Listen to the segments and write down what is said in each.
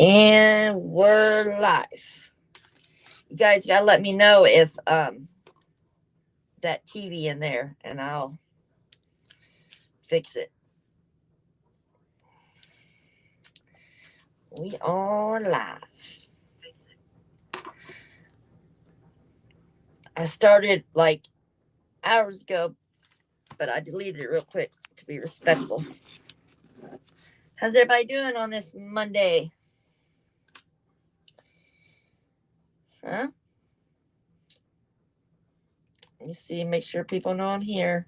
And we're live. You guys gotta let me know if that TV in there, and I'll fix it. We are live. I started like hours ago, but I deleted it real quick to be respectful. How's everybody doing on this Monday? Huh? Let me see, make sure people know I'm here.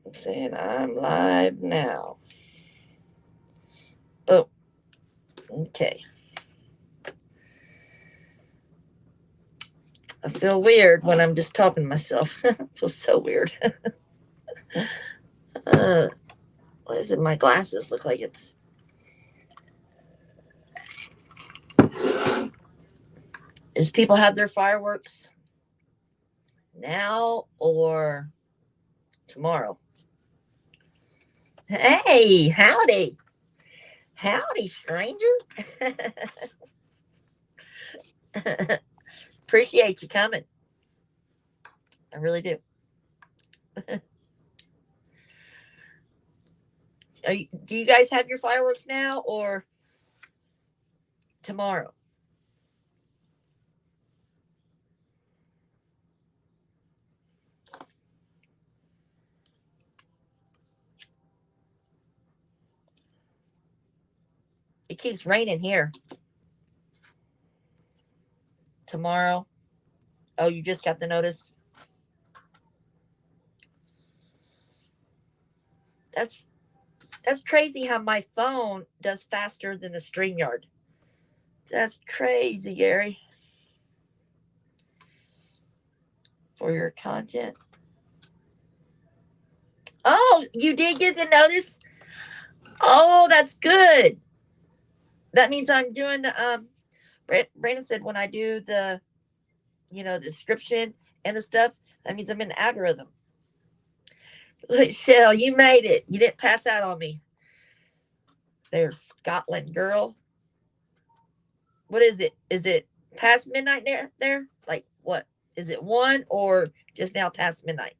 I'm saying I'm live now. Oh, okay. I feel weird when I'm just talking to myself. I feel so weird. uh, what is it? My glasses look like it's. Does people have their fireworks now or tomorrow? Hey, howdy. Howdy, stranger. Appreciate you coming. I really do. Do you guys have your fireworks now or tomorrow? It keeps raining here. Tomorrow. Oh, you just got the notice? That's crazy how my phone does faster than the StreamYard. That's crazy, Gary. For your content. Oh, you did get the notice? Oh, that's good. That means I'm doing the Brandon said when I do the the description and the stuff, that means I'm in the algorithm. Look, Shell, you made it. You didn't pass out on me. There's Scotland girl. What is it? Is it past midnight there? Like what? Is it 1 or just now past midnight?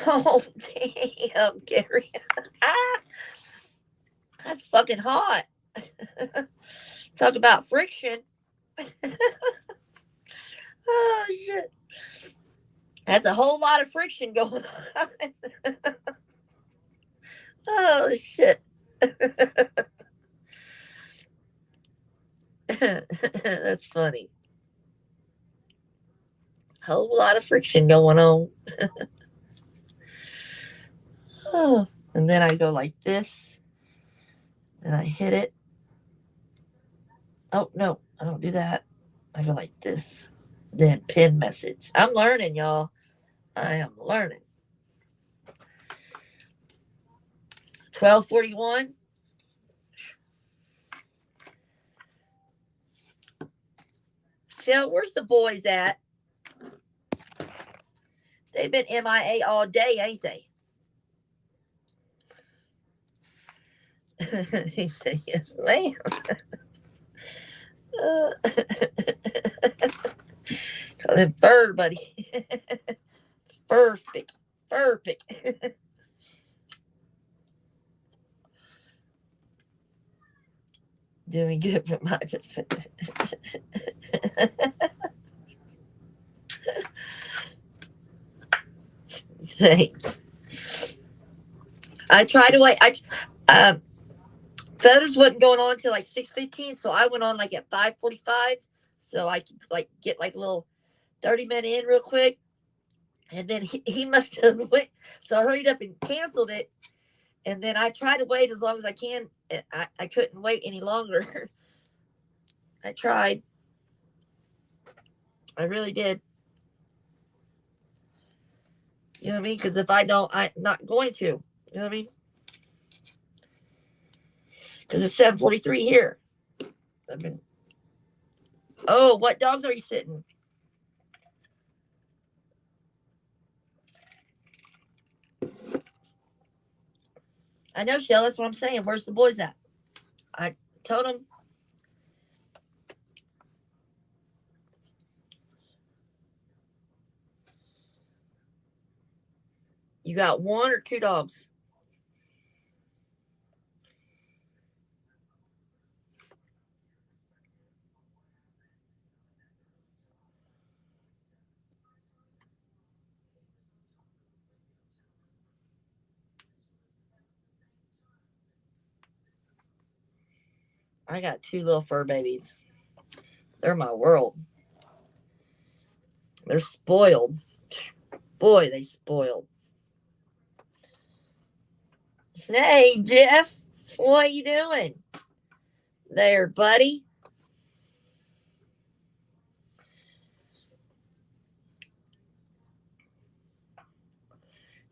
Oh, damn, Gary. Ah, that's fucking hot. Talk about friction. Oh, shit. That's a whole lot of friction going on. Oh, shit. That's funny. Whole lot of friction going on. Oh, and then I go like this, and I hit it. Oh, no, I don't do that. I go like this. Then pin message. I'm learning, y'all. I am learning. 12:41. Shell, where's the boys at? They've been MIA all day, ain't they? He said, yes, ma'am. Call him fur, buddy. Fur pick. Fur pick. Doing good for my perspective. Thanks. I tried to wait. Photos wasn't going on till like 6:15, so I went on like at 5:45, so I could like get like a little 30-minute in real quick, and then he must have went, so I hurried up and canceled it, and then I tried to wait as long as I can. I couldn't wait any longer. I tried. I really did. You know what I mean? Because if I don't, I'm not going to. You know what I mean? Because it's 7:43 here. I've been Oh, what dogs are you sitting? I know, Shell. That's what I'm saying. Where's the boys at? I told them. You got one or two dogs? I got two little fur babies. They're my world. They're spoiled. Boy, they spoiled. Hey, Jeff. What you doing? There, buddy.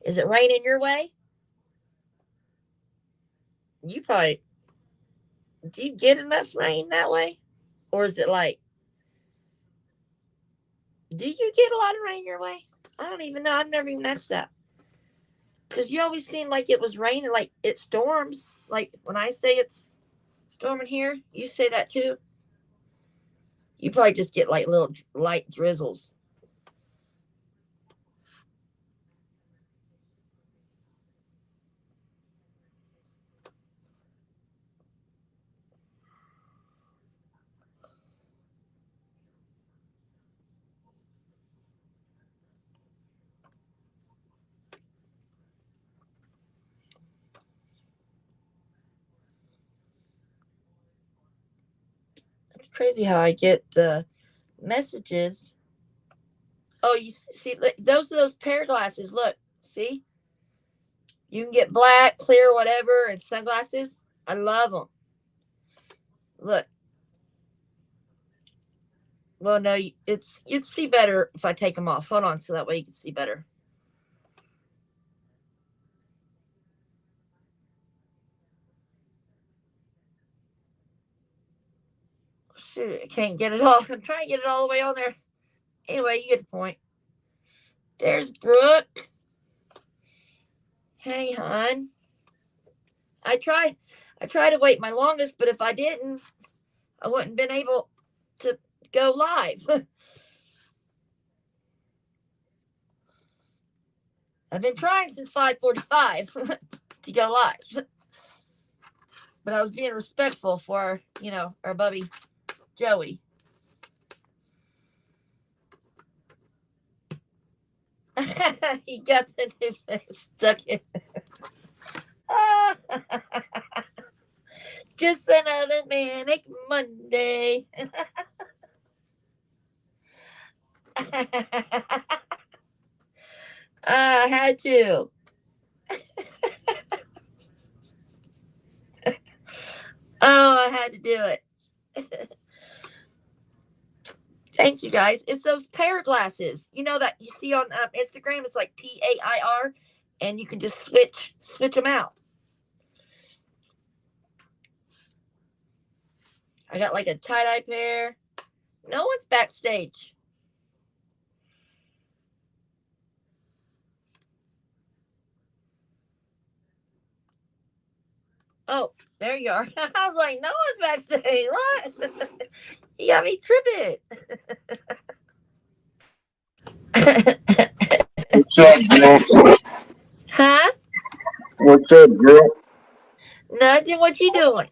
Is it raining your way? You probably, do you get enough rain that way? Or is it like, do you get a lot of rain your way? I don't even know. I've never even asked that. Because you always seem like it was raining, like it storms. Like when I say it's storming here, you say that too. You probably just get like little light drizzles. It's crazy how I get the messages. Oh, you see, those are those pair glasses. Look, see, you can get black, clear, whatever, and sunglasses. I love them. Look, well, no, it's you'd see better if I take them off. Hold on, so that way you can see better. Shoot, I can't get it all. I'm trying to get it all the way on there. Anyway, you get the point. There's Brooke. Hey, hon. I tried. I tried to wait my longest, but if I didn't, I wouldn't have been able to go live. I've been trying since 5:45 to go live, but I was being respectful for our bubby Joey. He got the new face stuck in. Just another manic Monday. I had to. Oh, I had to do it. Thanks, you guys. It's those pair glasses. You know that you see on Instagram? It's like PAIR, and you can just switch them out. I got like a tie-dye pair. No one's backstage. Oh, there you are. I was like, no one's backstage. What? You got me tripping. What's up, girl? Huh? What's up, girl? Nothing. What you doing?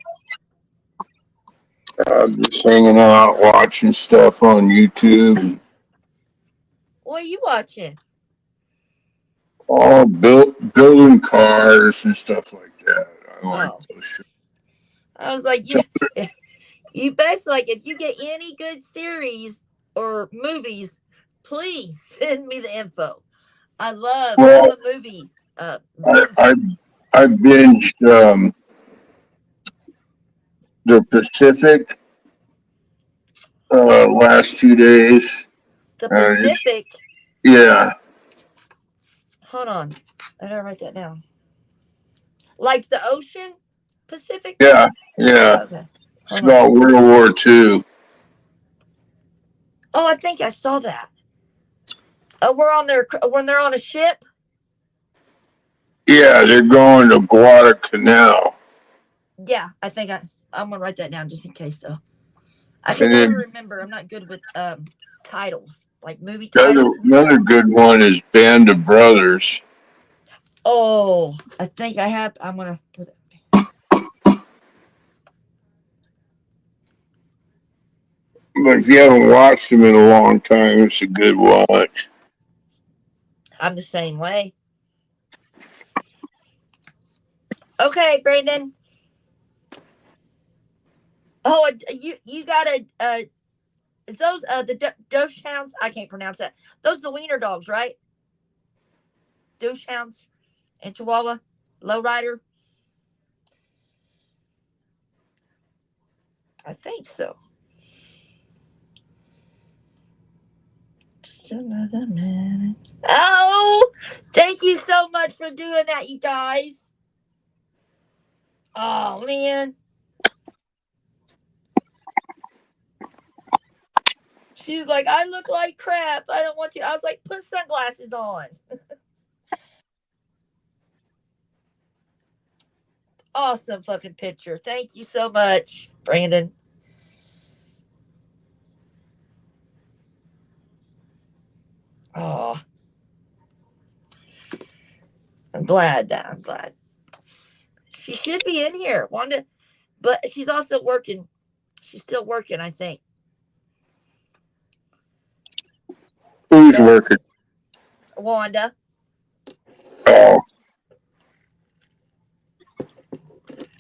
I'm just hanging out, watching stuff on YouTube. What are you watching? All building cars and stuff like that. I like Oh, those shows. I was like, you best like if you get any good series or movies, please send me the info. I'm Well, a movie I binge. I, I binged the Pacific last 2 days. The It's, Pacific. yeah, Hold on, I gotta write that down. Like the ocean, Pacific. yeah, yeah. Okay, It's hold on. about World War II. Oh, I think I saw that. We're on their when they're on a ship. Yeah, they're going to Guadalcanal. Yeah, I think I'm gonna write that down just in case though. I can And never then remember. I'm not good with titles, like movie another, titles and stuff. another good one is Band of Brothers. Oh, I think I have. I'm gonna put it. But if you haven't watched them in a long time, it's a good watch. I'm the same way. Okay, Brandon. Oh, you got a it's those Doge hounds. I can't pronounce that. Those are the wiener dogs, right? Doge hounds and Chihuahua, lowrider. I think so. Just another minute. Oh, thank you so much for doing that, you guys. Oh man. She's like, I look like crap. I don't want you. I was like, put sunglasses on. Awesome fucking picture. Thank you so much, Brandon. Oh, I'm glad. She should be in here. Wanda, but she's also working. She's still working, I think. Who's So, working? Wanda, Oh,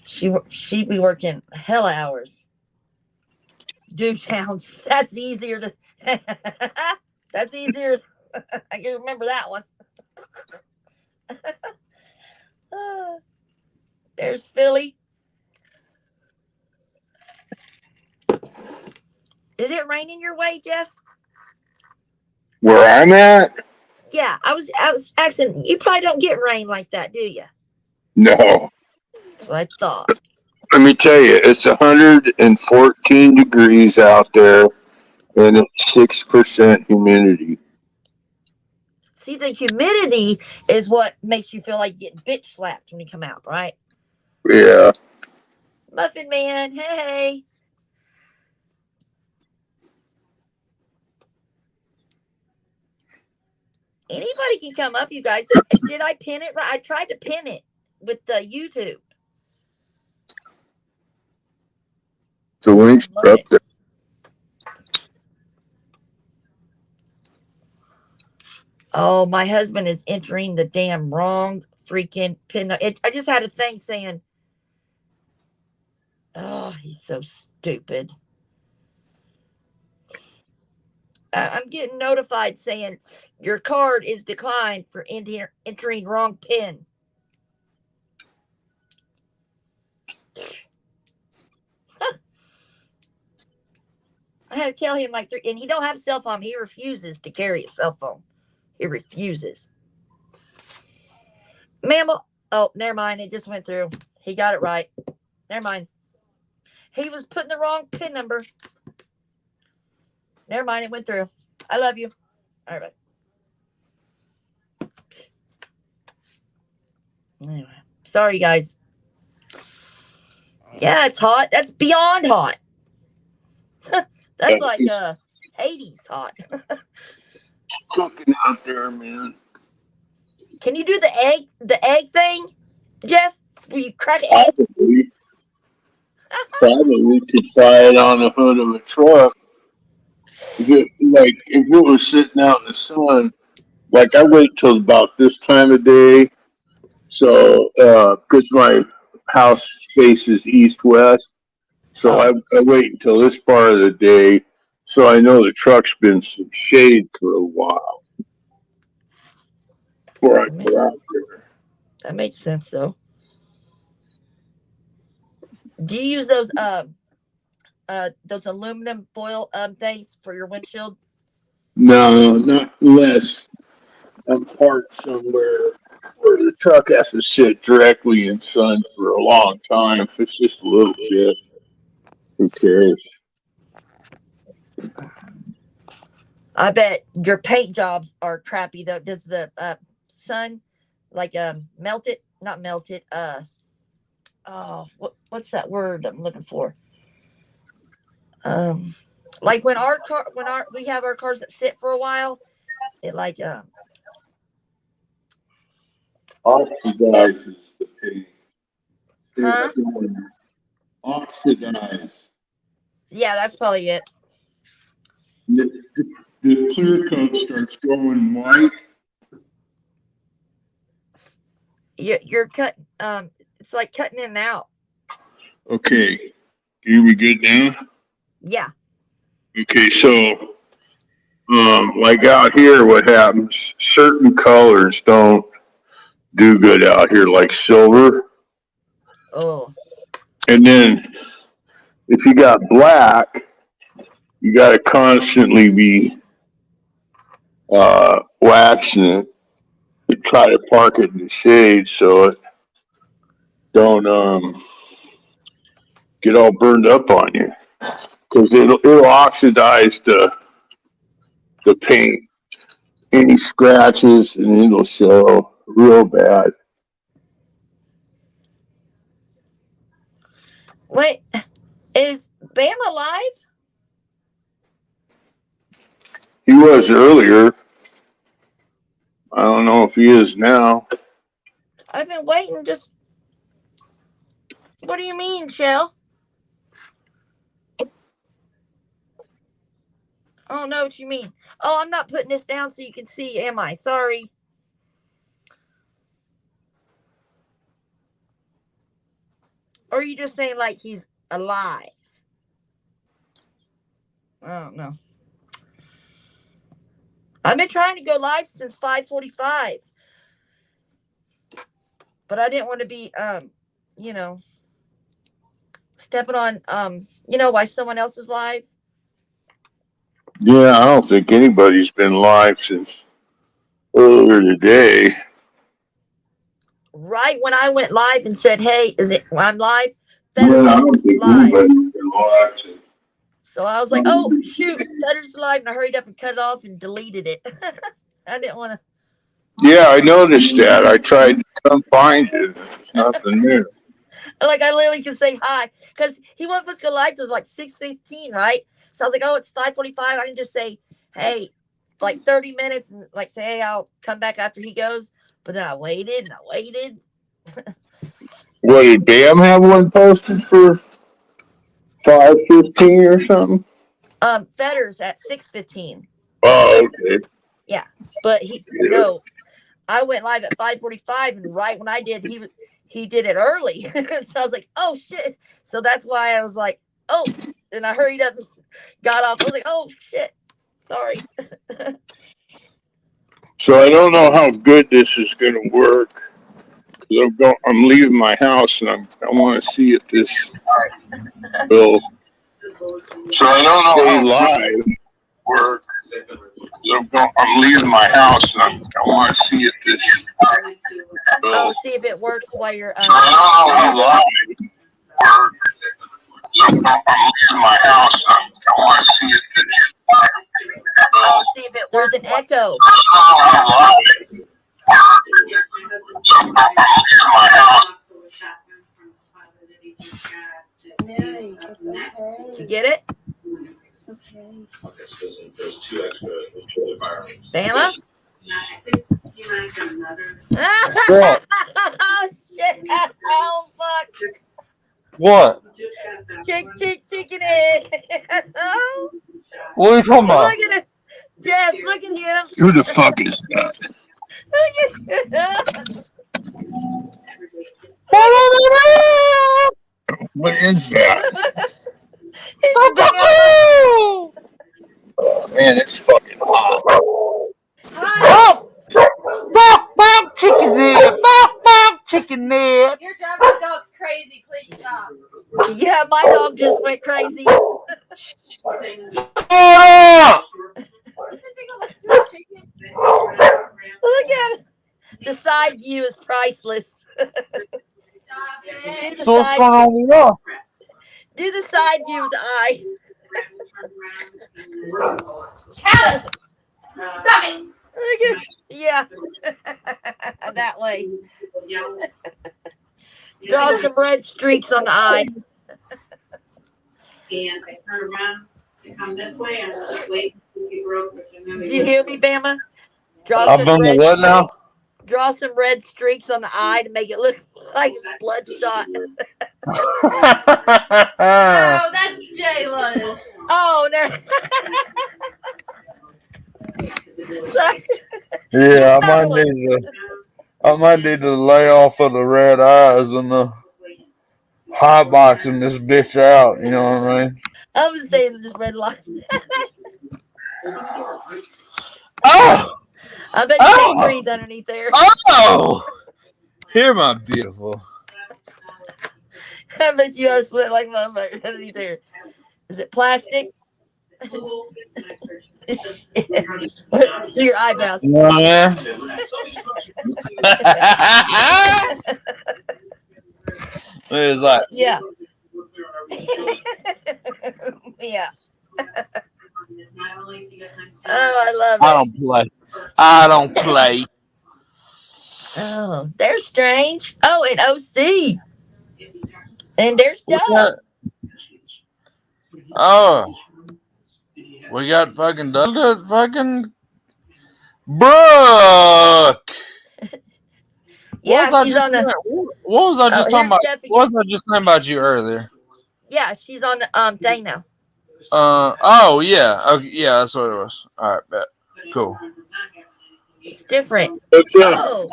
she be working hell hours. Do towns. That's easier to. That's easier. I can remember that one. There's Philly. Is it raining your way, Jeff? where I'm at? Yeah, I was asking. You probably don't get rain like that, do you? No. That's what I thought. Let me tell you, it's 114 degrees out there, and it's 6% humidity. See, the humidity is what makes you feel like getting bitch slapped when you come out, right? Yeah. Muffin Man, hey. Anybody can come up, you guys. Did I pin it right? I tried to pin it with the YouTube. The links are up Loaded. there. Oh, my husband is entering the damn wrong freaking pin. I just had a thing saying, oh, he's so stupid. I'm getting notified saying your card is declined for entering wrong pin. I had to tell him like three, and he don't have a cell phone. He refuses to carry a cell phone. He refuses. Mammal. Oh, never mind. It just went through. He got it right. Never mind. He was putting the wrong pin number. Never mind. It went through. I love you. All right. Anyway, sorry guys. Yeah, it's hot. That's beyond hot. That's like It's Hades hot. cooking out there, man. Can you do the egg thing, Jeff? Will you crack an egg? Probably, probably could fly it on the hood of a truck. If it was sitting out in the sun, like I wait till about this time of day. So, because my house faces east west, so I, Oh, I wait until this part of the day, so I know the truck's been some shade for a while before I that put out there. makes sense though. Do you use those aluminum foil things for your windshield? No, not unless I'm parked somewhere where the truck has to sit directly in sun for a long time. If it's just a little bit, who cares? I bet your paint jobs are crappy though. Does the sun like melt it? Not melt it. Oh, what's that word I'm looking for? Um, like when our car when our we have our cars that sit for a while, it like Oxidizes the paint. huh? It's going oxidize. Yeah, that's probably it. The clear coat starts going white. You're cut. It's like cutting in and out. Okay, can you hear me good now? Yeah. Okay, so like out here, what happens? Certain colors don't do good out here, like silver. Oh. And then if you got black, you got to constantly be waxing it to try to park it in the shade so it don't get all burned up on you because it'll oxidize the paint, any scratches, and it'll show real bad. Wait, is Bam alive? He was earlier. I don't know if he is now. I've been waiting. Just what do you mean, Shell? I don't know what you mean. Oh, I'm not putting this down so you can see. Am I? Sorry. Or are you just saying like he's alive? I don't know. I've been trying to go live since 5:45, but I didn't want to be you know, stepping on why someone else is live. Yeah, I don't think anybody's been live since earlier today. Right when I went live and said, "Hey, is it? I'm live." Yeah, Fetters I said don't think live. anybody's been live since. So I was like, "Oh shoot, Fetters live!" And I hurried up and cut it off and deleted it. I didn't want to. Yeah, I noticed that. I tried to come find you. There's nothing there. Like I literally could say hi because he wasn't supposed to go live till like 6:15, right? So I was like, "Oh, it's 5:45." I can just say, "Hey," like 30 minutes, and like say, "Hey, I'll come back after he goes." But then I waited and I waited. What did Bam have one posted for 5:15 or something? Fetters at 6:15. Oh, okay. Yeah, but he Yeah. no, I went live at 5:45, and right when I did, he did it early. So I was like, "Oh shit!" So that's why I was like, "Oh," and I hurried up, and got off. I was like, "Oh shit, sorry." So I don't know how good this is going to work. 'Cause I'm leaving my house and I want to see if this will So I don't know stay how live. work. I'm leaving my house and I want to see if this will Oh, see if it works while you're So I don't know stay how live. work. I'm leaving my house. I want to see if this will. There's an echo. I don't know how I'm leaving my house. Mary, it's okay. You get it, It's okay. Bama? What? Oh shit! Oh fuck! What? Chicken it. Oh, What are you talking look about? at it, Jeff. Look at him. Who the fuck is that? Look at him. What is that? It's Bama. Oh man, it's fucking hot. Hi. Bop, chicken head. Bop, chicken head. Your dog's crazy. Please stop. Yeah, my dog just went crazy. Shut up! You can think of like two chicken. Look at it. The side view is priceless. Stop Do it. the So what's side. going on with you? Do the side view with the eye. Cat. Yeah. That way. Draw some red streaks on the eye. And I turn around and come this way, and I'm just waiting to see if broke, which I know Do they you will. hear me, Bama? Draw I've some done the red what now? streaks. Draw some red streaks on the eye to make it look like it's bloodshot. No, that's Jayla's. Oh no. Sorry. Yeah, That one. I might need to lay off of the red eyes and the hot boxing this bitch out. You know what I mean? I was saying this red line. Oh, I bet you can't breathe underneath there. oh! Hear my beautiful. I bet you are sweating like motherfucker underneath there. Is it plastic? Your eyebrows. Yeah. It's like, Yeah. Yeah. Oh, I love I it. don't play. I don't play. Oh, they're strange. Oh, and OC. And there's What's Doug. that? Oh, we got fucking Doug, fucking Brooke. Yeah, What was I she's just on the. What was I just Oh, talking here's about? Steph What again. was I just saying about you earlier? Yeah, she's on the thing now. Oh yeah. Okay, yeah, that's what it was. All right, bet. Cool. It's different. What's up? Oh,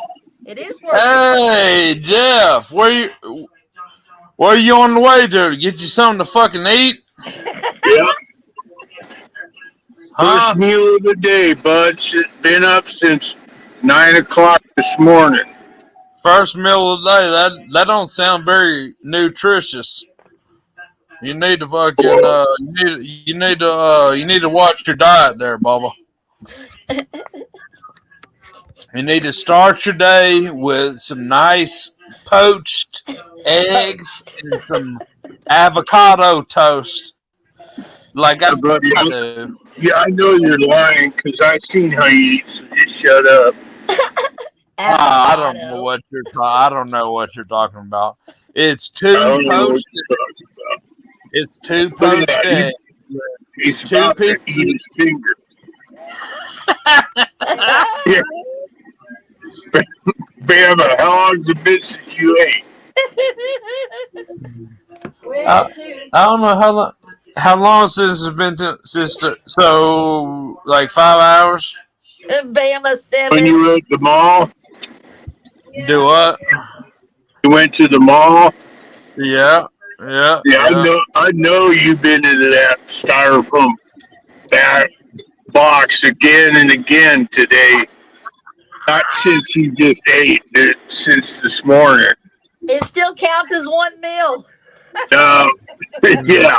it is working. Hey Jeff, where are you on the way to get you something to fucking eat? Yeah. Huh? First meal of the day, bud. Been up since 9 o'clock this morning. First meal of the day. That don't sound very nutritious. You need to fucking you need to watch your diet there, Bubba. You need to start your day with some nice poached eggs and some avocado toast, like I Buddy, do. yeah, I know you're lying because I seen how you eat, so just shut up. I don't know Avocado. what I don't know what you're talking about. It's I two don't know what poached. you're talking about. It's two Look at poached that. eggs. He's Two about to pieces. eat his finger. Yeah, Bama, how long's it been since you ate? I don't know how long since it's been so like 5 hours. Bama When 7. you were at the mall? Do what? You went to the mall? Yeah. Yeah, I know you've been into that styrofoam back box again and again today. Not since you just ate it, since this morning. It still counts as one meal. No, yeah,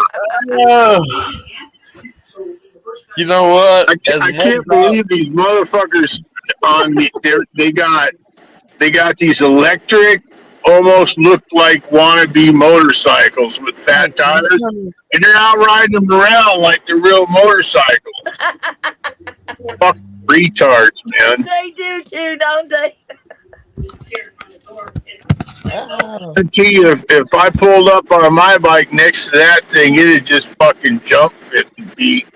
You know what? I can't believe these motherfuckers on me. They got these electric, almost look like wannabe motorcycles with fat tires, and they're out riding them around like they're real motorcycles. Fuck retards, man. They do too, don't they? Oh. I tell you, if I pulled up on my bike next to that thing, it'd just fucking jump 50 feet.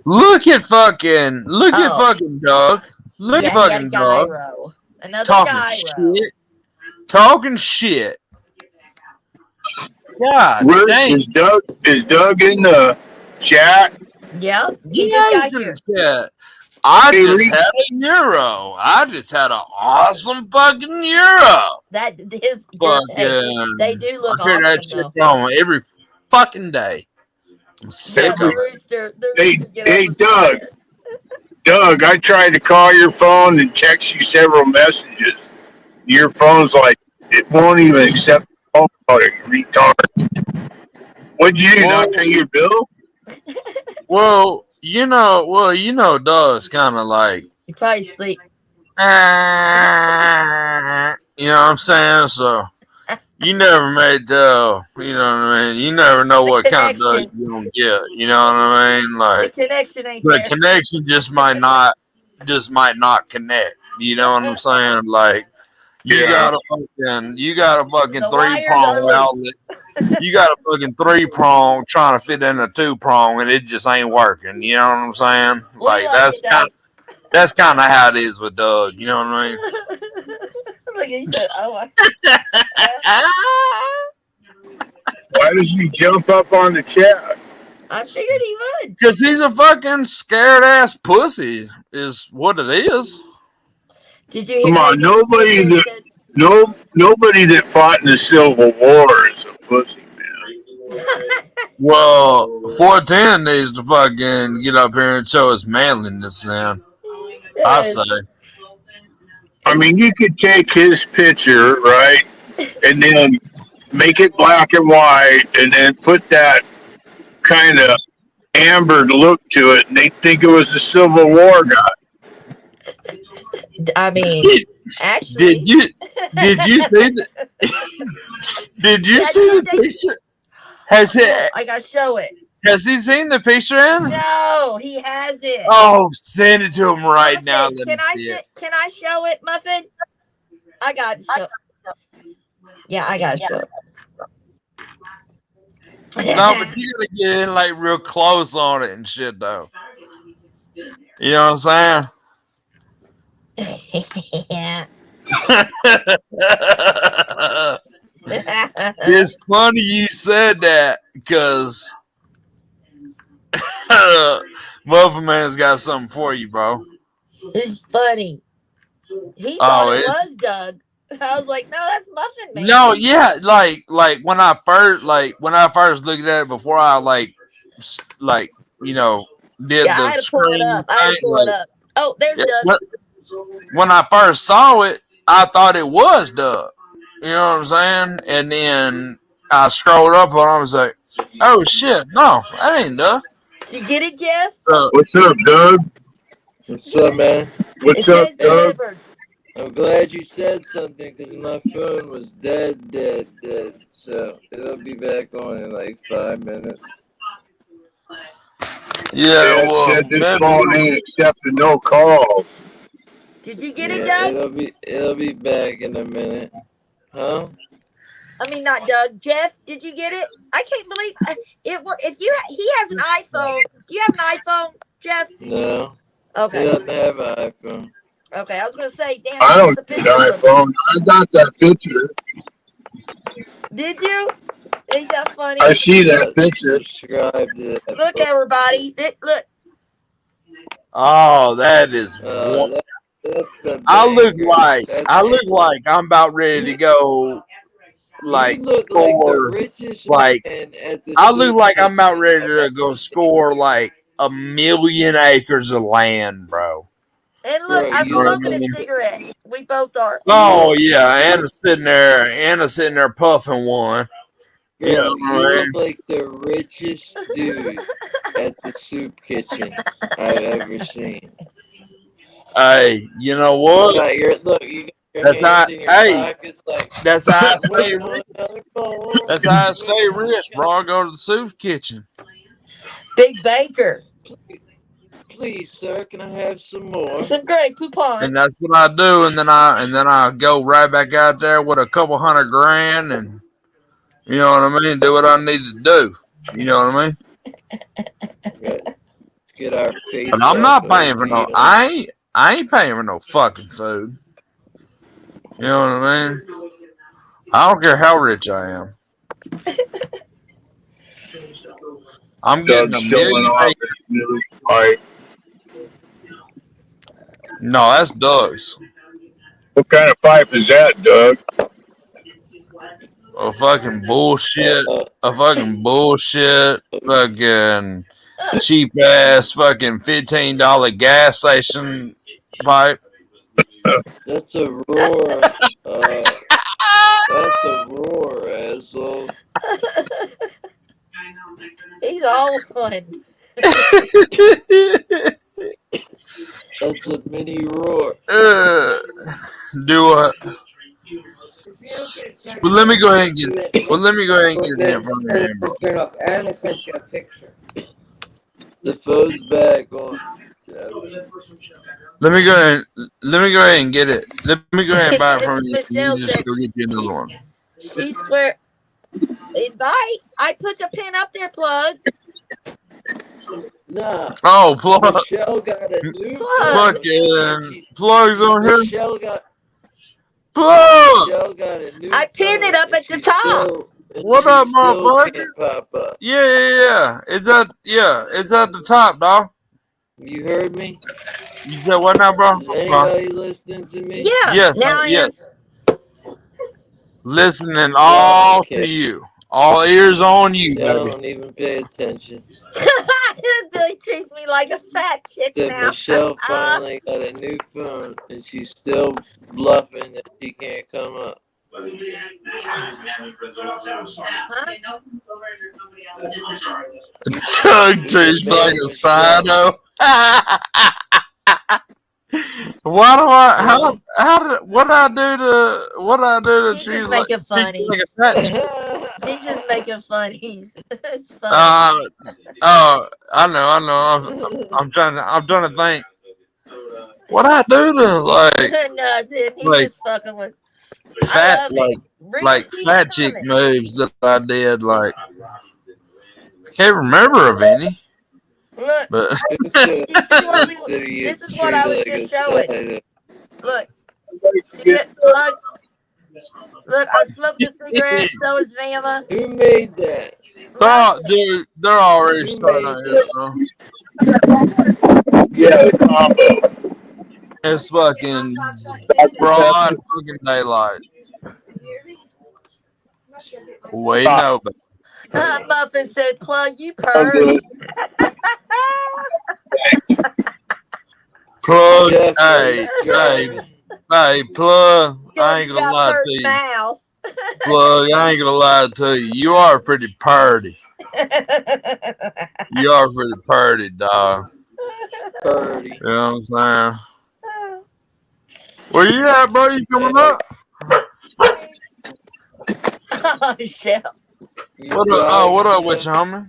Look at fucking Doug. Look Yeah, at he had a fucking Doug. gyro. Another Talking gyro. shit. Talking shit. God Where dang. is Doug? Is Doug in the chat? Yep. He Yeah, just got here. shit. I Hey, just Reese. had a euro. I just had an awesome fucking euro. That his Fucking. they do look I hear that awesome shit though. from every fucking day. I'm Yeah, sick the of it. rooster. The Hey, rooster get hey, up with Doug. fire. Doug, I tried to call your phone and text you several messages. Your phone's like, it won't even accept the phone call, you retard. What'd you do, not pay your bill? Well, you know, Doug's kind of like, You probably sleep. you know what I'm saying? So You never made tell. You know what I mean? You never know The what kind of Doug connection. you're gonna get. You know what I mean? The Like connection ain't the there. connection just might not connect. You know what I'm saying? Like you Yeah. got a fucking The three wires are prong loose. outlet. You got a fucking three prong trying to fit in a two prong, and it just ain't working. You know what I'm saying? We Like like it, Doug. that's kind of how it is with Doug. You know what I mean? Look, he said, "Oh, Why does he jump up on the chat? I figured he would." Because he's a fucking scared ass pussy, is what it is. Did you hear? Come Hey, on, did you hear where he said? nobody that fought in the Civil War is a pussy, man. Well, 410 needs to fucking get up here and show his manliness, man. He I said, say. I mean, you could take his picture, right, and then make it black and white, and then put that kind of ambered look to it, and they think it was a Civil War guy. I mean, Did actually, you see the did you yeah, see the picture? Has he oh, I gotta show it. seen the picture, Anna? No, he has it. Oh, send it to him right now. Muffin, Let can me I see it. Can I show it, Muffin? I got to show. Yeah, I got to show No, but it. you gotta get in like real close on it and shit, though. You know what I'm Yeah. saying? It's funny you said that because Muffin Man's got something for you, bro. It's funny. He thought Oh, it it's was Doug. I was like, no, that's Muffin Man. no, yeah, like when I first looked at it before I like you know did Yeah, I the had to pull it screen up. I had to thing, pull it up. Oh, there's like, Doug. when I first saw it, I thought it was Doug. You know what I'm saying? And then I scrolled up on it. I was like, oh shit, no, that ain't Doug. Did you get it, Jeff? What's up, Doug? What's up, man? It What's up, says Doug? delivered. I'm glad you said something because my phone was dead. So it'll be back on in like 5 minutes. Yeah, It well, said this phone ain't accepting no calls. Did you get it, Yeah, Doug? it'll be back in a minute. Huh? I mean, not Doug. Jeff, did you get it? I can't believe it. If he has an iPhone, do you have an iPhone, Jeff? No. He Okay. doesn't have an iPhone. Okay, I was gonna say, damn, I he don't gets a need picture an from. iPhone. I got that picture. Did you? Ain't that funny? I see that picture. Subscribe to that. Look, everybody. Look. oh, that is one. That's the I look banger. like I'm about ready to go like You look like the score richest like man at the I look soup like I'm about kitchen ready I've to ever go seen. score like 1,000,000 acres of land, bro. And look, Bro, I'm You know you what I look smoking a mean? cigarette. We both are. Oh yeah, Anna's sitting there puffing one. You know Bro, what you I look mean? like the richest dude at the soup kitchen I've ever seen. Hey, you know You what? got your That's how. hands in your Hey, pockets like, that's how I I'm stay waiting on rich. another bowl. That's how I stay rich, bro. I go to the soup kitchen, Big Baker. Please, sir, can I have some more? Some great coupon. and that's what I do. And then I go right back out there with a couple $100,000, and you know what I mean. Do what I need to do. You know what I mean. Let's get our face But I'm off not of a paying for no. deal. I ain't paying for no fucking food. You know what I mean? I don't care how rich I am. I'm getting Doug's a showing million off acres. his new pipe. No, that's Doug's. What kind of pipe is that, Doug? A fucking bullshit. A fucking bullshit. Fucking cheap ass fucking $15 gas station pipe. That's a roar. That's a roar, asshole. He's all one. That's a mini roar. Do what? Well, let me go ahead and get. Well, let me go ahead and get that from you, bro. Turn off. Anna sent you a picture. The phone's back on. Let me go ahead. Let me go ahead and get it. Let me go ahead and buy it from you. Michelle You just said go get you another one. she swear invite. I put the pin up there, plug. Nah, Oh, plug. Michelle got a new Plug. Fucking plugs on here. Michelle got Plug. a new I pinned it phone, up and at the she top. still- and What she up, still motherfucker? can't pop up. Yeah. It's at the top, dog. You heard me? You said what now, bro? Is anybody listening to me? Yeah. Yes, Now I am. yes. Listening all Okay. to you. All ears on you, Y'all baby. don't even pay attention. Billy treats me like a fat chick That now. Michelle finally got a new phone, and she's still bluffing that she can't come up. Huh? Doug treats me like a sino. Why do I? What I do to She's treat just like making funny. like a fat chick? She's just making funnies. It's funny. I know. I'm trying to think. What I do to Nothing. He's like just fucking with. I fat love it. Bring like keep fat chick coming. moves that I did. Like I can't remember of any, Look, but Who said you see what we? consider you This is what I was treated just like a showing. side? Look, see it, plug. Look, I'm smoking a cigarette. So is Vama. Who made that? they're already Who starting made out here, that? bro. Yeah, the combo. It's fucking broad fucking daylight. We know, but Muffin said, "Plug, you I'm purdy." plug. Jeff, are Hey, you hey, driving? hey, plug. I George, ain't you gonna got lie purty to you. mouth. Plug, I ain't gonna lie to you. You are pretty purdy. You are pretty purdy, dog. Purdy. You know what I'm saying? Where you at, bro? You coming up? Oh shit! You What up? driving, What up Jeff? with you, homie?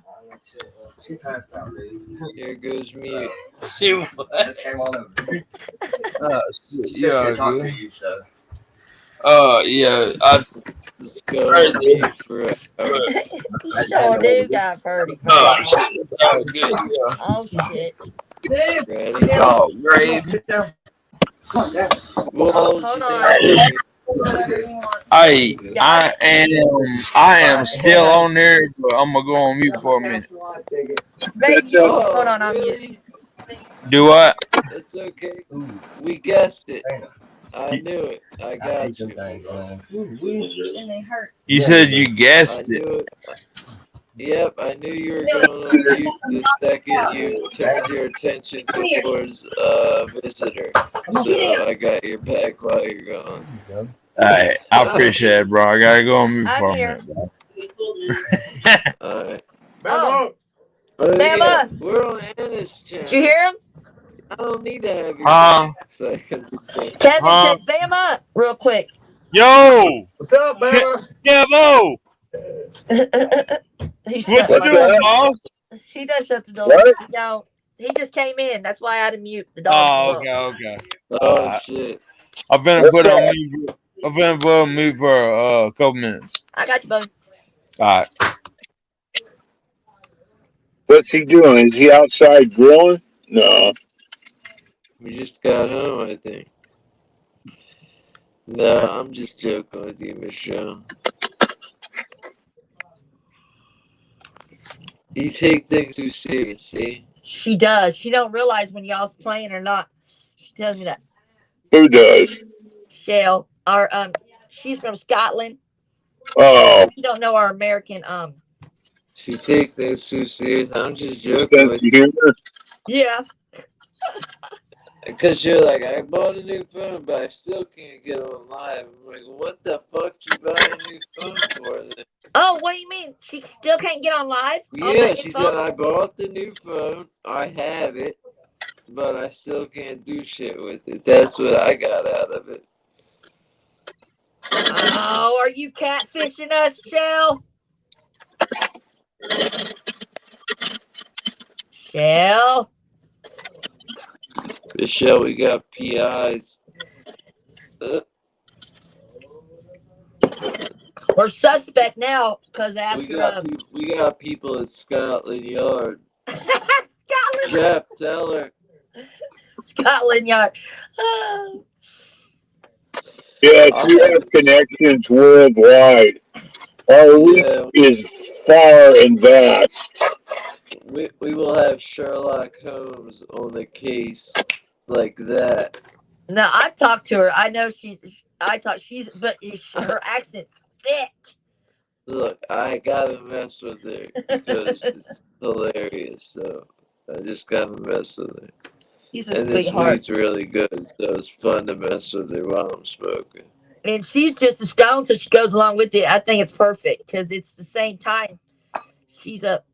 Here goes mute. She what? Shit. Yeah, good. Yeah. Let's go on mute for an hour. You sure do got purty Oh, mouth. shit. Oh, good. Yeah. Oh shit! Ready? Oh, great. We'll hold Hold you on. down. Baby. I am still on there, but I'm gonna go on mute for a minute. Baby, Oh, hold on, I'm mute. really? Do what? It's okay. We guessed it. I knew it. I got you. You said you I guessed it. knew it. Yep, I knew you were going on mute the second you turned your attention towards a visitor. So I got your back while you're gone. Alright, I appreciate it, bro. I gotta go on mute I'm for a here. minute, bro. Alright. Oh, Oh, yeah, Bama! we're on Anna's channel. Did you hear him? I don't need to have your Huh? back so I can be Kevin Huh? said, "Bama, real quick." Yo! What's up, Bama? Devo! He What shut you my doing, boss? He does shut the door. What? He don't. He just came in. That's why I had to mute the dog. Oh, okay. Oh, shit. I've been What's put on up? mute. I've been put on mute for a couple minutes. I got you, both. Alright. What's he doing? Is he outside grilling? No. We just got home, I think. No, I'm just joking with you, Michelle. You take things too serious, see? She does. She don't realize when y'all's playing or not. She tells me that. Who does? Shell, our she's from Scotland. Oh, She don't know our American She takes things too serious. I'm just joking sense with of you. humor. Yeah. Because you're like, I bought a new phone, but I still can't get on live. I'm like, what the fuck you buying a new phone for then? Oh, what do you mean? She still can't get on live? Yeah, she said, I bought the new phone. I have it, but I still can't do shit with it. That's what I got out of it. Oh, are you catfishing us, Shell? Shell? Michelle, we got PIs. We're suspect now because after We got people at Scotland Yard. Scotland, Jeff, tell her. Scotland Yard. Oh. Yes, we have connections worldwide. Our reach is far and vast. We will have Sherlock Holmes on the case like that. No, I've talked to her. I know but her accent's thick. Look, I gotta mess with her because it's hilarious. So I just gotta mess with her. She's a And this sweetheart. weed's really good, so it's fun to mess with her while I'm smoking. And she's just a stone, so she goes along with it. I think it's perfect because it's the same time. She's up.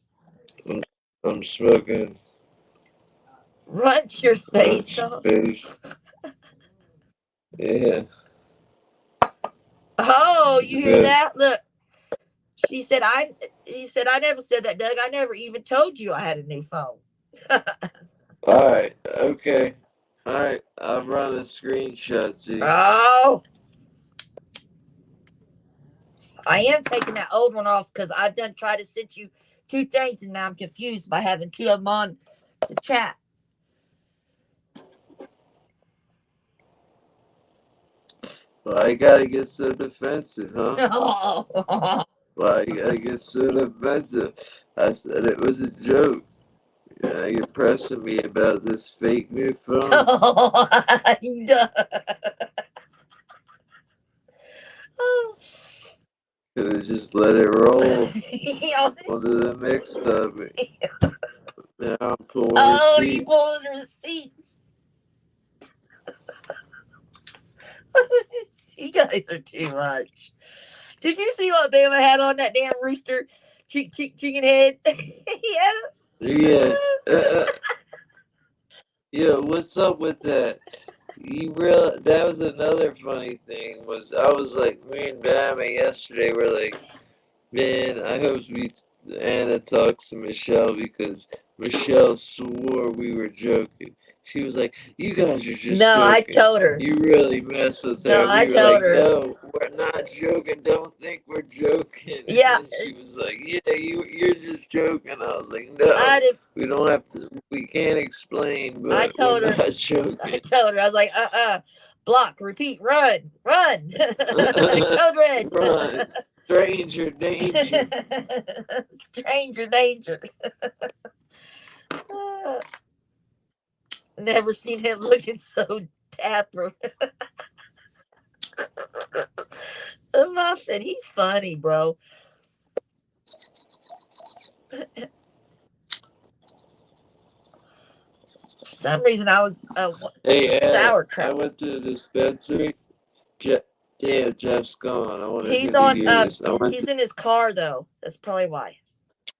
I'm smoking. Runch your face off. Yeah. Oh, you hear Good. that? Look. He said, I never said that, Doug. I never even told you I had a new phone. Alright, okay. Alright, I'm running screenshots. See? Oh. I am taking that old one off because I've tried to send you 2 things and now I'm confused by having 2 of them on the chat. Why you gotta get so defensive, huh? Why you gotta get so defensive? I said it was a joke. You're pressing me about this fake new phone. Just let it roll onto the mix of it. Now I'm pulling receipts. You pulling receipts. You guys are too much. Did you see what Bama had on that damn rooster chicken head? Yeah. Yeah, what's up with that? That was another funny thing. I was like, me and Bama yesterday were like, man, I hope Anna talks to Michelle because Michelle swore we were joking. She was like, you guys are just joking. No, I told her. You really messed with her. No, I told her. No, we're not joking. Don't think we're joking. Yeah. And she was like, yeah, you're just joking. I was like, no, we don't have to. We can't explain, but I told we're her. not joking. I told her. I was like, block, repeat, run. Code red. Run. Stranger danger. Stranger danger. Never seen him looking so dapper. The muffin, he's funny, bro. For some reason, I was hey, sauerkraut. I went to the dispensary. Damn, Jeff's gone. I want He's to on. hear this. He's in his car though. That's probably why.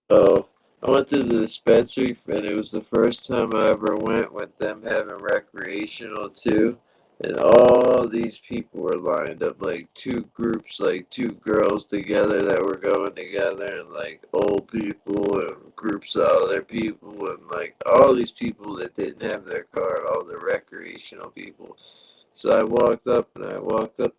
Oh, I went to the dispensary, and it was the first time I ever went with them having recreational too. And all these people were lined up, like 2 groups, like 2 girls together that were going together, and like old people and groups of other people, and like all these people that didn't have their card, all the recreational people. So I walked up to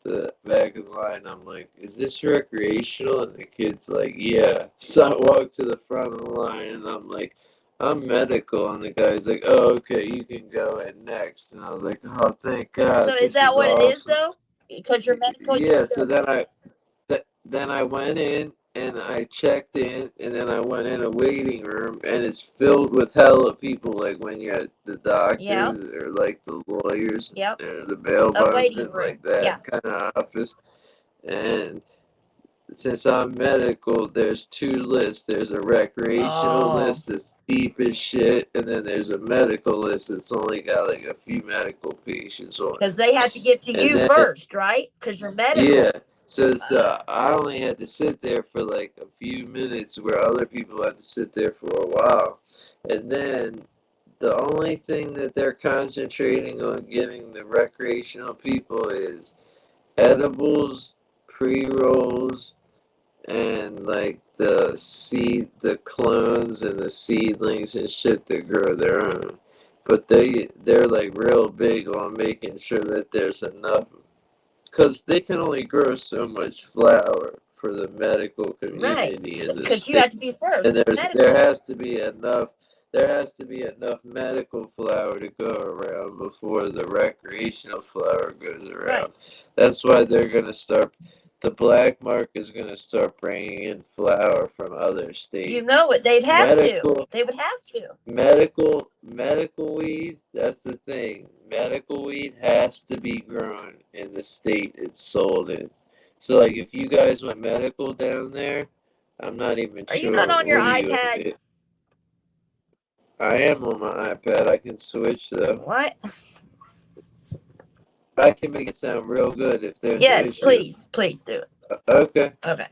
the back of the line. I'm like, is this recreational? And the kid's like, yeah. So I walked to the front of the line and I'm like, I'm medical. And the guy's like, oh, okay, you can go in next. And I was like, oh, thank God. So is that what it is though? Because you're medical. Yeah, so then I went in and I checked in, and then I went in a waiting room, and it's filled with hella people, like when you're at the doctors or like the lawyers or the bail bondsman, like that kind of office. And since I'm medical, there's 2 lists. There's a recreational list that's deep as shit, and then there's a medical list that's only got like a few medical patients on it. Because they have to get to you first, right? Because you're medical. Yeah. So I only had to sit there for like a few minutes where other people had to sit there for a while. And then the only thing that they're concentrating on giving the recreational people is edibles pre-rolls and like the clones and the seedlings and shit that grow their own. But they're like real big on making sure that there's enough, because they can only grow so much flour for the medical Right. community in the Because you state. have to be first. And It's there medical. has to be enough. There has to be enough medical flour to go around before the recreational flour goes around. Right. That's why they're gonna start. The black market is gonna start bringing in flour from other states. You know it. They'd have to. Medical, They would have to. medical weed. That's the thing. Medical weed has to be grown in the state it's sold in. So, like, if you guys went medical down there, I'm not even Are you sure not on your what you would iPad? do. I am on my iPad. I can switch though. What? I can make it sound real good if there's an Yes, issue. please do it. Okay. Okay.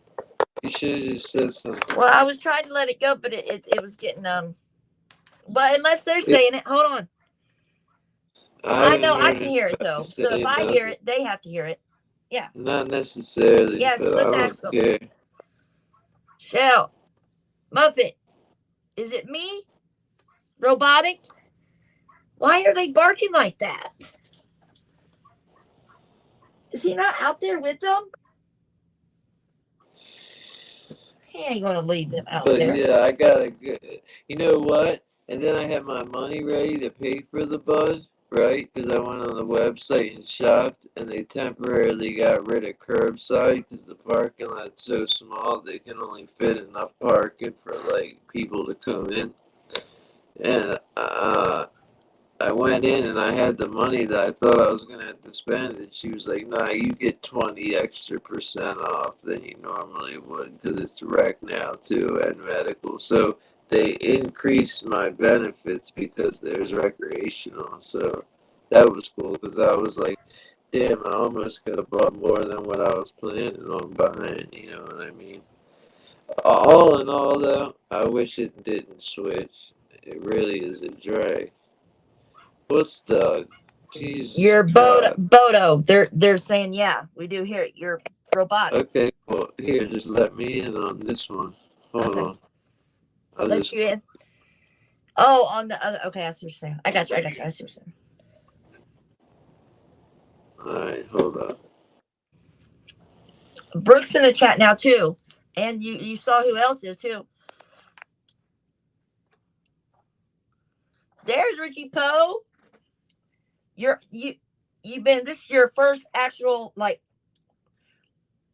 You should have just said something. Well, I was trying to let it go, but it was getting But unless they're saying it, hold on. I know I can hear it though. So if I hear it, they have to hear it. Yeah. Not necessarily. Yes, but let's I ask don't them. care. Shell, Muffet, is it me? Robotic? Why are they barking like that? Is he not out there with them? He ain't gonna leave them out But there. yeah, I gotta get. You know what? And then I had my money ready to pay for the bud, right? Because I went on the website and shopped, and they temporarily got rid of curbside because the parking lot's so small they can only fit enough parking for like people to come in. And I went in and I had the money that I thought I was gonna have to spend, and she was like, "Nah, you get 20 extra% off than you normally would because it's direct now too and medical." So they increased my benefits because there's recreational. So that was cool because I was like, "Damn, I almost could have bought more than what I was planning on buying." You know what I mean? All in all, though, I wish it didn't switch. It really is a drag. What's the Jesus You're God. Bodo. They're saying, yeah, we do hear it. You're robotic. Okay, well, here, just let me in on this one. Hold Okay. on. I'll Let just. you in. Oh, on the other. Okay, I see what you're saying. I got you. I see what you're saying. Alright, hold on. Brooke's in the chat now too, and you saw who else is too. There's Richie Poe. You've been, this is your first actual, like,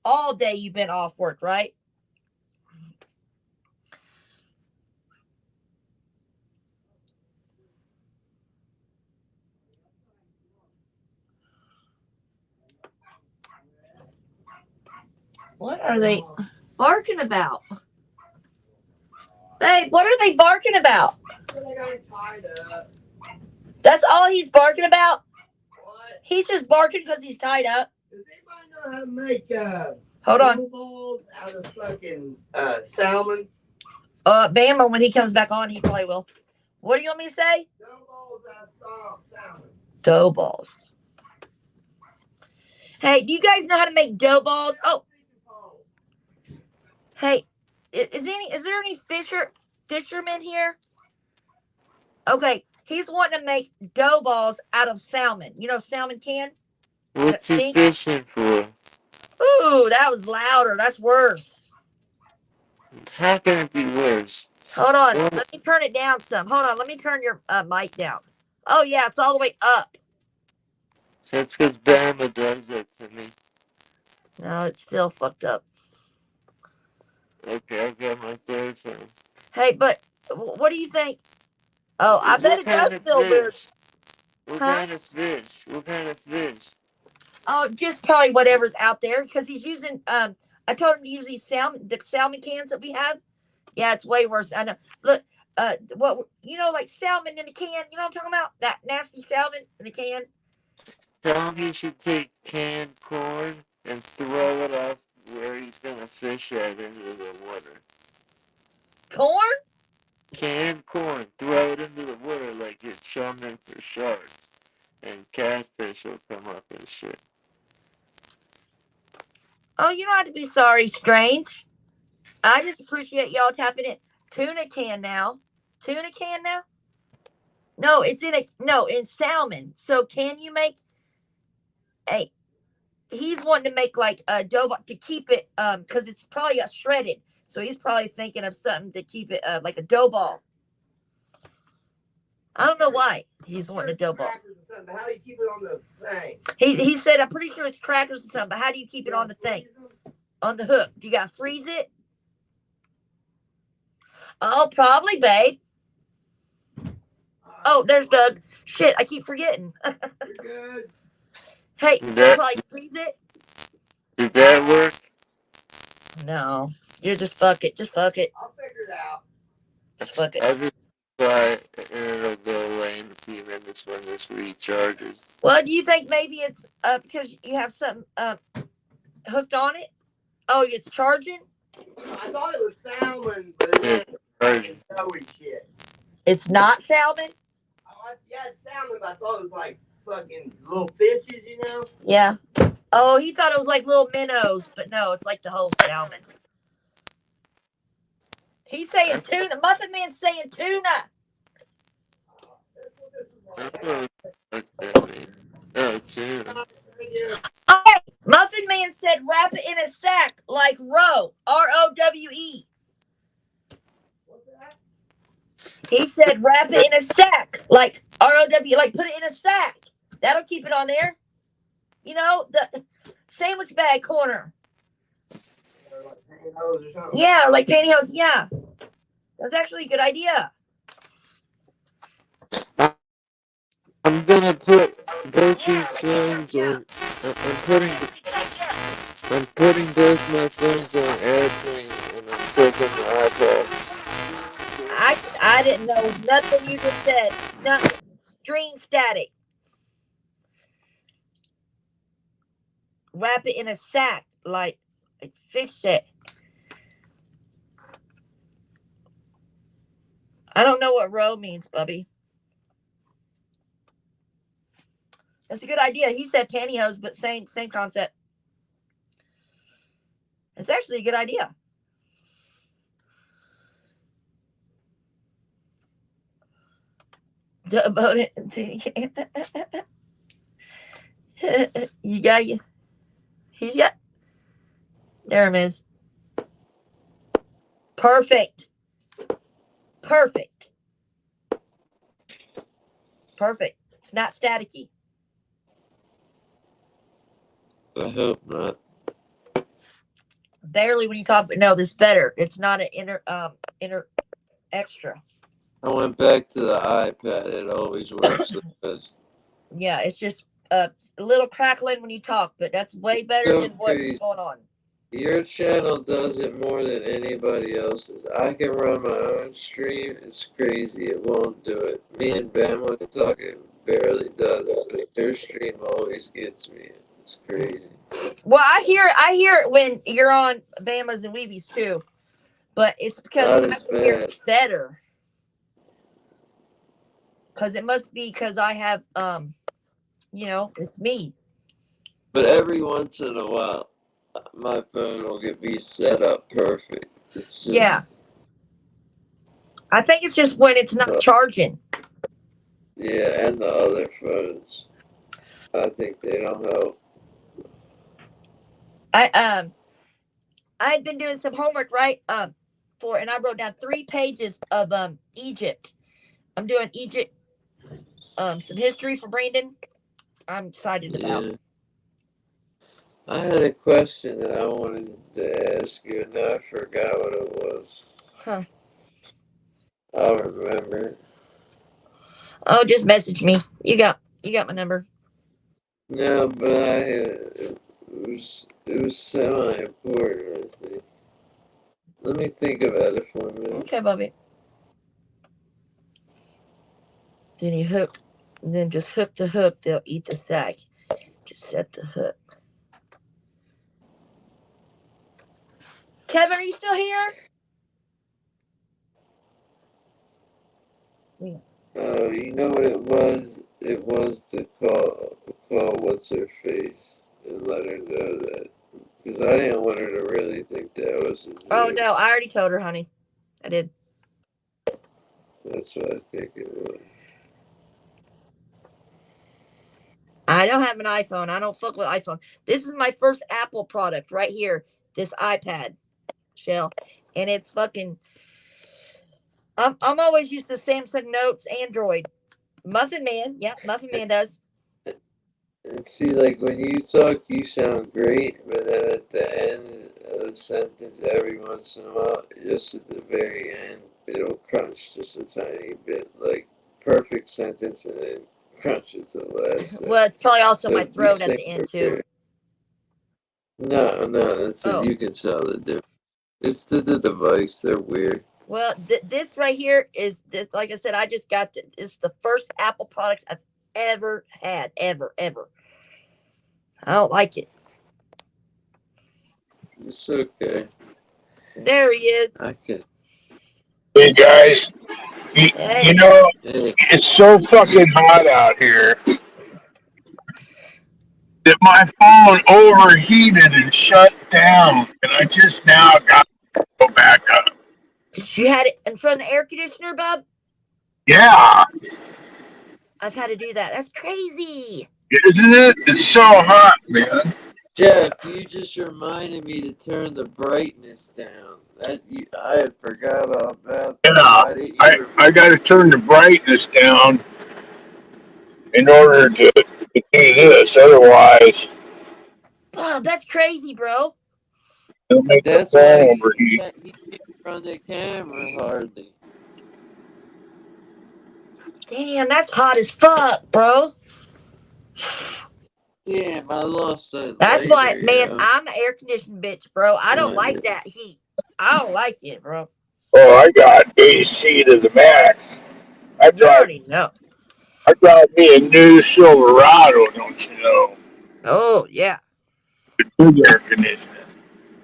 all day you've been off work, right? What are they barking about? Babe, what are they barking about? That's all he's barking about? What? He's just barking because he's tied up. Does anybody know how to make Hold on. balls out of fucking salmon? Bammer, when he comes back on, he probably will. What do you want me to say? Dough balls out of salmon. Dough balls. Hey, do you guys know how to make dough balls? Oh. Hey, is there any fishermen here? Okay, he's wanting to make dough balls out of salmon. You know, salmon can? What's he fishing for? Ooh, that was louder. That's worse. How can it be worse? Hold on. Let me turn it down some. Hold on. Let me turn your mic down. Oh, yeah, it's all the way up. That's because Bama does that to me. No, it's still fucked up. Okay, I've got my third phone. Hey, but what do you think? Oh, I bet it does feel weird. What kind of fish? What kind of fish? Oh, just probably whatever's out there, because he's using I told him to use the salmon cans that we have. Yeah, it's way worse. I know. Look, what, you know, like salmon in a can. You know what I'm talking about? That nasty salmon in a can. Tell him he should take canned corn and throw it off where he's gonna fish at into the water. Corn? Canned corn, throw it into the water like you're chumming for sharks, and catfish will come up and shit. Oh, you don't have to be sorry, Strange. I just appreciate y'all tapping it. Tuna can now. Tuna can now? No, it's in salmon. So can you make a he's wanting to make like a dough to keep it because it's probably got shredded. So he's probably thinking of something to keep it like a dough ball. I don't know why he's wanting a dough ball. How do you keep it on the thing? He said I'm pretty sure it's crackers or something, but how do you keep it on the thing? On the hook. Do you gotta freeze it? Oh, probably, babe. Oh, there's Doug. Shit, I keep forgetting. You're good. Hey, you probably freeze it? Did that work? No. You're just fuck it. Just fuck it. I'll figure it out. Just fuck it. I'll just try it and it'll go away in a few minutes when this recharges. Well, do you think maybe it's because you have something hooked on it? Oh, it's charging? I thought it was salmon, but it's doughy shit. It's not salmon? Oh, yeah, it's salmon, but I thought it was like fucking little fishes, you know? Yeah. Oh, he thought it was like little minnows, but no, it's like the whole salmon. He's saying tuna. Muffin Man's saying tuna. Oh, tuna. Okay. Muffin Man said wrap it in a sack like row. ROWE. What's that? He said wrap it in a sack like ROW, like put it in a sack. That'll keep it on there. You know, the sandwich bag corner. Like pantyhose or something? Yeah, like pantyhose. Yeah. That's actually a good idea. I'm gonna put both these phones on. I'm putting both my phones on airplane and I'm taking the iPad. I didn't know nothing you just said. Nothing. Stream static. Wrap it in a sack like fish it. I don't know what row means, Bubby. That's a good idea. He said pantyhose, but same concept. It's actually a good idea. About it. You got you. He's got. There it is. Perfect. Perfect. Perfect. It's not staticky. I hope not. Barely when you talk, but no, this is better. It's not an inner extra. I went back to the iPad. It always works the best. Yeah, it's just a little crackling when you talk, but that's way better than what's going on. Your channel does it more than anybody else's. I can run my own stream. It's crazy. It won't do it. Me and Bama can talk. It barely does it. But your stream always gets me. It's crazy. Well, I hear it when you're on Bama's and Weebies too, but it's because I can hear it better. Because it must be because I have it's me. But every once in a while, my phone will be set up perfect. Yeah. I think it's just when it's not charging. Yeah, and the other phones. I think they don't help. I had been doing some homework, right? And I wrote down 3 pages of Egypt. I'm doing Egypt, some history for Brandon. I'm excited about. I had a question that I wanted to ask you, and I forgot what it was. Huh. I'll remember. Oh, just message me. You got my number. No, but it was semi-important, I think. Let me think about it for a minute. Okay, Bobby. Then just hook the hook. They'll eat the sack. Just set the hook. Kevin, are you still here? Yeah. Oh, you know what it was? It was to call what's her face and let her know that Because I didn't want her to really think that was a Oh joke. no, I already told her, honey. I did. That's what I think it was. I don't have an iPhone. I don't fuck with iPhone. This is my first Apple product right here. This iPad shell, and it's fucking. I'm always used to Samsung Notes, Android. Muffin Man, yep, Muffin Man does. And see, like when you talk, you sound great, but then at the end of the sentence, every once in a while, just at the very end, it'll crunch just a tiny bit, like perfect sentence, and then crunch at the last second. Well, it's probably also So my these throat at things the are end too. very. No, that's it. Oh, You can tell the difference. It's the device. They're weird. well, this right here is this. Like I said, I just got this. It's the first Apple product I've ever had, ever. I don't like it. It's okay. There he is. I can. Hey guys, you Hey, know Hey, it's so fucking hot out here that my phone overheated and shut down, and I just now got to go back up. you had it in front of the air conditioner, bub. Yeah, I've had to do that. That's crazy. isn't it? It's so hot, man. Jeff, you just reminded me to turn the brightness down. I had forgot all about that. Yeah, Why didn't I you I got to turn the brightness down in order to do this. Otherwise, Bub, that's crazy, bro. it'll make the That's why phone overheat. he can't run the camera hardly. Damn, that's hot as fuck, bro. Damn, I lost that That's why, lighter, man, yo. I'm an air conditioned bitch, bro. I don't Oh, like yeah. that heat. I don't like it, bro. Oh, I got AC to the max. I You drive. already know. I drive me a new Silverado. Don't you know? Oh, yeah. Good air conditioning.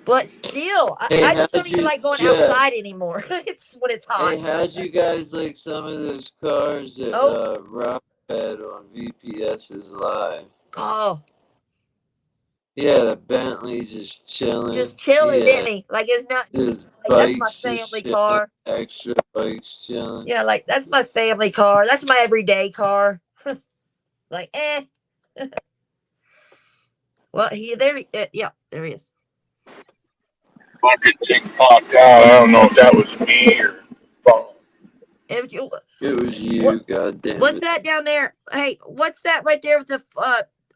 But still, Hey, I just don't how'd even you, like going Jeff? outside anymore. It's when it's hot. Hey, how'd you guys like some of those cars that Oh, Rob had on VPS's live? oh, He had a Bentley just chilling. just chilling, He didn't had he? Like it's not his like that's my bikes just family chilling, car. extra bikes chilling. Yeah, like that's my family car. That's my everyday car. Like, eh. Well, yeah, there he is. Fucking thing popped out. I don't know if that was me or phone. If you, It was you, what, goddamn what's it. that down there? Hey, what's that right there with the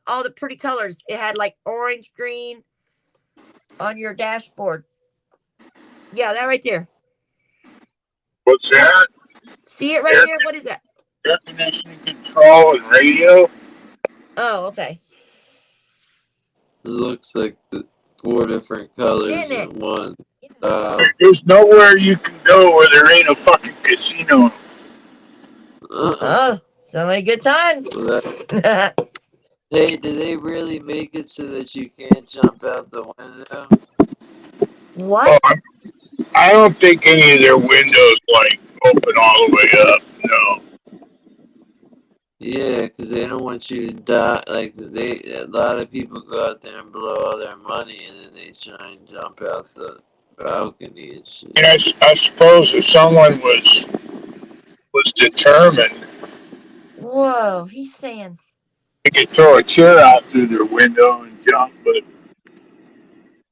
all the pretty colors? It had like orange, green on your dashboard. Yeah, that right there. What's that? See it right Air, there? What is that? air conditioning control and radio. Oh, okay. It looks like the 4 different colors Didn't it? in one. There's nowhere you can go where there ain't a fucking casino. Oh, so many good times. So hey, did they really make it so that you can't jump out the window? What? Oh, I don't think any of their windows like open all the way up. No. Yeah, because they don't want you to die. Like a lot of people go out there and blow all their money, and then they try and jump out the balcony and shit. And I suppose if someone was determined, Whoa, he's saying. they could throw a chair out through their window and jump. But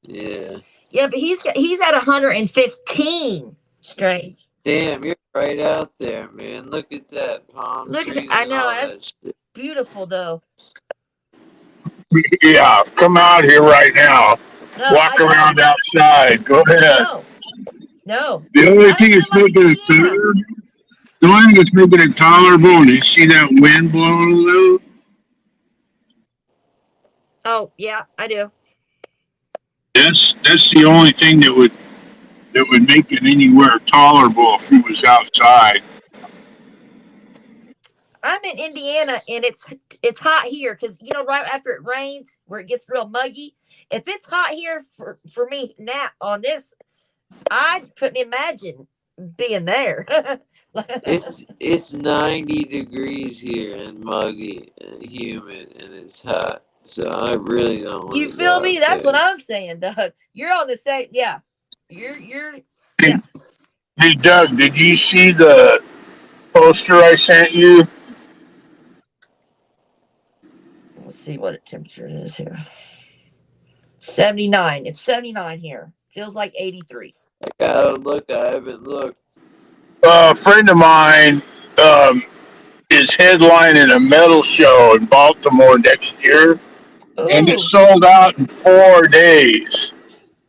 Yeah. Yeah, but he's at 115. Strange. Damn, you're right out there, man. Look at that palm Look at trees that. I and know all that's that shit. beautiful though. yeah, come out here right now. No, Walk around outside. Go ahead. No. The only I thing don't that's know like making it Indiana. better, the only thing that's making it tolerable, is you see that wind blowing a little? Oh yeah, I do. That's the only thing that would make it anywhere tolerable if it was outside. I'm in Indiana and it's hot here because right after it rains where it gets real muggy. If it's hot here for me now on this, I couldn't imagine being there. It's 90 degrees here and muggy and humid and it's hot. So I really don't want You to feel go me? out That's what there. I'm saying, Doug. You're on the same. Yeah, you're. Hey, Yeah. hey, Doug, did you see the poster I sent you? Let's see what the temperature is here. 79. It's 79 here. Feels like 83. I gotta look. I haven't looked. A friend of mine is headlining a metal show in Baltimore next year, and it Ooh, sold out in 4 days.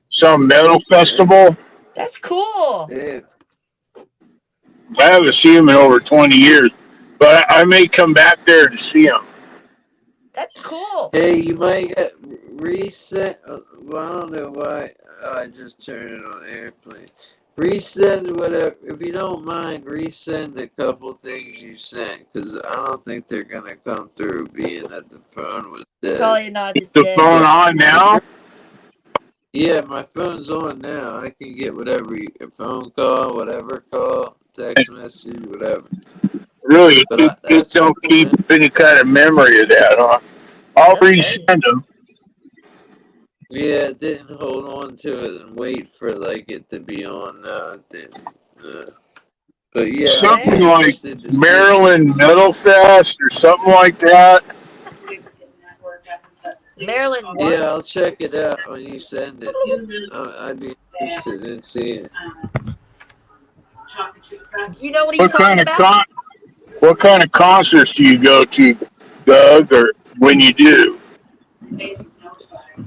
Some metal festival. that's cool. Yeah. I haven't seen him in over 20 years, but I may come back there to see him. That's cool. Hey, you might get reset. Well, I don't know why. I just turned it on airplane. Resend whatever. If you don't mind, resend a couple things you sent, because I don't think they're gonna come through, being that the phone was dead. Probably not. It's The dead. phone on now? Yeah, my phone's on now. I can get whatever a phone call, whatever call, text message, whatever. Really, But it that's don't cool, keep man. any kind of memory of that, huh? I'll That's crazy. resend them. Yeah, it didn't hold on to it and wait for like it to be on. It didn't. But yeah, I'd be Something Man. like interested to see. Maryland Metal Fest or something like that. Maryland, Yeah, what? I'll check it out when you send it. I'd be interested in seeing it. You know what he's What talking kind of about? what kind of concerts do you go to, Doug, or when you do?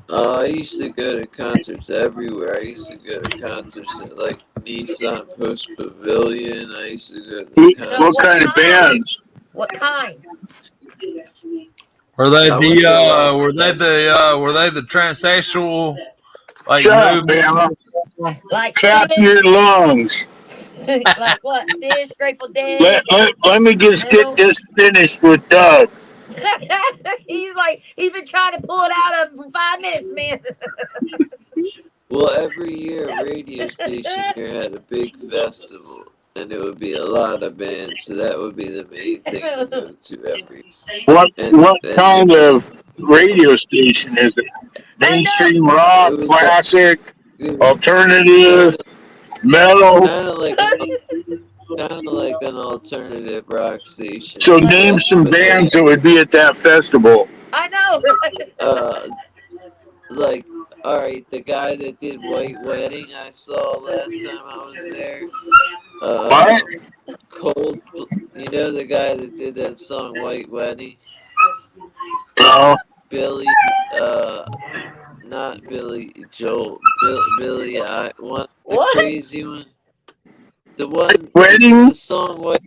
I used to go to concerts everywhere. I used to go to concerts at like Nissan Post Pavilion. I used to go to No, What what kind of concerts at like. kind? bands? What kind? Were they I went to a lot. were they the transsexual like Shut up, movement? Bama. Like Cap Fish? your lungs. Like what? Fish, Grateful Let, Dead, let, let me just get metal? this finished with Doug. He's been trying to pull it out of him for 5 minutes, man. Well, every year a radio station here had a big festival, and it would be a lot of bands. So that would be the main thing to go to every. What And kind of radio station is it? I know. Mainstream it rock, was like classic, it was alternative, kind metal. of like an alternative rock station, So I name guess. some But bands they that would be at that festival. I know, right? uh like, all right, the guy that did White Wedding I saw last time I was there. What? Cold, you know the guy that did that song White Wedding? No. Billy, not Billy Joel, Billy, the What? crazy one, the one, Wedding? the song White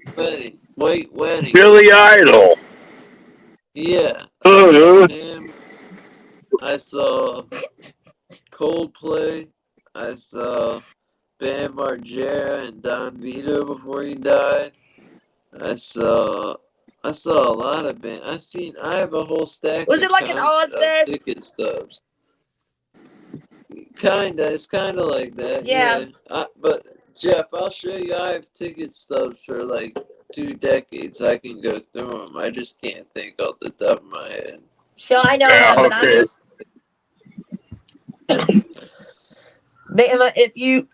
Wedding. Billy Idol. Yeah, I saw him. I saw Coldplay. I saw Bam Margera and Don Vito before he died. I saw I saw a lot of bands. I have a whole stack Was it like an of Ozfest? ticket stubs. Kinda, it's kinda like that, Yeah. yeah. But Jeff, I'll show you. I have ticket stubs for like 2 decades. I can go through them. I just can't think off the top of my head. So I know Yeah, him, and I'm okay. just. If you.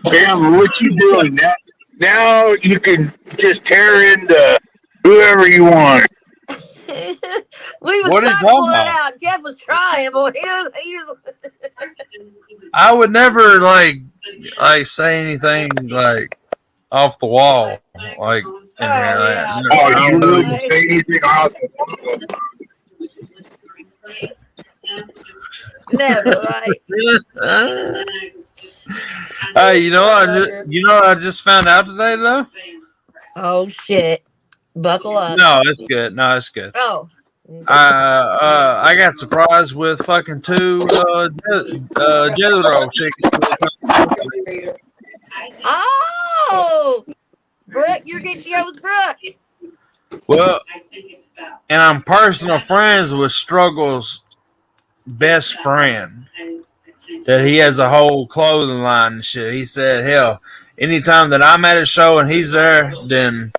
Bam, what you doing now? Now you can just tear into whoever you want. We was What are you trying to pull talking it about? out. Jeff was trying, but he was I would never like say anything like off the wall like in here. oh yeah, Oh, never, you wouldn't right? say anything off. Never, right? Hey, I just found out today though. Oh shit! Buckle up. No, it's good. No, it's good. Oh. I got surprised with fucking two Jello tickets. Oh, Brooke, you're getting to go with Brooke. Well, and I'm personal friends with Struggle's best friend. That he has a whole clothing line and shit. He said, hell, anytime that I'm at a show and he's there, then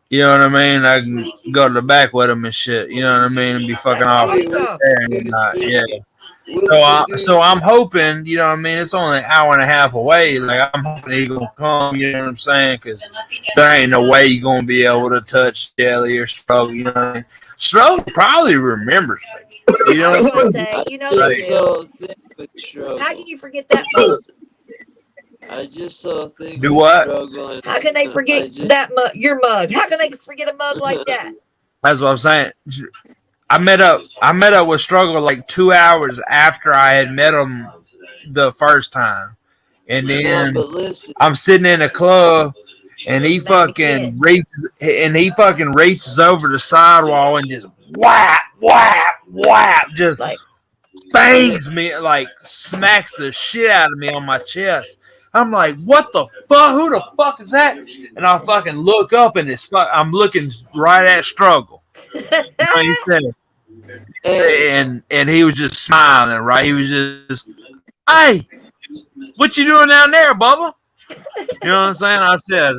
You know what I mean? I can go to the back with him and shit. You know what I mean? And be fucking That's off awesome. there and whatnot. Yeah. What's the So dude? I'm hoping, you know what I mean? It's only an hour and a half away. Like I'm hoping he's gonna come. You know what I'm saying? Because there ain't no way you're gonna be able to touch Jelly or Struggle. You know what I mean? Struggle probably remembers me. You know I was what I gonna mean? say, I you know they just do. saw a thing with How can Struggle. you forget that mug? I just saw a thing Do with what? Struggle, and How can they I forget just that mug? Your mug? How can they forget a mug like that? That's what I'm saying. I met up. I met up with Struggle like 2 hours after I had met him the first time, and no, then but listen, I'm sitting in a club, and he Met him fucking again. reaches over the sidewall and just whap whap whap, just Like, bangs me, like smacks the shit out of me on my chest. I'm like, what the fuck? Who the fuck is that? And I fucking look up, and I'm looking right at Struggle. You know, he said, hey, and he was just smiling, right? He was just, hey, what you doing down there, Bubba? You know what I'm saying? I said,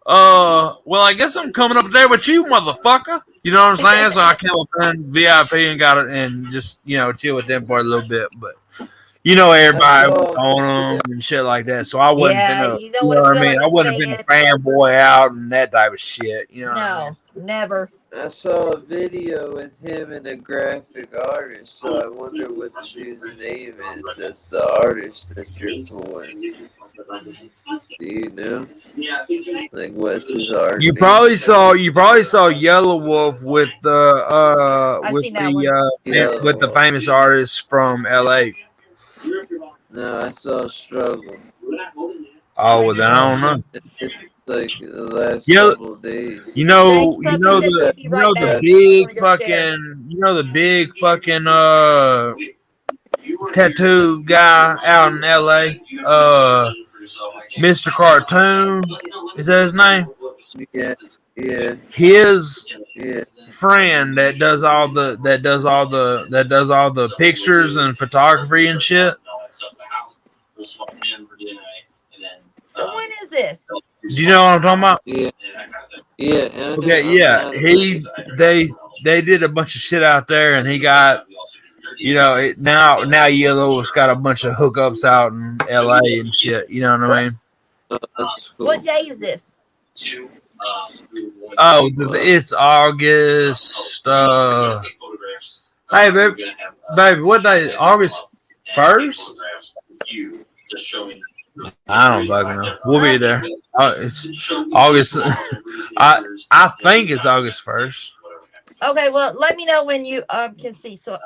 well, I guess I'm coming up there with you, motherfucker. You know what I'm saying? So I came up in VIP and got it and just, chill with them for a little bit. But, I everybody was saw a on video. them and shit like that. So I wasn't yeah, finna, you know you what know it what I feel mean? like I me wasn't finna saying? fanboy out and that type of shit. You know what I mean? No, never. I saw a video with him and a graphic artist, so I wonder what the dude's name is. That's the artist that you're pulling. Do you know? Like, what's his art You name? probably saw Yellow Wolf with I seen that one. with the Yo, famous artist from LA. no, I saw Struggle. Oh, well, then I don't know. It's like the last Yellow, couple of days. Thanks, He Puppy says just he'll be right the back. got He's big gonna go share. fucking, tattoo guy out in LA, Mr. Cartoon, is that his name? yeah, yeah, His yeah. friend that does all the pictures and photography and shit. So when is this? Do you know what I'm talking about? Yeah, yeah, I know. Okay, I'm yeah. down to They did a bunch of shit out there, and he got, now Yellow's got a bunch of hookups out in LA and shit. You know what I What mean? that's what cool. day is this? Oh, Well, it's August. Hey, baby, what day? August 1st? I don't fucking know. We'll be there. It's August. I think it's August 1st. Okay, well, let me know when you can see. So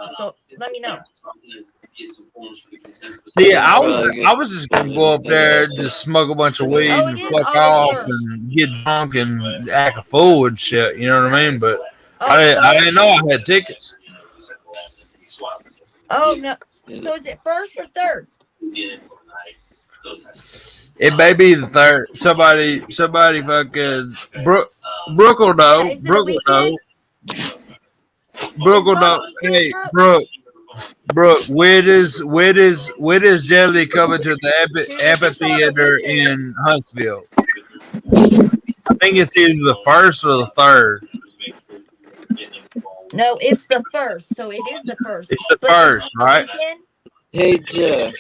let me know. See, I'm probably I was just gonna gonna go up head there, out just smoke a bunch of weed Oh, it and is fuck August off 1st. and get drunk and act a fool and shit. You know what I mean? But Oh, I didn't know I had tickets. oh no. there. So is it first or third? It may be the third. Somebody fucking Brooke will Yeah, know. is it a weekend? Brooke Is it will on a know. weekend, Hey, Brooke? Brooke, where does Jelly coming to the Dude, if it's on a amphitheater weekend, in Huntsville? I think it's either the first or the third. no, it's the first. So it is the first. It's the But is it first, on a right? weekend? Hey, Jeff.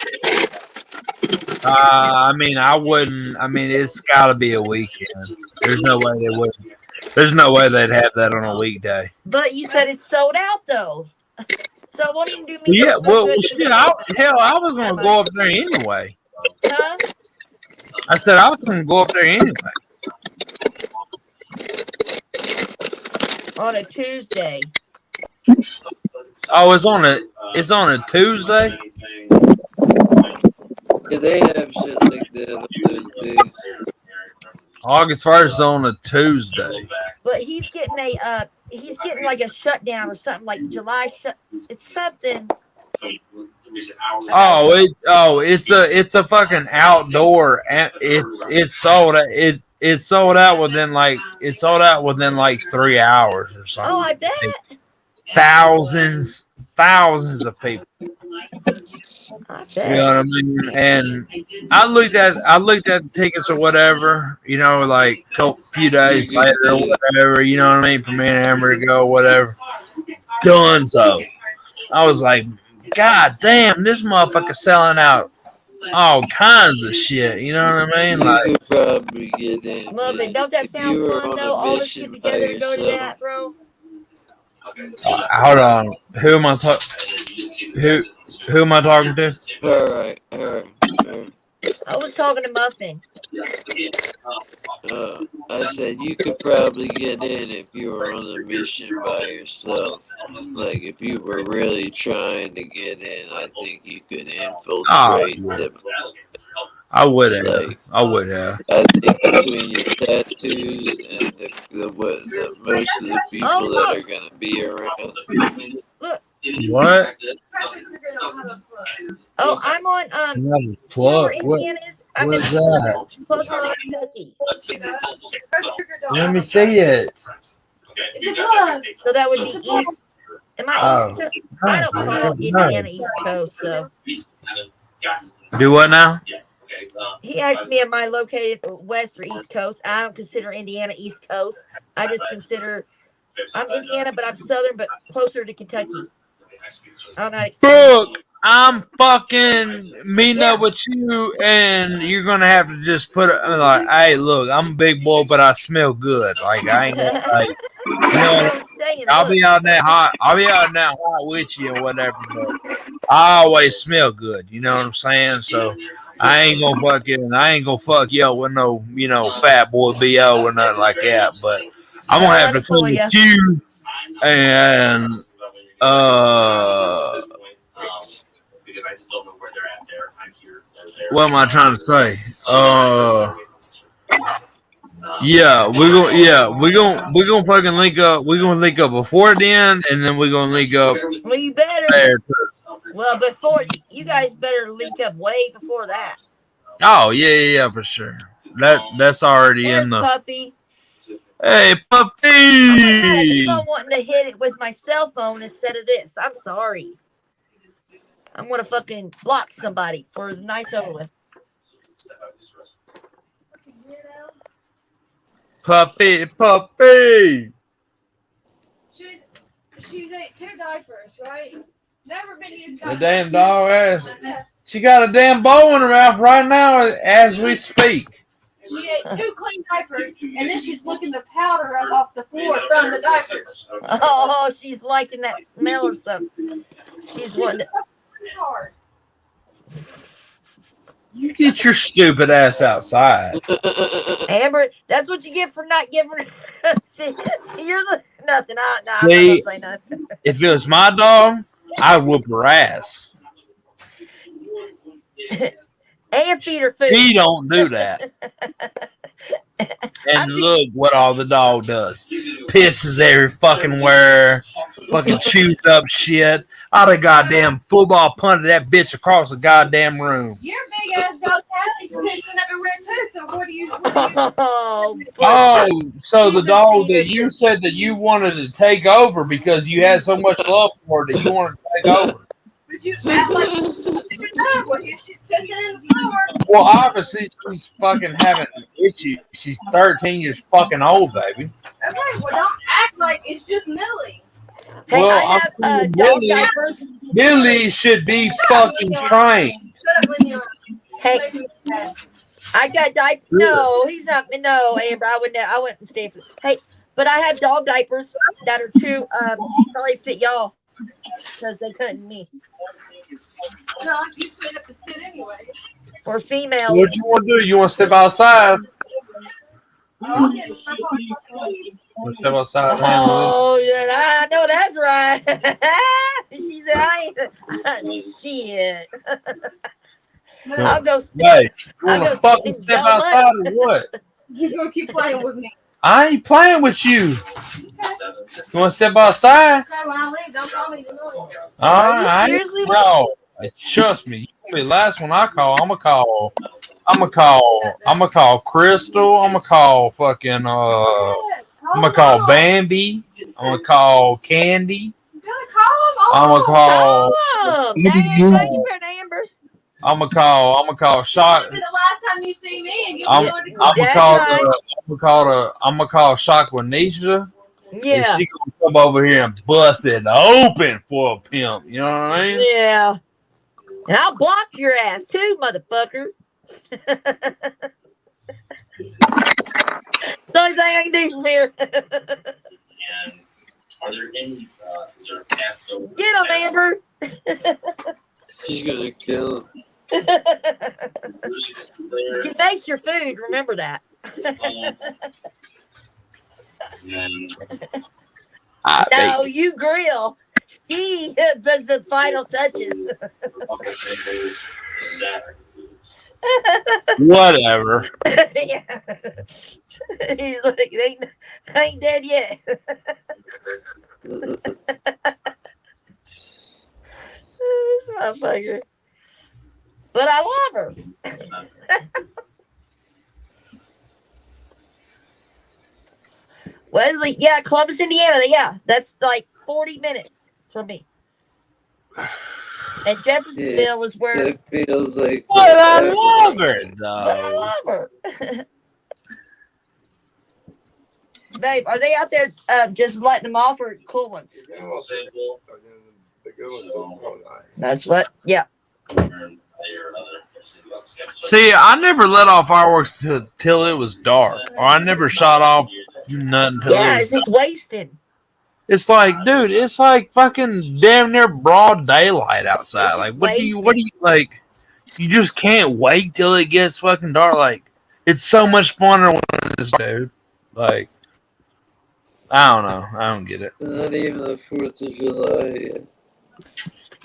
I mean, I wouldn't. I mean, it's got to be a weekend. There's no way they would. There's no way they'd have that on a weekday. But you said it's sold out though. So it won't even do me Well, yeah. no Well, good to shit. go. I was gonna go up there anyway. Huh? I said I was gonna go up there anyway. On a Tuesday. Oh, it's on a Tuesday. Yeah, they have shit like that on those days. August 1st is on a Tuesday. But he's getting like a shutdown or something like July it's something. It's a fucking outdoor. It's sold. It's sold out within like 3 hours or something. Oh, I bet. Thousands of people. I You know what bet. I mean? And I looked at the tickets or whatever, you know, like a few days You later could or whatever, you know what I mean, for me and Amber to go, whatever. Done so. I was like, God damn, this motherfucker selling out all kinds of shit. You know what I mean? you Like, could probably get in, Muffin, man. don't that If you sound were fun on though? a All of us get mission by together to go to yourself. that, bro. hold on, who am I talking? Who am I talking to? Alright. I was talking to Muffin. I said you could probably get in if you were on a mission by yourself. Like if you were really trying to get in, I think you could Oh, infiltrate yeah. them. I would have. Like I would have. I think between your tattoos and the most of the Oh people that look, are gonna be around. look. What? Oh, I'm on Another you know where plug? What? Indiana is? I'm What in is that? closer to Kentucky. Let me see it. It's a plug. So that would be east. Am I Oh, east coast? I don't call no. Indiana East Coast, so Do what now? he asked me am I located west or east coast. I don't consider Indiana East Coast. I just consider I'm Indiana, but I'm southern, but closer to Kentucky. I don't know how to explain it. Brooke, I'm fucking meeting Yeah. up with you, and you're gonna have to just put it like, hey, look, I'm a big boy, but I smell good. Like I ain't gonna like, you That's know, what I'm saying. I'll Look. be out in that hot. I'll be out in that hot with you or whatever. But I always smell good. You know what I'm saying? So I ain't gonna fuck you up with no, you know, fat boy bo or nothing like that. But I'm gonna have to That's come cool, with yeah. you and uh. What am I trying to say? We're gonna fucking link up. We're gonna link up before then, and then we're gonna link up Well, you better. there too. Well, before you guys better link up way before that. Oh yeah, for sure. That's already in There's the. Puffy. Hey, Oh my God, keep puppy. on wanting to hit it with my cell phone instead of this. I'm sorry. I'm gonna fucking block somebody for the night's over with. Puppy. She's ate 2 diapers, right? Never been used. The damn dog ass. She got a damn bow in her mouth right now as we speak. She ate 2 clean diapers, and then she's licking the powder up off the floor from the diapers. Oh, she's liking that smell or something. She's wanting to. Hard. You get your stupid ass outside. Amber, that's what you get for not giving her. You're the nothing. I'm not See, gonna say nothing. if it was my dog, I'd whoop her ass. And feed her food. He don't do that. And look what all the dog does. Pisses every fucking where. Fucking chews up shit. I'd have goddamn football punted that bitch across the goddamn room. Your big ass dog Hallie's pissing everywhere too. So what do you? Oh, So the dog that you said that you wanted to take over because you had so much love for her that you wanted to take over. But you act like a dog when she's pissing in the floor. Well, obviously she's fucking having issues. She's 13 years fucking old, baby. Okay, well don't act like it's just Millie. Hey, Well, I have dog Billy, diapers. Billy should be fucking trained. Shut up when you're. Hey, I got diapers. No, he's not. No, Amber, I wouldn't stay for. Hey, but I have dog diapers that are too probably fit y'all because they couldn't me. No, you clean up the shit anyway. For females. What you want to do? You want to step outside? Oh, yeah, my phone. Want to step outside? Oh, yeah, I know that's right. She said, I ain't. Shit. I'll go. Hey, you I'll want go to fucking spend step y'all outside money. or what? You're gonna keep playing with me. I ain't playing with you. You want to step outside? Okay, when I leave, don't call me the noise. All Are you right. seriously? No, trust me. You be the last one I call. I'm gonna call Crystal. I'm gonna call fucking I'm gonna call Bambi. I'm gonna call Candy. You gotta call them I'ma call. Call 'em. Maybe Dang, you- thank you for an Amber. I'ma call Shock. That'll be the last time you see me, and you'll I'm be able to I'ma That's call right. I'ma call Shock with Nisha. And Yeah. she gonna come over here and bust it open for a pimp. You know what I mean? Yeah. And I'll block your ass too, motherfucker. The only thing I can do from here. And are there any, is there a cast over? Get him, Amber. She's gonna kill him. She makes your food. Remember that. And No, you grill. He does the final touches. like I said, there's that. Whatever. Yeah. He's like, I ain't dead yet. This motherfucker. But I love her. Wesley, yeah, Columbus, Indiana. Yeah, that's like 40 minutes from me. And Jeffersonville was where. That feels like. But I love her But I though. love her. Babe, are they out there just letting them off or cool ones? That's what. Yeah. See, I never let off fireworks till it was dark, or I never shot off nothing till Yeah, it it's was just wasted. It's like, dude, it's like fucking damn near broad daylight outside. Like, what do you like? You just can't wait till it gets fucking dark. Like, it's so much funner when it's, dude. Like, I don't know. I don't get it. Not even the 4th of July yet.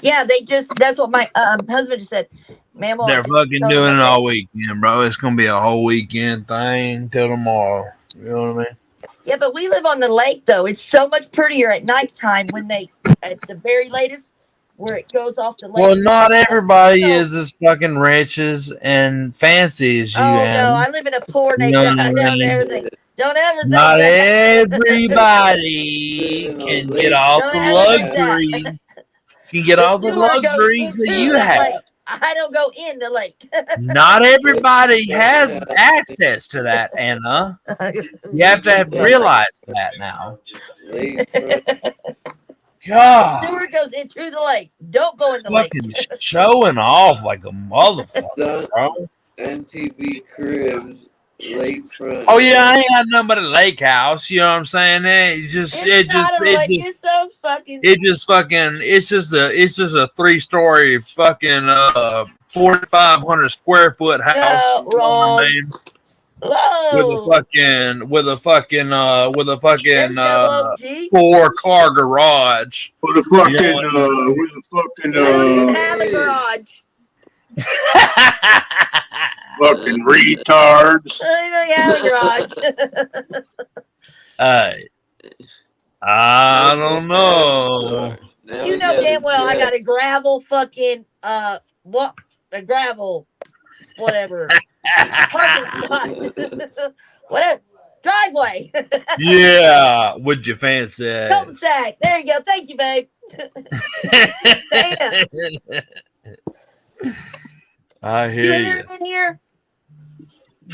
Yeah, that's what my husband just said. Man, well, They're fucking doing it all weekend, bro. It's gonna be a whole weekend thing till tomorrow. You know what I mean? Yeah, but we live on the lake, though. It's so much prettier at nighttime when they, at the very latest, where it goes off the lake. Well, not everybody is as fucking rich and fancy as you. Oh, Am. no, I live in a poor You know neighborhood. what I I don't mean? everything. Don't ever think Not that. everybody can get all the luxuries. Can get all the sewer goes luxuries that into you the have. lake. I don't go in the lake. Not everybody has access to that, Anna. You have to realize that now. God, Sewer goes in through the lake. Don't go in the lake. fucking showing off like a motherfucker, bro. MTV Cribs, lakefront. Oh yeah, I ain't got nothing but a lake house. You know what I'm saying? It's just a 3-story fucking 4,500 square foot house. No, wrong. With a fucking 4-car garage. With a fucking, I don't even have a garage. fucking retards. I don't have a garage. I don't know. You know damn well I got a gravel fucking whatever parking spot. Whatever driveway. Yeah, with your fancy ass. Cul-de-sac. There you go. Thank you, babe. Damn. I You hear hear you. him in here?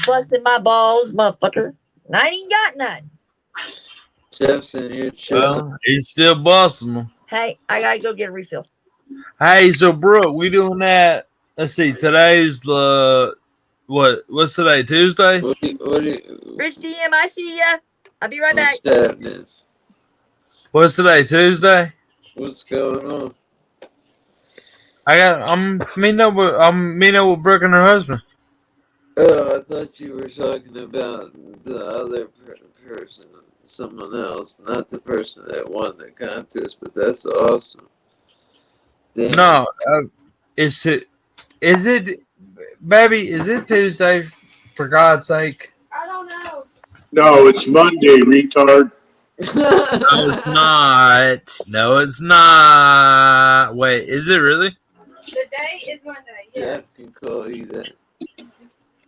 Busting my balls, motherfucker. And I ain't even got none. Jeff's in here Well, he's still busting them. Hey, I gotta go get a refill. Hey, so Brooke, we doing that? Let's see. Today's the what's today? Tuesday. What do you, Rich DM, I see ya. I'll be right back. what's happening? What's today? Tuesday. What's going on? I'm meeting up with Brooke and her husband. Oh, I thought you were talking about the other person, someone else, not the person that won the contest. But that's awesome. Damn. No, is it, baby? Is it Tuesday? For God's sake! I don't know. No, it's Monday, retard. No, it's not. No, it's not. Wait, is it really? The day is Monday. Yes. Jeff can call you that.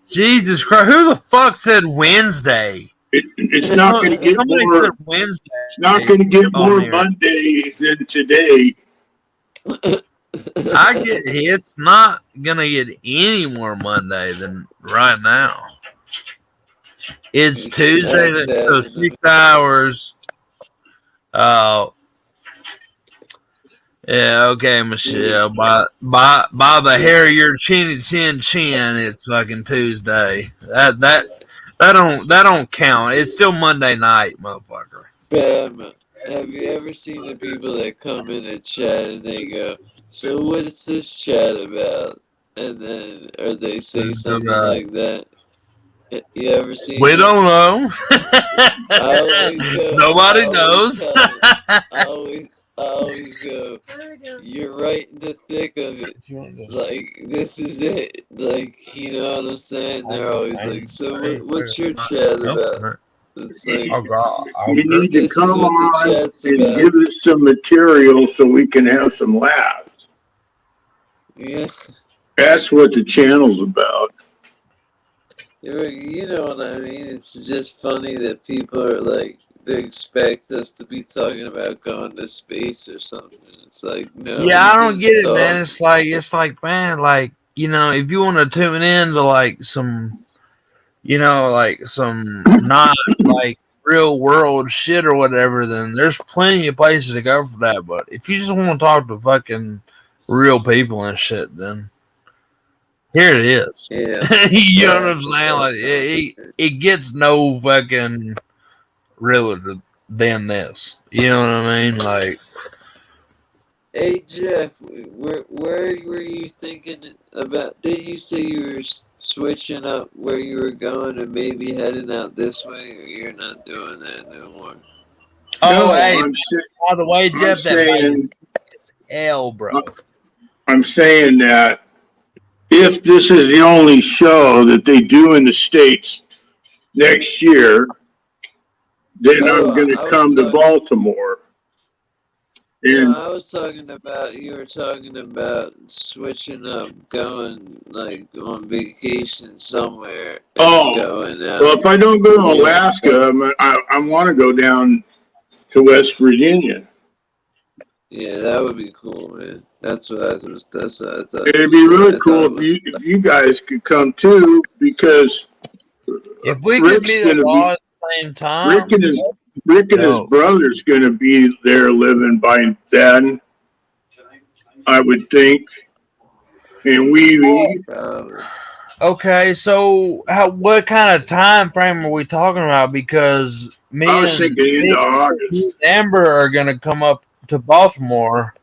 Jesus Christ! Who the fuck said Wednesday? It's not going to get Somebody more. said Wednesday. It's not going to get Oh, more man. Monday than today. I get it's not gonna get any more Monday than right now. It's Tuesday, so 6 hours. Yeah, okay, Michelle. By the hair of your chinny chin, it's fucking Tuesday. That don't count. It's still Monday night, motherfucker. Bam. Have you ever seen the people that come in and chat and they go, "So what's this chat about?" And then, or they say something like that. You ever seen We that? don't know. I always go. Nobody I always knows. tell them, I always go. You're right in the thick of it. Like this is it. Like you know what I'm saying? They're always like, "So what's your chat about?" It's like Oh God. You need to this is come what the on chat's and about. give us some material so we can have some laughs. Yeah. That's what the channel's about. You know what I mean? It's just funny that people are like, they expect us to be talking about going to space or something. It's like, no, Yeah, I don't we get just it, man. talk. It's like, man, like, if you want to tune in to like some, like some not like real world shit or whatever, then there's plenty of places to go for that. But if you just want to talk to fucking real people and shit, then here it is. Yeah. You know what I'm saying? Like, it gets no fucking realer than this. You know what I mean? Like, Hey, Jeff, where were you thinking about? Did you say you were switching up where you were going and maybe heading out this way, or you're not doing that no more? oh, No, hey, I'm, by the way, I'm Jeff, that bike is saying, L, bro. I'm saying that if this is the only show that they do in the States next year, then I'm Oh, going to I was come to talking. Baltimore. No, And I was talking about you were talking about switching up, going like on vacation somewhere and oh, going well, out. if I don't go to You know, Alaska, I want to go down to West Virginia. yeah, that would be cool, man. That's what I was. That's what I thought It'd you be said. really I thought cool it was. if you guys could come too, because If we could Rick's meet going us to all be at the same Rick time, and his Rick and his no. brother's going to be there living by then, I would think. And we Probably. Okay, so what kind of time frame are we talking about? Because I was thinking into me August. and Amber are gonna come up to Baltimore,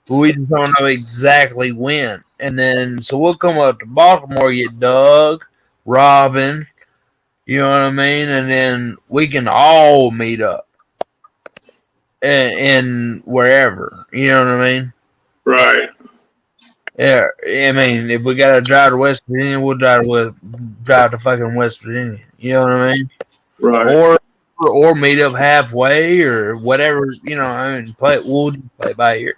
but we just don't know exactly when. And then so we'll come up to Baltimore, get Doug, Robin, you know what I mean, and then we can all meet up in wherever, you know what I mean. Right. Yeah, I mean, if we gotta drive to West Virginia, we'll drive to fucking West Virginia. You know what I mean? Right. Or meet up halfway or whatever. You know, I mean, we'll just play by ear.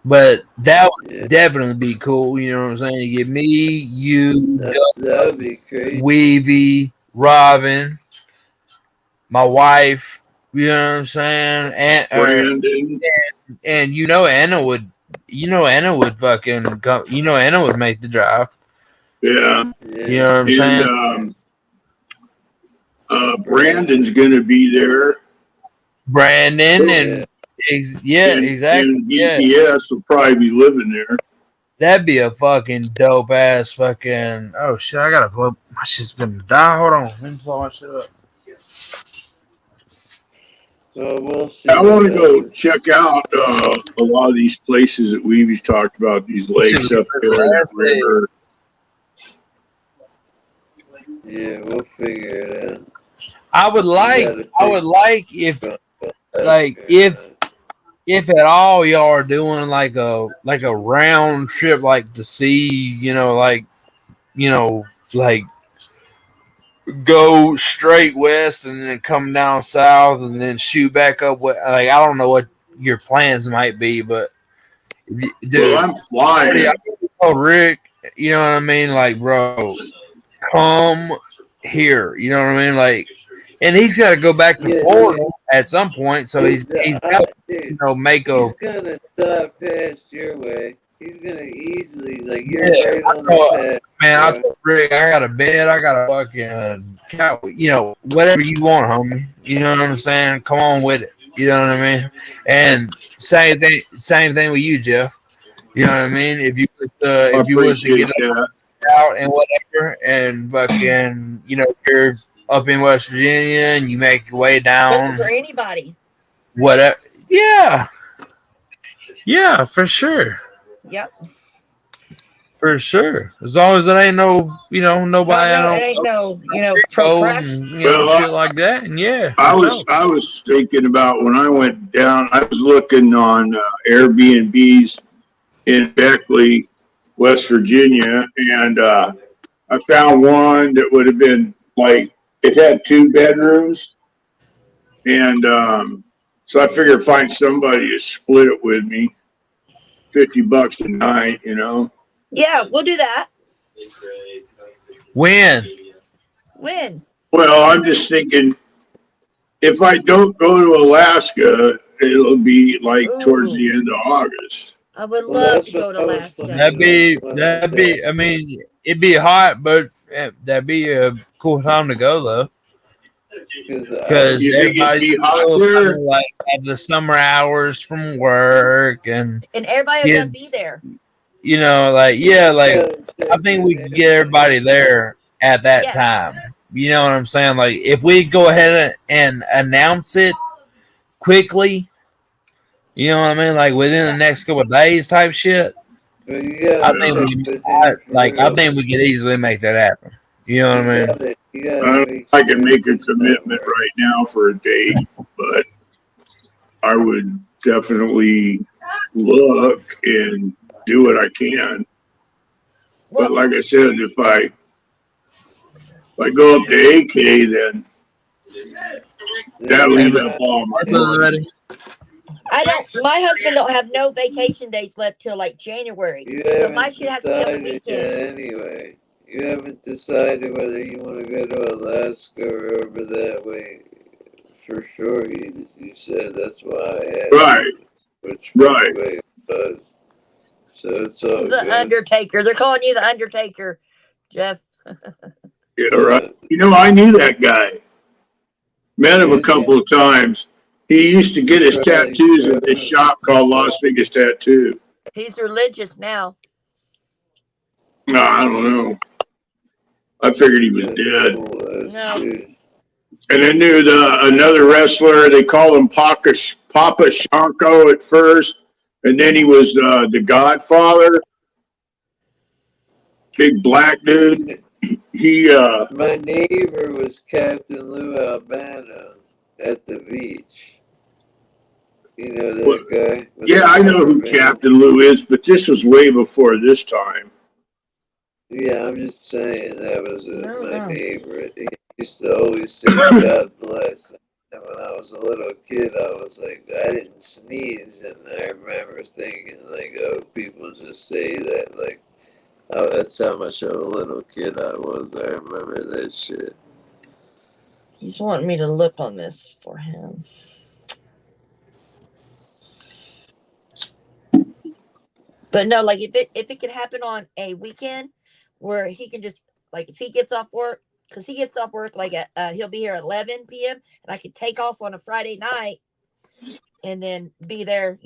But that Yeah, would definitely be cool. You know what I'm saying? You get me, you, that would be crazy. Weavy, Robin, my wife. You know what I'm saying? Brandon. And Anna would. Anna would fucking come. Anna would make the drive. Yeah. You Yeah, know what I'm And saying? Brandon's going to be there. Brandon yeah. and yeah, exactly. And Yeah, BTS will probably be living there. that'd be a fucking dope ass fucking. Oh shit! I gotta put my shit's gonna die. Hold on, let me blow my shit up. So we'll see I what want to go happens. check out a lot of these places that we've talked about, these lakes up there, that Last day. river. Yeah, we'll figure it out. I would We like. gotta I figure would like if it like out. if at all y'all are doing like a round trip, like to see, like go straight west and then come down south and then shoot back up. Like I don't know what your plans might be, but Well, dude, I'm I flying. told Rick, you know what I mean? Like, bro, come here. You know what I mean? Like, and he's got to go back to Yeah, Florida at some point. So he's got to, dude, make a. he's gonna stop past your way. He's gonna easily, like, you're Yeah, right I on told, the path, man, I bro. told Rick, I got a bed, I got a fucking, whatever you want, homie. You know what I'm saying? Come on with it. You know what I mean? And same thing with you, Jeff. You know what I mean? I If you was to appreciate get that. out and whatever, and fucking, you're up in West Virginia and you make your way Listen down, for anybody. whatever. Yeah, yeah, for sure. Yep. For sure. As long as it ain't nobody No, out it on ain't no, road procrast. and Well, shit like that. And yeah, I for sure. was thinking about when I went down. I was looking on Airbnbs in Beckley, West Virginia, and I found one that would have been like it had 2 bedrooms, and so I figured find somebody to split it with me, $50 a night, Yeah, we'll do that. When? When? Well, I'm just thinking if I don't go to Alaska, it'll be like towards Ooh, the end of August. I would Well, love that's to go what to I was Alaska. planning on doing. I mean, it'd be hot, but that'd be a cool time to go though. Because You think it'd be everybody's hot still kind there? of like at the summer hours from work, and And everybody will kids, be there. I think we could get everybody there at that Yeah. time. You know what I'm saying? Like if we go ahead and announce it quickly, you know what I mean? Like within the next couple of days, type shit. But you I gotta think check we, with him for I real. think we could easily make that happen. You know what I mean? You I gotta don't know make if I can sure make a it's not commitment work. right now for a date, but I would definitely look and do what I can. But Well, like I said, if I go up to AK, then that'll eat up all my money. I don't. My husband don't have no vacation days left till like January, You so my haven't shit has to be on the decided yet weekend. anyway. You haven't decided whether you want to go to Alaska or over that way. For sure, you said that's why I asked Right, which right. way it was. So it's all The good. Undertaker. They're calling you the Undertaker, Jeff. Yeah, right. I knew that guy. Met him a couple of times. He used to get his tattoos at this shop called Las Vegas Tattoo. He's religious now. No, I don't know. I figured he was dead. No. And I knew another wrestler. They called him Papa Shanko at first, and then he was the Godfather. Big black dude. My neighbor was Captain Lou Albano at the beach. You know that guy? Yeah, I know who Captain Lou is, but this was way before this time. Yeah, I'm just saying that was my neighbor. He used to always say God bless. And when I was a little kid, I was like, I didn't sneeze, and I remember thinking like, oh, people just say that like. Oh, that's how much of a little kid I was. I remember that shit. He's wanting me to look on this for him. But no, like if it could happen on a weekend where he can just like if he gets off work because he gets off work like at he'll be here at 11 p.m. and I could take off on a Friday night and then be there.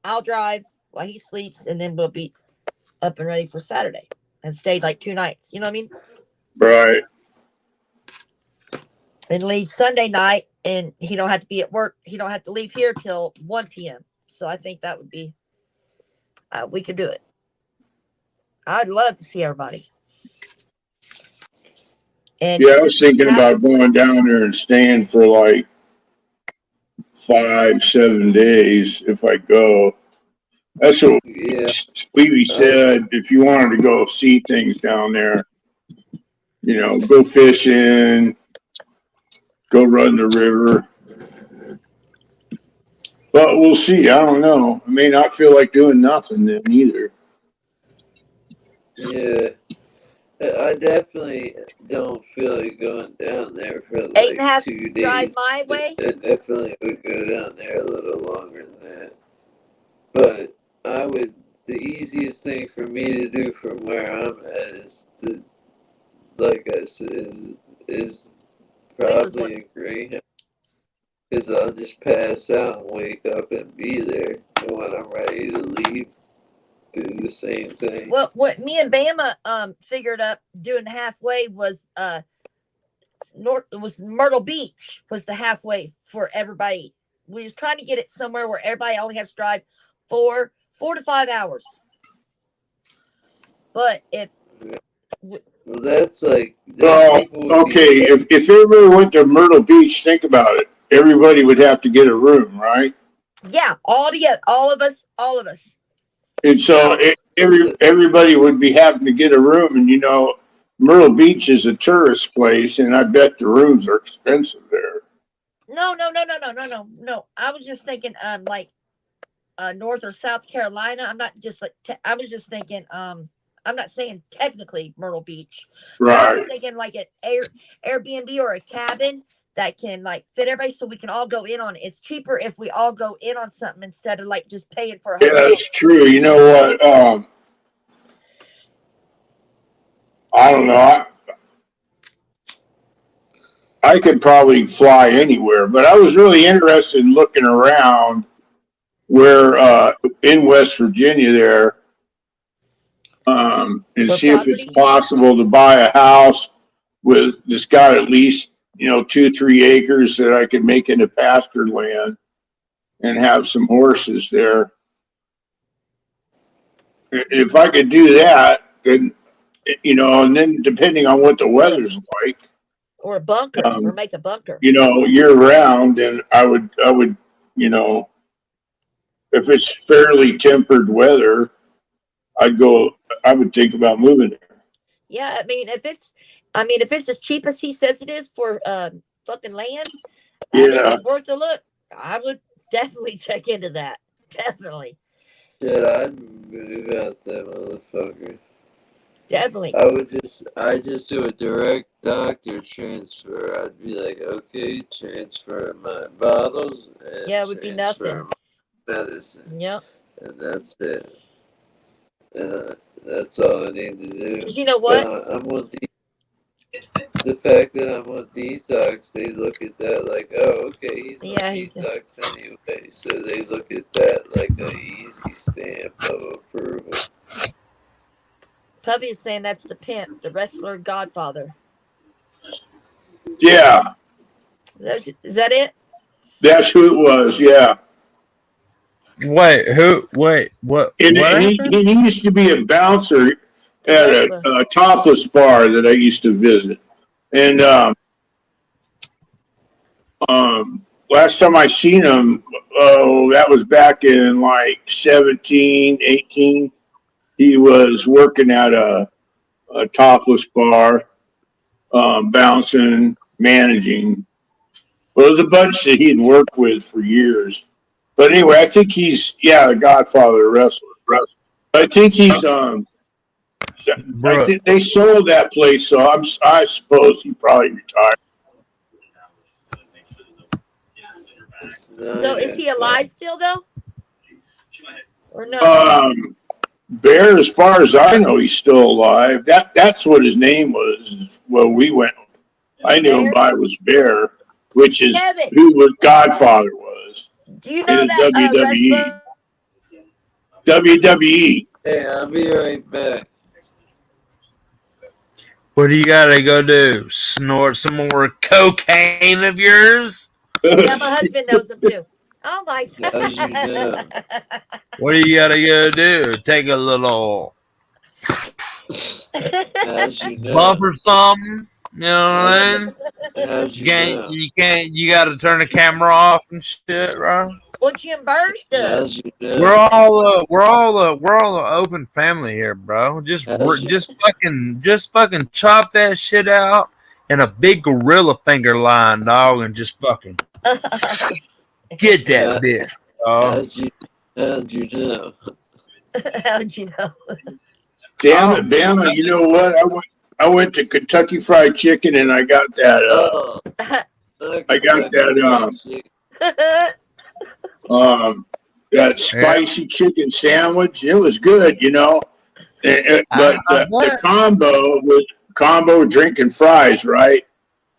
I'll drive while he sleeps and then we'll be up and ready for Saturday and stayed like 2 nights. You know what I mean? Right. And leave Sunday night and he don't have to be at work. He don't have to leave here till 1 p.m. So I think that would be, we could do it. I'd love to see everybody. And yeah, I was thinking about going down there and staying for like 5-7 days if I go. That's what Stevie said. If you wanted to go see things down there, go fishing, go run the river. But we'll see. I don't know. I may not feel like doing nothing then either. Yeah. I definitely don't feel like going down there for 8.5 like 2 drive days. my way. I definitely would go down there a little longer than that. But I would. The easiest thing for me to do from where I'm at is to, like I said, is probably a Greyhound. Because I'll just pass out and wake up and be there. And when I'm ready to leave, do the same thing. Well, what me and Bama figured up doing halfway was Myrtle Beach was the halfway for everybody. We was trying to get it somewhere where everybody only has to drive 4 to 5 hours. But if Well, that's like. Well, okay, if everybody went to Myrtle Beach, think about it. Everybody would have to get a room, right? yeah, all together, all of us. And so everybody would be having to get a room. And, you know, Myrtle Beach is a tourist place, and I bet the rooms are expensive there. No. I was just thinking, like, North or South Carolina. I'm not just like. I was just thinking, I'm not saying technically Myrtle Beach. But I was Right. thinking like an Airbnb or a cabin that can like fit everybody, so we can all go in on it. It's cheaper if we all go in on something instead of like just paying for a Yeah, hotel. that's true. You know what? I don't know. I could probably fly anywhere, but I was really interested in looking around where in West Virginia there, and For see if it's property? possible to buy a house with that's got at least, you know, 2-3 acres that I could make into pasture land and have some horses there. If I could do that, then, you know, and then depending on what the weather's like, Or a bunker, or um, make a bunker. you know, year round, and I would, you know, if it's fairly tempered weather, I would think about moving there. Yeah, I mean if it's as cheap as he says it is for fucking land, I mean Yeah. it's worth a look. I would definitely check into that. Definitely. Yeah, I'd move out that motherfucker. Definitely. I just do a direct doctor transfer. I'd be like, okay, transfer my bottles and Yeah, it would be transfer nothing. my medicine. Yep. And that's it. That's all I need to do. Because you know what? But I'm on the fact that I'm on detox, they look at that like, oh, okay, he's on detox anyway. So they look at that like a easy stamp of approval. Puffy is saying that's the pimp, the wrestler godfather. Yeah. Is that it? That's who it was. Yeah. Wait, who? Wait, what? And what he used to be a bouncer at a topless bar that I used to visit. And last time I seen him, that was back in like 17, 18. He was working at a topless bar, bouncing, managing. Well, it was a bunch that he'd worked with for years. But anyway, I think he's the Godfather wrestler. I think he's I think they sold that place, so I suppose he probably retired. So is he alive still though? Or no? Bear, as far as I know, he's still alive. That's what his name was. Well, we went. I knew him by was Bear, which is who the Godfather was. Do you know in that WWE? wrestler? WWE. Hey, I'll be right back. What do you gotta go do? Snort some more cocaine of yours? Yeah, my husband knows him too. Oh my god. As you know. What do you gotta go do? Take a little As you know. bump or something? You know what I mean? As you know. You gotta turn the camera off and shit, right? What Jim Burns does. As you know. We're all the open family here, bro. Just fucking chop that shit out in a big gorilla finger line, dog, and just fucking get that bitch, dog. How'd you know? How'd you know? Damn it, Bama! You know what? I went to Kentucky Fried Chicken and I got that. I got that. That spicy chicken sandwich. It was good, you know. But the combo drinking fries, right,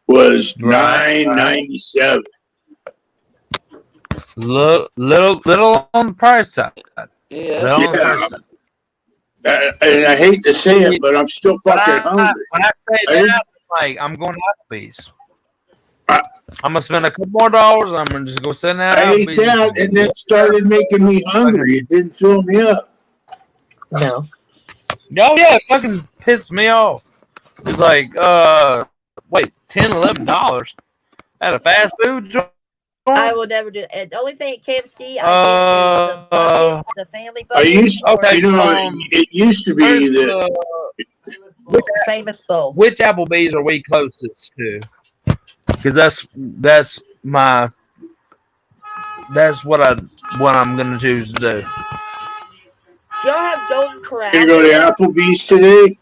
was $9.97. Little on the price side. Yeah. Yeah. And I hate to say it, but I'm still fucking hungry. When I say that, like I'm going to Applebee's. I'm gonna spend a couple more dollars. I'm gonna just go sit down. I ate that, and it started making me hungry. It didn't fill me up. No. Oh yeah, it fucking pissed me off. It's like, wait, $10, $11 at a fast food joint. I will never do that. The only thing at KFC I did is the bucket, the family bucket. It used to be the famous bowl. Which Applebee's are we closest to? Because that's what I'm gonna choose to do. Do y'all have Golden Corral? You gonna go to Applebee's today?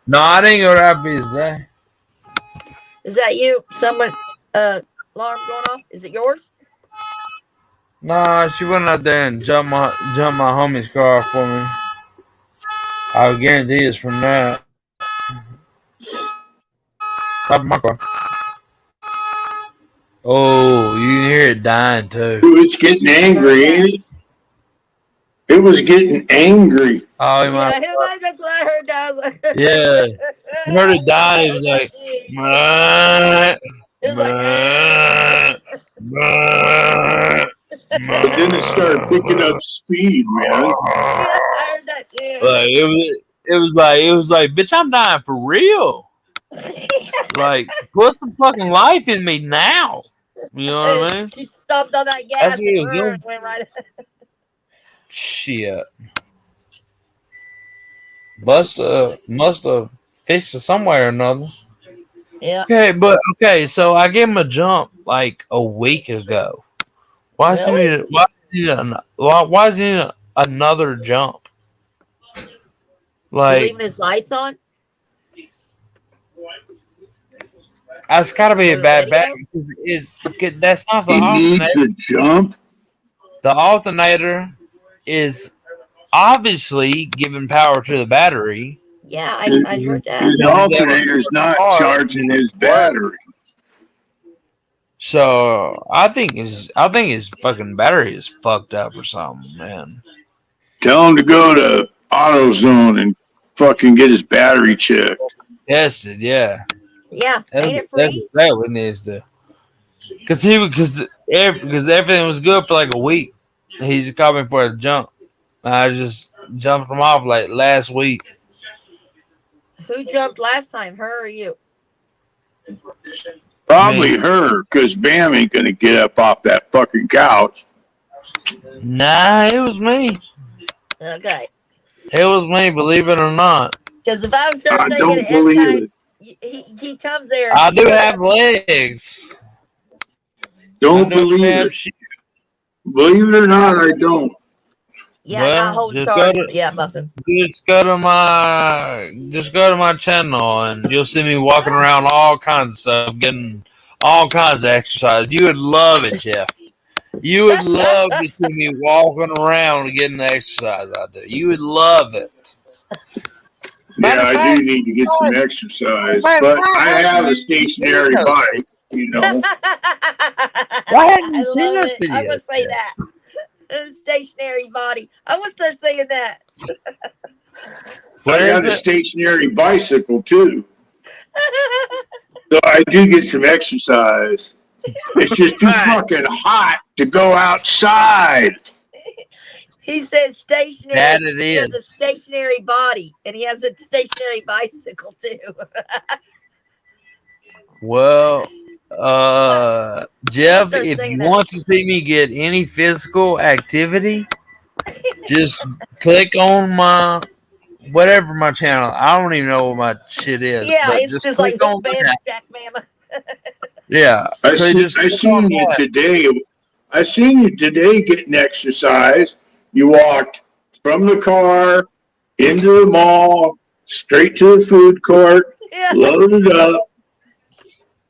No, I didn't go to Applebee's today. Is that you? Someone alarm going off? Is it yours? Nah, she went out there and jumped my homie's car for me. I guarantee it's from that. Top of my car. Oh, you can hear it dying too. It's getting angry, ain't it? It was getting angry. Oh, yeah, that's what I heard. I was like, yeah, I heard it dying. It was like, but then it started picking up speed, man. I heard that too. Like it was like, bitch, I'm dying for real. Like, put some fucking life in me now. You know what I mean? She stopped on that gas and went right. Shit. Must have fixed it somewhere or another. Yeah. Okay, so I gave him a jump like a week ago. Why does he need another jump? Like, leaving his lights on? That's gotta be a bad battery. That's not the alternator. He needs to jump. The alternator is obviously giving power to the battery. Yeah, I heard that. His alternator is not charging his battery. So I think his fucking battery is fucked up or something, man. Tell him to go to AutoZone and fucking get his battery checked. Tested, yeah. Yeah, ain't it free? That's exactly what it needs to. Because everything was good for like a week. He just called me for a jump. I just jumped him off like last week. Who jumped last time, her or you? Probably her, because Bam ain't gonna get up off that fucking couch. Nah, it was me. Okay. It was me, believe it or not. Because if I start thinking don't every believe time it. he comes there, I do have legs. Don't believe it. Believe it or not, I don't. Yeah, Well, not hold just charge. go to- Yeah, muffin. Just go to my channel and you'll see me walking around all kinds of stuff, getting all kinds of exercise. You would love it, Jeff. You would love to see me walking around and getting the exercise I do. You would love it. Yeah, I do need to get some exercise, but I have a stationary bike, you know. Why I love it. I would say that. A stationary body. I would start saying that. I got a stationary bicycle too. So I do get some exercise. It's just too fucking hot to go outside. He says stationary. That it He has is. a stationary body, and he has a stationary bicycle too. Well, Jeff, Start if saying you that. want to see me get any physical activity, just click on my whatever my channel. I don't even know what my shit is. Yeah, but it's just click like on Bam, that. Jack Mama. Yeah, I so seen just click on you that. today. I seen you today getting exercise. You walked from the car into the mall, straight to the food court, Yeah. loaded up,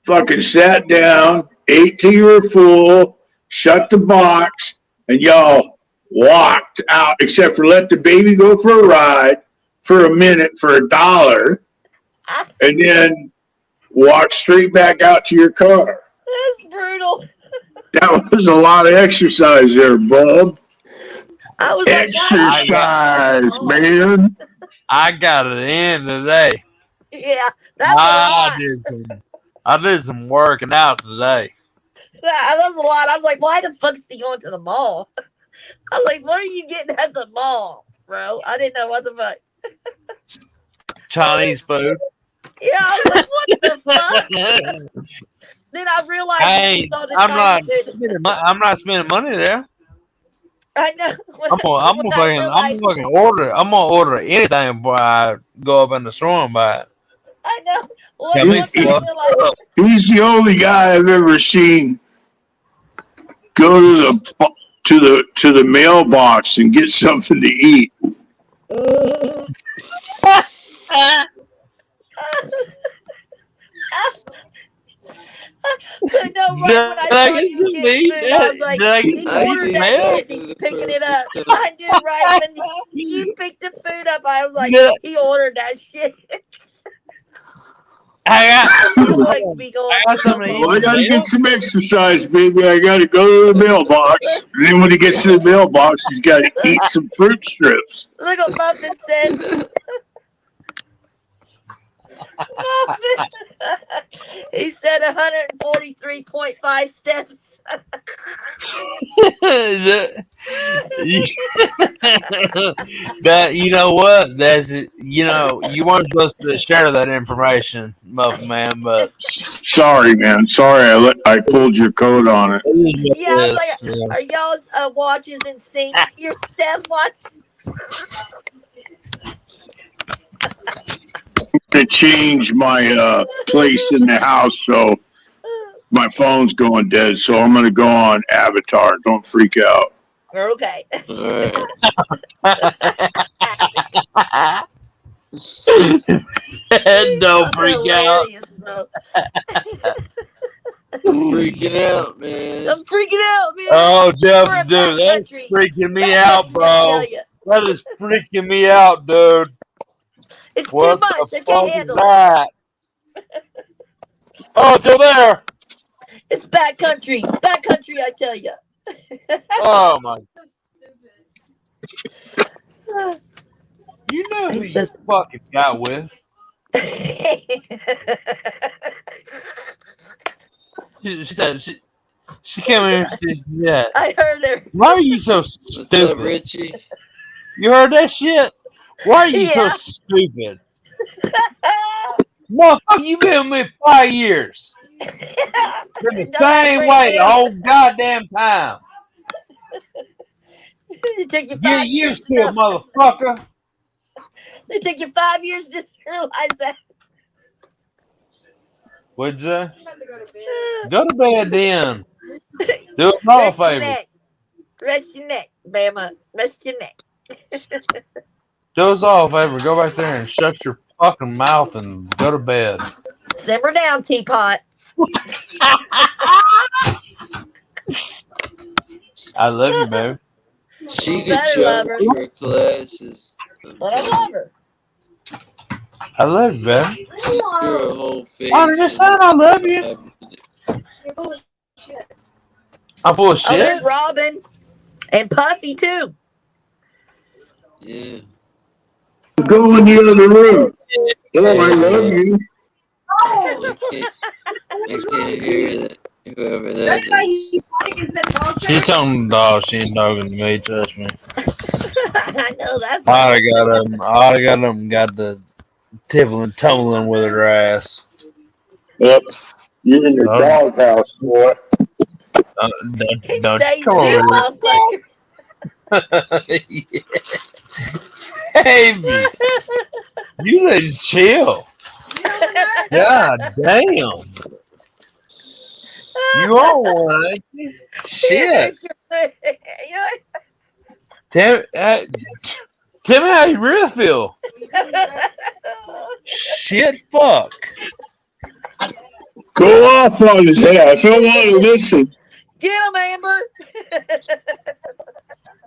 fucking sat down, ate till you were full, shut the box, and y'all walked out, except for let the baby go for a ride for a minute for $1, and then walk straight back out to your car. That's brutal. That was a lot of exercise there, bub. I was like, Exercise, man. I got it in today. yeah, that's a lot. I did some working out today. That was a lot. I was like, why the fuck is he going to the mall? I was like, what are you getting at the mall, bro? I didn't know what the fuck. Chinese food. Yeah, I was like, what the fuck? Then I realized Hey, saw the I'm not spending money there. I know. I'm gonna order anything before I go up in the store and buy it. I know. He's the only guy I've ever seen go to the mailbox and get something to eat. But no, right when I saw you get food, I was like, he ordered that shit, he's picking it up. I knew right when you picked the food up, I was like, he ordered that shit. I gotta get some exercise, baby. I gotta go to the mailbox. And then when he gets to the mailbox, he's gotta eat some fruit strips. Look what Muffin says. Muffin. He said 143.5 steps. That you know what? That's you weren't supposed to share that information, Muffin Man. But sorry, man. Sorry, I pulled your code on it. Yeah, I was like, are y'all's watches in sync? Your step watch. To change my place in the house, so my phone's going dead. So I'm gonna go on Avatar. Don't freak out. Okay. Don't freak out. Freaking out, man. I'm freaking out, man. Oh, Jeff, dude, that's freaking me out, bro. That is freaking me out, dude. It's what too much. I the can't fuck handle is that? Oh, it's still there. It's backcountry. Backcountry, I tell you. Oh, my. You know who you fucking got with. She said she came in and said, yeah. I heard her. Why are you so stupid? What's up, Richie? You heard that shit? Why are you so stupid? Motherfucker, you been with me 5 years. Been the same way the whole goddamn time. It took you 5 Get used to it, motherfucker. It took you 5 years to realize that. What'd you say? Go to bed then. Do us all a favor. Rest your neck, Bama. Rest your neck. Do us all a favor. Go back there and shut your fucking mouth and go to bed. Simmer down, teapot. I love you, man. She could show her classes. But I love her. I love you, babe. You're a whole face. I just said I love you. You're full of shit. I'm full of shit. Oh, there's Robin. And Puffy, too. Yeah. Go in the other room. Oh, I love you. I can't hear that. Whoever that is. She's talking to dog. She ain't talking to me. Trust me. I know that's I got the tippling, tumbling with her ass. Yep. You're in your doghouse, boy. Don't come over. Hey, you need to chill. God damn. You on one, ain't you? Shit. Tell me how you really feel. Shit, fuck. Go off on his ass. I don't want to listen. Get him, Amber.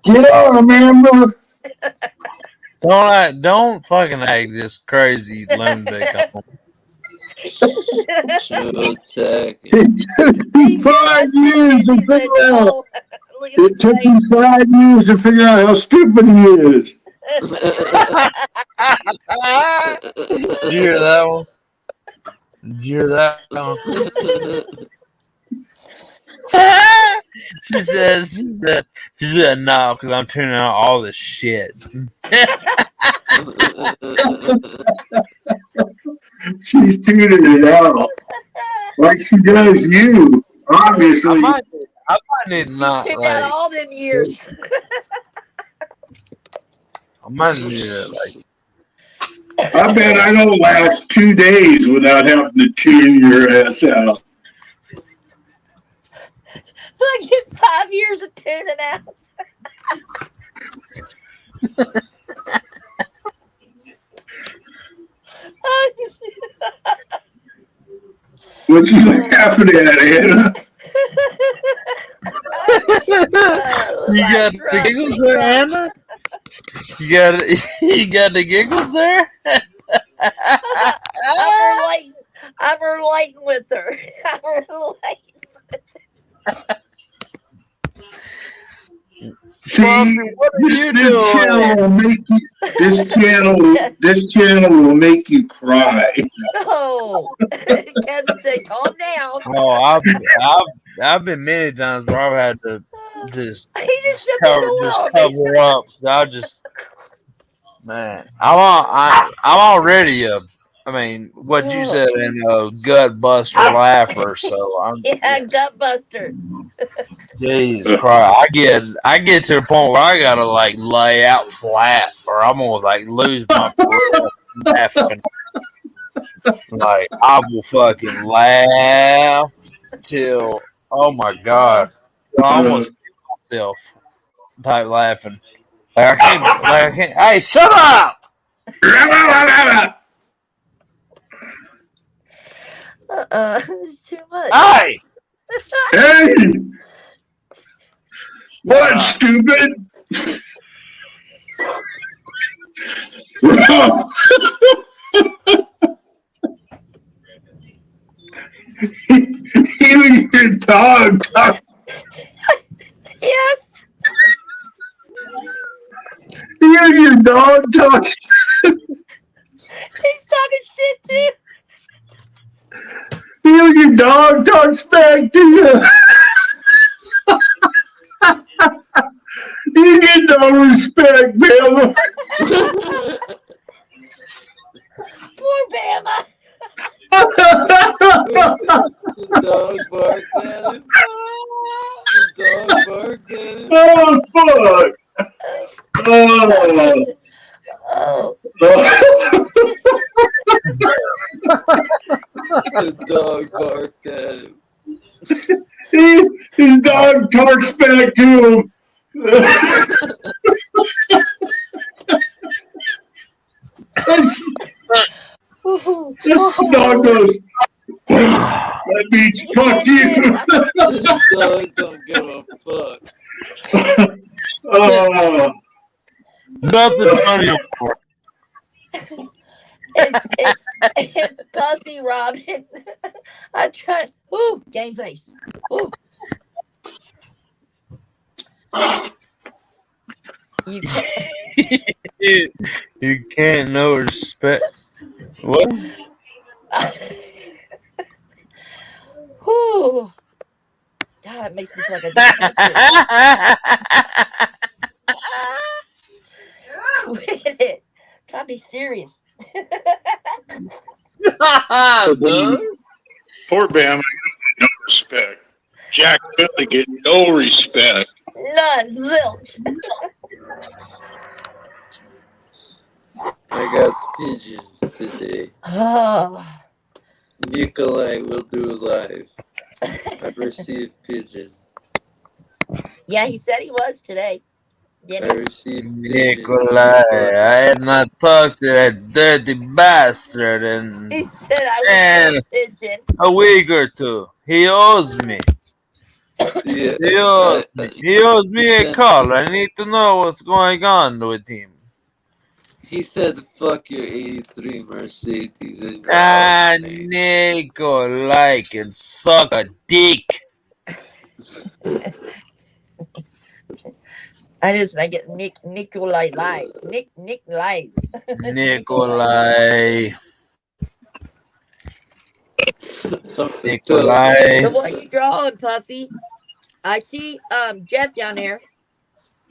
Get on him, Amber. Don't fucking act this crazy lunatic. Show attack. It took me 5 years to figure out. It took me 5 years to figure out how stupid he is. Did you hear that one? Did you hear that one? She said, no, because I'm tuning out all this shit. She's tuning it out. Like she does you, obviously. I might need to not, Took like, out all them years. I might need to, like, I bet I don't last 2 days without having to tune your ass out. I get 5 years of tuning out. What you laughing at, Anna? You got the giggles there, Anna? You got the giggles there? I'm relating with her. I'm relating. See, what are you this doing? channel will make you. This channel will make you cry. No. Kevin said, calm down. Oh, I've been many times where I've had to just He just shut the door on me. cover up. I just, man, I'm already I mean, what you said in a gut buster laugher. So I'm gut buster. Jesus Christ, I get to the point where I gotta like lay out flat, or I'm gonna like lose my breath laughing. Like I will fucking laugh till, oh my god, I almost kill myself type laughing. Like I can't. Hey, shut up! It's too much. Hey, Hey, what, stupid? Even your dog talks. Yes. Even your dog talks. He's talking shit too. Even your dog talks back to you. You get no respect, Bama. Poor Bama. The dog barked at him. The dog barked at him. Oh, fuck. Oh. The dog barked at him. His dog talks back to him. The dog goes, that means fuck you. This dog don't give a fuck. Oh. nothing's funny anymore. It's Pussy Robin. I tried. Ooh, game face. Ooh. You can't no respect. What? Whew. God, it makes me feel like quit it. Try to be serious. Poor Bama, you don't get no respect. Jack Billy get no respect. None. Zilch. I got pigeon today. Oh. Nikolai will do live. I've received pigeon. Yeah, he said he was today. Dinner. received Nikolai, I had not talked to that dirty bastard He in said I was a pigeon. a week or two. He owes me. Yeah, He owes me. He owes me a call. I need to know what's going on with him. he said, "Fuck your '83 Mercedes and Ah, drive me." Nikolai can suck a dick. I get Nikolai lies. Nick lies. Nikolai. So Nikolai. what are you drawing, Puffy? I see Jeff down there.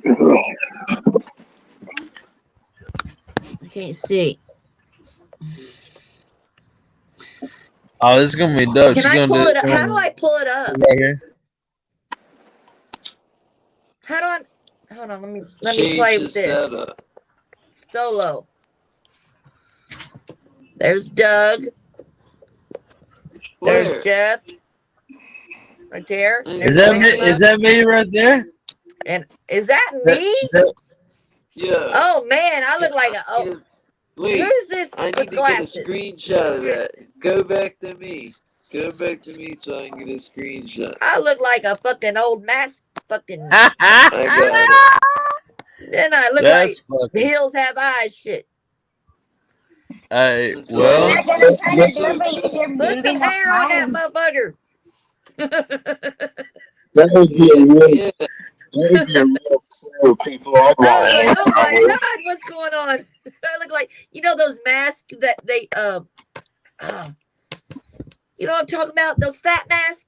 I can't see. Oh, this is gonna be dope. Can She's I gonna pull do it up? How do I pull it up? right here. How do I hold on, let me Change play the with this. setup. Solo. There's Doug. Where? There's Jeff. Right there. Is that me? Is that me right there? And is that me? Yeah. Oh man, I look like a Wait, who's this I need with to glasses? get a screenshot of that. Go back to me. Go back to me so I can get a screenshot. I look like a fucking old mask fucking I got it. then I look That's like fucking. hills have eyes shit. Well, That's They're all. gonna try to do it, but they're Put some moving the hair on that time. motherfucker. That would be a real, Yeah. that would be a real clue, people. I'd I was want like, oh my to god, what's going on? I look like those masks that they you know what I'm talking about? Those fat masks?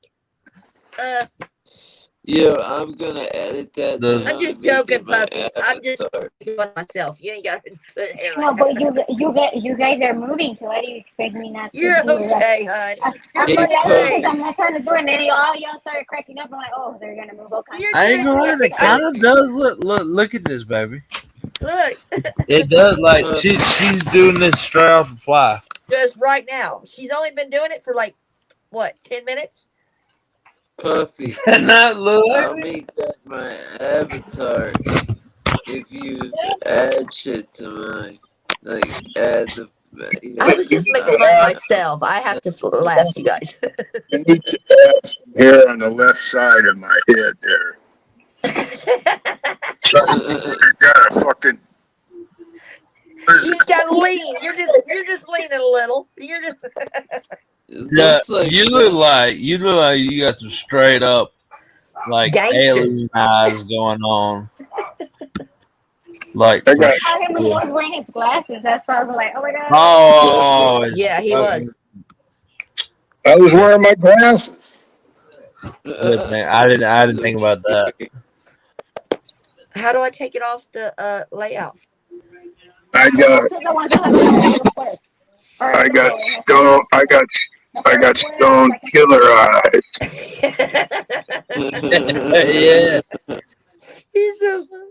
Yo, I'm gonna edit that. The- I'm just down and make joking, it my Puffy. I'm just avatar. doing myself. You ain't got to put hair No, on. but you guys are moving, so why do you expect me not to You're do it? okay, hon. I'm You're not because okay. I'm not trying to do it, and then y'all started cracking up. I'm like, oh, they're gonna move. Okay. You're I ain't gonna lie, good. it kind of does look at this, baby. Look, It does, like, she's doing this straight off the fly. just right now. She's only been doing it for like what, 10 minutes? Puffy. And that look. I'll make that my avatar if you add shit to mine. Like, add the. You know, I was just making fun of myself. I have to laugh, you guys. You need to add some hair on the left side of my head there. So you got a fucking. You just gotta lean. You're just leaning a little. You're just it Yeah, looks like you look like you got some straight up like Gangster. alien eyes going on. Like, I got- I him when he was wearing his glasses. That's why I was like, oh my god. oh, it's yeah, he fucking- was. I was wearing my glasses. good thing. I didn't think about that. How do I take it off the layout? I got stone killer eyes. Yeah. He's so fun.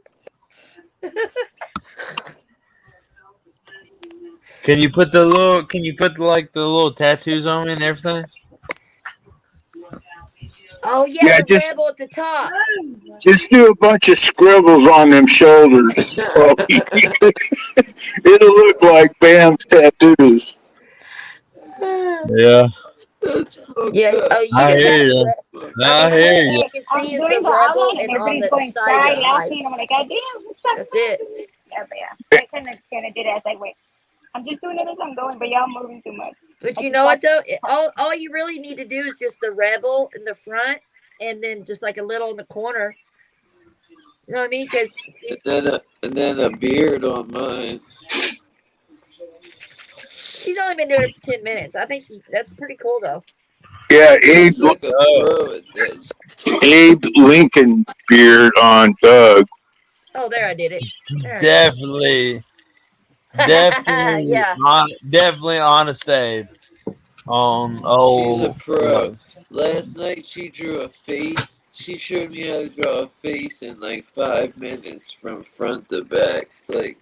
Can you put like the little tattoos on me and everything? Oh yeah, Yeah, the just- rebel at the top. Just do a bunch of scribbles on them shoulders. It'll look like Bam's tattoos. Yeah. That's fucked Yeah. up. Oh, you I just hear have you. to- I hear you. You can I'm see is doing the the rebel outline, and and on everybody's the going side cry, of the laughing. eye. I'm like, God damn, what's up? That's it. Yeah, but yeah, I kind of did it. I was like, wait, I'm just doing it as I'm going, but y'all moving too much. But you know what though? All you really need to do is just the rebel in the front, and then just like a little in the corner. You know what I mean? Because And then a beard on mine. she's only been doing it for 10 minutes. I think that's pretty cool though. Yeah, He's like a pro at this. Abe Lincoln beard on Doug. Oh, there I did it. There I did Definitely. Definitely. Yeah. Definitely honest Abe. On She's old. a pro. Last night she drew a face. She showed me how to draw a face in like 5 minutes from front to back, like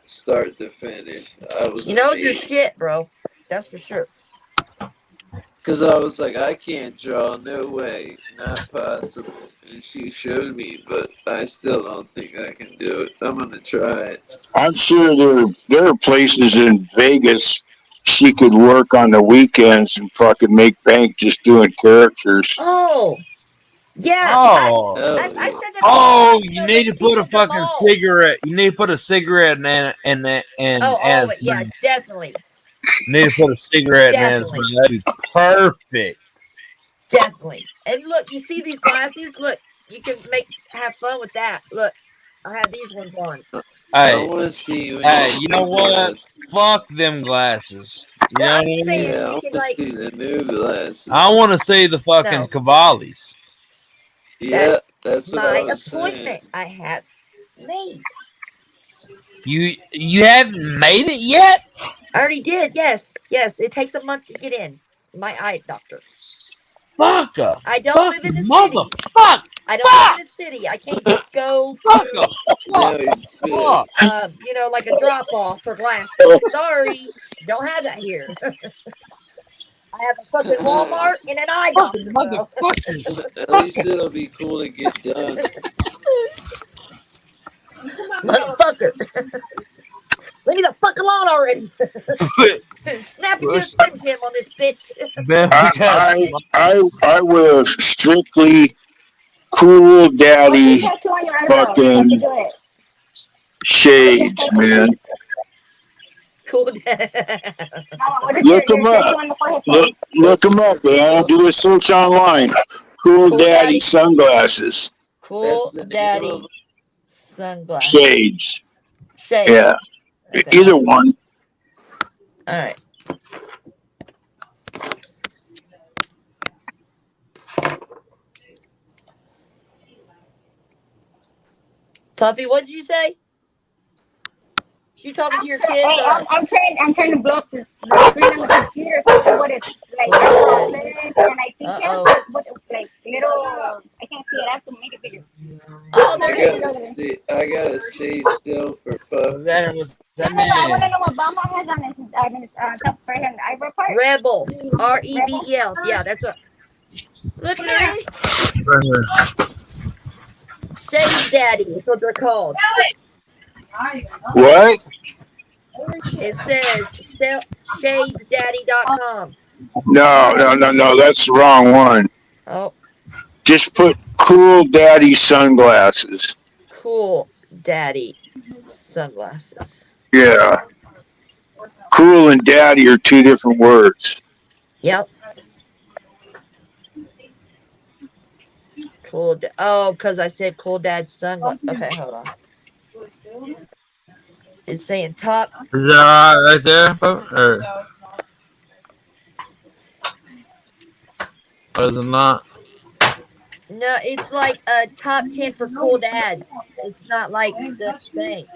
start to finish. I was You know your amazed. shit, bro. That's for sure. Because I was like, I can't draw, no way, not possible. And she showed me, but I still don't think I can do it. I'm gonna try it. I'm sure there are places in Vegas she could work on the weekends and fucking make bank just doing characters. Oh, yeah. Oh, I Hell said yeah. that all oh, the time. you need to put a fucking cigarette. You need to put a cigarette in that and Oh, all of it. as Yeah, definitely. you need to put a cigarette in that. Definitely. That'd be perfect. Definitely. And look, you see these glasses? Look, you can have fun with that. Look, I have these ones on. I Hey, want to see. you know what? Fuck them glasses. You know Well, what I I'm mean? saying Yeah, I you want can to like see the new glasses. I want to see the fucking No. Cavallis. Yeah, that's what I my was appointment saying. I have made. You haven't made it yet? I already did. Yes, yes. It takes a month to get in. My eye doctor. Fuck a I don't live in the city. motherfucker. I don't live in a city. I can't just go Fuck to Now he's fuck. pissed. like a drop off for glasses. Sorry, don't have that here. I have a fucking Walmart and an eye doctor, bro. At least it'll be cool to get done. Motherfucker. Leave me the fuck alone already. Snap into a Slim Jim on this bitch. I wear strictly cool daddy fucking shades, man. Cool. Look them up. Look them up, man. Do a search online. Cool daddy sunglasses. Cool That's the name daddy of sunglasses. Shades. Shades. Yeah. Okay. Either one. All right. Puffy, what did you say? You talking to your kids? Hey, I'm trying to blow up the screen on the computer to see what it's like. And I think what like little. I can't see it. I have to make it bigger. Oh, there it is. I gotta stay still for Puff. I want to know what Bamba has on his top right hand eyebrow part. Rebel. REBEL. Yeah, that's what. Look at this. Shades Daddy. That's what they're called. What? It says shadesdaddy.com. No. That's the wrong one. Oh, Just put cool daddy sunglasses. cool daddy sunglasses. Yeah. Cool and daddy are two different words. Yep. Cool. Because I said cool dad sunglasses. Okay, hold on. It's saying top. Is that right there? Or is it not? No, it's like a top 10 for cool dads. It's not like the thing.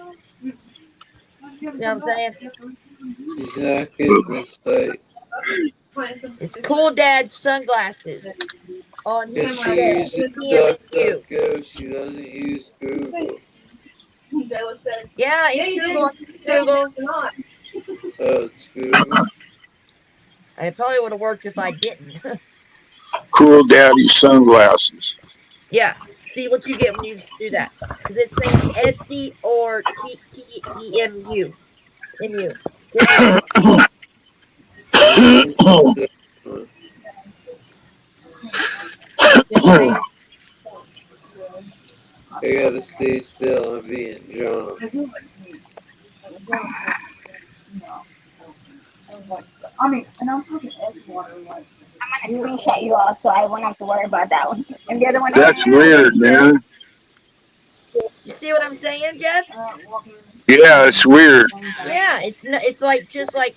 See what I'm saying? Exactly the site. It's cool dad sunglasses on his Because she uses TMU. DuckDuckGo, she doesn't use Google. Yeah, it's Google. It's Google. Oh, it's Google. It probably would have worked if I didn't. Cool daddy sunglasses. Yeah. See what you get when you do that. Because it's saying Etsy or TMU. TMU. I gotta stay still. I'm being drunk. I mean, and I'm talking Edgewater. Like, I'm gonna screenshot you all, so I won't have to worry about that one. And the other one. That's weird, man. You see what I'm saying, Jeff? Yeah, it's weird. Yeah, it's like just like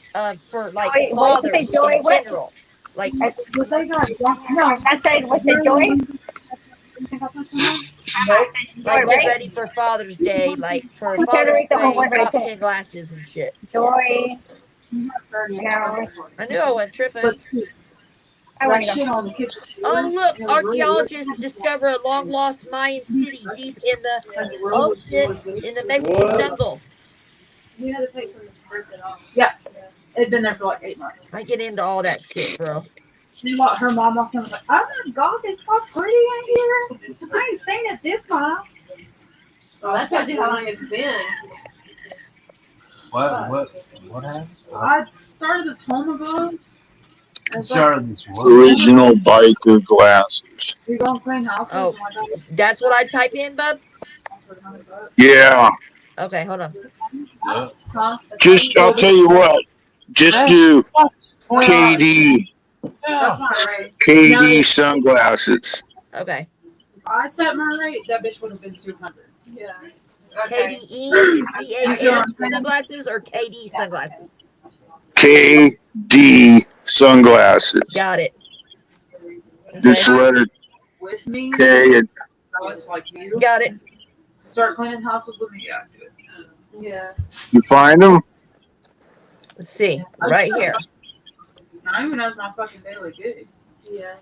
for like Wait, what did fathers you say, Joy? in What? general. Like No, I said, what's the Joy? get ready for Father's Day, like for Father's Day, top 10 glasses and shit. Joy. No. I knew I wasn't tripping. Oh look, archaeologists discover a long lost Mayan city deep in the Mexican jungle. We had to pay for the birthday off. Yeah. It'd been there for like 8 months. I get into all that shit, bro. She walked, her mom walked in and was like, oh my God, it's so pretty in here. I ain't seen it this long. Well, that tells you how long it's been. What happened? I started this home above. It's like, Started this what? Original biker glasses. we go and clean houses. Oh. And my dad That's what I type in, bub? asked for $100. Yeah. Okay, hold on. Huh? Just, I'll tell you what. Just do KD. That's not right. KD sunglasses. Okay. If I set my rate, that bitch would have been 200. Yeah. Okay. KDE sunglasses or KD sunglasses? KD sunglasses. Got it. Just letter With me, K and I was like you. Got it. To start cleaning houses with me, yeah, do it. Yeah. you find them? Let's see. Right here. I even knows my fucking daily gig. Yeah.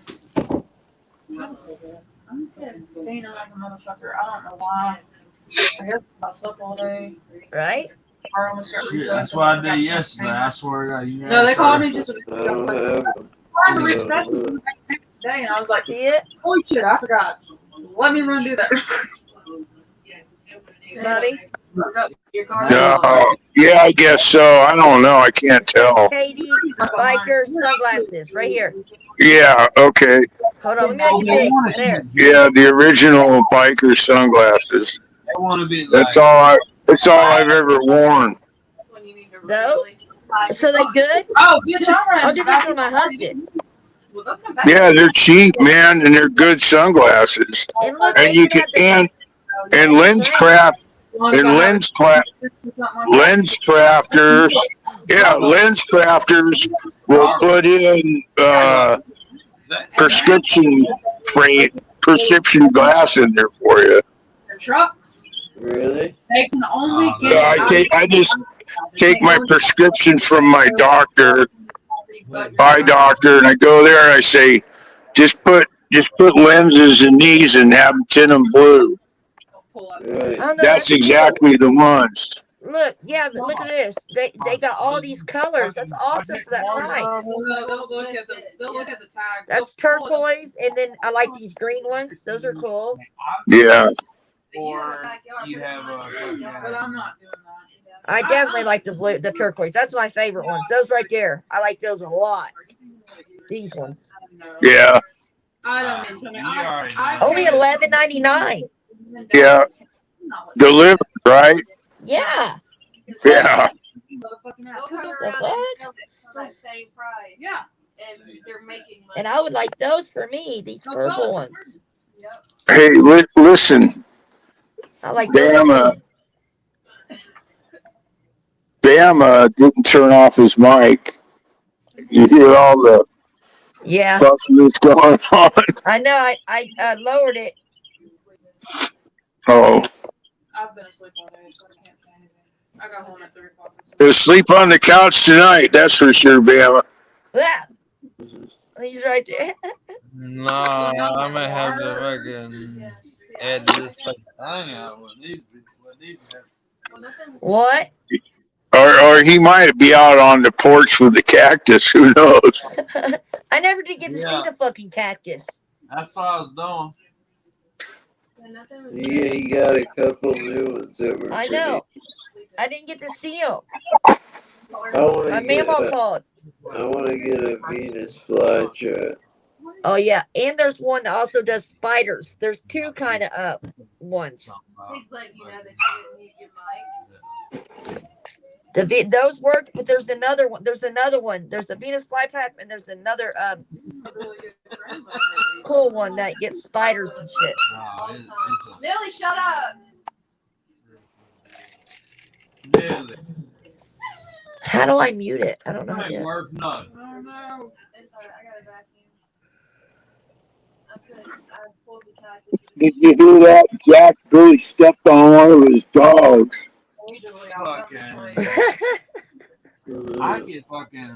I'm so good. I'm good. Being like a motherfucker. I don't know why. I guess I slept all day. Right? I almost got Shit, that's what I did yesterday. I swear to God. You No, they called me just a I don't have them. day, and I was like, See it? holy shit, I forgot. Let me run do that. Bubby? Your car. No. Yeah, I guess so. I don't know. I can't tell. KD biker sunglasses. Right here. Yeah, okay. Hold on. Let me make it big. There. Yeah, the original biker sunglasses. I want to be like, That's all I've ever worn. When you need to Those? really So they good? Oh, bitch, I'm I'll do this for my husband. Well, they'll come back. Yeah, they're cheap, man, and they're good sunglasses. And look, And they you even can have the and lens craft and lens crafters. Yeah, lens crafters will put in prescription glass in there for you. trucks. Really? They can only get. Yeah, I just take my prescription from my doctor, eye doctor, and I go there and I say, just put lenses in these and have them tint them blue. Right. I don't know, That's exactly the ones. Look, yeah, but look at this. They got all these colors. That's awesome for that price. They'll look at the tag. That's turquoise, and then I like these green ones. Those are cool. Yeah. or you have But I'm not doing that. I definitely like the blue, the turquoise. That's my favorite ones. Those right there. I like those a lot. These ones. Yeah. I don't know. Only $11.99. Yeah. Delivered, right? Yeah. Yeah. They'll come The around fuck? and sell it for that same price. Yeah. And they're making money. And I would like those for me. These purple ones. Yep. Hey, listen. I like those. Bama didn't turn off his mic. You hear all the Yeah. fussing that's going on. I know. I lowered it. Oh, I've been asleep all day, so I can't say anything. I got home at 3 o'clock this he'll sleep on the couch tonight. That's for sure, Bama. Yeah. He's right there. No, I'm gonna have to fucking add this fucking thing out. What? Or he might be out on the porch with the cactus. Who knows? I never did get to see the fucking cactus. That's what I was doing. Yeah, he got a couple new ones that were I know. I didn't get to see them. I want My to get mama called. I want to get a Venus flytrap. Oh yeah, and there's one that also does spiders. There's two kind of ones. Please let you know that you need your mic. Those work, but there's another one. There's another one. There's a Venus flytrap, and there's another cool one that gets spiders and shit. Millie, shut up. How do I mute it? I don't know how to do it. Oh no. It's alright, I got a vacuum. I pulled the cactus. Did you hear that? Jack Billy stepped on one of his dogs. I get fucking.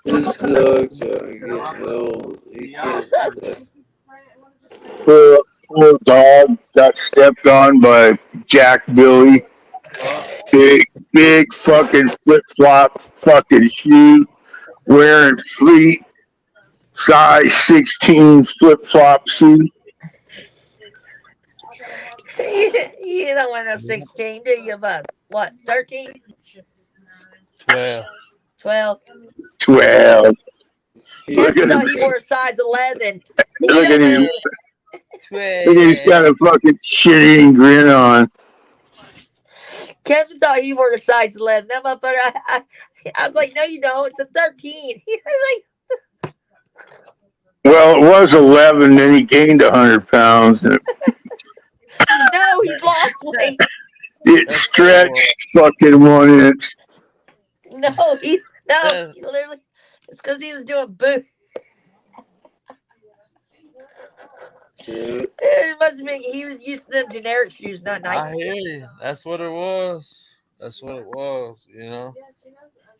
This dog's are getting old. He can't Poor dog got stepped on by Jack Billy. Big fucking flip flop fucking shoe wearing feet. size 16 flip flop shoe. You don't want no 16, do you, bub? What, 13? 12. 12? 12. Look Kevin at him. thought he wore a size 11. He Look at don't his. wear Look at he's got a fucking shit-eating grin on. Kevin thought he wore a size 11. That motherfucker, I was like, no, you don't. It's a 13. He's like, Well, it was 11, then he gained 100 pounds. And no, he's lost weight. it stretched fucking 1 inch. No, he literally, it's because he was doing boot. It must have been, he was used to them generic shoes, not Nike. I hear you. That's what it was. That's what it was, you know?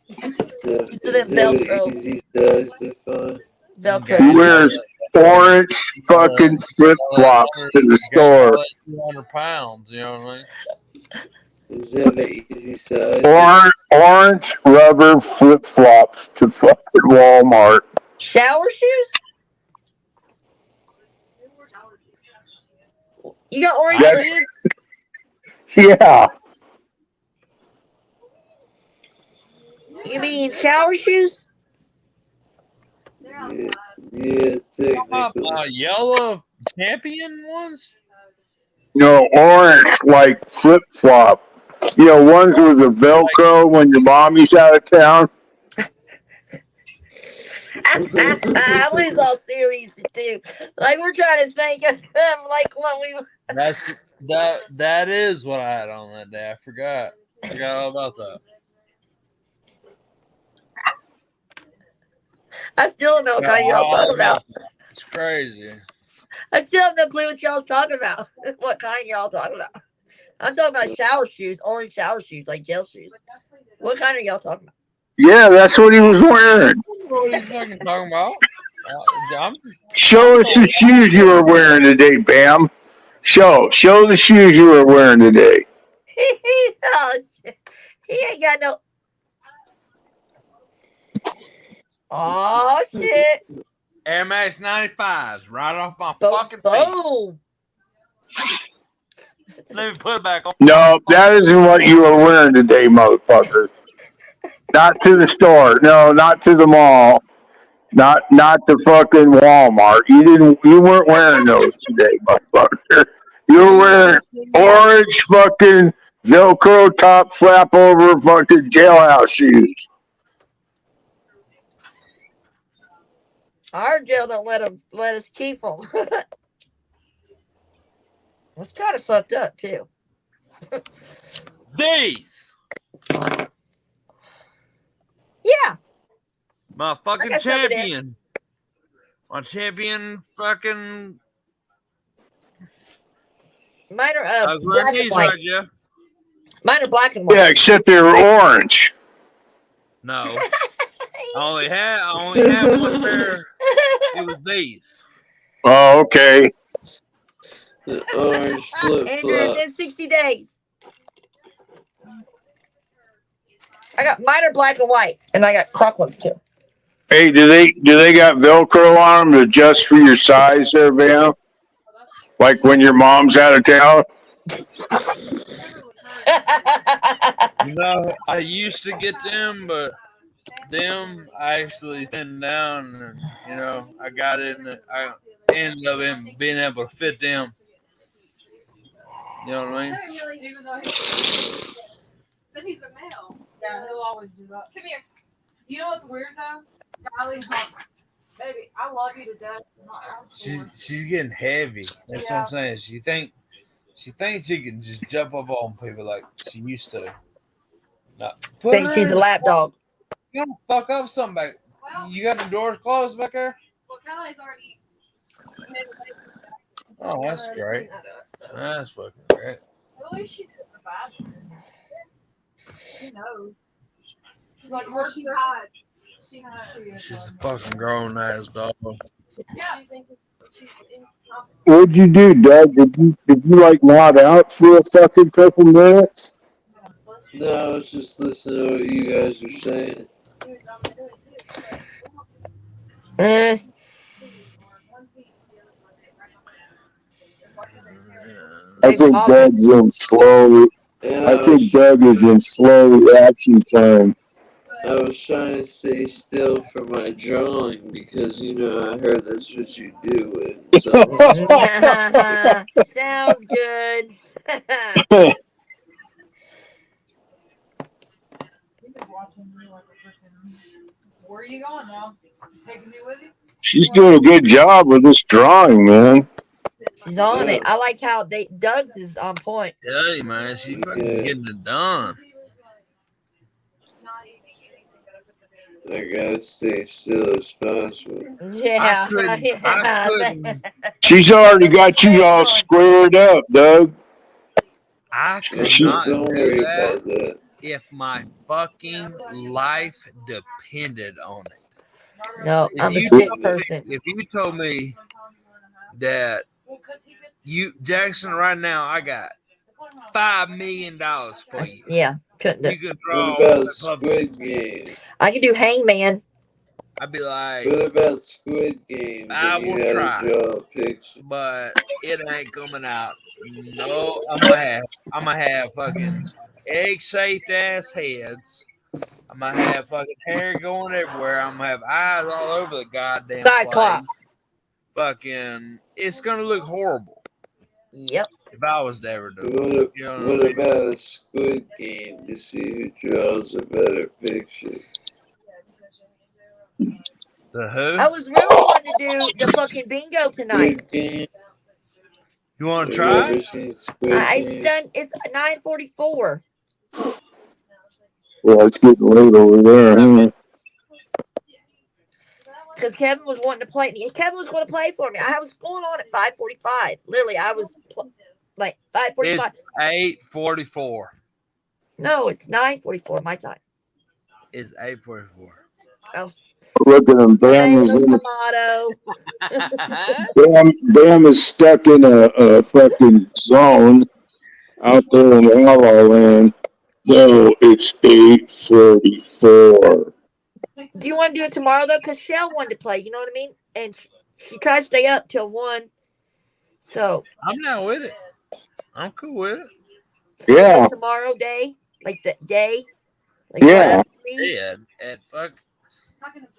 Used to them Velcro. Velcro. He wears orange fucking flip flops to the store. 200 pounds, you know what I mean? Is that an easy size? Orange rubber flip flops to fucking Walmart. Shower shoes? You got orange shoes? Yeah. You mean shower shoes? Yeah, technically. Yellow champion ones? No, orange, like flip flop. You know, ones with the Velcro when your mommy's out of town. I was all serious too. Like we're trying to think of like what we. That is what I had on that day. I forgot all about that. I still don't know what kind y'all talking about. It's crazy. I still have no clue what y'all's talking about. What kind y'all talking about? I'm talking about shower shoes, orange shower shoes, like gel shoes. What kind are y'all talking about? Yeah, that's what he was wearing. What are you fucking talking about? Show us the shoes you were wearing today, Bam. Show the shoes you were wearing today. Oh, shit. He ain't got no. Oh shit! Air Max 95s, right off my fucking feet. Boom! Let me put it back on. No, that isn't what you were wearing today, motherfucker. Not to the store. No, not to the mall. Not to fucking Walmart. You weren't wearing those today, motherfucker. You were wearing orange fucking Velcro top flap over fucking jailhouse shoes. Our jail don't let us keep them. It's kind of fucked up too. These. Yeah. My fucking champion. My champion fucking. Mine are black and white. Right, Jeff? Mine are black and white. Yeah, except they were orange. No. I only had one pair. It was these. Oh, okay. The orange flip Andrew, flop. in 60 days. I got mine are black and white, and I got croc ones too. Hey, do they got Velcro on them to adjust for your size there, Bam? Like when your mom's out of town? No, I used to get them, but them I actually thinned down, and you know I got it, and I ended up being able to fit them. You know what I mean? Even though he's a male. Yeah, he'll always do that. Come here. You know what's weird though? Skyly humps. Baby, I love you to death. She's getting heavy. That's what I'm saying. She thinks she can just jump up on people like she used to. No, Think she's a lap dog. You don't fuck up something back. You got the doors closed back there? Well, Kelly's already. Oh, that's great. That's fucking great. At least she did the bad. She knows. She's like, where she's hot. She's a fucking grown ass dog. Yeah. What'd you do, Doug? Did you like nod out for a fucking couple minutes? No, I was just listening to what you guys were saying. I think Doug's in slow. I think Doug is in slow action time. I was trying to stay still for my drawing because I heard that's what you do when someone's Sounds good. Where are you going now? Taking me with you? She's doing a good job with this drawing, man. She's on it. I like how Doug's is on point. Hey, man, she's fucking getting it done. I gotta stay still as possible. Yeah. I couldn't. She's already got you all squared up, Doug. I could She- not Don't do worry that about that. if my fucking life depended on it. No, I'm a If stick person. you told me that Jackson, right now, I got $5 million for you. Yeah, couldn't do. You can draw. What about Squid Game? I can do Hangman. I'd be like, What about Squid Game? I You will gotta try, draw a picture. but it ain't coming out. No, I'm gonna have fucking egg-shaped ass heads. I'm gonna have fucking hair going everywhere. I'm gonna have eyes all over the goddamn Cyclops. place. Fucking, it's gonna look horrible. Yep. If I was to ever do it. What about a Squid Game to see who draws a better picture? The who? I was really wanting to do the fucking bingo tonight. Squid Game. You want to Have you try? ever seen Squid It's Game? done. It's 9:44. Well, it's getting late over there. Huh? Because Kevin was wanting to play. Kevin was going to play for me. I was going on at 5:45. Literally, I was like 5:45. It's 8:44. No, it's 9:44 my time. It's 8:44. Oh, Look at him. Bam is, Bam is stuck in a fucking zone out there in La La Land. No, it's 8:44. do you want to do it tomorrow though? Because Shell wanted to play. You know what I mean? And she tried to stay up till 1. So I'm not with it. I'm cool with it. Yeah. Tomorrow day, like the day. Like Yeah. 3? Yeah, at fuck.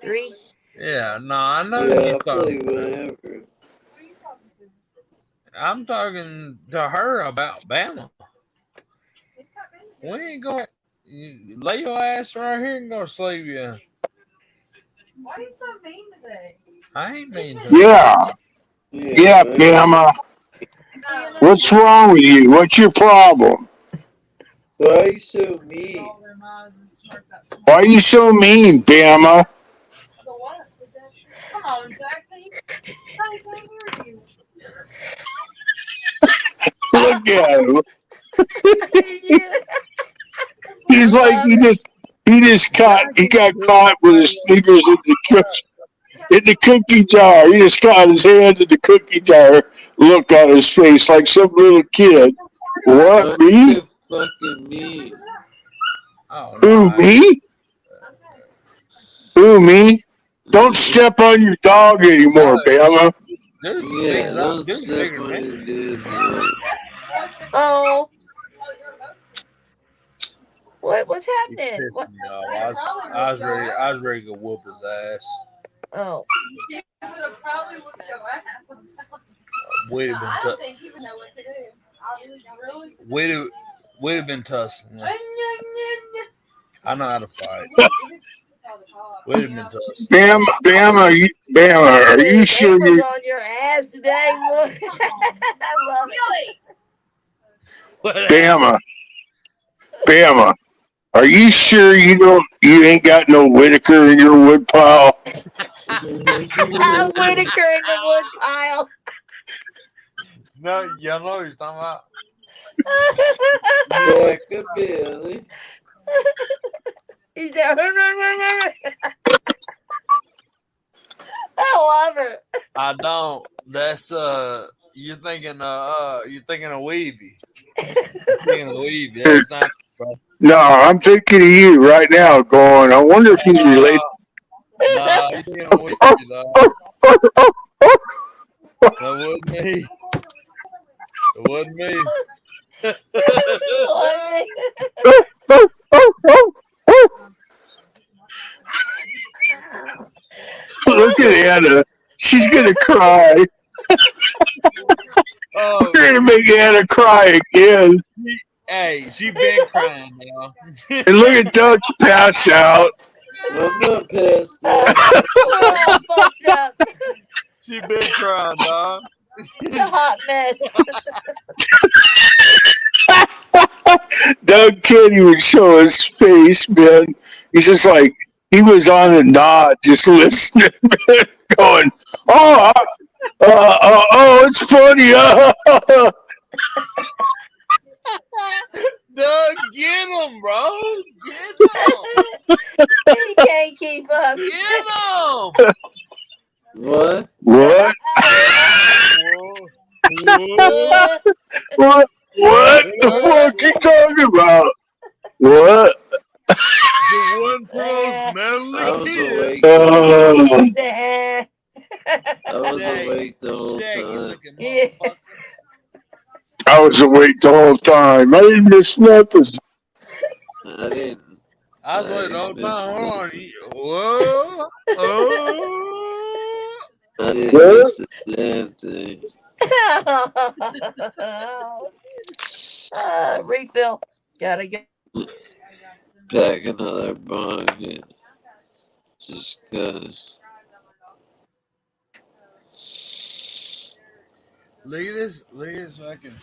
3. Yeah, no, I know Yeah, you're I'll play talking. whenever. I'm talking to her about Bama. We ain't going. You lay your ass right here and go to sleep. Yeah, Why are you so mean today? I ain't mean to. Yeah. Yeah, Bama. What's wrong with you? What's your problem? Why are you so mean? Why are you so mean, Bama? Come on, Jackson. I can't hear you. Look at him. He's like he got caught with his fingers in the cookie jar. He just got his hand in the cookie jar. Look on his face like some little kid. What, me? Fucking mean. Oh, Who, me? Who, me? Don't step on your dog anymore, Bama. Yeah, don't step on your dude. Oh. What's happening? What? No, I was ready to whoop his ass. Oh. He would have probably whooped your ass. I'm telling you. We'd I have don't been think he would know what to do. we'd have been tussling. I know how to fight. We'd have been tussling. Bama, are you sure April's you? on your ass today, boy. I love it. Bama, are you sure you ain't got no Whitaker in your wood pile? I'm Whitaker in the wood pile. No, you know what he's talking about. Becca Billy. He's there. I love her. I don't. That's you're thinking of Weavy. You're thinking of Weavy. That's not, bro. No, I'm thinking of you right now. Going, I wonder if he's related. No, you're thinking of Weavy, dog. That wasn't me. It wasn't me. Look at Anna. She's gonna cry. Oh, We're gonna make Anna cry again. hey, she been crying now. And look at Doug's passed out. I'm not past out. We're all fucked up. She been crying, dog. It's a hot mess. Doug can't even show his face, man. He's just like, he was on the nod, just listening, man, going, oh, oh, it's funny. Doug, get him, bro. Get him. He can't keep up. Get him. What? What? What? What the fuck you talking about? What? The one close I was melody awake. I was awake the whole time. I was awake the whole time. I didn't miss nothing. I didn't. I was awake the whole miss time. Hold on. nothing. Whoa. Oh. I didn't miss a damn thing. Refill. Gotta go. Pack another bong in. Just cause. Look at this fucking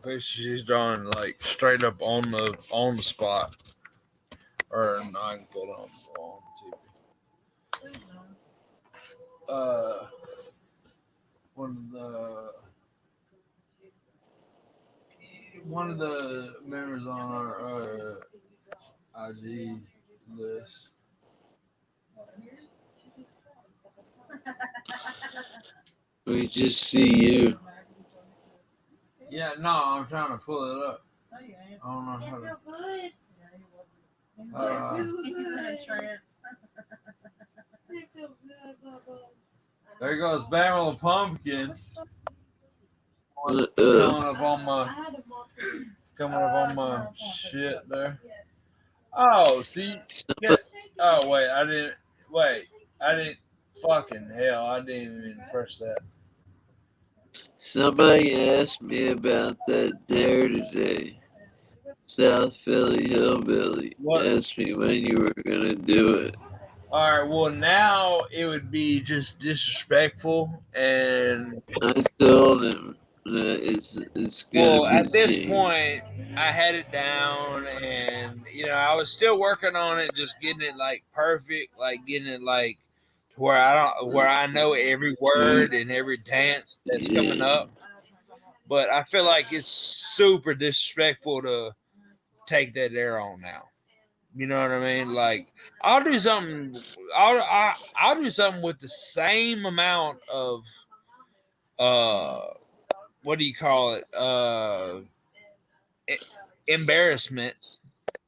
picture she's drawing, like straight up on the spot. Or no, I can pull it on TV. One of the members on our IG list. We just see you. Yeah, no, I'm trying to pull it up. No, you ain't. I don't know how to. Feel good. He's in a trance. There goes Bama the Pumpkin. Coming up on my shit there. Oh, see. Yes. Oh, wait. I didn't fucking hell. I didn't even press that. Somebody asked me about that dare today. South Philly Hillbilly asked me when you were gonna do it. All right. Well, now it would be just disrespectful, and I told him that it's gonna be at this changed. point, I had it down, and I was still working on it, just getting it like perfect, like getting it like to where I know every word and every dance that's coming up. But I feel like it's super disrespectful to take that there on now. You know what I mean? Like I'll do something. I'll do something with the same amount of what do you call it? Embarrassment.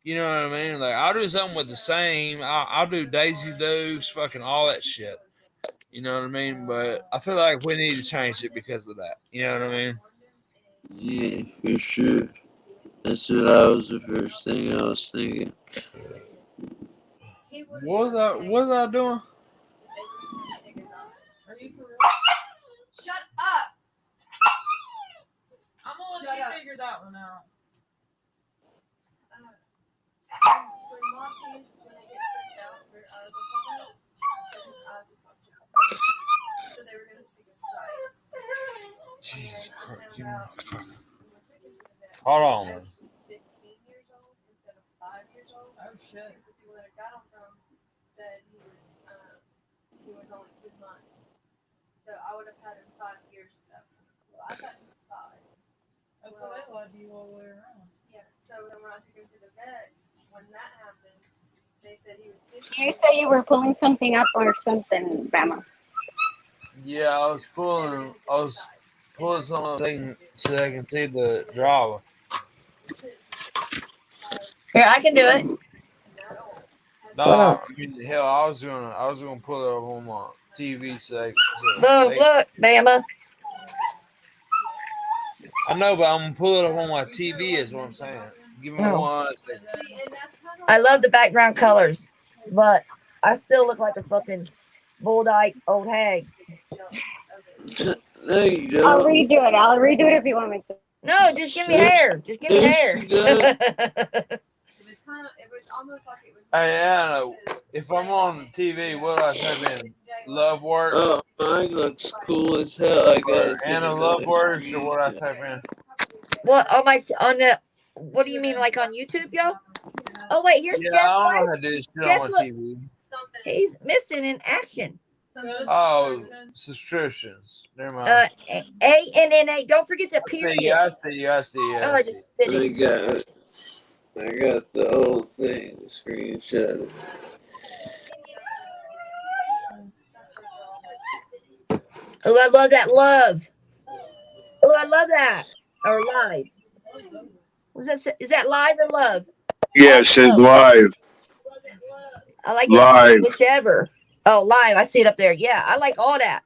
You know what I mean? Like I'll do something with the same. I'll do Daisy Dukes, fucking all that shit. You know what I mean? But I feel like we need to change it because of that. You know what I mean? Yeah, for sure. That's what I was the first thing I was thinking. What was I doing? Shut up. I'm gonna let you figure that one out. Jesus Christ. Give me a fuck. Hold on, man. 15 years old instead of 5 years old. Oh shit. The people that got him from said he was only 2 months. So I would have had him 5 years ago. Well, I thought he was 5. Oh, so they lied to you all the way around. Yeah. So then when I took him to the vet, when that happened, they said he was 15. You said you were pulling something up or something, Bama. Yeah, I was pulling something so I can see the driver. Here, I can do it. No, I mean, hell, I was gonna pull it up on my TV Look, Bama. I know, but I'm gonna pull it up on my TV. Is what I'm saying. Give me Oh. 1 second. I love the background colors, but I still look like a fucking bull-dyke old hag. No, you I'll don't. redo it. I'll redo it if you want me to. No, just give me Yes, hair. Just give me yes, hair. you got. It was almost like it was. Hey, Anna, if I'm on TV, what do I type in? Love work Oh, mine looks cool as hell. I or gotta send Anna Love another works or what I screenshot. type in? What on my on the? What do you mean, like on YouTube, yo? Oh wait, here's Yeah, Jeff's I don't know wife. how to do this shit on Jeff, my look, TV. he's missing in action. Oh, subscriptions. Never mind. A-N-N-A. Don't forget the I see period. you. I see you. I see you. Oh, I I see just spit I it. got the whole thing screenshot. Oh, I love that love. Oh, I love that. Or live. Was that? Is that live or love? Yeah, it says Oh, live. I like it. Live. Whichever. Oh, live. I see it up there. Yeah, I like all that.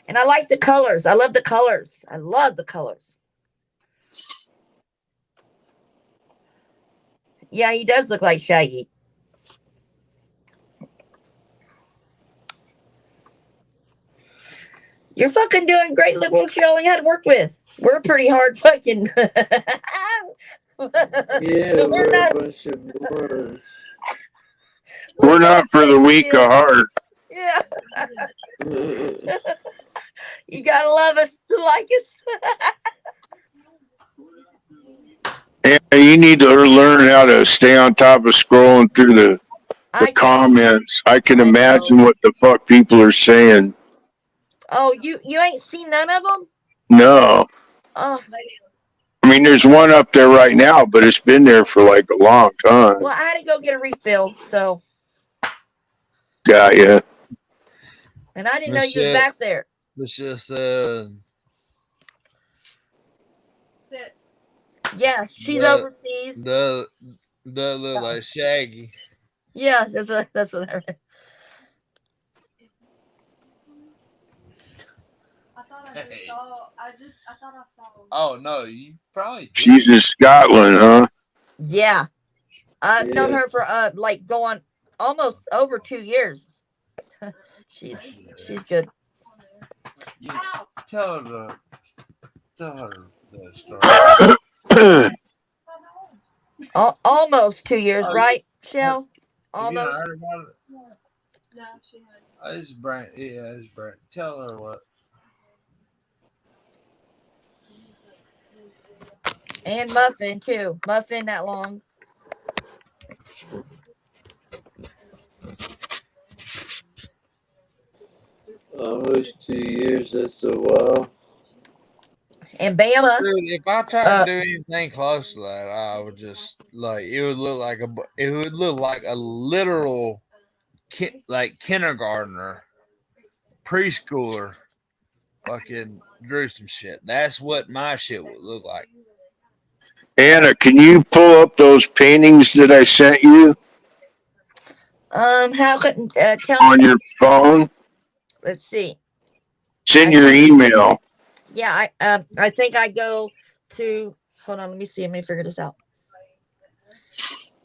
And I like the colors. I love the colors. I love the colors. Yeah, he does look like Shaggy. You're fucking doing great. Look what you only had to work with. We're pretty hard fucking. Yeah, we're a bunch of morons. We're not for the weak of heart. Yeah. You gotta love us to like us. And you need to learn how to stay on top of scrolling through the comments. I can imagine what the fuck people are saying. Oh, you ain't seen none of them? No. Oh. I mean, there's one up there right now, but it's been there for like a long time. Well, I had to go get a refill, so. Got ya. And I didn't know you was back there. Michelle said. Yeah, she's overseas. That look like Shaggy. Yeah, that's what I read. I thought I just saw. I thought I saw. Oh no, you probably did. She's in Scotland, huh? Yeah. I've known her for like going almost over 2 years. she's good. Tell her the story. Almost 2 years, right, Shell? Almost. You heard about it? No, she had. It's Brent. Yeah, it's Brent. Tell her what. And Muffin too. Muffin that long. Almost 2 years. That's a while. And Bama. Dude, if I tried to do anything close to that, I would just like it would look like a literal like kindergartner, preschooler, fucking drew some shit. That's what my shit would look like. Anna, can you pull up those paintings that I sent you? How could tell on me your phone? Let's see. Send your email. Yeah, I think I go to. Hold on, let me see. Let me figure this out.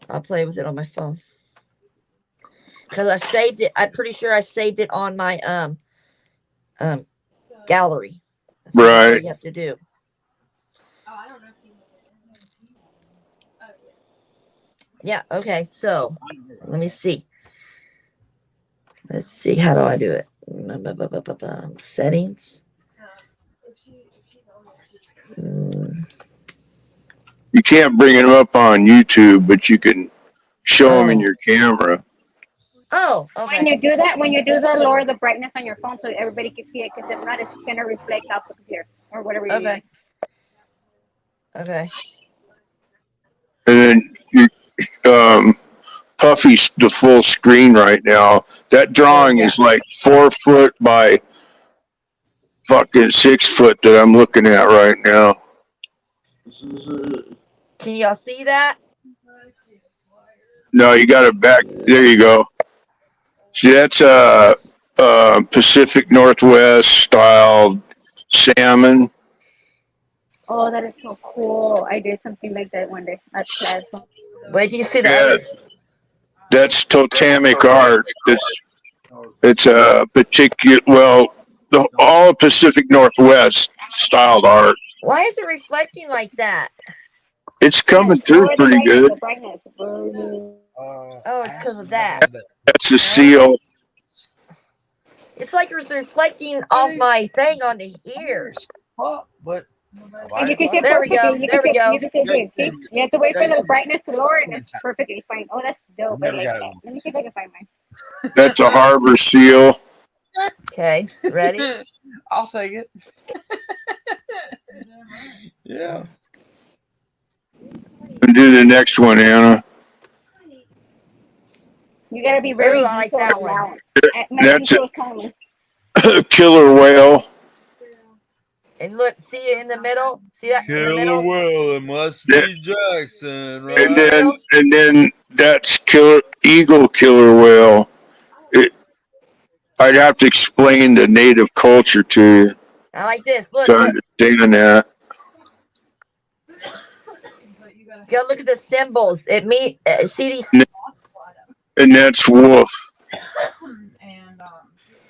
I'll play with it on my phone because I saved it. I'm pretty sure I saved it on my gallery. Right. That's what you have to do. Oh, I don't know if you. Yeah. Okay. So let me see. Let's see. How do I do it? Settings. You can't bring them up on YouTube, but you can show them in your camera. Oh, okay. When you do that, lower the brightness on your phone so everybody can see it. Because if not, it's gonna reflect off the computer or whatever you're using. Okay. And then Puffy's the full screen right now. That drawing is like 4 foot by fucking 6 foot that I'm looking at right now. Can y'all see that? No, you got it back. There you go. See, that's Pacific Northwest style salmon. Oh, that is so cool. I did something like that one day at class. Where do you see the Yeah, other? that's totemic art. It's a particular, well, the all Pacific Northwest styled art. Why is it reflecting like that? It's Yeah, coming through lower the pretty brightness, good. the brightness. Oh, it's because of that. That's a seal. It's like it's reflecting off my thing on the ears. But And you can see it There we perfectly. go. You There can we see it, go. you can see it good. See? You have to wait for the brightness to lower and it's perfectly fine. Oh, that's dope. I never like got that. it. Let me see if I can find mine. That's a harbor seal. Okay, ready? I'll take it. Yeah. And do the next one, Anna. You gotta be very Ooh, I like detailed that on one. that one. That's Mexico is coming. a killer whale. And look, see it in the middle? See that in the Killer middle? Will, it must Yeah. be Jackson, See it in And the right? then middle? that's eagle killer whale. I'd have to explain the native culture to you I like this. Look, to look. understand that. Go look at the symbols. It mean see these. And that's wolf. And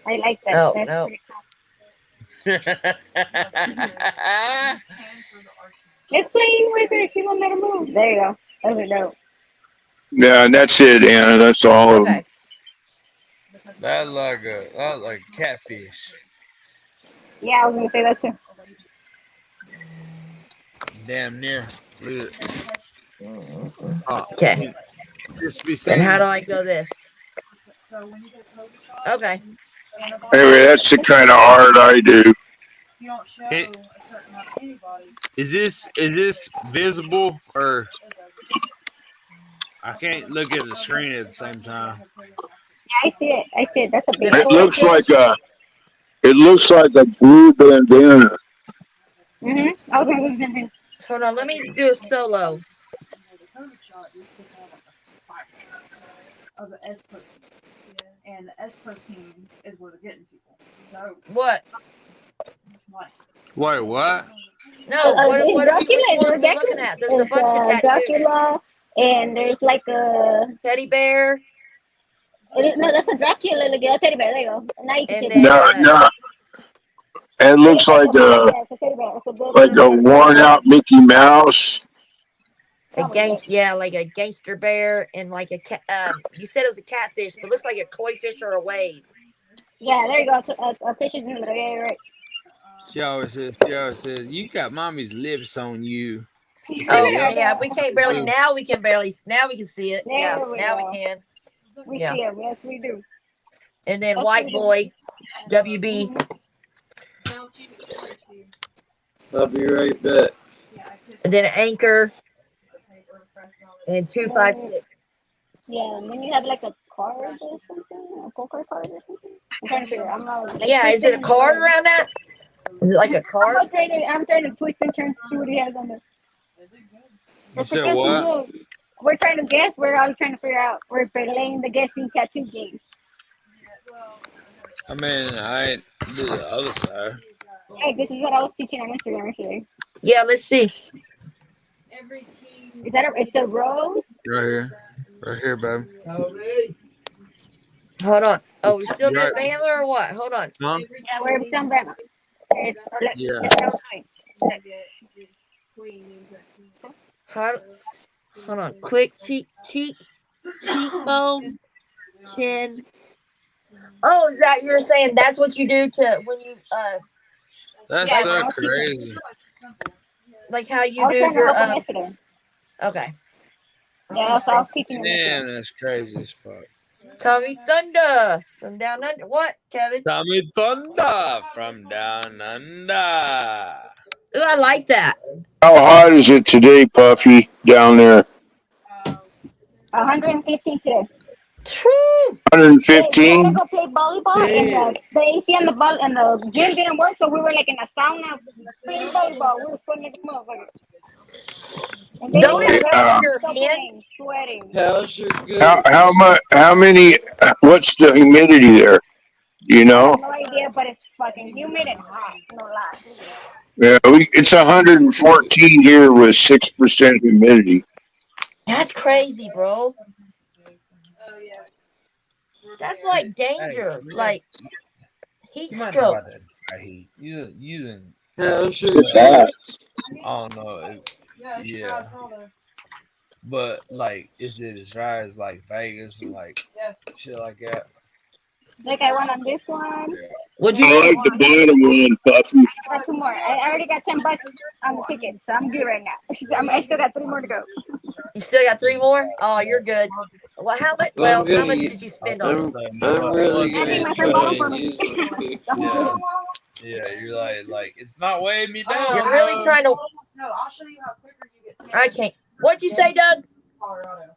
I like that. Oh That's no. pretty cool. Let's play with it if you want me to move. There you go. Those are dope. Yeah, and that's it, Anna. That's all of them. Okay. That's like a catfish. Yeah, I was gonna say that too. Damn near. Look at it. Oh, Okay. just be And saying. how do I go this? so when you get COVID shot, Okay. Anyway, that's the kind of art I do. you don't show It- a certain amount of antibodies. Is this visible or I can't look at the screen at the same time? Yeah, I see it. I see it. That's a big The It looks koi fish. like a blue bandana. I was gonna do the same thing. Hold on, let me do a solo. The COVID shot, you're supposed to have like a spike of the S protein. And the S protein is where they're getting people. So, What? it's like, Wait, what? No, what It's which Dracula. one are It's we looking at? There's a bunch of tattoos. Dracula, and there's like a Teddy bear. no, that's a Dracula. Like a teddy bear. There you go. Now you can And see then it. No. It looks like It's a teddy bear. It's a good a little worn out Mickey Mouse. like a gangster bear and like a cat. You said it was a catfish, but looks like a koi fish or a wave. Yeah, there you go. A fish is in the middle. Yeah, you're right. She always says, you got mommy's lips on you. Oh There you yeah, go. we can't barely. Now we can see it. Yeah, There we now go. we can. We Yeah. see it. Yes, we do. And then Yes, white we do. boy, WB, I'll be right back. and then anchor, and 256. Yeah, and then you have like a card or something, a poker card or something. I'm trying to figure. I'm not. Like, Yeah, is it a card around that? Is it like a card? I'm trying to twist and turn to see what he has on this. You It's a said guessing what? game. We're trying to guess. We're all trying to figure out. We're playing the guessing tattoo games. I mean, I ain't do the other side. Hey, this is what I was teaching on Instagram yesterday. Yeah, let's see. Is that it's a rose? Right here, baby. Hold on. Oh, we still Right. doing Bama or what? Hold on. Huh? Yeah, we're still Bama. It's Yeah. That's what I was doing. Hold on. Quick cheekbone, chin. Oh, is that you're saying that's what you do to when you That's Yeah, so I'll keep it. crazy. like how I you was do trying to your help him yesterday. okay. Yeah, so I was teaching him yesterday. Man, that's crazy as fuck. Tommy Thunder from down under. What, Kevin? Tommy Thunder from down under. Ooh, I like that. How hot is it today, Puffy, down there? 115 today. True. Hey, we had to 115? go play volleyball, and the AC and the ball and the gym didn't work, so we were like in a sauna playing volleyball. We were sweating like motherfuckers. And then Don't it it was hurt red, your so hand? sweating. How's your good? How much? How many? What's the humidity there? You I have know? no idea, but it's fucking humid and hot. No lie. Yeah, it's 114 here with 6% humidity. That's crazy, bro. Oh yeah. That's like Hey, danger, like heat you might know stroke. about that dry heat. You using How's your It's well, hot. I don't know. Yeah, it's Yeah, dry as hell though. but like, is it as dry as like Vegas and like Yes. shit like that? Like I went on this one. Yeah. What'd Yeah, you I win? like the bottom one, Puffy. I got two more. I already got $10 on the ticket, so I'm good right now. I still got three more to go. You still got 3 more? Oh, you're good. Well, how much? Well, I'm Well, how gonna. much did you spend on it? So I'm really what's I think gonna my what's friend bought try them for and me. use my So I'm picture. good. yeah? You're like it's not weighing me Oh, down. You're really Doug. trying to. No, I'll show you how quicker you get I tan can't. What'd you say, Doug? Colorado.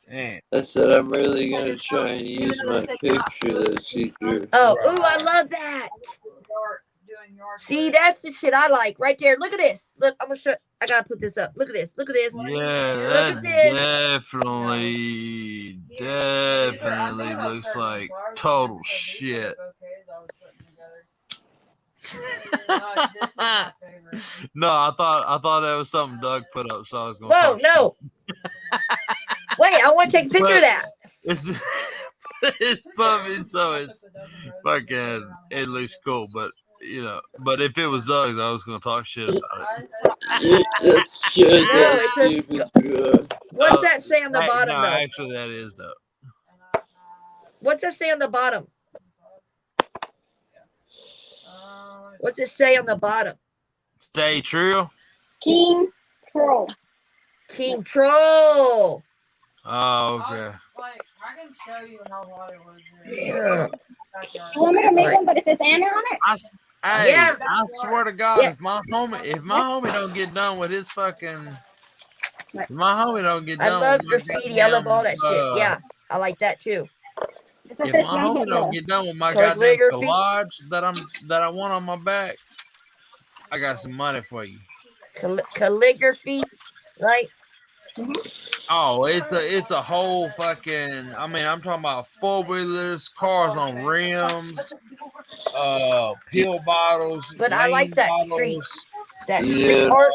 Damn. I said I'm really gonna try and use my picture to see through. Oh, ooh, I Right. love that. Yard, doing yard See, work. that's the shit I like right there. Look at this. Look, I'm gonna show. I gotta put this up. Look at this. Look at this. Yeah, Look at that this. definitely looks like total shit. This is my favorite. No, I thought that was something Doug put up, so I was gonna Whoa, talk no. Wait, I want to take a picture of that. shit. It's puffy, so it's fucking. It looks cool, but you know, but if it was Doug's, I was gonna talk shit about it. It shows No, how it's a. stupid you are. What's that say on the No, bottom, though? actually, that is Doug. What's that say on the bottom? What's it say on the bottom? Stay true. King Troll. King Troll. Oh, okay. Like, I can show you how hot it was there. Yeah. You want me to make one, but it says Anna on it? Hey, Yeah. I swear to God, Yeah. if my homie don't get done with his fucking, if my homie don't get I done love with my graffiti. I love all that shit. goddamn, Yeah, I like that too. It if says my young homie don't Hitler. get done with my Colour goddamn calligraphy. collage that I want on my back, I got some money for you. Calligraphy, right? Oh, it's a whole fucking. I mean, I'm talking about 4-wheelers, cars on rims, pill bottles, But I like lane that street. bottles. That street Yeah. art.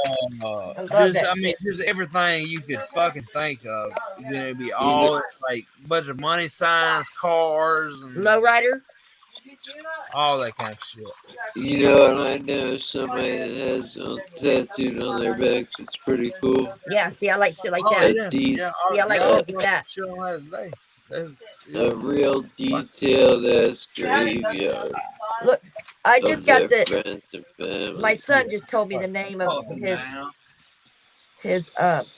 I love that I mean, shit. just everything you could fucking think of. It'd be You all know, like bunch of money signs, cars, and Lowrider. all that kind of shit. you know what I know? Somebody that has tattooed on their back. It's pretty cool. Yeah, see, I like shit like Oh that. yeah, De- yeah, See, I like yeah. shit like that. Shit on that today. a real detailed ass graveyard Look, I just of got their the. friends and family. My son just told me the name of his.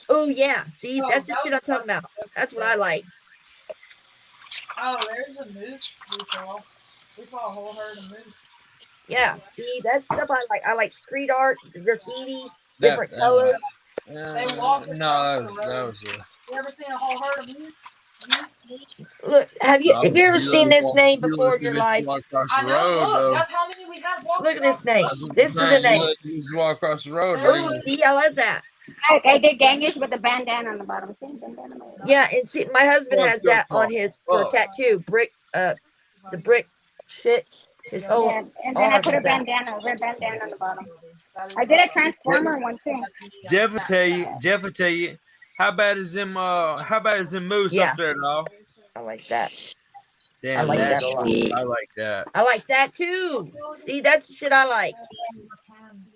Oh yeah, see, that's the shit I'm talking about. That's what I like. Oh, there's a moose we saw. We saw a whole herd of moose. Yeah, see, that's stuff I like. I like street art, graffiti, That, different colors. They walked no, across the that road. was You ever seen a whole herd of moose? Look, have you ever seen this name before in your life? Walk across I the know. road, Look, though. that's how many we had walking. Look at this name. That's what This is I'm the saying. name. You walk across the road. Oh, see, I love that. I did gangish with the bandana on the bottom. See, bandana. Yeah, and see, my husband has that on his for a tattoo. The brick shit. His whole Yeah, and then I arm put a is that. bandana, red bandana on the bottom. I did a transformer one too. Jeff will tell you. How bad is them moose Yeah. up there, dog? I like that. Damn, I like that's that a lot. sweet. I like that. I like that too. See, that's the shit I like.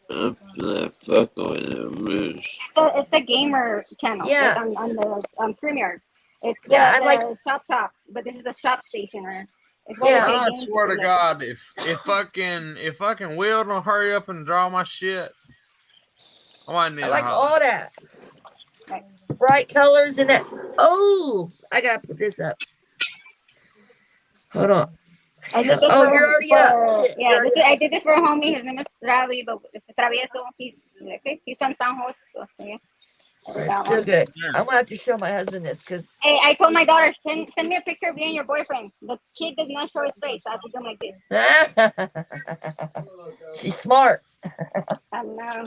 I'm not fucking with them moose. It's a gamer channel. Yeah. Like on the StreamYard. It's the, Yeah, I like. the shop, but this is the shop station. It's Yeah. I swear to God, if fucking Will don't hurry up and draw my shit, I might need I a like holler. all that. Bright colors and that. Oh, I gotta put this up. Hold on. I did this Oh, for, you're already for, up. Shit, Yeah, you're this already is, I did this for a homie. His name is Travi, but it's Travieso. He's from San Jose. So, yeah. It's still good. I'm gonna have to show my husband this because Hey, I told my daughter, send me a picture of you and your boyfriend. The kid does not show his face. I have to do him like this. she's smart. I know.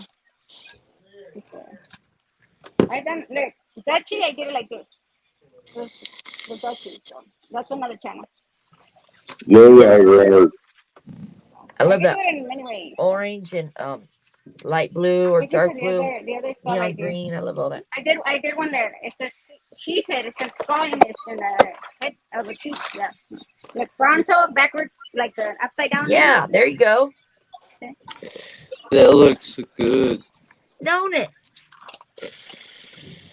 I done look. Dutchie, I did it like this. The Dutchie. So that's another channel. right. I I love can do that it in many ways. orange and light blue or I can dark put blue, the other stuff neon like this. green. I love all that. I did one that it says, she said it says skull in the head of a tooth. Yeah. Like frontal, backwards, like the upside down. Yeah, there you go. That looks good. Don't it?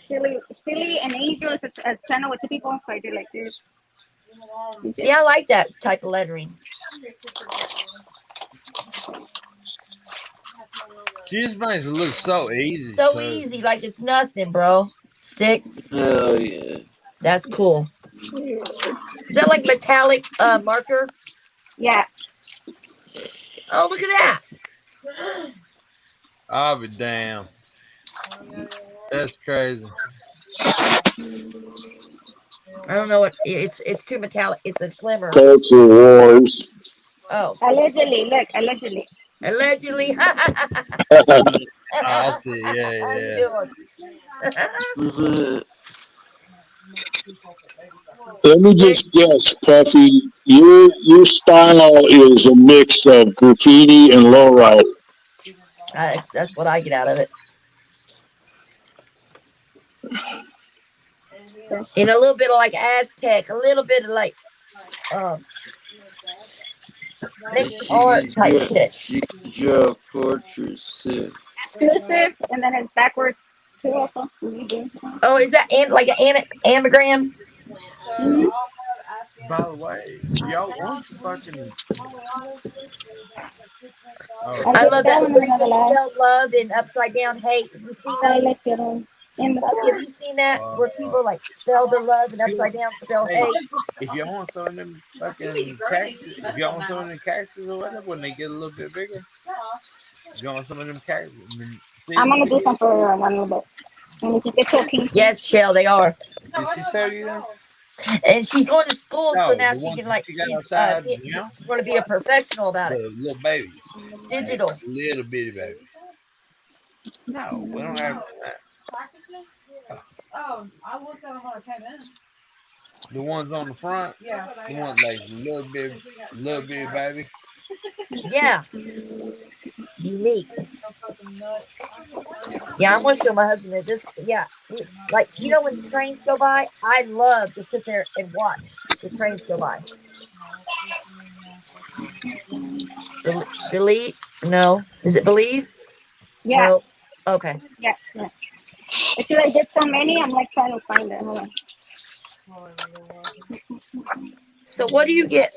Silly and Angel is a channel with two people, so I did like this. See, I like that type of lettering. She just makes it look so easy. So too. easy, like it's nothing, bro. Sticks. Hell yeah. That's cool. Is that like metallic marker? Yeah. Oh, look at that. I'll be damn. That's crazy. I don't know what it's too metallic. It's a glimmer. Culture Wars. Oh, Allegedly, look, allegedly. allegedly. I see. How you doing? Let me just guess, Puffy. Your style is a mix of graffiti and lowrider. That's what I get out of it. And a little bit of like Aztec, a little bit of like mixed art type shit. She draw portraits too. Exclusive, and then it's backwards too. Also, we do. Oh, is that like an anagram? Mm-hmm. By the way, y'all want some fucking. Oh, I love that one where is you another can lie. spell love and upside down hate. Have you seen I those? like it in the Have you seen that where people like spell their love and upside down spell hey, hate? if y'all want some of them fucking cactuses, if y'all want some of them cactuses or whatever, when they get a little bit bigger, if you want some of them cactuses. I'm gonna do some for one little bit. And if you get choking. Yes, Shell, they are. Did she show you them? And she's going to school, so No, now the she ones can that like she got she's outside, you know, going to be a professional about it. the little babies, Digital. little bitty babies. No, we don't have that. Practices? Oh, I looked at them when I came in. The ones on the front, Yeah. the ones like little bitty baby. Yeah. Unique. Yeah, I'm gonna show my husband that this. Yeah, like you know when trains go by, I love to sit there and watch the trains go by. Believe? No. Is it believe? Yeah. No. Okay. Yeah. Yeah. If you like did so many, I'm like trying to find it. Hold on. So what do you get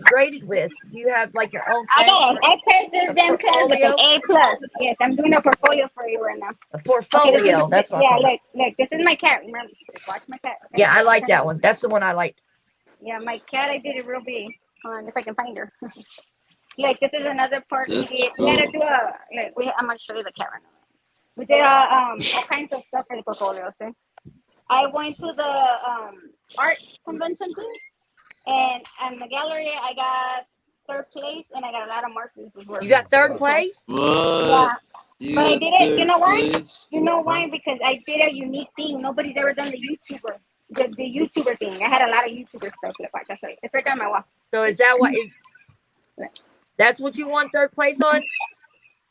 graded with? Do you have like your own I thing? got it. I passed them class with an A plus. Yes, I'm doing a portfolio for you right now. A portfolio. Okay, That's what yeah, I call it. look, this is my cat. Remember, watch my cat. Okay? Yeah, I like that one. That's the one I liked. Yeah, my cat. I did it real big. Hold on, if I can find her. Like this is another part we That's did. cool. We had to do a. Like, I'm gonna show you the cat right now. We did all kinds of stuff for the portfolio. See? I went to the art convention too, and in the gallery I got third place, and I got a lot of marks. You got third place? Yeah. You But I got did it. You third know why? place? You know why? Because I did a unique thing. Nobody's ever done the YouTuber thing. I had a lot of YouTuber stuff. Look, watch, I'll show you. It's right there on my wall. So is that what is? That's what you won third place on?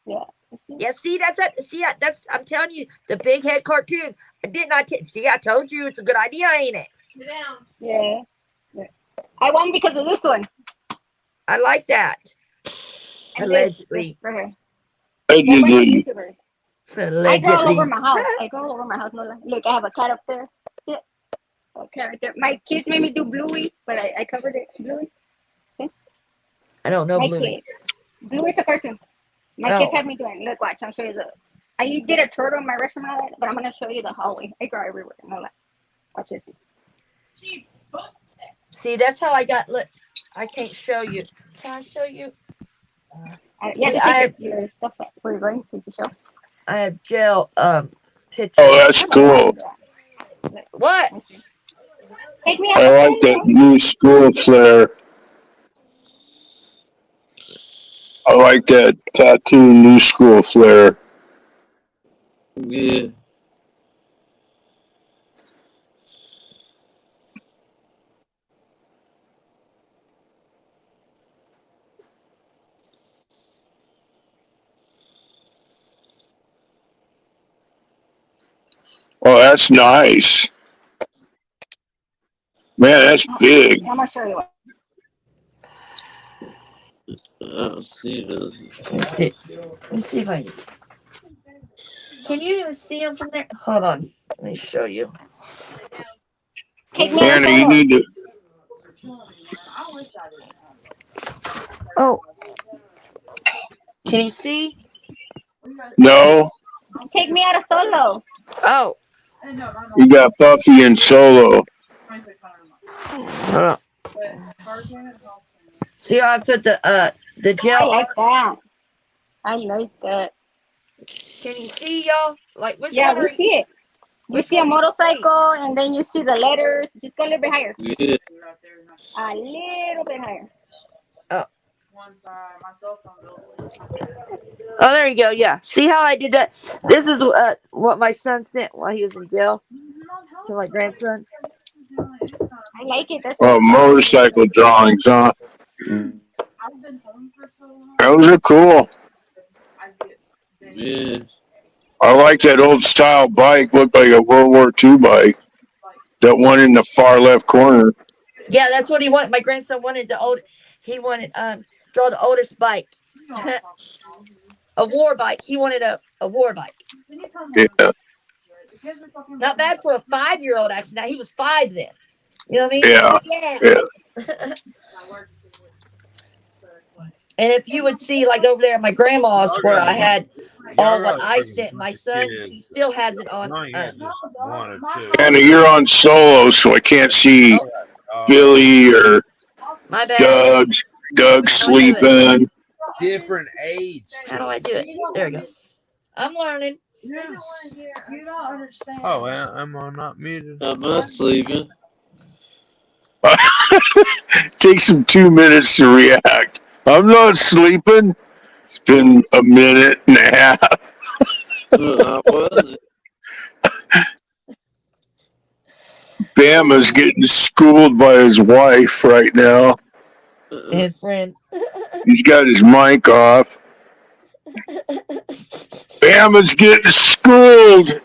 Yeah. Yeah. See, that's that. See, that's. I'm telling you, the big head cartoon. I did not. See, I told you it's a good idea, ain't it? Sit down. Yeah. I won because of this one. I like that. And Allegedly. This for her. Allegedly. I go all over Allegedly. my house. No, look, I have a cat up there. Yeah. Okay, right there. My kids made me do Bluey, but I covered it. Bluey. Okay. I don't know My Bluey. kids. Bluey's a cartoon. My kids have me doing. Look, watch. I'll show you the. I did a turtle in my restaurant, and all that, but I'm gonna show you the hallway. I draw everywhere and all that. Watch this. See, that's how I got. Look, I can't show you. Can I show you? Yeah, I have. your stuff where you're going to show. I have gel pictures. Oh, that's cool. What? Take me I like that new school flair. I like that tattoo new school flair. Yeah. Oh, that's nice. Man, that's big. I'm gonna show you. I don't see those. Let me see if I can. You even see them from there? Hold on. Let me show you. Take me out of Anna, you solo. need to. Oh, can you see? No, Take me out of solo. Oh, you got Buffy and Solo. uh, see how I put the I gel like art? that. I like that. Can you see, y'all? Like, which Yeah, one we are see it. You which see a one do you see? motorcycle, and then you see the letters. Just go a little bit higher. Yeah. A little bit higher. Oh, Once my cell phone bills went. oh, there you go. Yeah. See how I did that? This is what my son sent while he was in jail to my grandson. I like it. That's Oh, really cool. motorcycle drawings, huh? I've been home for so long. Those are cool. I get Yeah. I like that old style bike. Looked like a World War II bike. That one in the far left corner. Yeah, that's what he wanted. My grandson wanted the old. He wanted draw the oldest bike, a war bike. He wanted a war bike. When you come home, Yeah, the kids are fucking. Not bad for a 5-year-old. Actually, now he was 5 then. You know what I mean? yeah, Yeah. yeah. And if you would see, like over there at my grandma's, Y'all where got I had y'all all what got a I freaking sent my bunch of son, he kids. still has it on. You ain't got just one or two. Anna, you're on Solo, so I can't see Oh, Billy or my bad. Doug. Doug How do I do it? sleeping. Different age. How do I do it? There we go. I'm learning. You don't understand. Oh, am I not muted? I'm not sleeping. Takes him 2 minutes to react. I'm not sleeping. It's been a minute and a half. I wasn't. Bama's getting schooled by his wife right now. And friend. He's got his mic off. Bama's getting schooled.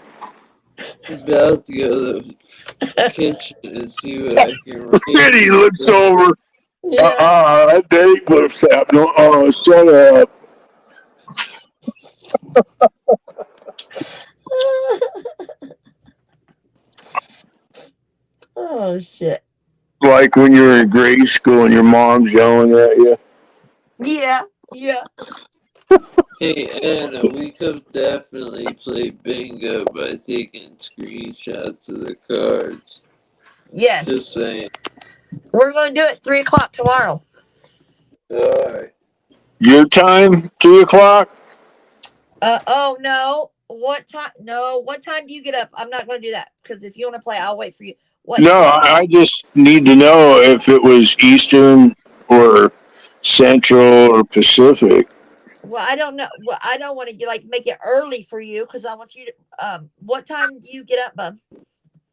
About to go to the kitchen and see what I can And he looks read. over. Yeah. That ain't what's happening. Oh, shut up. Oh shit. Like when you're in grade school and your mom's yelling at you. Yeah. Yeah. Hey Anna, we could definitely play bingo by taking screenshots of the cards. Yes. Just saying. We're going to do it 3 o'clock tomorrow. Alright. Your time? 2 o'clock? Oh no. What time? No. What time do you get up? I'm not going to do that because if you want to play, I'll wait for you. What? No, I just need to know if it was Eastern or Central or Pacific. Well, I don't know. Well, I don't want to make it early for you because I want you to. What time do you get up, bub?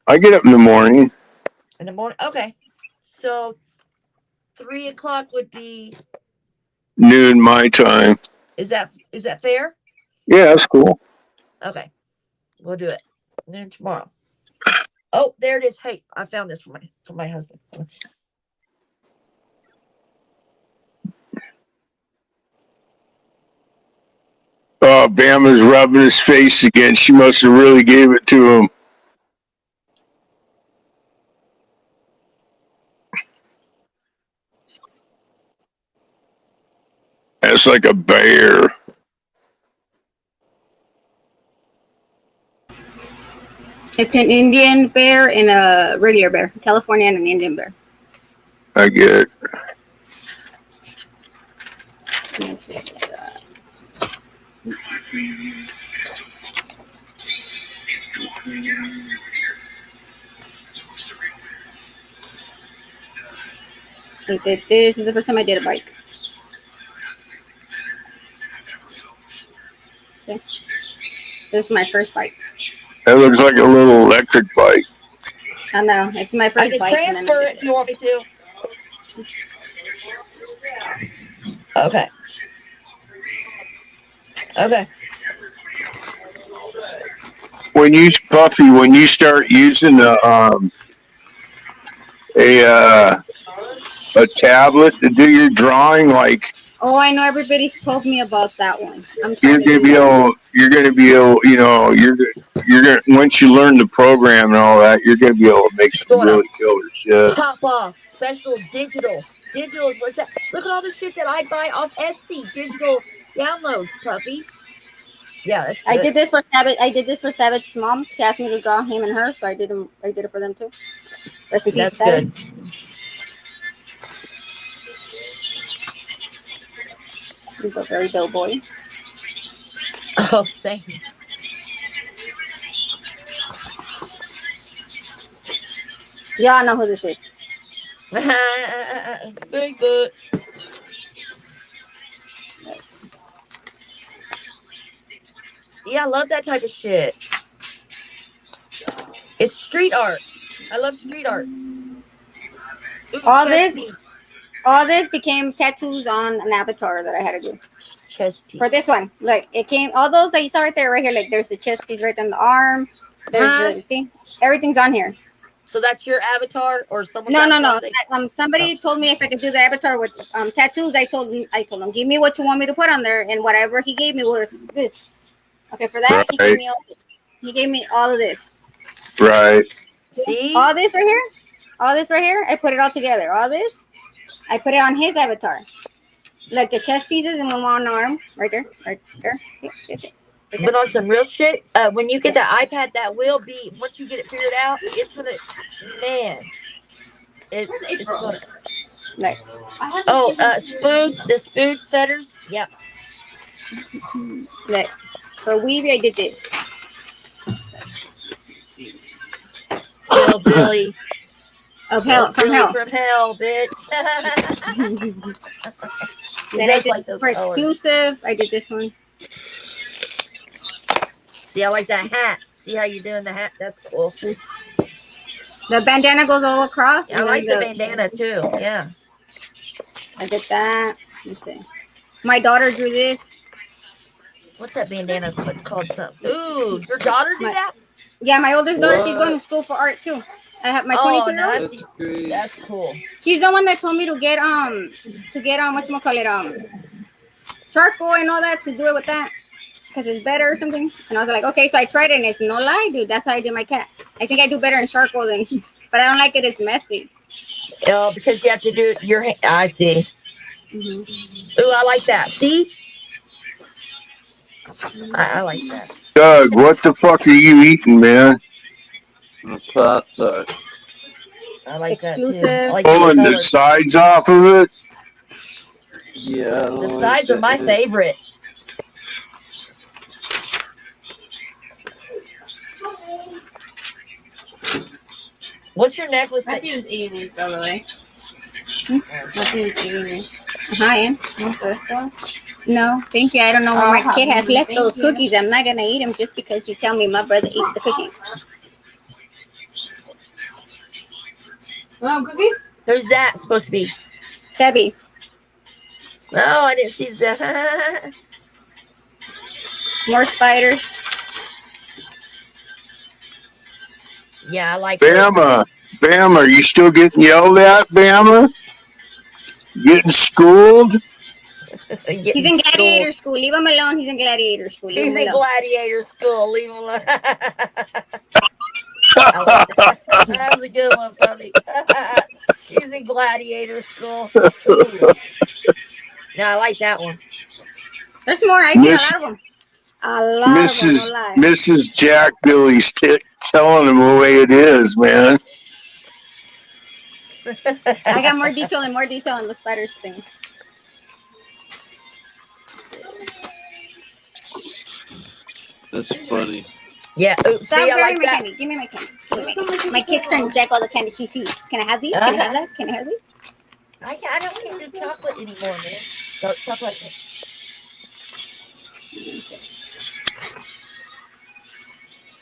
I get up in the morning. In the morning. Okay. So 3 o'clock would be. Noon my time. Is that fair? Yeah, that's cool. Okay. We'll do it. Noon tomorrow. Oh, there it is. Hey, I found this for my husband. Oh, Bama's rubbing his face again. She must have really gave it to him. That's like a bear. It's an Indian bear and a regular bear. Californian and Indian bear. I get it. This is the first time I did a bike. Okay. This is my first bike. That looks like a little electric bike. I know. It's my I first can bike. transfer it if you want me to. Okay. Okay. when you Buffy, when you start using a tablet to do your drawing, like Oh, I know everybody's told me about that one. I'm you're trying to gonna do be that. able, you know, you're gonna once you learn the program and all that, you're gonna be able to make It's some going to really killer shit. pop off. Special digital. Digital is what's that? Look at all the shit that I buy off Etsy. Digital downloads, puppy. Yeah, that's I good. did this for Savage. I did this for Savage's mom. She asked me to draw him and her, so I did him. I did it for them too. Rest in peace, That's Savage. good. He's a very dope boy. Oh, thanks. Y'all know who this is. Bigfoot. Yeah, I love that type of shit. It's street art. I love street art. Ooh, All chest this, piece. all this became tattoos on an avatar that I had to do Chest piece. for this one. Like it came, all those that you saw right there, right here. Like there's the chest piece right on the arm. There's the, see, everything's on here. So that's your avatar or someone's No. avatar? Somebody told me if I could do the avatar with tattoos. I told him, give me what you want me to put on there, and whatever he gave me was this. Okay, for that he gave me all this. He gave me all of this. Right. See? All this right here. All this right here. I put it all together. All this, I put it on his avatar. Like the chest pieces and one arm, right there, right there. See? But on some real shit, when you get the iPad, that will be, once you get it figured out, it's gonna, man, it's gonna. Like, oh, the spoon setters, yeah. Like for Weavy, I did this. Billy. Of hell, from hell. From hell, bitch. Then I did for exclusive. I did this one. See, I like that hat. See how you're doing the hat? That's cool. The bandana goes all across. Yeah, I like the bandana too. Yeah. I did that. Let's see. My daughter drew this. What's that bandana called? Something. Ooh, your daughter did that? Yeah, my oldest daughter. She's going to school for art too. I have my 22-year-old. That's cool. She's the one that told me to get whatchamacallit, charcoal and all that to do it with that because it's better or something. And I was like, okay, so I tried it and it's no lie, dude. That's how I did my cat. I think I do better in charcoal than, but I don't like it. It's messy. Oh, because you have to do your. I see. Mm-hmm. Ooh, I like that. See, I like that. Doug, what the fuck are you eating, man? Pop-Tart. I like exclusive. That too. I like pulling the sides off of it. Yeah, the sides are my favorite. What's your necklace? Matthew's eating these, by the way. Matthew's eating these. I am. No, thank you. I don't know where my kid has left those cookies. I'm not gonna eat them just because you tell me my brother ate the cookies. Cookie? Who's that supposed to be? Sebby. Oh, I didn't see that. More spiders. Yeah, I like Bama. Bama, are you still getting yelled at, Bama? Getting schooled? He's in gladiator school. Leave him alone. He's in gladiator school. He's in gladiator school. Leave him alone. That was a good one, puppy. He's in gladiator school. No, I like that one. There's more. I get a lot of them. A lot Mrs. of them. No lie. Mrs. Jack Billy's telling him the way it is, man. I got more detail on the spiders thing. That's funny. Yeah. Ooh, see, Stop I grabbing like my that. candy. Give me my candy. My kid's trying to jack all the candy she sees. Can I have these? Can I have that? Can I have these? I don't do chocolate anymore, man. So, chocolate.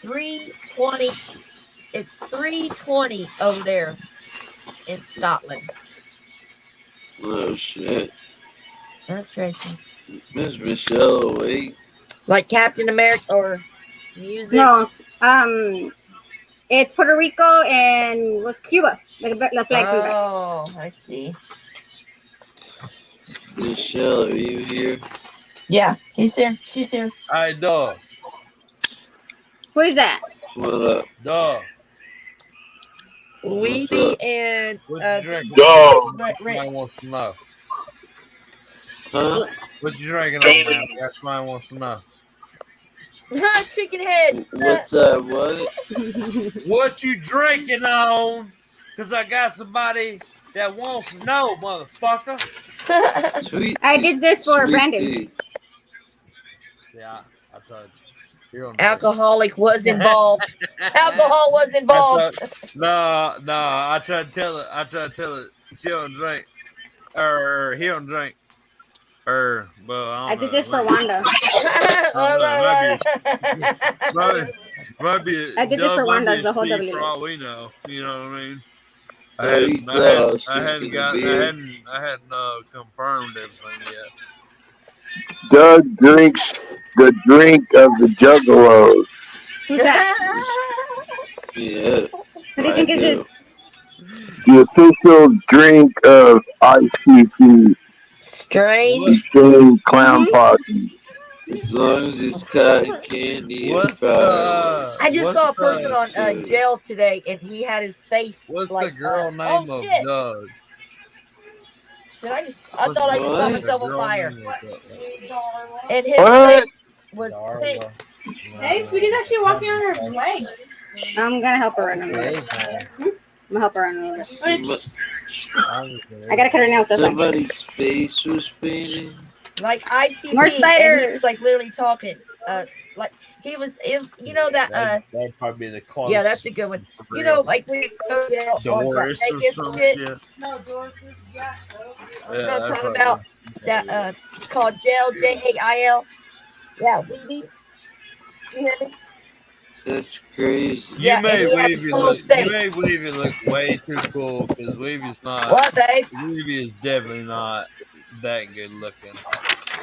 $3.20. It's $3.20 over there in Scotland. Oh shit. That's crazy. Miss Michelle, wait. Like Captain America or music? No, It's Puerto Rico and was Cuba. The flag Cuba. Oh, I see. Michelle, are you here? Yeah, he's there. She's there. Hey, dog. Who is that? What up? Dog. Weeby up? and What you drinking? Dog. Somebody wants to know. Huh? What you drinking on, man? That's somebody wants to know. Chicken head. What's that? What? What you drinking on? Because I got somebody that wants to know, motherfucker. Sweet. I did this for Sweet Brandon. tea. Yeah, I tried. Alcoholic was involved. Alcohol was involved. No, I tried to tell it. She don't drink. Or he don't drink. Well, I did this for Wanda. Might be I did this for Wanda, the whole Steve W. for all we know. You know what I mean? I hadn't confirmed everything yet. Doug drinks the drink of the Juggalos. Who's that? Yeah. Who do you think is this? The official drink of ICP. Strange. Strange Clown Posse. As long as it's cotton candy and fire. I just saw a person on jail today, and he had his face. What's like, the girl name of shit. Doug? I thought I just saw myself on fire. And his What? face was pink. Hey, Sweetie's actually walking on her legs. I'm gonna help her run a little bit. I'm gonna help her run a little bit. I gotta cut her nails. That's Somebody's face was painted. Like ICP, More and cider. he was like literally talking. Like he was, you know that. That'd probably be the closest. Yeah, that's a good one. You know, like when you go to Doris or Vegas some shit. shit. No, Doris is, yeah. You know what I'm talking about? That called jail, JAIL. Yeah, Weeby. You hear me? That's crazy. You made Weavy look way too cool because Weavy's not. What, babe? Weavy is definitely not that good looking.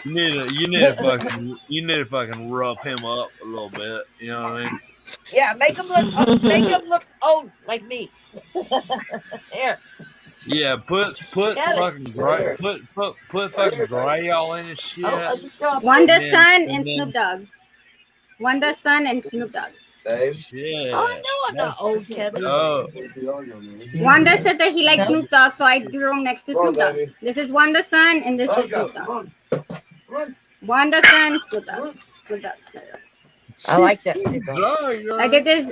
You need to fucking rough him up a little bit. You know what I mean? Yeah, make him look old like me. Here. Yeah, put fucking gray, put fucking gray all in his shit. Wanda's son and Snoop Dogg. Wanda's son and Snoop Dogg. Shit. Oh no, I'm not old, Kevin. Oh. Wanda said that he likes Snoop Dogg, so I drew him next to Snoop Dogg. This is Wanda's son, and this is Snoop Dogg. Wanda's son, Snoop Dogg. Snoop Dogg. I like that.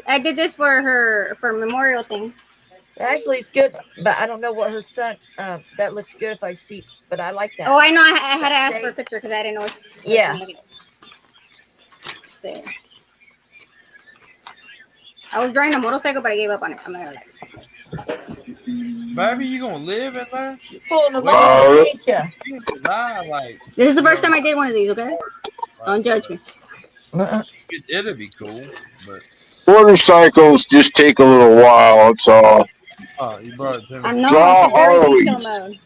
I did this for her for memorial thing. Actually, it's good, but I don't know what her son. That looks good if I see, but I like that. Oh, I know. I had to ask for a picture because I didn't know. Yeah. So, I was driving a motorcycle, but I gave up on it. I'm not gonna lie. Baby, you gonna live in there? Pulling the law, ain't ya? This is the first time I did one of these. Okay, don't judge me. It'd be cool, but Motorcycles just take a little while. That's all. oh, you brought it to me. I know. Draw it's a very Harleys. detailed mode.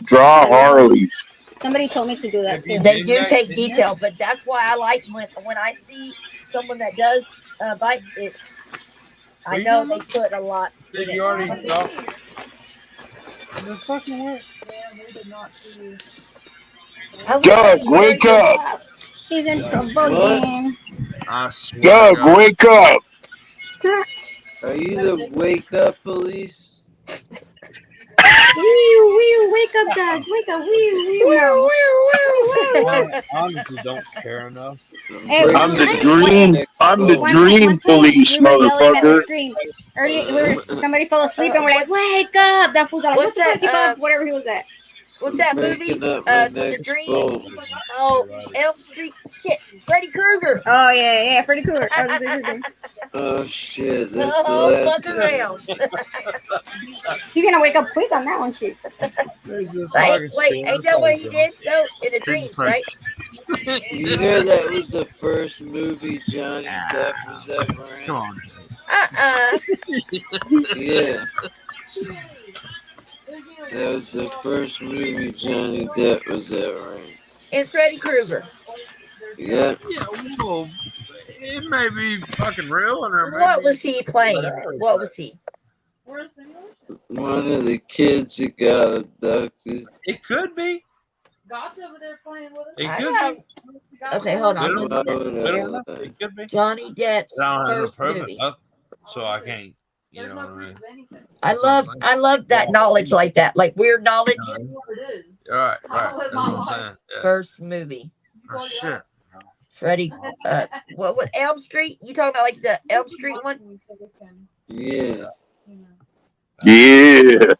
Draw Harleys. Somebody told me to do that too. They do take detail, but that's why I like when I see someone that does bike it. I know they put a lot in Did it. you already saw? The fucking work. Yeah, they did not see. Doug, wake up. He's in trouble again. I swear. Doug, wake up. Are you the wake up police? Wee, wake up, Doug. Wake up, wee. I honestly don't care enough. Hey, I'm the dream police, we were yelling at the motherfucker. screen. Earlier, somebody fell asleep and we're like, wake up. That fool's like, what the fuck? He fell off whatever he was at. What's that movie? Making up my The next Dream. bowl. Oh, Elm Street. Shit, Freddy Krueger. Oh, yeah, Freddy Krueger. Oh shit, that's the Oh, last fuck time. around. He's gonna wake up quick on that one, shit. Wait, ain't that what he did? No, in the dreams, right? You know that was the first movie Johnny Depp was ever in? Come on. Yeah. That was the first movie Johnny Depp was ever in. And Freddy Krueger. Yeah. Yeah, well, it may be fucking real, and there may What be was he playing? whatever, What but was he? We're in simulation. One of the kids that got abducted. it could be. God's over there playing with us. It I could have. be. Okay, hold on. We I'm don't, looking at we don't know. It could be. Johnny Depp's I don't have no first proof of movie. nothing, so I can't. You There's know no what I mean? proof of anything. That's what I'm saying. I love that knowledge like that, like weird knowledge. That's what it is. All right, How I right. live That's my what I'm life. saying. Yeah. First movie. Oh, shit. Freddie, what was Elm Street? You talking about like the Elm Street one? Yeah. Yeah.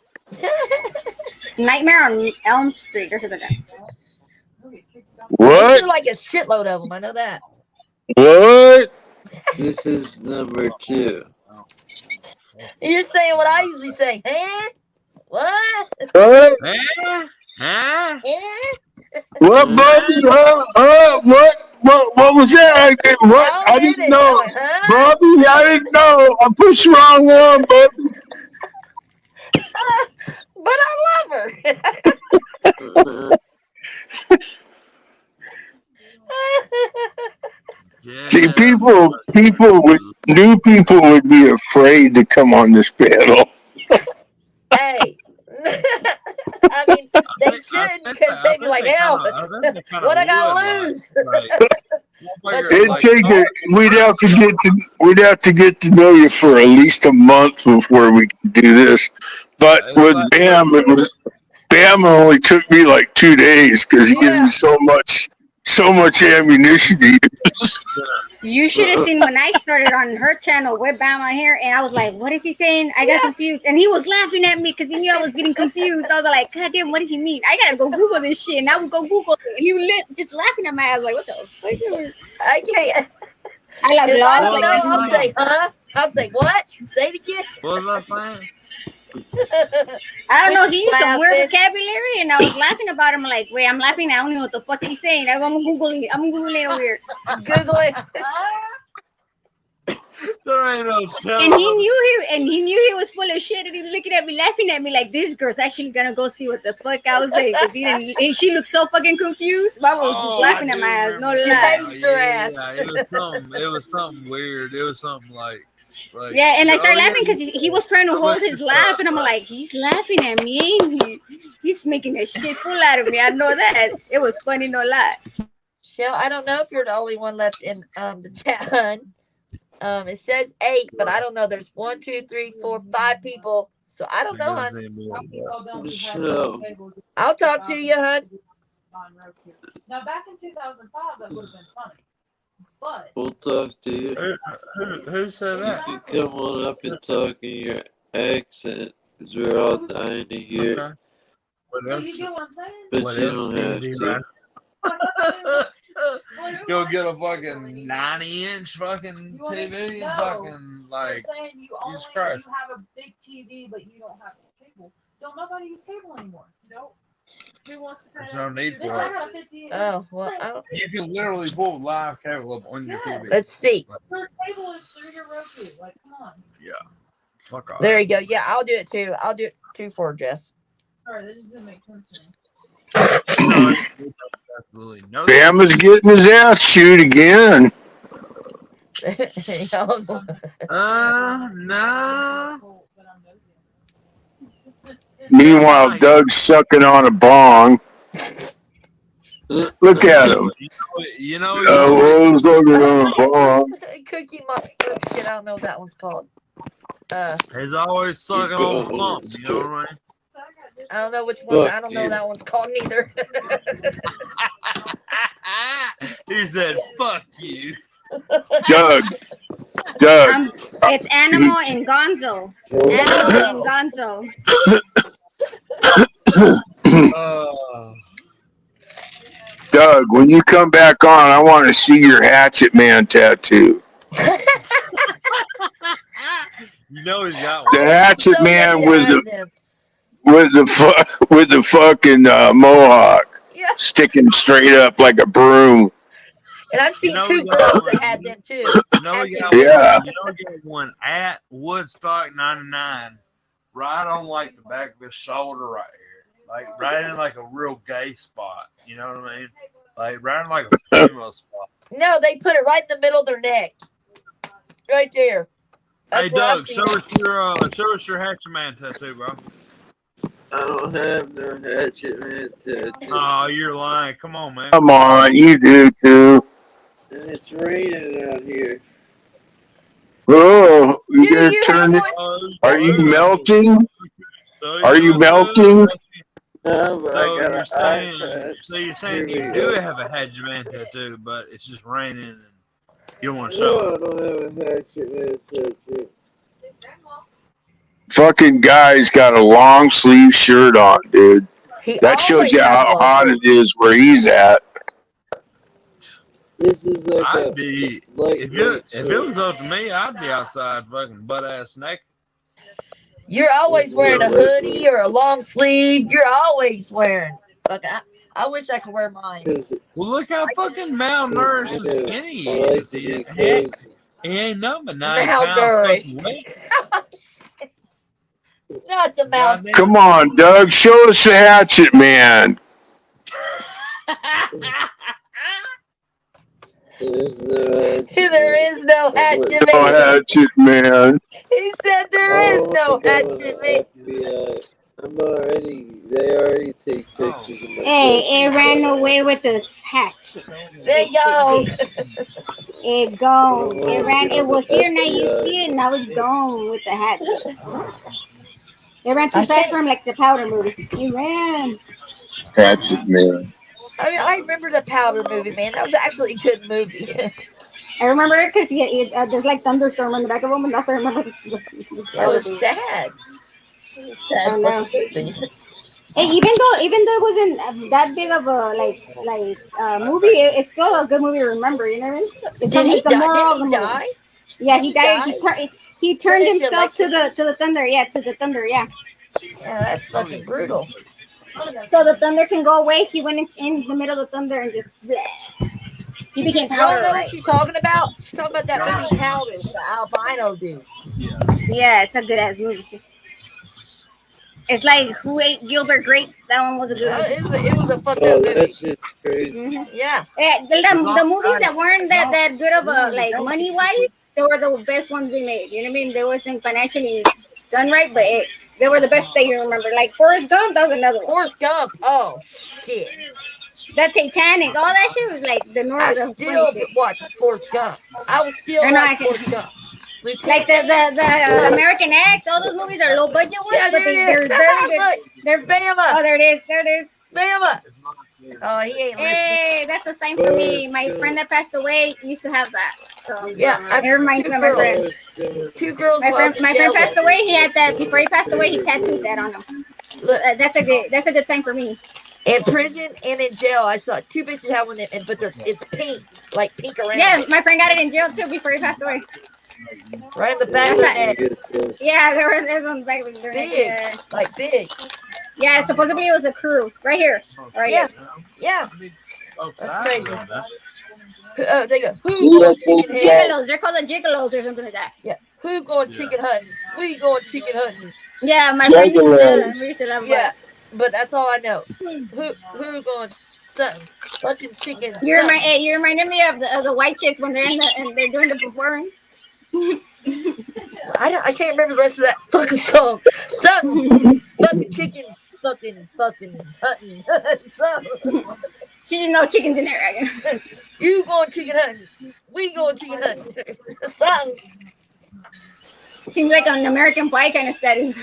Nightmare on Elm Street or something like that. What? You're like a shitload of them. I know that. What? This is number 2. You're saying what I usually say. Huh? What? What? Huh? What, Bobby? What was that? What? I didn't know. Like, huh? Bobby, I didn't know. I pushed the wrong one, Bobby. But I love her. See, new people would be afraid to come on this panel. Hey. I mean, they should because they'd be like, hell, what I gotta lose? It'd take we'd have to get to know you for at least a month before we could do this. But with Bam, Bam only took me like 2 days because he gives me so much ammunition to use. You should have seen when I started on her channel with Bama here, and I was like, "What is he saying?" I got confused, and he was laughing at me because he knew I was getting confused. I was like, "God damn, what did he mean?" I gotta go Google this shit, and I would go Google it, and he was just laughing at my ass like, "What the fuck?" I can't. I like If I lost. don't know, I'll say, huh? I'll say, what? Say it again. What was I saying? I don't know. He used some weird vocabulary, and I was laughing about him. Like, wait, I'm laughing. I don't know what the fuck he's saying. I'm googling it. I'm googling over here. Google it. There ain't no telling. And he knew he was full of shit, and he was looking at me, laughing at me like, this girl's actually gonna go see what the fuck I was saying. Cause she looked so fucking confused. Mama was just laughing at my ass. No lie. It was something weird. It was something like yeah. And I started laughing because he was trying to hold his laugh, and I'm like, he's laughing at me, ain't he? He's making a shit fool out of me. I know that. It was funny, no lie. Shell, I don't know if you're the only one left in the chat, hun. It says 8, but I don't know. There's 1, 2, 3, 4, 5 people. So I don't know, hun. I'll talk to you, hun. Now, back in 2005, that would have been funny. But we'll talk to you. Who said that? You can come on up and talk in your accent because we're all dying to hear. Okay. you get what I'm saying? But you don't have to. Go get a fucking 90-inch fucking TV and fucking like. You're saying you only Christ. you have a big TV, but you don't have cable. Don't nobody use cable anymore? Nope. Who wants to pay? There's no need for it. Oh, well, I don't. You can literally pull live cable up on your TV. Let's see. Your cable is through your Roku. Like, come on. Yeah. Fuck off. There you go. Yeah, I'll do it too. I'll do it too for Jeff. Sorry, that just didn't make sense to me. Bama's getting his ass chewed again. No. Meanwhile, Doug's sucking on a bong. Look at him. You know. He's sucking on a bong. Cookie Monster. Shit, I don't know what that one's called. He's always sucking on something. You know what I mean? I don't know which one. I don't know that one's called neither. He said, "Fuck you." Doug. It's Animal and Gonzo. Animal and Gonzo. Doug, when you come back on, I want to see your Hatchet Man tattoo. You know he's got one. The Hatchet Man with the fucking mohawk, sticking straight up like a broom. And I've seen 2 girls that had them too. You know we got one at Woodstock 99, right on like the back of his shoulder right here, like right in like a real gay spot. You know what I mean? Like right in like a female spot. No, they put it right in the middle of their neck. Right there. That's Hey where I've Doug, seen show it. us your Hatchet Man tattoo, bro. I don't have no Hatchet Man tattoo. Oh, you're lying. Come on, man. Come on, you do too. And it's raining out here. Oh, Do you're you have turning. one? Are you Oh, melting? so Are you you're melting? No, but I So got you're an saying, iPad. you're saying Here you we do go. have a Hatchet Man tattoo, but it's just raining and you don't want to No, show I it. don't have a Hatchet Man tattoo. Fucking guy's got a long sleeve shirt on, dude. He That shows always you has how one. hot it is where he's at. This is like I'd a be lightweight if it shirt. was up to me, I'd be outside fucking butt ass naked. You're always wearing a hoodie or a long sleeve. You're always wearing. Look, I wish I could wear mine. Well, look how fucking malnourished and skinny he is. He ain't nothing but 9 pounds Malnourished. fucking weight. Not the mouth. Come on, Doug, show us the Hatchet Man. There is no Hatchet No Man. Hatchet Man. He said there is no Hatchet Man. They already take pictures of my Hey, it ran away with this hatchet. There you go. It gone. It ran. It was here, now you see it. Now it's gone with the hatchet. It ran too fast for him, like the Powder movie. He ran. Hatchet Man. I mean, I remember the Powder movie, man. That was actually a good movie. I remember it because there's like thunderstorm in the back of him, and that's what I remember. It was sad. I know. Hey, even though it wasn't that big of a movie, it's still a good movie to remember. You know what I mean? It's the moral of the movie. Yeah, he died. He turned himself to the thunder. Yeah, to the thunder. Yeah. Yeah, that's fucking brutal. So the thunder can go away. He went in the middle of the thunder and just bleh. He became I don't powder. know Right? what she's talking about. She's talking about that movie Powder, the albino dude. Yeah, it's a good ass movie too. It's like Who Ate Gilbert Grape? That one was a good one. It was a fucked up movie. That shit's crazy. Mm-hmm. Yeah. The movies that weren't that good of a like money wise, they were the best ones we made. You know what I mean? They wasn't financially done right, but they were the best that you remember. Like Forrest Gump, that was another one. Forrest Gump. Oh shit. That Titanic, all that shit was like the I normal. still watch Forrest Gump. I was still watch Forrest Gump. Like the American X, all those movies are low budget ones, Yeah, but they're very good. They're Bama. Oh, there it is. There it is. Bama. Oh, he ain't listening. Hey, that's a sign for me. My friend that passed away used to have that. So yeah, it reminds me of my friend. 2 girls. My friend passed away. He had that before he passed away. He tattooed that on him. Look, that's a good sign for me. In prison and in jail, I saw 2 bitches have one, but it's pink, like pink around. Yeah, my friend got it in jail too before he passed away. Right in the back of the neck. Yeah, there's on the back of the neck. Big, like big. Yeah, supposedly it was a crew right here. Right Yeah, here. yeah. That's crazy. They go, Gigolos. They're called the gigolos or something like that. Yeah. Who going chicken hunting? We going chicken hunting. Yeah, my friend used to love that. Yeah, but that's all I know. Who going something? Fucking chicken. You reminded me of the white chicks when they're and they're doing the performance. I can't remember the rest of that fucking song. Something. Fucking chicken. Fucking hunting. She just knows chickens in there. Right? You going chicken hunting? We going chicken hunting. Something. Seems like an American Pie kind of status.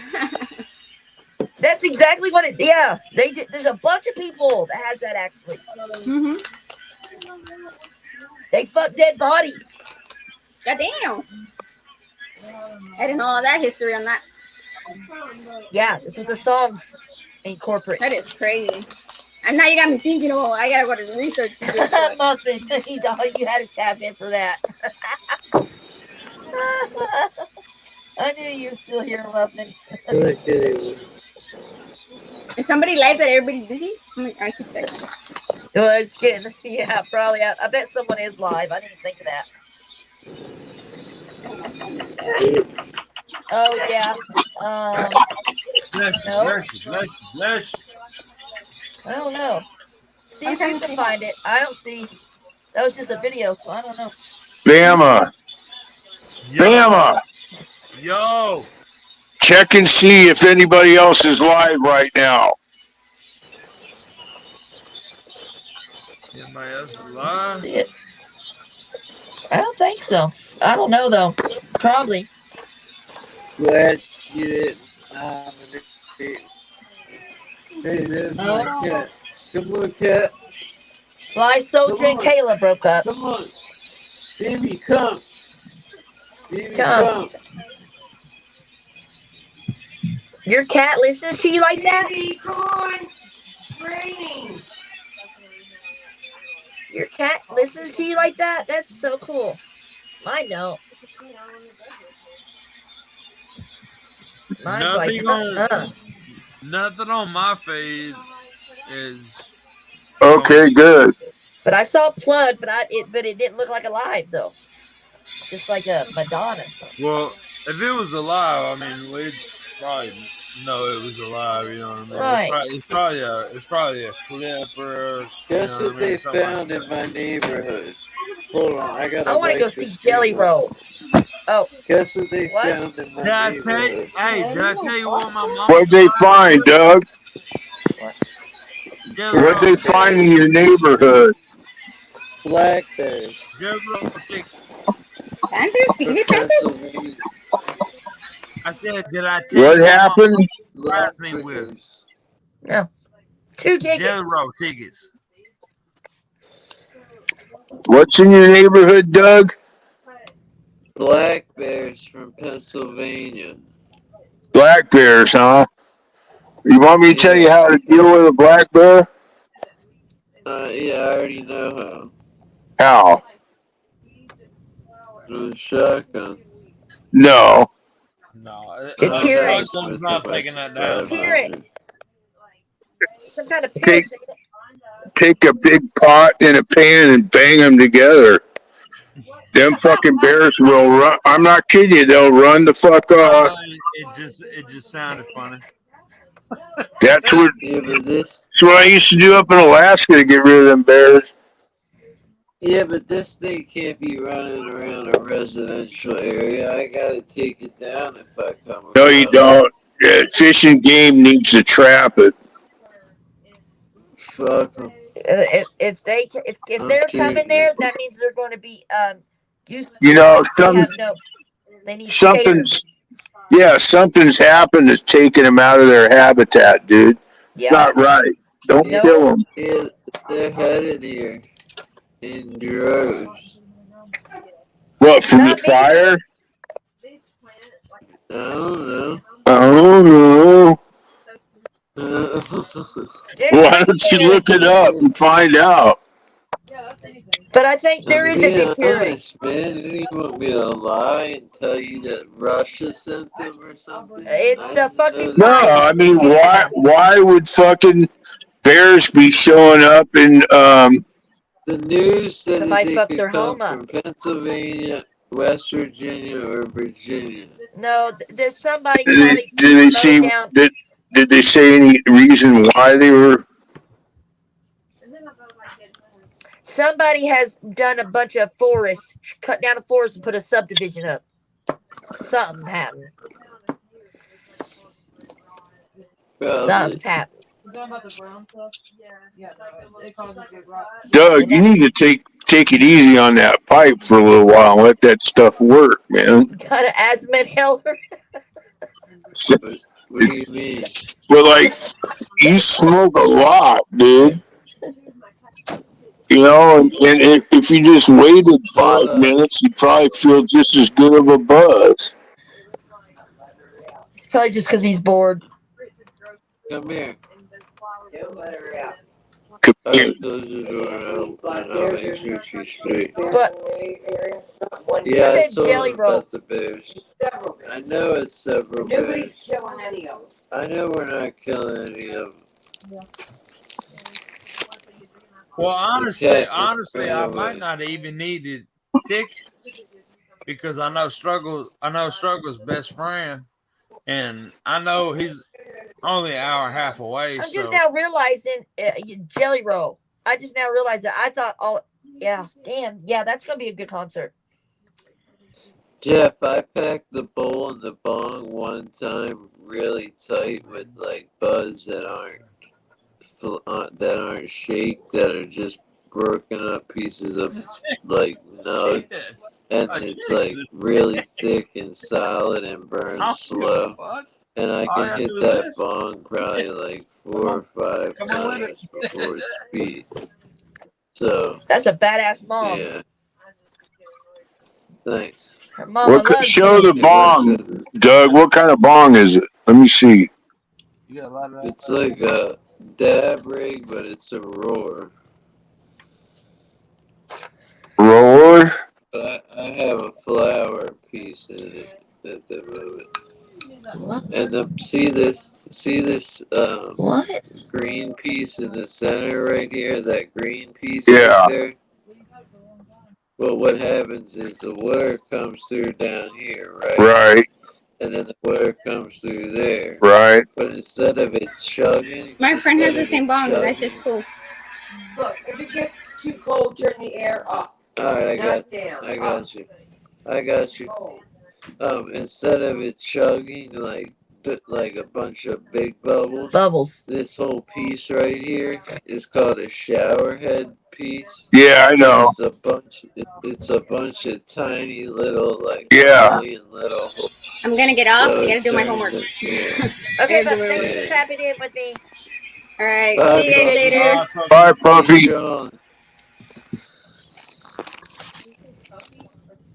That's exactly what it. Yeah, they did. There's a bunch of people that has that actually. Mm-hmm. They fuck dead bodies. Goddamn. I didn't know all that history on that. Yeah, this is the song incorporate. That is crazy. And now you got me thinking, oh, I gotta go to research. Muffin, you had to tap in for that. I knew you were still here, Muffin. Is somebody live that everybody's busy? I should check. Oh, it's getting, yeah, probably. I bet someone is live. I didn't think of that. Oh, yeah. I don't know. See if we can find it. I don't see. That was just a video, so I don't know. Bama. Yo, Bama. yo. Check and see if anybody else is live right now. Anybody else alive? See it? I don't think so. I don't know though. Probably. Glad you didn't nominate. Hey, there's my cat. Come on, cat. Fly Soldier and Kayla broke up. Come on. Baby, come. Baby, Come. come. Your cat listens to you like that? Baby, come on. It's raining. Your cat listens to you like that? That's so cool. Mine don't. Mine's like, Nothing on my feed is Okay, good. But I saw Plug, but it didn't look like a live though. Just like a Madonna. Well, if it was alive, I mean, we'd probably know it was alive. You know what I mean? Right. It's probably a clip or. Guess what they found in my neighborhood? Hold on, I gotta. I want to go see Jelly Roll. Oh. Guess what they found in my neighborhood? Did I tell you what my mom? What'd they find, Doug? What'd they find in your neighborhood? Black bears. I said, did I tell What you happened? Last me with? No. 2 tickets. Jelly Roll tickets. What's in your neighborhood, Doug? Black bears from Pennsylvania. Black bears, huh? You want me to tell you how to deal with a black bear? Yeah, I already know how. How? With a shotgun. No. No. Hear I'm not taking that down. Hear it. Some kind of piss. Take a big pot in a pan and bang them together. Them fucking bears will run. I'm not kidding you. They'll run the fuck off. It just sounded funny. That's what this. That's what I used to do up in Alaska to get rid of them bears. Yeah, but this thing can't be running around a residential area. I gotta take it down if I come. No, you don't. Fish and Game needs to trap it. Fuck them. If they're coming there, that means they're going to be used. You know, they need something's happened that's taking them out of their habitat, dude. Yeah. Not right. Don't kill them. Yeah, they're headed here in droves. What, from the fire? I don't know. I don't know. Why don't you look it up and find out? But I think there is a deterrent. Honest, man. Do you want me to lie and tell you that Russia sent them or something? It's the fucking. No, I mean, why would fucking bears be showing up in the news said that might they fuck could their come home up. from Pennsylvania, West Virginia, or Virginia. No, there's somebody. Did they see? Did they say any reason why they were? Somebody has done a bunch of forests, cut down a forest and put a subdivision up. Something happened. Something's happened. You talking about the brown stuff? Yeah, it causes good rot. Doug, you need to take it easy on that pipe for a little while and let that stuff work, man. Got an asthma inhaler. What do you mean? But like, you smoke a lot, dude. You know, and if you just waited 5 minutes, you'd probably feel just as good of a buzz. Probably just because he's bored. Come here. Come here. Close the door and I'll make sure she's straight. But yeah, I saw Jelly about Rolls. the bears. I know it's several Nobody's bears. killing any of them. I know we're not killing any of them. Well, honestly, I might not even need the tickets because I know Struggle's best friend, and I know he's only an hour and a half away. I'm just now realizing Jelly Roll. I just now realized that I thought Yeah, damn. Yeah, that's gonna be a good concert. Jeff, I packed the bowl and the bong one time really tight with like buds that aren't shake, that are just broken up pieces of like nug, and it's like really thick and solid and burns slow. And I can hit that bong probably like 4 or 5 times before it's beat. So That's a badass mom. yeah, thanks. Her mama loves Show you. the bong, Doug. What kind of bong is it? Let me see. It's like a dab rig, but it's a roar. Roller. But I have a flower piece in it at the moment. And see this What? green piece in the center right here, that green piece Yeah. right there. Well, what happens is the water comes through down here, right? Right. And then the water comes through there. Right. But instead of it chugging, My friend has the same bong. That's just cool. Look, if it gets too cold, turn the air up. Alright, I Not down. got you. Instead of it chugging like a bunch of big bubbles, this whole piece right here is called a shower head piece. Yeah, I know. It's a bunch of tiny little million little holes. I'm gonna get off. So I gotta it do my turns homework. it- Okay, but do my thanks homework. for tapping in with me. All right. Bye, See you guys Puffy. later. Bye, Puffy. John.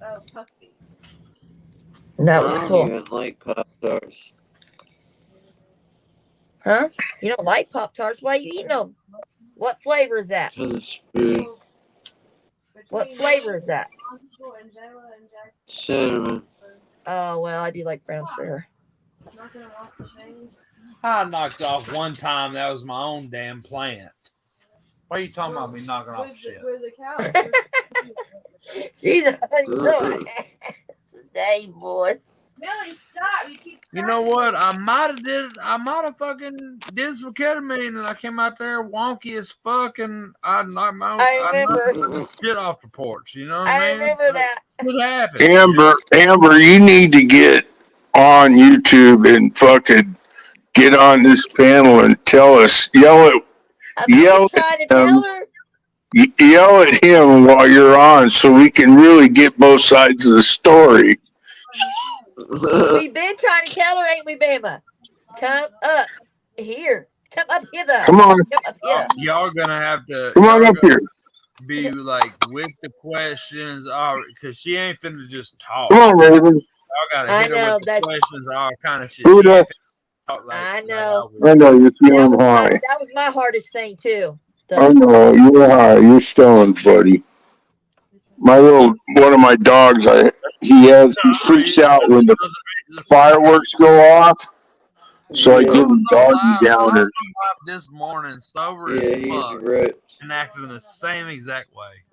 Oh, Puffy. That I was don't cool. even like Pop-Tarts. Huh? You don't like Pop Tarts? Why are you eating them? What flavor is that? 'Cause it's food. What flavor is that? Cinnamon. Oh, well, I do like brown sugar. I knocked off one time. That was my own damn plant. Why are you talking about me knocking off shit? With the cow. She's a honey today, boys. Melly, stop. You keep You know what? I might have fucking did some ketamine, and I came out there wonky as fuck, and I knocked I remember. shit off the porch. You know what I I mean? remember that. What happened? Amber, you need to get on YouTube and fucking get on this panel and tell us. Yell Trying to tell her. yell at him while you're on, so we can really get both sides of the story. We've been trying to tell her, ain't we, Bama? Come up here. Come up here, though. Come on. Come up here. Y'all gonna have to. Come on up here. Be like with the questions, because she ain't finna just talk. Come on, Raven. Y'all gotta hit her with the questions, all kind of shit. Buddha. I know. I know you're feeling high. That was my hardest thing, too. I know you're high. You're stoned, buddy. One of my dogs, he freaks out when the fireworks go off. So I give him doggy down there. This morning, sober Yeah, as he's fuck, right. and acted in the same exact way.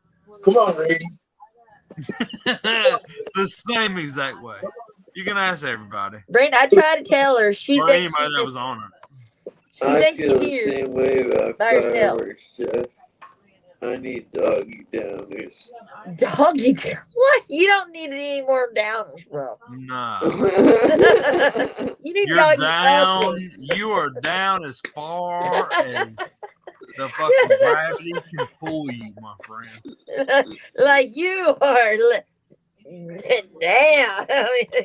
Come on, Raven. The same exact way. You can ask everybody. Brenda, I tried to tell her. She Or thinks anybody she that just, was on it. I thinks feel the she's here same way about by herself. fireworks, Jeff. I need doggy downers. Doggy. What? You don't need any more downers, bro. Nah. You need You're doggy down. uppers. You are down as far as the fucking gravity can pull you, my friend. Like you are. Damn.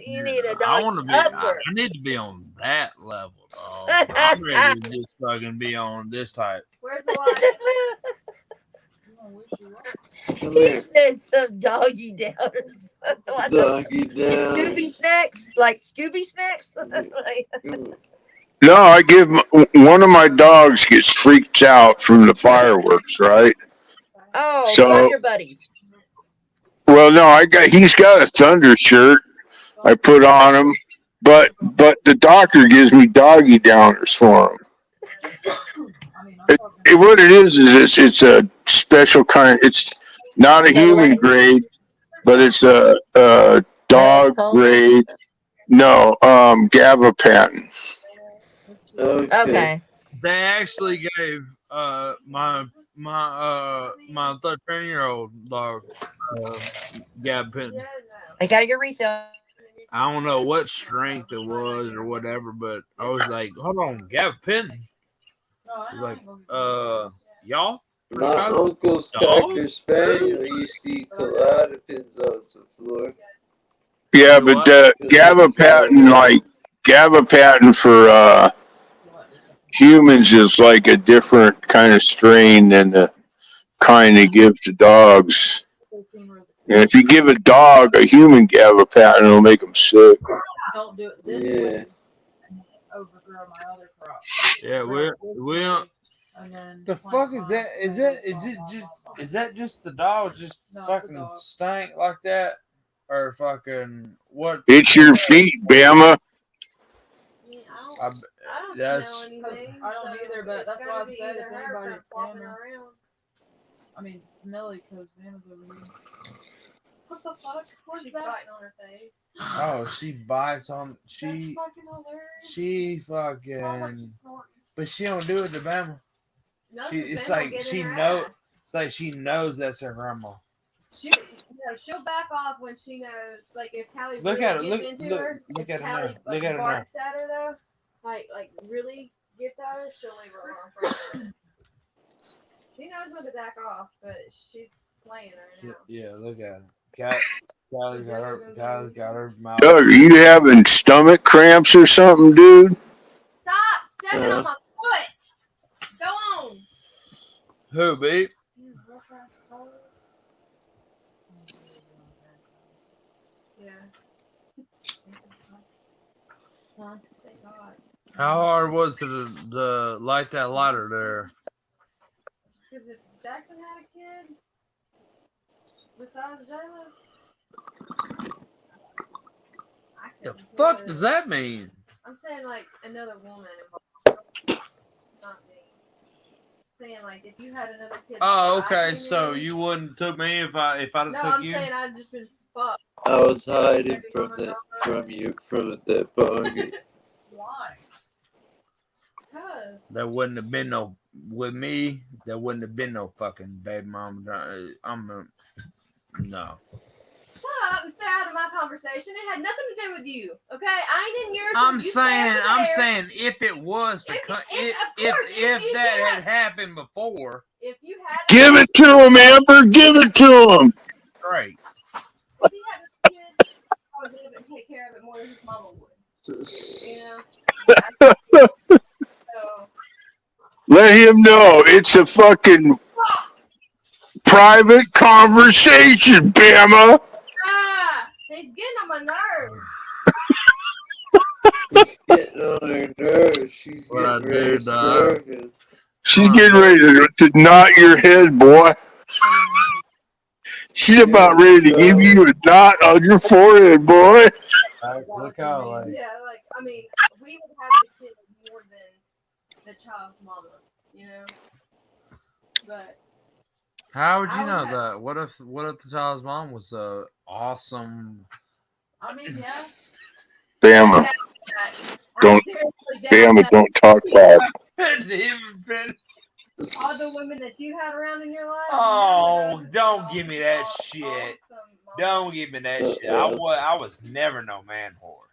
You need a I doggy want to be. upper. I need to be on that level, dog. I'm ready to just fucking be on this type. Where's the line? Come He here. said some doggy downers. What the- Doggy Scooby downers. snacks? Like Scooby snacks? Like, No, I give one of my dogs gets freaked out from the fireworks, right? oh, So- Thunder Buddies. Well, no, he's got a Thunder shirt I put on him, but the doctor gives me doggy downers for him. What it is it's a special kind. It's not a human grade, but it's a dog grade. No, gabapentin. Okay. Okay. They actually gave my 13-year-old dog, Gab Penn. I gotta get refill. I don't know what strength it was or whatever, but I was like, hold on, Gab Penn. He's like, y'all? My uncle's Cocker Spaniel used to eat Pins off the floor. Yeah, but gabapentin for humans is like a different kind of strain than the kind they give to dogs. And if you give a dog a human gabapentin, it'll make them sick. Don't do it this way. Overgrow my other crops. Yeah, we don't. The fuck is that? Is that just the dog just fucking stank like that, or fucking what? It's your feet, Bama. I don't smell anything. I don't either, but that's why I said if her anybody, it's flopping Bama. around. I mean, Millie, because Bama's over here. What the fuck? She's biting on her face. Oh, she bites on That's fucking hilarious. she fucking, but she don't do it to Bama. No, It's Bama like get in she her knows. ass. It's like she knows that's her grandma. She'll back off when she knows. Like if Callie Look really at her, gets into her, look if at her Callie now. Look at her now. barks at her though, like really gets at her, she'll leave her alone for a minute. She knows when to back off, but she's playing her now. Yeah, look at her. Callie got her mouth. Doug, are you having stomach cramps or something, dude? Stop stepping on my foot. Go on. Who, babe? Yeah. Huh? Thank God. How hard was it to light that lighter there? Because if Jackson had a kid besides Jayla, The fuck does that mean? I'm saying like another woman not me. Saying like if you had another kid. Oh, okay. So you wouldn't took me if I No, took I'm you? saying I'd just been fucked. I was hiding from you from the dead body. Why? Because. There wouldn't have been no with me. There wouldn't have been no fucking baby mom. No. Shut up and stay out of my conversation. It had nothing to do with you. Okay, I ain't in yours. I'm You stay over there. saying if it was to if that had happened before. If you had. Give it to him, Amber. Give it to him. Great. If he had a kid, I would live and take care of it more than his mama would. You know. So. Let him know it's a fucking private conversation, Bama. He's getting on my nerves. He's getting on her nerves. She's getting ready to serve him. She's getting ready to knot your head, boy. She's about ready to give you a knot on your forehead, boy. Look how like. Yeah, like I mean, we would have the kid more than the child's mama, you know. But How would you know that? What if the child's mom was awesome? I mean, yeah. Bama. Don't talk loud. All the women that you had around in your life. Oh, don't give me that shit. Don't give me that shit. I was never no man whore.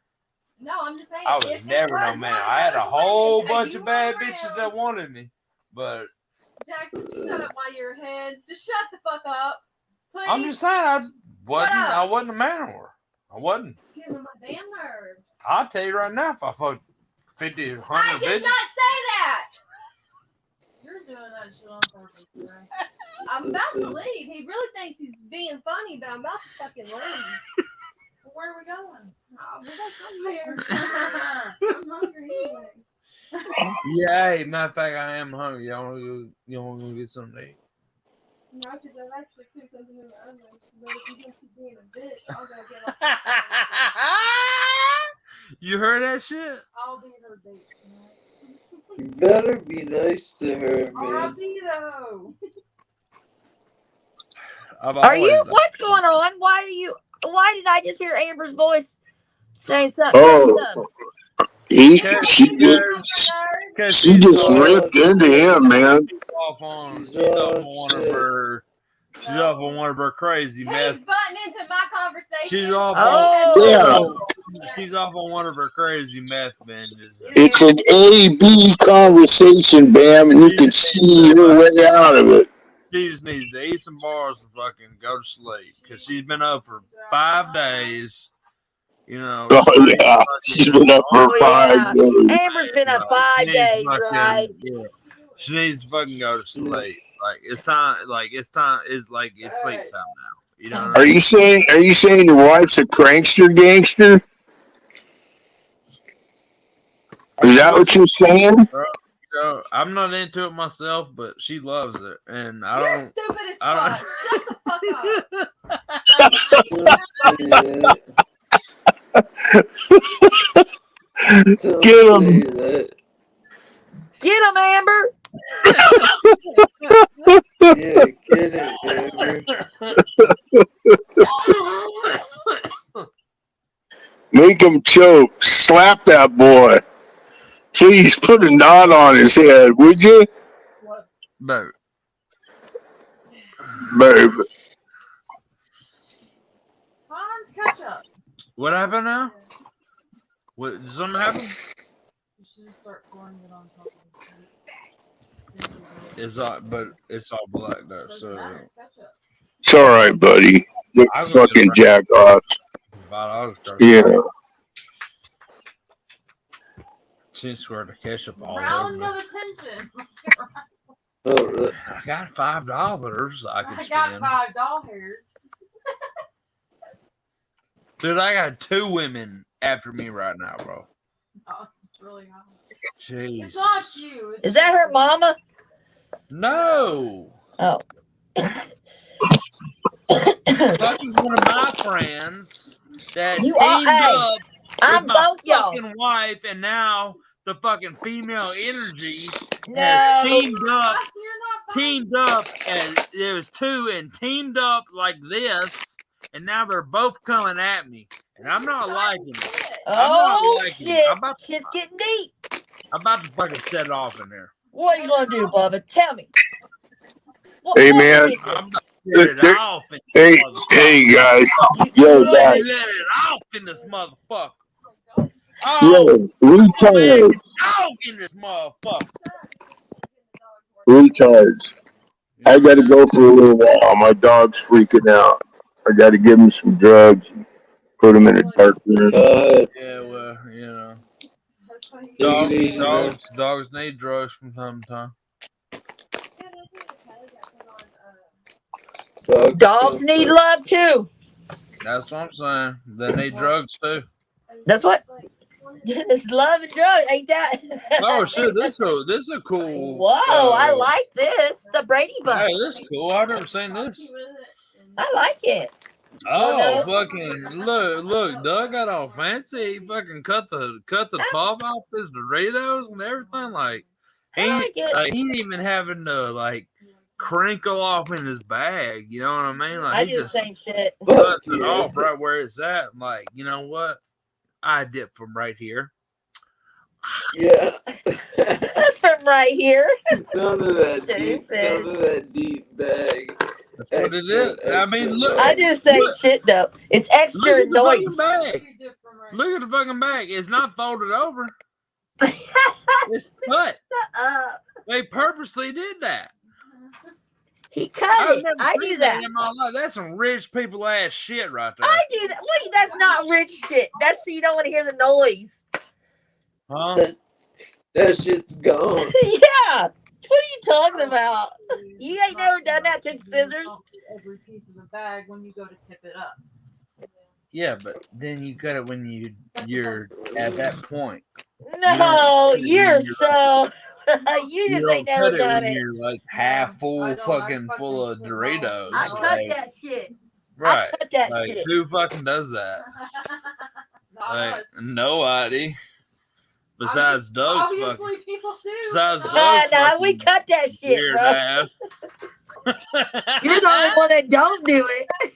No, I'm just saying. I was never no man. I had a whole bunch of bad bitches that wanted me, but Jackson, just shut up while you're ahead. Just shut the fuck up, please. I'm just saying I wasn't a man whore. I wasn't. Getting on my damn nerves. I'll tell you right now, if I fucked 50, 100 I did bitches. not say that. You're doing that shit on purpose, man. I'm about to leave. He really thinks he's being funny, but I'm about to fucking leave. Well, where are we going? We'll go somewhere. I'm hungry anyway. Yeah, hey, matter of fact, I am hungry. You want to go get something to eat? No, because I've actually cooked something in the oven. But if you don't keep being a bitch, I'll go get off. You heard that shit? I'll be her bitch, man. You better be nice to her, man. I'll be though. Are you? What's going on? Why did I just hear Amber's voice saying something? Oh, she just ripped into him, man. off on She's she's off on upset. she's off on one of her crazy He's meth. butting into my conversation. She's off Oh. she's off on one of her crazy meth binges. It's an A-B conversation, Bam, and you can see her way out of it. She just needs to eat some bars and fucking go to sleep because she's been up for 5 days. You know. Oh, yeah. She's been up for 5 days. Amber's been up 5 days, right? Yeah. She needs to fucking go to sleep. Like it's time. It's like it's sleep time now. You know. Are you saying your wife's a prankster gangster? Is that what you're saying? So, I'm not into it myself, but she loves it, and I You're don't. stupid as I fuck. Shut the fuck up. Get him. Get him, Amber. Yeah, get it, Amber. Make him choke. Slap that boy. Please put a knot on his head, would you? Babe. Babe. Hans, catch up. What happened now? What did something happen? You should just start pouring it on top of it. It's all black though. So It's all right, buddy. Get I was fucking gonna- jack off. Yeah. She swear to ketchup all Round over. of attention. I got $5 I could I got spend. $5. Dude, I got 2 women after me right now, bro. Oh, it's really hot. Jeez. It's not you. Is that her mama? No. Oh. Fucking one of my friends that You teamed are- up I'm with my both y'all. fucking wife, and now the fucking female energy No. has teamed up, and there was 2 and teamed up like this, and now they're both coming at me, and I'm not liking it. Oh, liking shit. it. Shit's getting deep. I'm about to fucking set it off in there. What are you going to do, Bubba? Tell me. Hey, man. I'm about to set it off in Hey, this motherfucker. hey, guys. Yo, I'm guys. let it off in this motherfucker. Yo, Oh, retard. off in this motherfucker. Retard. I gotta go for a little while. My dog's freaking out. I gotta give him some drugs and put him in a dark room. Yeah, well, you know. Take it easy, man. Dogs need drugs from time to time. Dogs need love, too. That's what I'm saying. They need drugs too. That's what. It's love and drugs, ain't that? Oh shit, this is a cool. Whoa, I like this. The Brady Bunch. Hey, this is cool. I've never seen this. I like it. Oh, fucking look, Doug got all fancy. He fucking cut the top off his Doritos and everything. Like he ain't even having to like crinkle off in his bag. You know what I mean? Like I he do the just same shit. cuts it off right where it's at. I'm like, you know what? I dip from right here. Yeah. That's from right here. None of that deep bag. That's what it is. I mean, look. I do the same shit though. It's extra Look at the fucking noise. bag. Look at the fucking bag. It's not folded over. It's cut. They purposely did that. He cut I've it. never I seen do that. in my life. That's some rich people ass shit right there. I do that. Wait, that's not rich shit. That's so you don't want to hear the noise. Huh? That shit's gone. Yeah. What are you talking about? You ain't never done that. Took scissors. Every piece of the bag when you go to tip it up. Yeah, but then you cut it when you're at that point. No, you're so. You just don't ain't never cut done when it. You're like half full, fucking full of Doritos. I cut like, that shit. Right. I cut that like, shit. who fucking does that? Like nobody. Besides Doug's Obviously, fucking. people do. Besides Doug's Nah, we cut that shit, weird bro. ass. You're the only one that don't do it.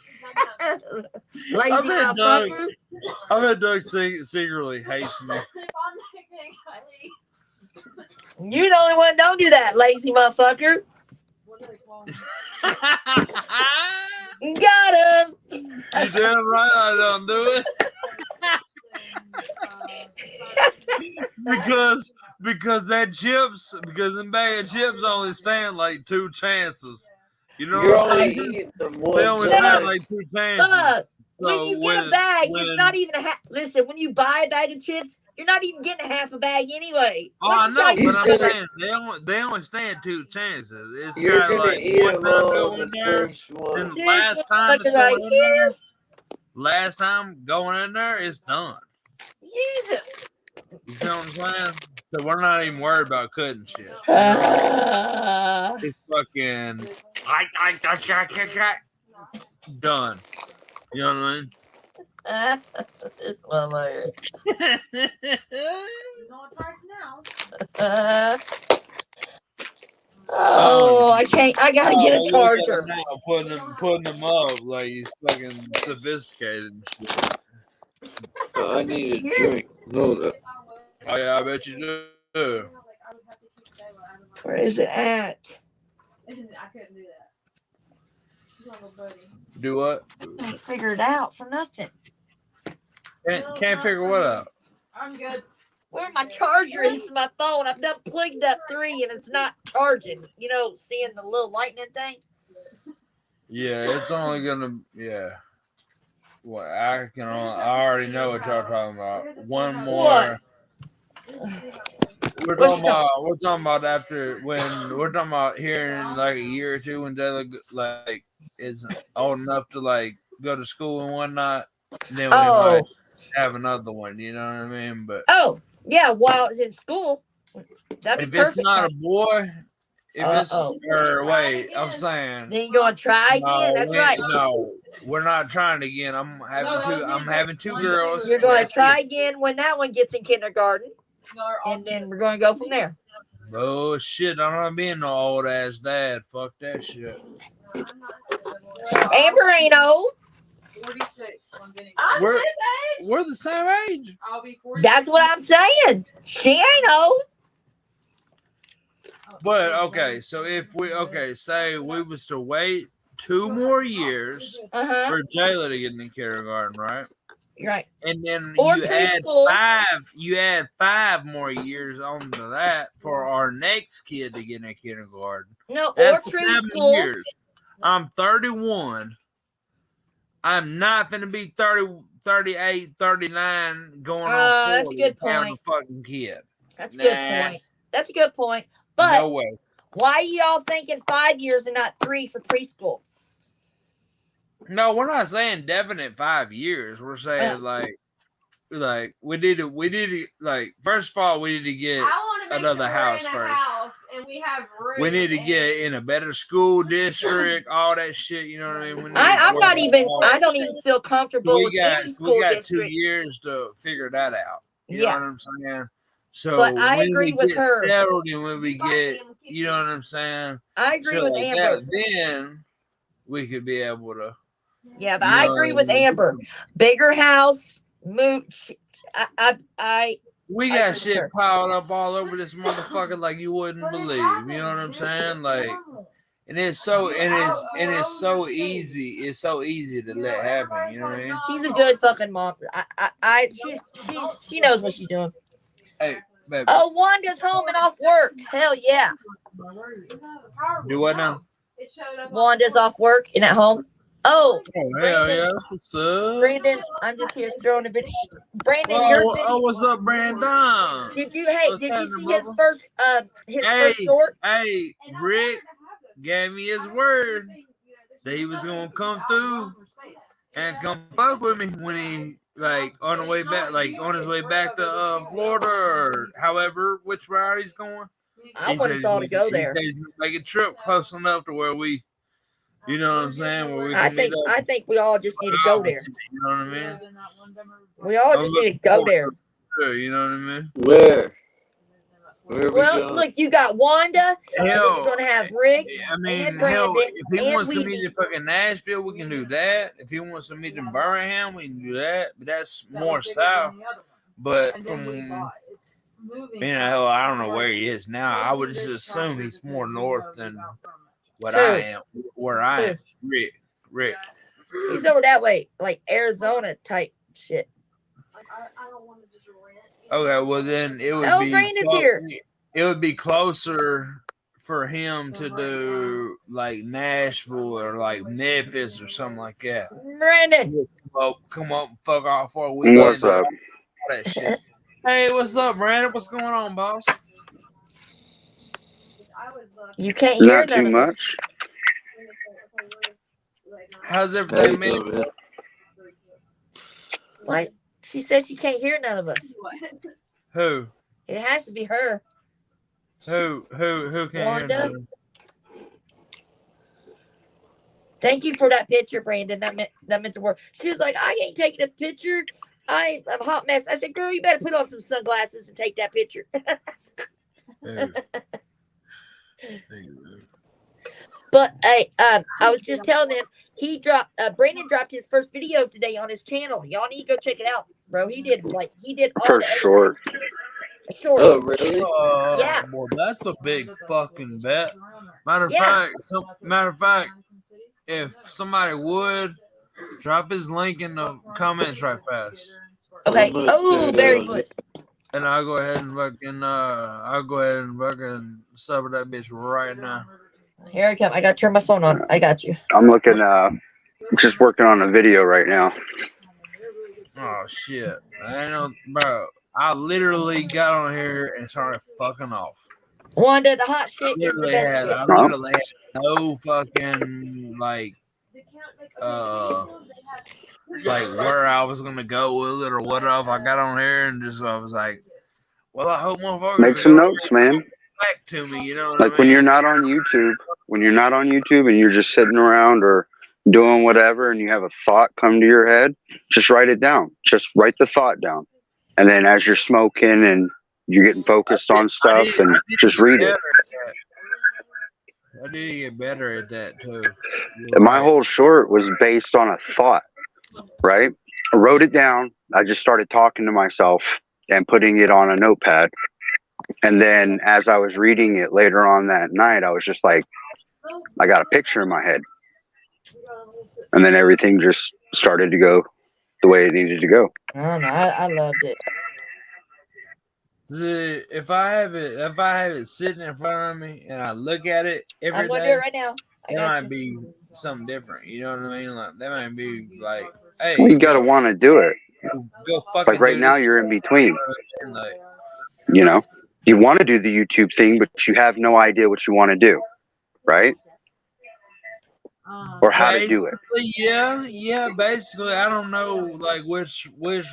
Lazy motherfucker. I bet Doug secretly hates me. You're the only one that don't do that, lazy motherfucker. Got him. You damn right I don't do it. because them bag of chips only stand like 2 chances. You know You're what I'm only saying? eating them They one only No, stand time. like 2 chances. look. When So you get a bag, it's when not even a half. Listen, when you buy a bag of chips, you're not even getting a half a bag anyway. oh, What I you know, got but He's I'm yourself? gonna. saying they only stand 2 chances. It's You're kind of gonna like eat one them time all go the in there, first then one. the This last time it's motherfucker right going in here. there, last time going in there, it's done. Use it. You see what I'm saying? So we're not even worried about cutting shit. You know? It's fucking done. You know what I mean? This motherfucker. You know what time now? Oh, I can't. I gotta get a look at him charger. now, putting them up like he's fucking sophisticated and shit. I need a drink. Hold up. Oh yeah, I bet you do. Where is it at? I couldn't do that. You have a buddy. Do what? Can't figure it out for nothing. Can't figure what out. I'm good. Where my charger is to my phone. I've done plugged up 3 and it's not charging. You know, seeing the little lightning thing. Yeah, it's only gonna. Yeah. Well, I already know what y'all talking about. One more. What? We're talking about after when we're talking about here in like a year or two when Jayla like is old enough to like go to school and whatnot. Then we might have another one. You know what I mean? But yeah, while it's in school, that'd if be it's perfect. not a boy, if it's or wait, I'm Then saying you gonna try again? That's right. No, we're not trying again. I'm having 2 girls. You're gonna try again when that one gets in kindergarten, and then we're gonna go from there. Oh shit! I'm not being no old ass dad. Fuck that shit. Amber ain't old. 46. We're the same age. I'll be 46. That's what I'm saying. She ain't old. But okay, so if we say we was to wait 2 more years for Jayla to get in kindergarten, right? Right. And then Or you add 5 more years onto that for our next kid to get in kindergarten. No, That's or 7 preschool. years. I'm 31. I'm not going to be 30, 38, 39 going on 40 that's a good having point. a fucking kid. That's a good point. That's a good point. But no way. Why are y'all thinking 5 years and not 3 for preschool? No, we're not saying definite 5 years. We're saying like we need to like first of all we need to get another house first. And we have room. We need to get in a better school district, all that shit. You know what I mean? I don't even feel comfortable with any school we got district. 2 years to figure that out. You know what I'm saying? So but I when agree we with get her. settled and when we get, you know what I'm saying? I agree with like Amber. Then we could be able to. Yeah, but I agree with Amber. Bigger house, move. We got shit piled up all over this motherfucker like you wouldn't believe. You know what I'm saying? Like, and it's so easy. It's so easy to let happen. You know what I mean? She's a good fucking mom. She knows what she's doing. Hey, baby. Oh, Wanda's home and off work. Hell yeah. Do what now? Wanda's off work and at home. Oh, hell yeah. What's up? Brandon, I'm just here throwing a video. Brandon, your video. Oh, what's up, Brandon? Did you see his first first short? Hey, Rick gave me his word that he was gonna come through and come fuck with me when he on the way back, on his way back to Florida or however which route he's going. I want us all to go there. He's gonna make a trip close enough to where we. You know what I'm saying? Where we I think we all just need to go there. You know what I mean? We all just need to go there. You know what I mean? Where are we going? Look, you got Wanda, and then you're gonna have Rick and Brandon. If he wants to meet in fucking Nashville, we can do that. If he wants to meet in Birmingham, we can do that. But that's more south. But from I don't know where he is now. I would just assume he's more north than what Who? I am, where I Who? am. Rick. He's over that way, like Arizona type shit. Like I don't want to just rent. Okay, well then it would Oh, be Brandon's here. it would be closer for him to do like Nashville or like Memphis or something like that. Brandon. Come up, fuck off for a What's weekend. up? All that shit. Hey, what's up, Brandon? What's going on, boss? I would love You can't hear Not too none of us. much. How's How everything, you man? doing, man? What? She says she can't hear none of us. Who? It has to be her. Who can't hear Wanda. nothing? Thank you for that picture, Brandon. That meant the word. She was like, I ain't taking a picture. I'm a hot mess. I said, girl, you better put on some sunglasses and take that picture. But I was just telling them Brandon dropped his first video today on his channel. Y'all need to go check it out, bro. He did all For the short. short. Oh, really? Yeah. Well, that's a big fucking bet. Matter of Yeah. fact, if somebody would drop his link in the comments right fast, Okay. I'm gonna Oh, do very that. good. and I'll go ahead and fucking sub that bitch right now. Here I come. I got to turn my phone on. I got you. I'm looking, just working on a video right now. Oh shit! I know, bro. I literally got on here and started fucking off. Wanda, the hot shit is the best shit. I literally had no fucking like where I was gonna go with it or whatever. I got on here and I was like, well, I hope motherfuckers Make some notes, man. back to me. You know what Like I when mean? you're not on YouTube, and you're just sitting around or doing whatever and you have a thought come to your head, just write it down. Just write the thought down. And then as you're smoking and you're getting focused on stuff and just read it. I did get better at that too. And my whole short was based on a thought, right? I wrote it down. I just started talking to myself and putting it on a notepad. And then as I was reading it later on that night, I was just like, I got a picture in my head. And then everything just started to go the way it needed to go. I don't know. I loved it. If I have it sitting in front of me and I look at it every I'm gonna day, do it right now. it might be something different. You know what I mean? Like that might be like, hey, Well, you got to want to do it. go fucking Like right do now, this. you're in between. Like, You know, you want to do the YouTube thing, but you have no idea what you want to do, right? Or how to do it. Yeah. Basically, I don't know like which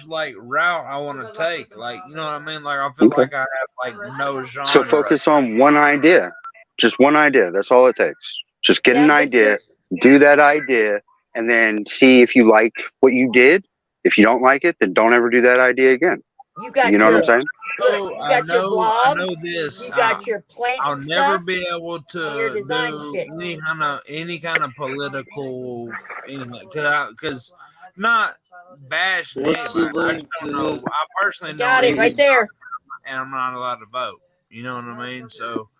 like route I want to take. Like, you know what I mean? Like I feel Okay. like I have like no genre. So focus on one idea. Just one idea. That's all it takes. Just get an idea, do that idea, and then see if you like what you did. If you don't like it, then don't ever do that idea again. You know what I'm saying? Look, you got your vlogs. I know this. You got your plant I'll never be able to your design do shit. any kind of political anything because not bashing What's the anybody. I link just to don't know. this? I personally Got know it right there. and I'm not allowed to vote. You know what I mean? So,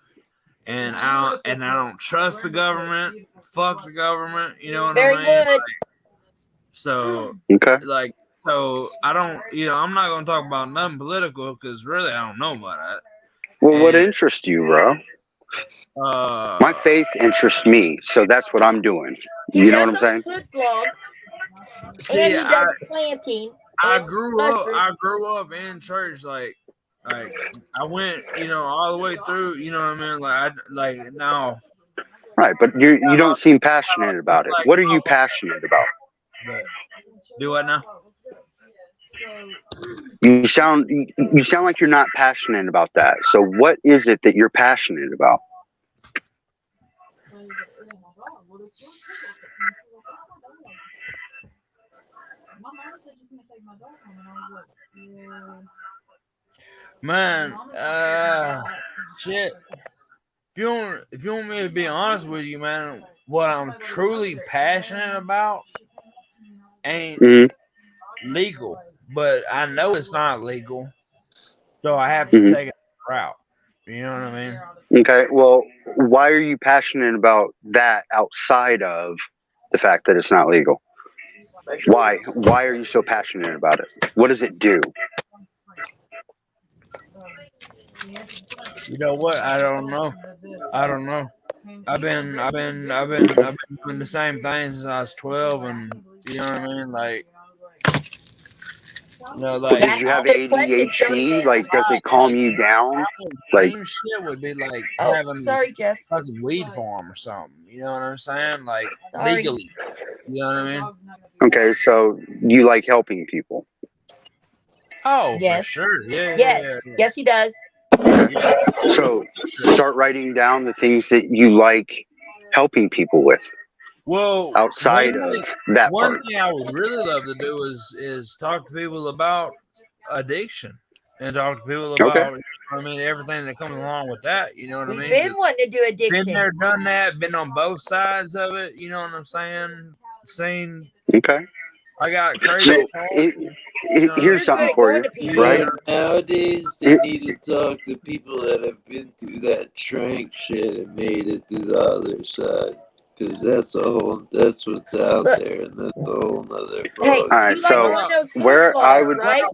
and I don't trust the government. Fuck the government. You know what I mean? Very good. So, okay. Like, so I don't. I'm not gonna talk about nothing political because really I don't know about that. Well, what interests you, bro? My faith interests me, so that's what I'm doing. You know what I'm saying? Food vlogs. See, and he does planting. I grew up in church. Like I went, all the way through. You know what I mean? Now. Right, but you don't seem passionate about it. What are you passionate about? Do what now? You sound like you're not passionate about that. So what is it that you're passionate about? Man, shit. If you want me to be honest with you, man, what I'm truly passionate about ain't legal, but I know it's not legal, so I have to take a route. You know what I mean? Okay. Well, why are you passionate about that outside of the fact that it's not legal? Why? Why are you so passionate about it? What does it do? You know what? I don't know. I don't know. I've been doing the same thing since I was 12, and you know what I mean. Like, you know, Well, like did you have That's the question, Jody. ADHD? Like, does it calm you down? Like, same shit would be like Oh, having sorry, Jeff. a fucking weed farm or something. You know what I'm saying? Like Sorry. legally. You know what I mean? okay, so you like helping people. Oh, for Yes. sure. Yeah, Yes. yeah, yeah. Yes, he does. Yeah, So start writing down the things that you like helping people with well, outside of that one part. thing I would really love to do is talk to people about addiction and talk to people Okay. about, I mean, everything that comes along with that. You know what I We've mean? been 'Cause wanting to do been addiction. there, done that, been on both sides of it. You know what I'm saying? Seen. Okay. I got crazy So talk. You know what I'm here's You're good something at for going you, to people. right? But nowadays, they need to talk to people that have been through that trank shit and made it to the other side. Because that's what's out Look, there, and that's a whole nother hey, All right. you like So doing those food where I vlogs, would, right?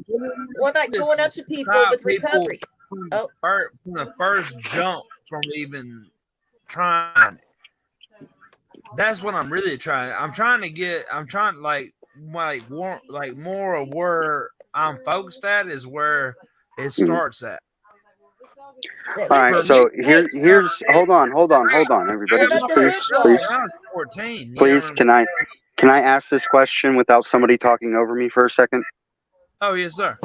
Well, like Just going to up to people stop with people recovery. from Oh, the first jump from even trying it. That's what I'm really trying. I'm trying to like more of where I'm focused at is where it mhm. starts at. yeah, All right. For listen. me, So Hey, here's hold on, everybody. what about the Please, hood please, vlogs? when I was 14, you know please. what I'm Can I ask this question without somebody talking over me for a second? Oh, yes, sir.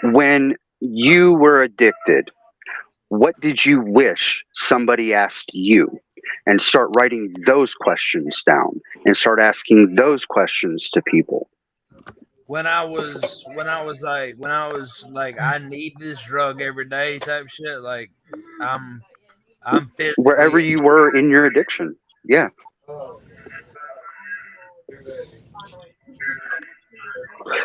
When you were addicted, what did you wish somebody asked you? And start writing those questions down and start asking those questions to people. When I was like I need this drug every day type shit. Like I'm I'm Wherever physically you were in your addiction. Yeah.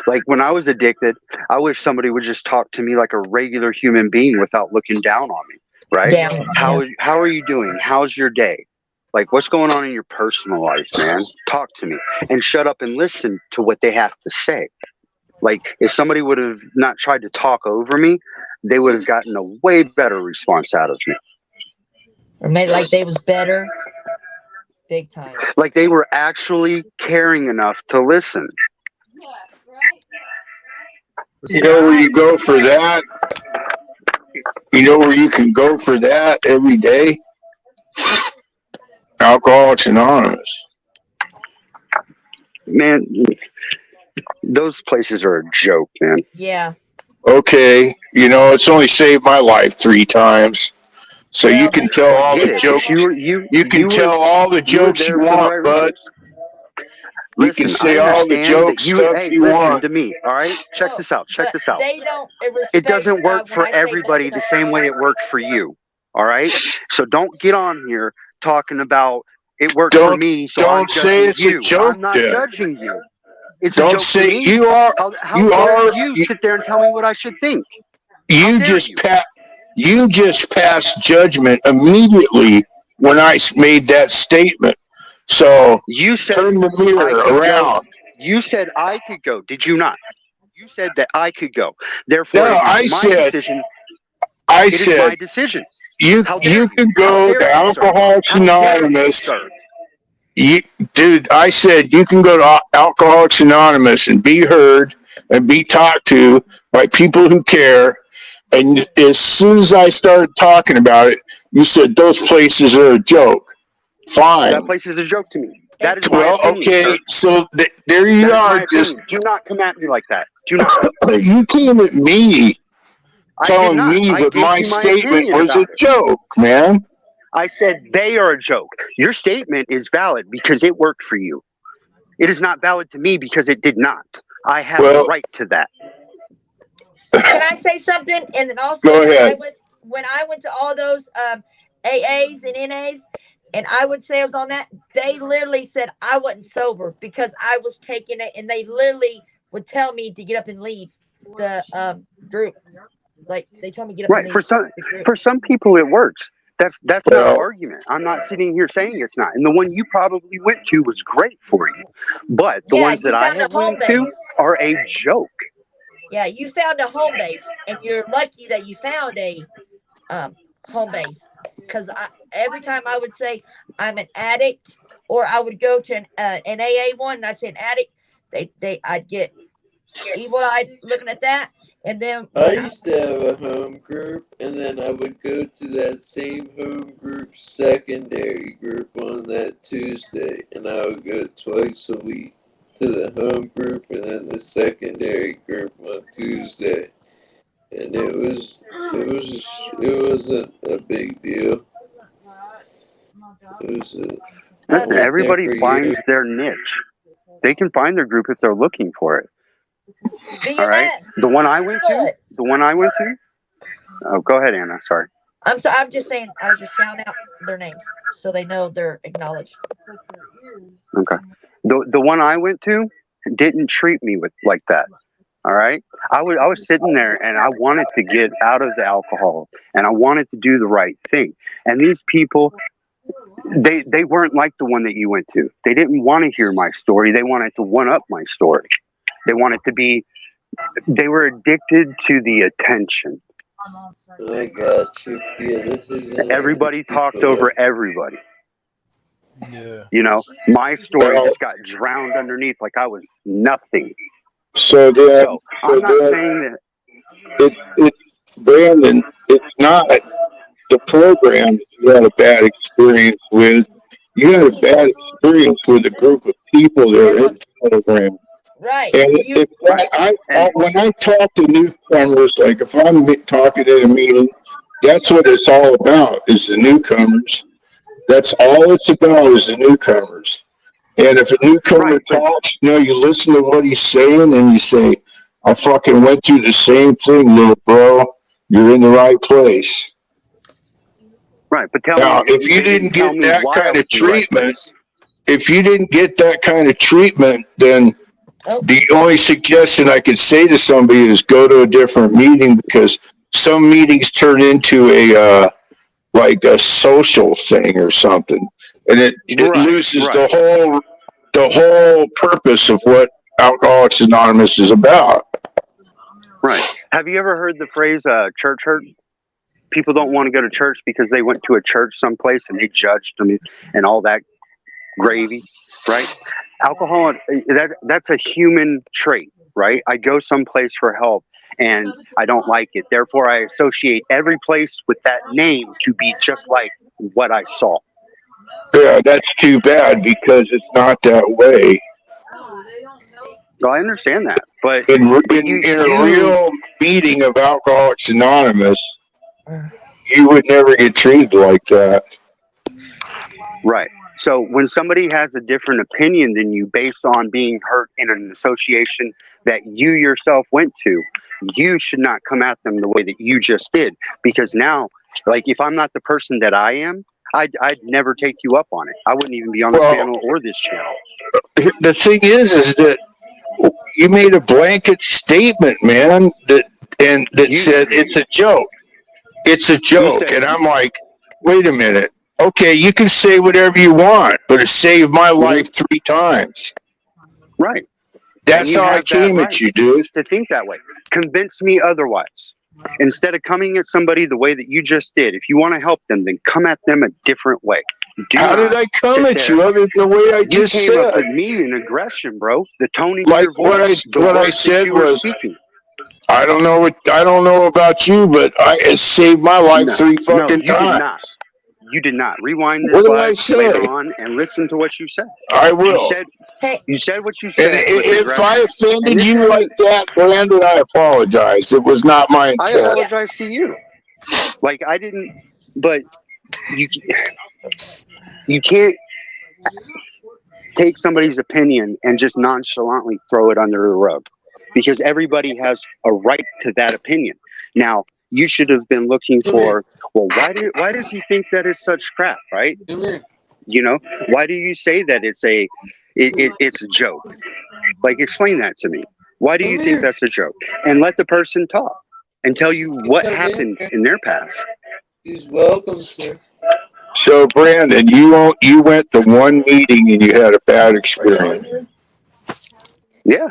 Like when I was addicted, I wish somebody would just talk to me like a regular human being without looking down on me, right? Down. Yeah. How are you doing? How's your day? Like what's going on in your personal life, man? Talk to me and shut up and listen to what they have to say. Like if somebody would have not tried to talk over me, they would have gotten a way better response out of me. Or made it like they was better. Big time. Like they were actually caring enough to listen. You know where you go for that? You know where you can go for that every day? Alcoholics Anonymous. Man, those places are a joke, man. Yeah. Okay, you know, it's only saved my life 3 times. So you Well, can but tell I all get the it, but jokes. You can tell all the you were jokes you there for the want, right bud. reasons. You can Listen, I say all the understand that jokes stuff hey, you listen want. to me, all right? Check no, this out. Check but this out. they don't It respect doesn't work when for I say everybody nothing. the same way it worked for you, all right? So don't get on here talking about it worked for me, so I'm Don't say judging it's a you. joke I'm not then. judging you. It's a Don't joke to say me. you are How you dare are you sit there and tell me what I should think? How you dare just you? you just passed judgment immediately when I made that statement. So You said turn the I mirror could go. around. You said I could go. Did you not? You said that I could go. Therefore, No, it is my decision. I It is said my decision. you How dare you you? can How go to dare you, sir? Alcoholics How dare you, Anonymous. sir? Dude, I said you can go to Alcoholics Anonymous and be heard and be talked to by people who care. And as soon as I started talking about it, you said those places are a joke. That Fine. place is a joke to me. That is my Well, opinion, okay. sir. So there you That is are. my Just opinion. Do not come at me like that. Do not. you came at me I did telling not. me I that gave my you my statement opinion was a about it. joke, man. I said they are a joke. Your statement is valid because it worked for you. It is not valid to me because it did not. I have the Well, right to that. Can I say something? And then also go ahead. when I went to all those AAs and NAs, and I would say I was on that, they literally said I wasn't sober because I was taking it, and they literally would tell me to get up and leave the group. Like they told me get up Right. and For leave some the group. for some people it works. That's not an Well, argument. I'm not sitting here saying it's not. And the one you probably went to was great for you. But the Yeah, ones that you I found a have home went to base. are a joke. Yeah, you found a home base, and you're lucky that you found a home base. Because every time I would say I'm an addict, or I would go to an AA one, and I say an addict, I'd get evil eyed looking at that, and then I when used to have a home group, and then I would go to that same home group secondary group on that Tuesday, and I would go twice a week to the home group and then the secondary group on Tuesday, and it wasn't a big deal. It was I Listen, went there everybody for finds years. their niche. They can find their group if they're looking for it. All right. BMS, The one I went to, Bigfoot. oh, go ahead, Anna. Sorry. I'm sorry. I'm just saying. I was just shouting out their names so they know they're acknowledged. Okay. The one I went to didn't treat me like that. All right. I was sitting there and I wanted to get out of the alcohol and I wanted to do the right thing. And these people, they weren't like the one that you went to. They didn't want to hear my story. They wanted to one up my story. They were addicted to the attention. I got you. Yeah, this isn't Everybody talked over everybody. Yeah. You know, my story well, just got drowned underneath like I was nothing. so then, So I'm not saying that. Brandon, it's not the program that you had a bad experience with. You had a bad experience with a group of people that are in the program. Right. And if when I talk to newcomers, like if I'm talking in a meeting, that's what it's all about, is the newcomers. That's all it's about, is the newcomers. And if a newcomer talks, you listen to what he's saying and you say, I fucking went through the same thing, little bro. You're in the right place. Right, but tell Now, me, if you didn't get that kind of treatment, then the only suggestion I could say to somebody is go to a different meeting, because some meetings turn into a social thing or something, and it loses the whole purpose of what Alcoholics Anonymous is about. Right. Have you ever heard the phrase church hurt? People don't want to go to church because they went to a church someplace and they judged them and all that gravy, right? Alcohol, that's a human trait, right? I go someplace for help and I don't like it. Therefore, I associate every place with that name to be just like what I saw. Yeah, that's too bad, because it's not that way. Well, I understand that, but in a real meeting of Alcoholics Anonymous, you would never get treated like that. Right. So when somebody has a different opinion than you based on being hurt in an association that you yourself went to, you should not come at them the way that you just did. Because now, like, if I'm not the person that I am, I'd never take you up on it. I wouldn't even be on this channel or this channel. The thing is that you made a blanket statement, man, that said it's a joke. It's a joke. And I'm like, wait a minute. Okay, you can say whatever you want, but it saved my life 3 times. Right. That's how I came at you, dude. To think that way. Convince me otherwise. Instead of coming at somebody the way that you just did, if you want to help them, then come at them a different way. How did I come at you other than the way I just said? You came up with me in aggression, bro. The tone of your voice. What I said was, speaking. I don't know about you, but it saved my life 3 fucking times. You did not. Rewind this live later on and listen to what you said. I will. You said what you said. And if I offended you like that, Brandon, I apologize. It was not my intent. I apologize to you. Like, I didn't, but you can't take somebody's opinion and just nonchalantly throw it under the rug, because everybody has a right to that opinion. Now, you should have been looking for, well, why does he think that it's such crap, right? You know, why do you say that it's a joke? Like, explain that to me. Why do you think that's a joke? And let the person talk. and tell you what happened in their past. He's welcome, sir. So Brandon, you went to one meeting and you had a bad experience. Yeah.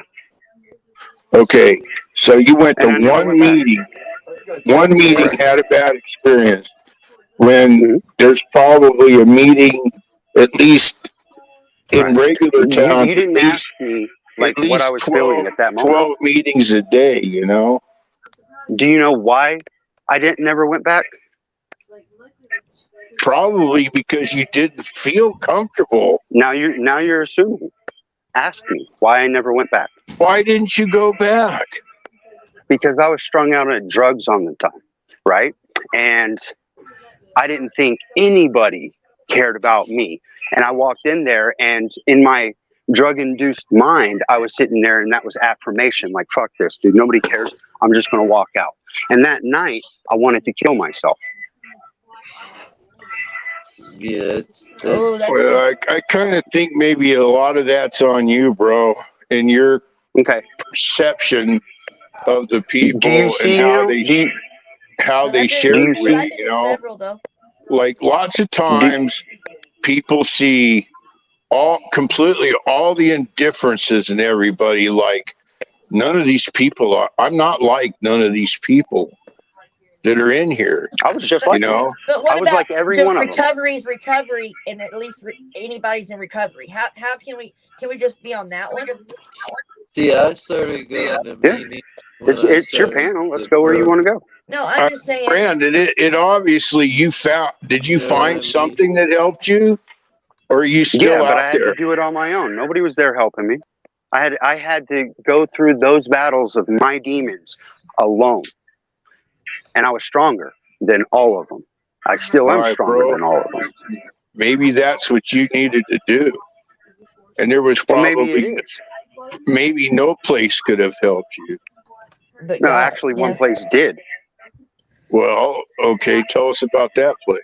Okay, so you went to And I never one went back. meeting, Correct. had a bad experience. When Mhm. there's probably a meeting, at least in Right. regular towns, You didn't ask me like at what I least was feeling at that moment. 12 meetings a day, you know? Do you know why I never went back? Probably because you didn't feel comfortable. Now you're assuming. Ask me why I never went back. Why didn't you go back? Because I was strung out on drugs on the time, right? And I didn't think anybody cared about me. And I walked in there, and in my drug-induced mind, I was sitting there, and that was affirmation. Like, fuck this, dude. Nobody cares. I'm just going to walk out. And that night, I wanted to kill myself. Yeah, Oh, that's Well, I kind of think maybe a lot of that's on you, bro, and your Okay. perception of the people Do you see and how now? how they I've share been, with see- I've you, been you to know? several though. Like lots of times people see completely all the indifferences in everybody. Like none of these people are, I'm not like none of these people that are in here, I was just But, like you know? but what I was about like every just one of them. recovery's recovery, and at least anybody's in recovery? How can we just be on that one? see, I started going to Yeah. meetings when I It's your started panel. Let's the go where you drug. want to go. No, I'm just saying. Brandon, it obviously you found, did you You know what I find mean? something that helped you? Or are you still Yeah, but I out had there? to do it on my own. Nobody was there helping me. I had to go through those battles of my demons alone. And I was stronger than all of them. I still All am right, stronger bro. than all of them. Maybe that's what you needed to do. And there was Well, maybe it probably, is. maybe no place could have helped you. But No, God, actually, one yeah. place did. Well, okay, tell us about that place.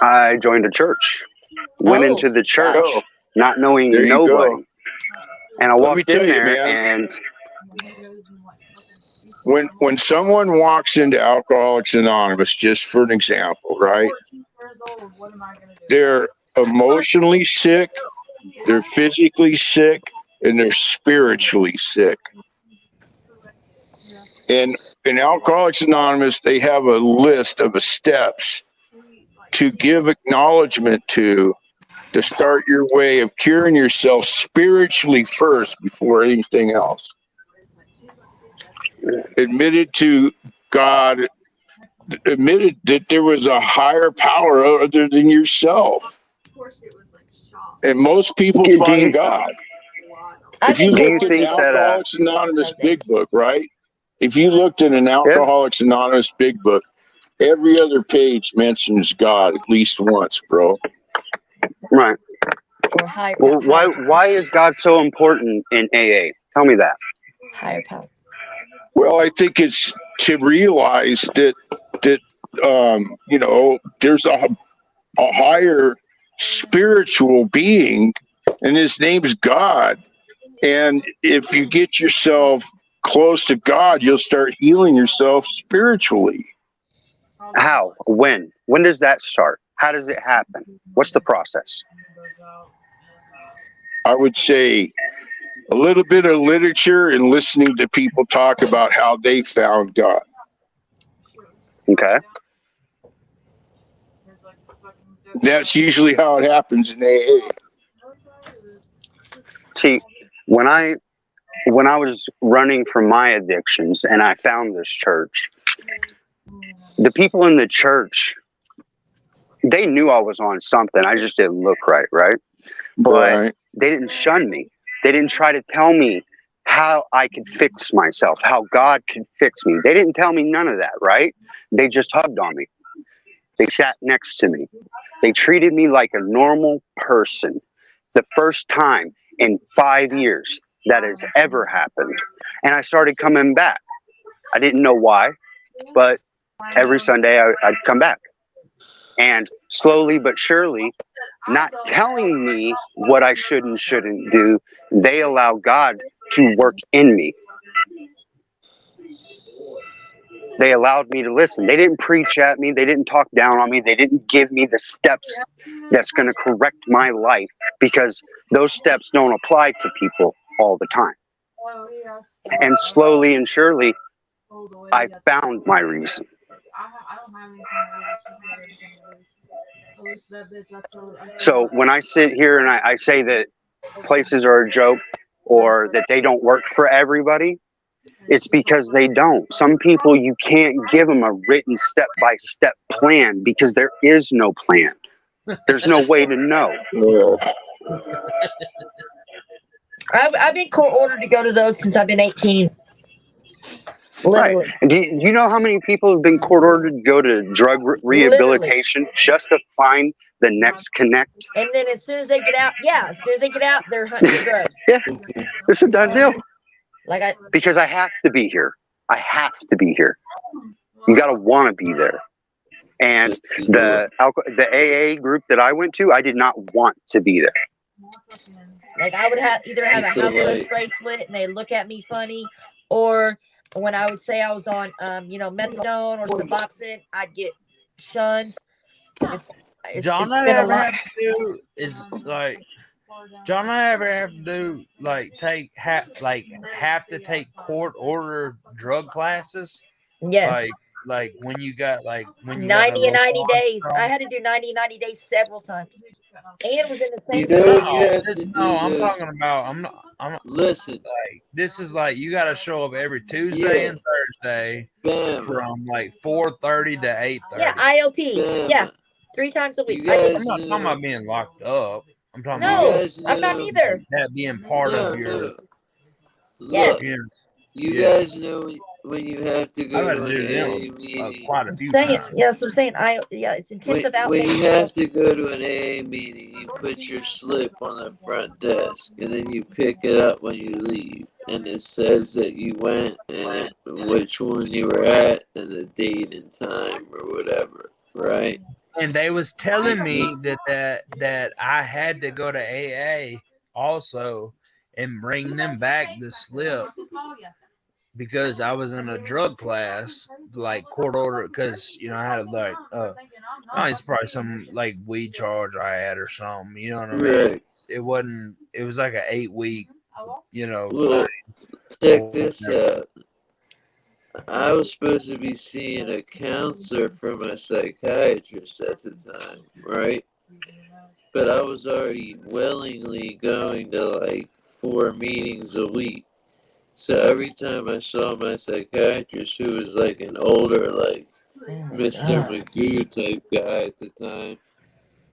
I joined a church, went Oh, into the church, Oh, not knowing there you nobody. go. And I Let me walked tell in you, there, man. and When someone walks into Alcoholics Anonymous, just for an example, right? They're emotionally sick, they're physically sick, and they're spiritually sick. And in Alcoholics Anonymous, they have a list of steps to give acknowledgement to start your way of curing yourself spiritually first before anything else. Admitted to God, admitted that there was a higher power other than yourself. And most people Do find you- God. I've If you been Do you looked in the think that, Alcoholics Anonymous cousin. Big Book, right? If you looked in an Alcoholics Anonymous Big Book, every other page mentions God at least once, bro. right. Or higher, Well, higher, why is God so important in AA? Tell me that. higher power? Well, I think it's to realize that you know, there's a higher spiritual being, and his name's God. And if you get yourself close to God, you'll start healing yourself spiritually. How? When? When does that start? How does it happen? What's the process? I would say a little bit of literature and listening to people talk about how they found God. Okay. That's usually how it happens in AA. See, when I was running from my addictions and I found this church, the people in the church, they knew I was on something. I just didn't look right, right? But Right. they didn't shun me. They didn't try to tell me how I could fix myself, how God could fix me. They didn't tell me none of that, right? They just hugged on me. They sat next to me. They treated me like a normal person. The first time in 5 years that has ever happened. And I started coming back. I didn't know why, but every Sunday I'd come back. And slowly but surely, not telling me what I should and shouldn't do, they allow God to work in me. They allowed me to listen. They didn't preach at me. They didn't talk down on me. They didn't give me the steps that's going to correct my life, because those steps don't apply to people all the time. And slowly and surely, I found my reason. So when I sit here and I say that places are a joke or that they don't work for everybody, it's because they don't. Some people, you can't give them a written step-by-step plan because there is no plan. There's no way to know. I've been court ordered to go to those since I've been 18. Literally. Right. And do you know how many people have been court ordered to go to drug rehabilitation just to find the next connect? And then as soon as they get out, they're hunting for drugs. Yeah, it's a done deal. Like because I have to be here. I have to be here. You got to want to be there. And the AA group that I went to, I did not want to be there. Like I would either have a house arrest bracelet and they look at me funny, or when I would say I was on methadone or Suboxone, I'd get shunned. John, I ever have to do is like John, I ever have to do like have to take court order drug classes. Yes. Like when you got when you 90 and 90 days. I had to do 90 and 90 days several times. And was in the same. I'm talking about. I'm listen. Like this is like you got to show up every Tuesday and Thursday from like 4:30 to 8:30. Yeah, IOP. Yeah, 3 times a week. I'm not talking about being locked up. I'm talking about I'm not either. That being part of your. Yes. You guys know when you have to go to an AA meeting. Quite a few times. Yeah, that's what I'm saying. It's intensive outpatient. When you have to go to an AA meeting, you put your slip on the front desk, and then you pick it up when you leave, and it says that you went and which one you were at, and the date and time or whatever, right? And they was telling me that I had to go to AA also and bring them back the slip. Because I was in a drug class, like court order, because I had it's probably some like weed charge I had or something. You know what I mean? Right. It wasn't. It was like an 8-week. Well, check this out. I was supposed to be seeing a counselor from a psychiatrist at the time, right? But I was already willingly going to like 4 meetings a week. So every time I saw my psychiatrist, who was like an older, like Mr. Magoo type guy at the time,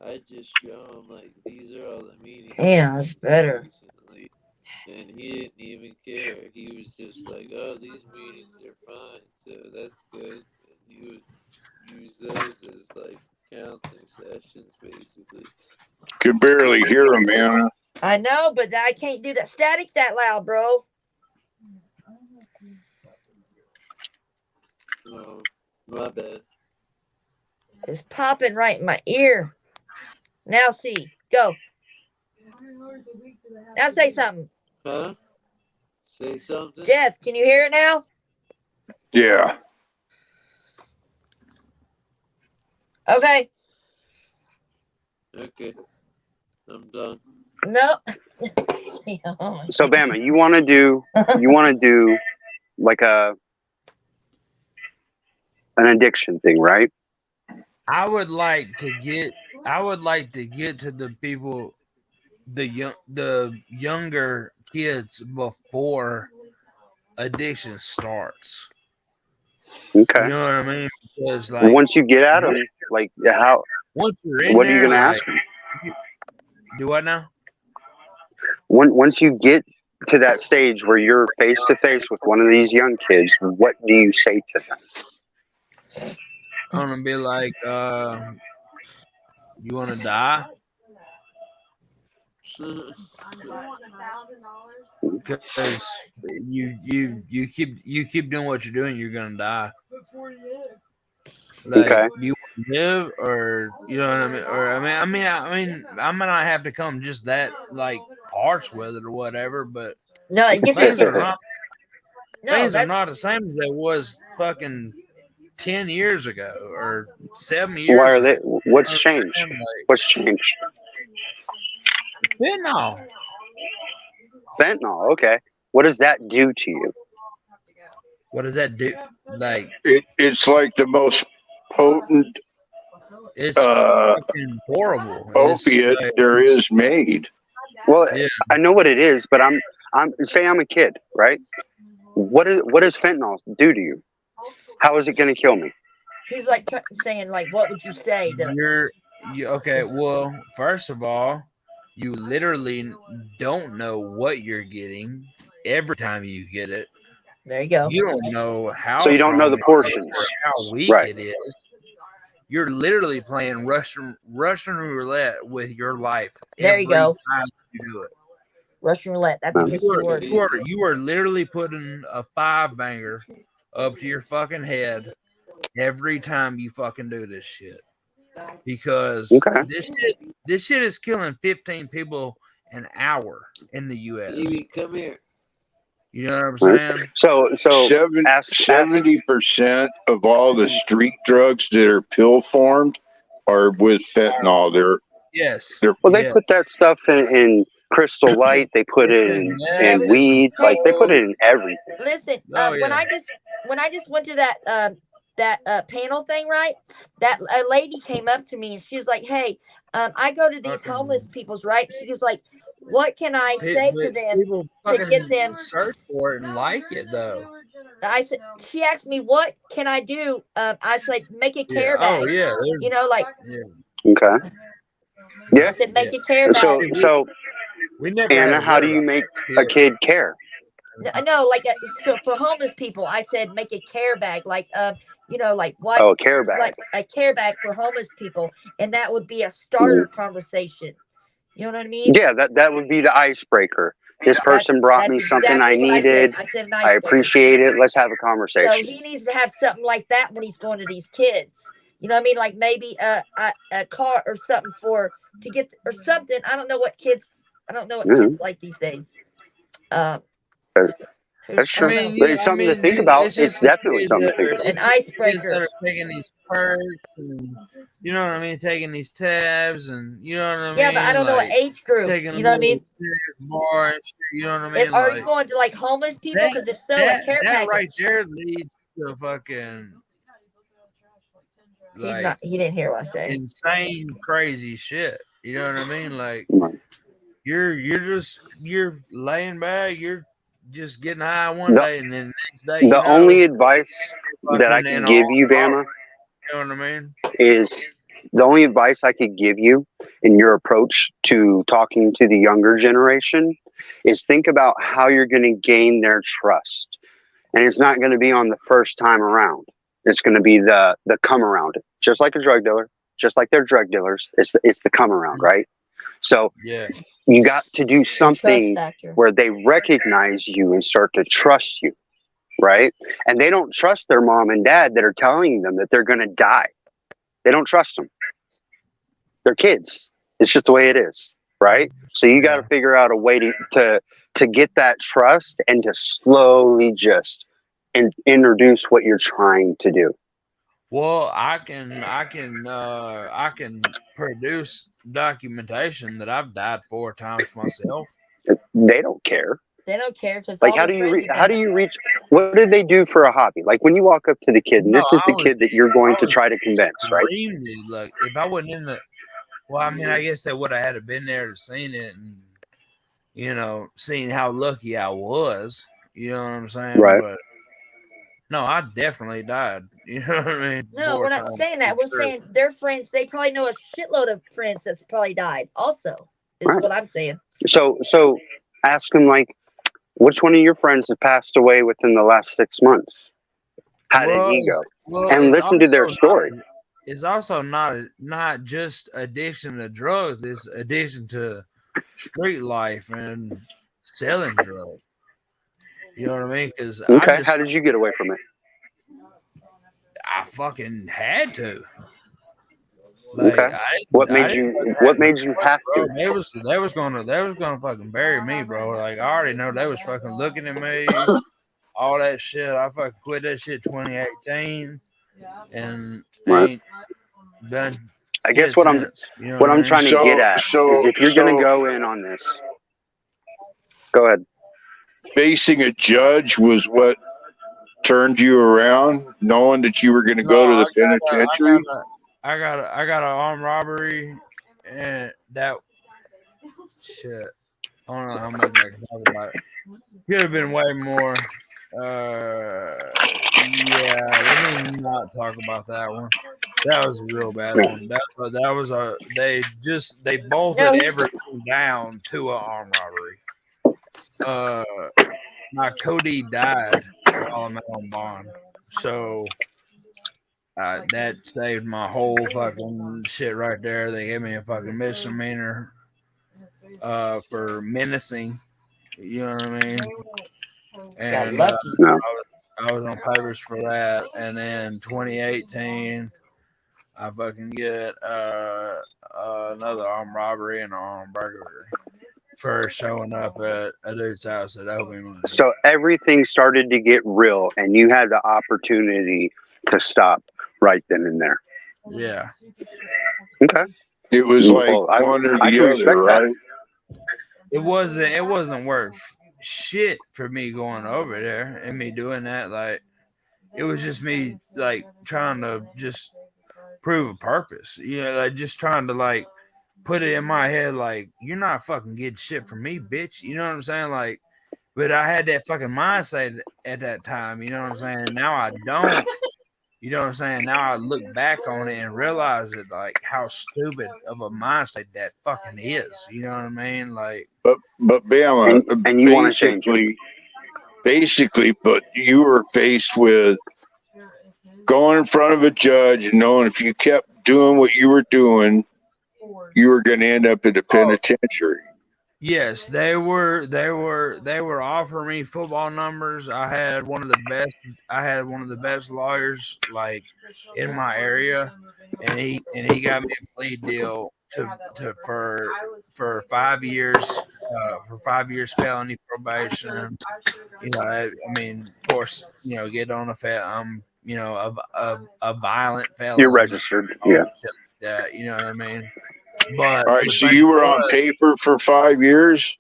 I just show him like these are all the meetings. Yeah, that's better. Recently. And he didn't even care. He was just like, "Oh, these meetings are fine, so that's good." And he would use those as like counseling sessions, basically. Could barely hear him, man. I know, but I can't do that static that loud, bro. Oh, my bad. It's popping right in my ear. Now see. Go. Now say something. Huh? Say something? Jeff, can you hear it now? Yeah. Okay. Okay. I'm done. No. So Bama, you want to do like an addiction thing, right? I would like to get to the people, the younger kids before addiction starts. Okay. You know what I mean? Because like once you get at them, like how? Once you're in what are you there, gonna like, ask them? Do what now? Once you get to that stage where you're face to face with one of these young kids, what do you say to them? I'm gonna be like, you want to die? Because you keep doing what you're doing, you're gonna die. Like, okay. Do you want to live, or you know what I mean? Or I mean, I might not have to come just that like harsh with it or whatever, but no, things are not the same as they was fucking 10 years ago or 7 Why years are ago. they? What's You know changed? what I'm saying? What's changed? Like, fentanyl. Fentanyl. Okay. What does that do to you? What does that do? Like, It's like the most potent it's fucking horrible. It's opiate like, there is made. Well, yeah. I know what it is, but I'm say I'm a kid, right? What does fentanyl do to you? How is it going to kill me? He's like saying, like, what would you say to? Okay. Well, first of all, you literally don't know what you're getting every time you get it. There you go. You don't know how So you don't know strong the it is portions, or how weak right? it is. You're literally playing Russian roulette with your life There you every go. time you do it. Russian roulette. That's a good word. You are literally putting a 5 banger up to your fucking head every time you fucking do this shit. Because Okay. this shit is killing 15 people an hour in the US. Evie, come here. You know what I'm Right. saying? So 70% of all the street drugs that are pill formed are with fentanyl. Yes. Well, they Yeah. put that stuff in Crystal Light. They put it Yeah, in but- weed. Like they put it in everything. Listen, Oh, when yeah. I just went to that panel thing, right? That a lady came up to me and she was like, "Hey, I go to these homeless people's, right?" She was like, "What can I say to them People to fucking get them?" search for it and like it though. I said, she asked me, "What can I do?" I said, "Make a care Yeah. bag." Oh yeah. You know, like Yeah. Okay. I Yeah. said, "Make a care bag." So We never had Anna, to how do worry you about make that. a kid care? No, like so for homeless people, I said make a care bag, like you know, like what, Oh, a care bag. like a care bag for homeless people, and that would be a starter conversation. You know what I mean? Yeah, that would be the icebreaker. This person brought me something I exactly what needed. I said an I icebreaker. appreciate it. Let's have a So conversation. he needs to have something like that when he's going to these kids. You know what I mean? Like maybe a car or something to get or something. I don't know what kids. I don't know what kids like these days. That's true. I don't know. But it's something to think about. It's definitely something to think about. An icebreaker. Kids that are taking these perks and you know what I mean, taking these tabs and you know what I mean. Yeah, but I don't know what age group. Taking You know what I mean? Bar and shit, you know what I mean? Are you going to like homeless people? Because if so, a care that package. right there leads to fucking like He didn't hear what I said. insane, crazy shit. You know what I mean? Like you're laying back, you're just getting high one day and then the next day. The only advice that I can give you, Bama, you know what I mean, is the only advice I could give you in your approach to talking to the younger generation is think about how you're going to gain their trust. And it's not going to be on the first time around. It's going to be the come around, just like a drug dealer, just like they're drug dealers. It's the come around, right? So yeah, you got to do something where they recognize you and start to trust you, right? And they don't trust their mom and dad that are telling them that they're going to die. They don't trust them. They're kids. It's just the way it is, right? So you got to figure out a way to get that trust and to slowly just introduce what you're trying to do. Well, I can produce documentation that I've died 4 times myself. They don't care. They don't care because like how do you reach? What did they do for a hobby? Like when you walk up to the kid, and this is the kid that you're going to try to convince, right? Like if I wasn't in the, well, I mean, I guess they would have had to been there to seen it and you know, seen how lucky I was. You know what I'm saying? Right. But no, I definitely died. You know what I mean? No, we're not saying that. We're saying their friends. They probably know a shitload of friends that's probably died. Also, is what I'm saying. So ask them like, which one of your friends has passed away within the last 6 months? How did he go? And listen to their story. It's also not just addiction to drugs. It's addiction to street life and selling drugs. You know what I mean? Because how did you get away from it? I fucking had to. Like, okay. What made you have to? They was gonna fucking bury me, bro. Like I already know they was fucking looking at me. All that shit. I fucking quit that shit 2018. and Right. ain't done I guess shit what I'm since. You know what I mean? trying to get at is if you're gonna So go in on this, go ahead. facing a judge was what turned you around, knowing that you were going to No, go to the I penitentiary. got an armed robbery, and that shit. I don't know how much I can talk about it. Could have been way more. Yeah, let me not talk about that one. That was a real bad one. That was a they bolted No, he's everything down to an armed robbery. My Cody died while I'm out on bond, so that saved my whole fucking shit right there. They gave me a fucking misdemeanor for menacing. You know what I mean? got And lucky. No. I was on papers for that. And then 2018, I fucking get another armed robbery and an armed burglary for showing up at a dude's house that owed me money. So everything started to get real, and you had the opportunity to stop right then and there. Yeah. Okay. It was like Well, one or I the can other, respect that. right? It wasn't worth shit for me going over there and me doing that. Like, it was just me like trying to just prove a purpose. You know, like just trying to like put it in my head like you're not fucking getting shit from me, bitch. You know what I'm saying? Like, but I had that fucking mindset at that time. You know what I'm saying? And now I don't. You know what I'm saying? Now I look back on it and realize it like how stupid of a mindset that fucking is. You know what I mean? Like, But Bama, and you want to change it. basically, but you were faced with going in front of a judge and knowing if you kept doing what you were doing, you were going to end up in the penitentiary. yes, they were offering me football numbers. I had one of the best lawyers like in my area, and he got me a plea deal to for 5 years for 5 years felony probation. You know, I mean, of course, you know, get on you know, a violent felon. You're registered. Yeah. That, you know what I mean? But All right, the so thing you were on was, paper for 5 years.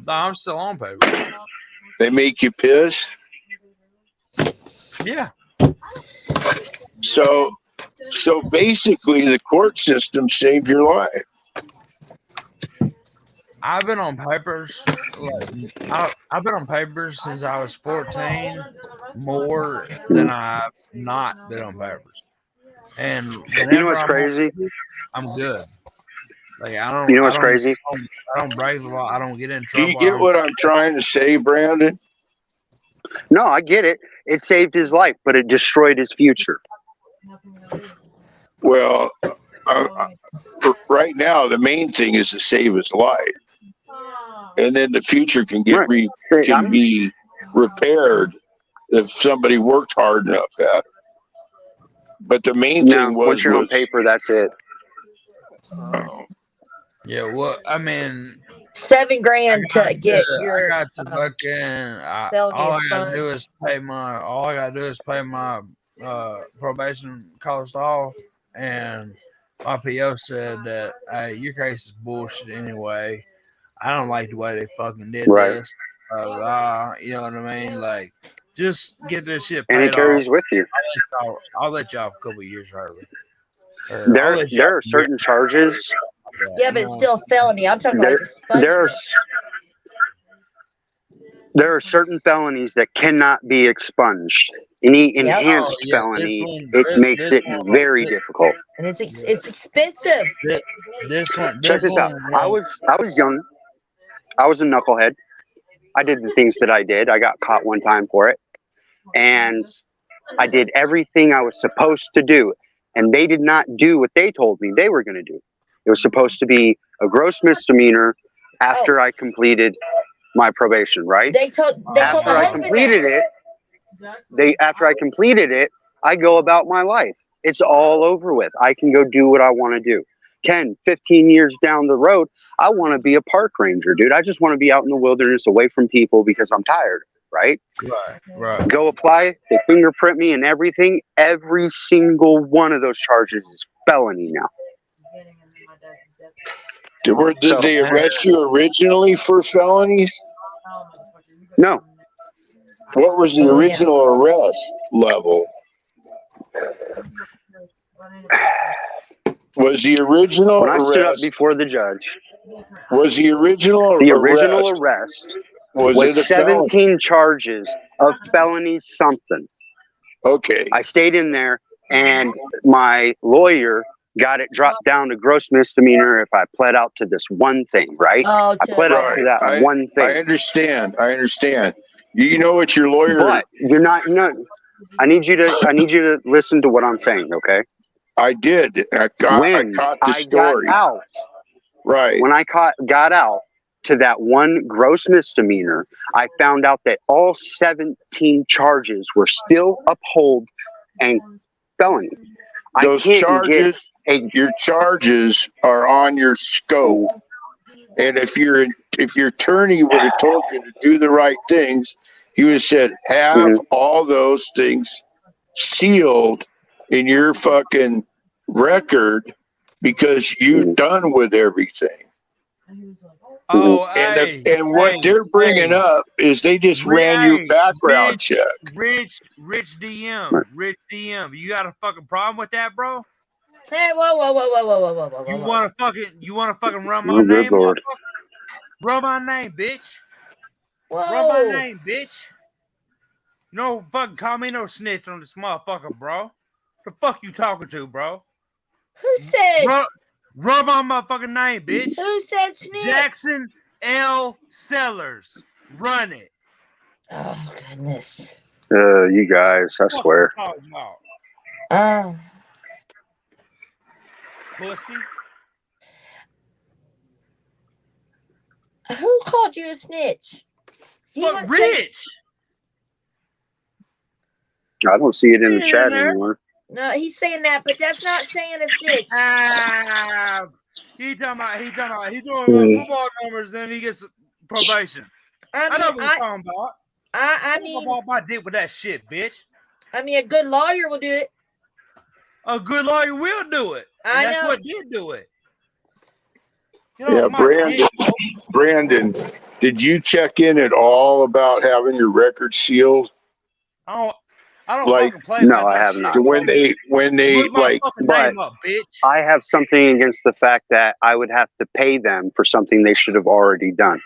no, I'm still on paper. They make you pissed. Yeah. So basically, the court system saved your life. I've been on papers. Like, I've been on papers since I was 14, more than I've not been on papers. And You know whenever what's I'm on crazy? papers, I'm good. Like You know what's crazy? I don't break the law. I don't get in Do you trouble. get what I'm trying to say, Brandon? No, I get it. It saved his life, but it destroyed his future. Well, right now, the main thing is to save his life, and then the future can be repaired if somebody worked hard enough at it. But the main thing once you're on paper, that's it. Yeah, well, I mean, $7 grand to get I your got to fucking. felony All I gotta expunged. do is pay my. All I gotta do is pay my probation cost off, and my PO said that your case is bullshit anyway. I don't like the way they fucking did Right. this. You know what I mean? Like, just get this shit And paid it carries off. with you. I'll let y'all a couple years early. There are certain charges. Yeah, but it's still a felony. I'm talking like expungement. There are certain felonies that cannot be expunged. Any enhanced felony, it makes it very difficult. And it's expensive. Check this out. I was young. I was a knucklehead. I did the things that I did. I got caught one time for it. And I did everything I was supposed to do. And they did not do what they told me they were going to do. It was supposed to be a gross misdemeanor after I completed my probation, right? They told the husband after I completed it, I go about my life. It's all over with. I can go do what I want to do. 10, 15 years down the road, I want to be a park ranger, dude. I just want to be out in the wilderness away from people because I'm tired, right? Right. Go apply, they fingerprint me and everything. Every single one of those charges is felony now. Did they arrest you originally for felonies? No. What was the original arrest level? Was the original When I stood up arrest before the judge, was the original arrest was it a felony? 17 charges of felony something. Okay. I stayed in there, and my lawyer got it dropped down to gross misdemeanor if I pled out to this one thing, right? Oh, I pled out to that one thing. I understand. You know what your lawyer. But you're not. No, I need you to listen to what I'm saying, okay? I did. I caught the story. Got out, right. When I got out to that one gross misdemeanor, I found out that all 17 charges were still upheld and felony. Those charges, your charges are on your scope. And if your attorney would have told you to do the right things, he would have said, have all those things sealed in your fucking record because you've done with everything. Oh, and what they're bringing up is they just ran your background check. Rich DM. You got a fucking problem with that, bro? Hey, whoa. You want to fucking run my name, motherfucker? Run my name, bitch. Run my name, bitch. No fucking call me no snitch on this motherfucker, bro. The fuck you talking to, bro? Who said? Rub on my fucking name, bitch. Who said snitch? Jackson L. Sellers. Run it. Oh, goodness. You guys, I swear. Pussy. Who called you a snitch? Fuck Rich. I don't see it in the chat anymore. No, he's saying that, but that's not saying a snitch. He doing football numbers, then he gets probation. I know what you're talking about. I mean, I did with that shit, bitch. I mean, a good lawyer will do it. A good lawyer will do it. I know. That's what did do it. Yeah, Brandon, did you check in at all about having your record sealed? I don't like, fucking play no, I have not. When they like, but up, bitch. I have something against the fact that I would have to pay them for something they should have already done.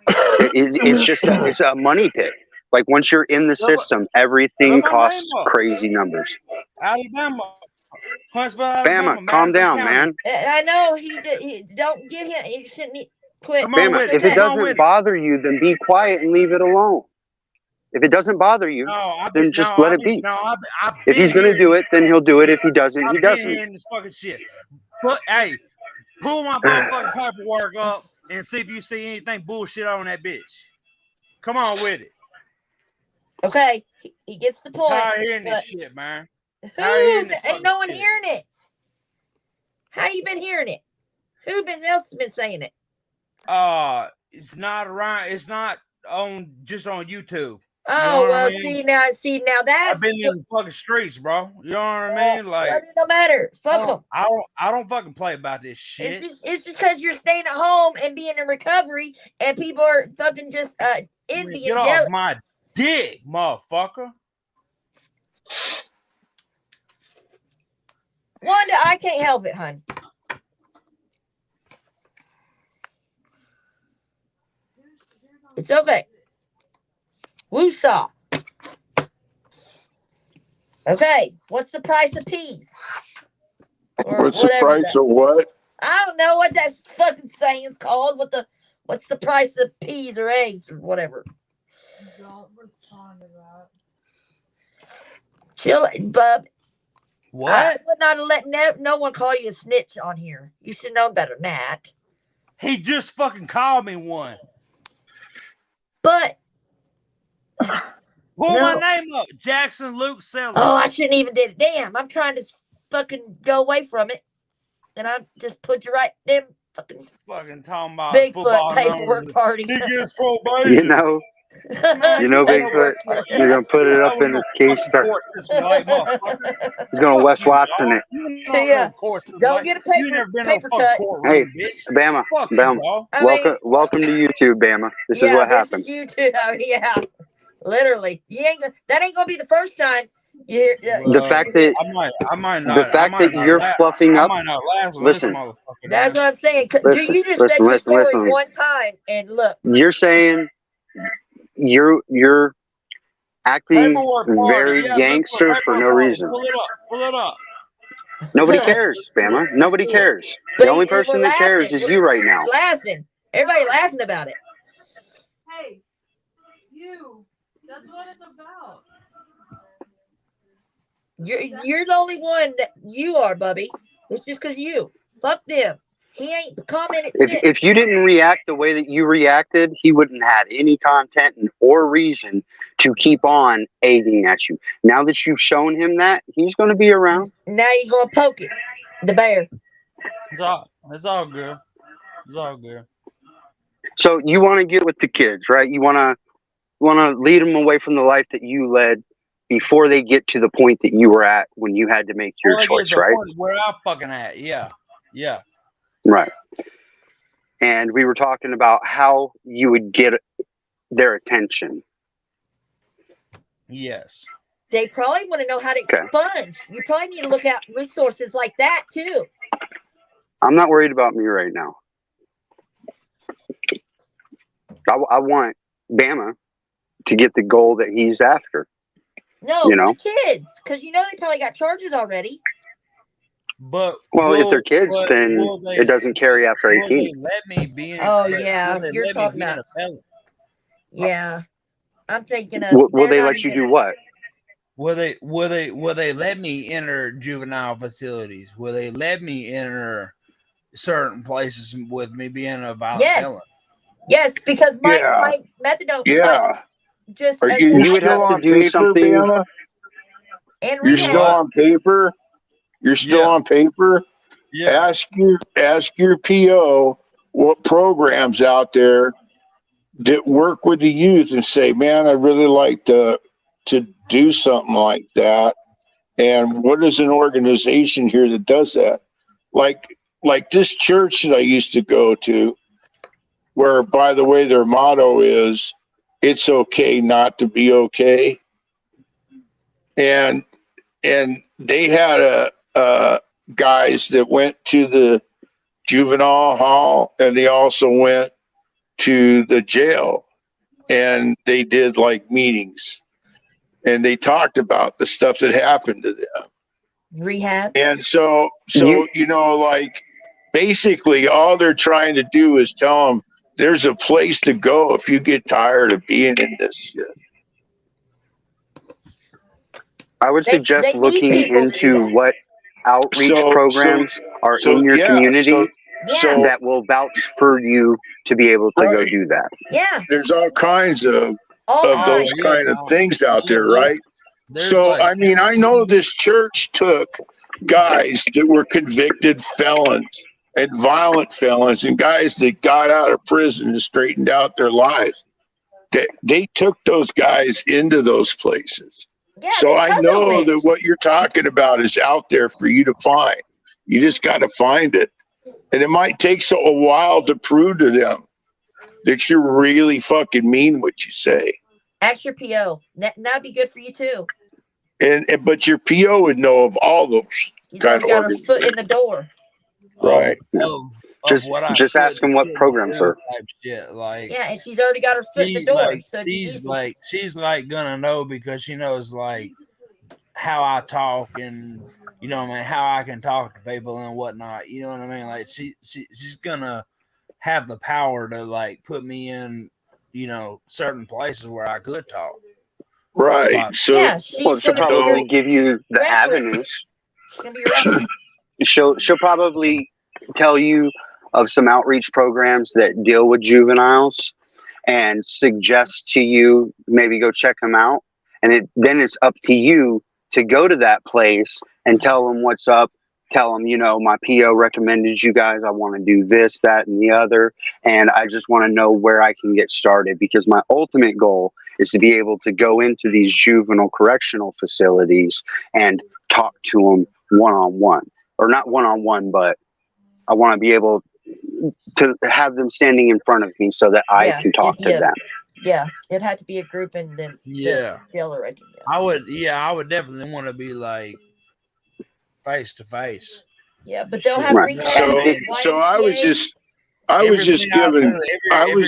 It's a money pit. Like once you're in the system, everything costs crazy numbers. Alabama, calm down, man. I know he don't get him. He shouldn't quit. Bama, if it doesn't bother you, then be quiet and leave it alone. If it doesn't bother you, then just let it be. If he's going to do it, then he'll do it. If he doesn't, he doesn't. Hearing this fucking shit. But hey, pull my motherfucking paperwork up and see if you see anything bullshit on that bitch. Come on with it. Okay, he gets the point. Tired hearing this shit, man. Ain't no one hearing it. How you been hearing it? Who else been saying it? It's not around. It's not on just on YouTube. Oh, well, I mean? see now that's I've been in the fucking streets, bro. You know what I mean? Like it don't matter. Fuck them. I don't fucking play about this shit. It's just because you're staying at home and being in recovery, and people are fucking just envy Get and off jealous. my dick, motherfucker. Wanda, I can't help it, hon. It's okay. Woosah. Okay, what's the price of peas? What's the price of what? I don't know what that fucking saying's called. What's the price of peas or eggs or whatever? Don't respond to that. Chill, bub. What? I would not have let no one call you a snitch on here. You should know better than that. He just fucking called me one. But pull my name up, Jackson Luke Sellers. Oh, I shouldn't even did it. Damn, I'm trying to fucking go away from it, and I just put you right in fucking talking about Bigfoot football paperwork numbers. party. He gets You probation. know, Man, you know, Paperwork Bigfoot. party. You're gonna put it You up know in no his case. fucking Start. court system like motherfucker. He's gonna Fuck Wes you, Watson dog. it. You don't Yeah. know court system Don't like get a you never been paper no fucking cut. courtroom, Hey, bitch. Bama, Fuck you, Bama. dog. I mean, Welcome to YouTube, Bama. This is yeah, what this happens. is you too. Yeah, literally. That ain't gonna be the first time you hear. The fact that I might the not. fact that you're fluffing I up. might not last with this Listen, motherfucker. That's Now. what I'm saying. listen, You just listen, said your listen, story listen. one time, and look, You're saying you're acting Paperwork party. very Yeah, gangster for paperwork no party. reason. Pull it up. Pull it up. Nobody cares, Bama. Nobody Do it. cares. but The only we're person that cares laughing. is you right now. Laughing. Everybody laughing about it. Hey, you. That's what it's about. You're the only one that you are, Bubby. It's just because you. Fuck them. He ain't commented since. If you didn't react the way that you reacted, he wouldn't have any content or reason to keep on aiding at you. Now that you've shown him that, he's going to be around. Now you're gonna poke it, the bear. It's all good. It's all good. So you want to get with the kids, right? You want to lead them away from the life that you led before they get to the point that you were at when you had to make your Well, I get choice, the right? point where I'm fucking at. Yeah. Yeah. Right. And we were talking about how you would get their attention. Yes. They probably want to know how to expunge. You probably need to look at resources like that too. I'm not worried about me right now. I want Bama to get the goal that he's after. No, you for know? the kids, because you know they probably got charges already. But if they're kids, then it doesn't carry after 18. Will they let me be in? Oh yeah, will they you're let me talking be in about. a felon? Yeah, I'm thinking of. Will they let you do what? Will they let me enter juvenile facilities? Will they let me enter certain places with me being a violent felon? Yes, because my methadone. Yeah. Just Are as you that still on paper, Bama? and You're still on paper. You're still on paper. Yeah. Ask your PO what programs out there that work with the youth and say, man, I'd really like to do something like that. And what is an organization here that does that? Like this church that I used to go to, where, by the way, their motto is, it's okay not to be okay. And they had guys that went to the juvenile hall, and they also went to the jail, and they did like meetings, and they talked about the stuff that happened to them. Rehab. And so like basically all they're trying to do is tell them there's a place to go if you get tired of being in this shit. I would suggest looking into what outreach programs are in your community that will vouch for you to be able to go do that. Yeah. There's all kinds of those kind of things out there, right? So, I mean, I know this church took guys that were convicted felons and violent felons and guys that got out of prison and straightened out their lives. They took those guys into those places. Yeah, so I know that what you're talking about is out there for you to find. You just got to find it. And it might take a while to prove to them that you really fucking mean what you say. Ask your PO. That'd be good for you too. But your PO would know of all those She's kind of got her foot in the door. Right. Just ask them what programs are. Shit, like, yeah, and she's already got her foot in the door. Like, so she's gonna know because she knows like how I talk and you know what I mean, how I can talk to people and whatnot. You know what I mean? Like she's gonna have the power to like put me in, certain places where I could talk. Right. So she'll probably give you the avenues. She's gonna be your reference. She'll probably tell you of some outreach programs that deal with juveniles and suggest to you maybe go check them out. And then it's up to you to go to that place and tell them what's up. Tell them, my PO recommended you guys. I want to do this, that, and the other. And I just want to know where I can get started, because my ultimate goal is to be able to go into these juvenile correctional facilities and talk to them one-on-one. Or not one-on-one, but I want to be able to have them standing in front of me so that I can talk to them. Yeah, it had to be a group, and then Yeah. the jailer, I think. I would definitely want to be like face to face. Yeah, but they'll have Right. rehab. So I was just Everything I given. do, every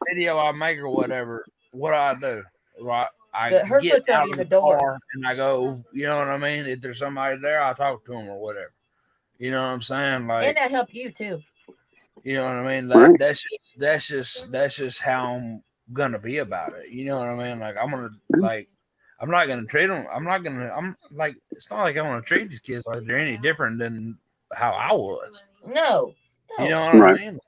video I make or whatever, what I do, right? I Her get foot's out already of in the the door. car and I go, you know what I mean? If there's somebody there, I talk to them or whatever. You know what I'm saying? Like, And that helped you too. you know what I mean? Right. That's just how I'm gonna be about it. You know what I mean? Like, I'm gonna I'm not gonna treat them. I'm like, it's not like I'm gonna treat these kids like they're any different than how I was. No. You know what I mean?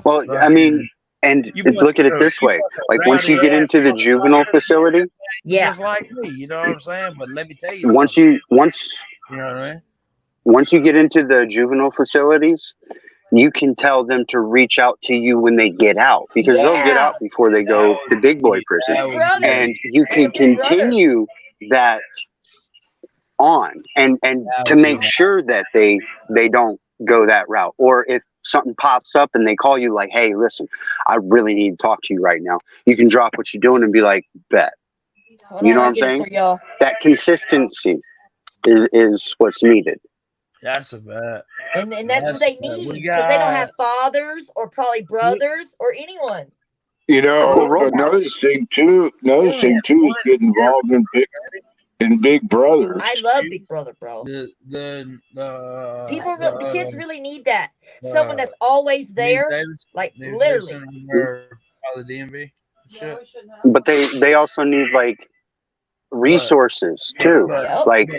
Well, Like, I mean, and look at it this way. Like, once you get into the juvenile facility, just like me, you know what I'm saying? But let me tell you once something. you know what I mean? Once you get into the juvenile facilities, you can tell them to reach out to you when they get out, because they'll get out before they go to big boy prison. And you can continue that on and to make sure that they don't go that route. Or if something pops up and they call you like, hey, listen, I really need to talk to you right now, you can drop what you're doing and be like, bet. You know what I'm saying? That consistency is what's needed. That's a bet. And that's what they need, because they don't have fathers or probably brothers or anyone. Another thing too is get involved in Big Brother. I love Big Brother, bro. The kids really need that. Someone that's always there, like literally. The DMV. But they also need like resources too. Like,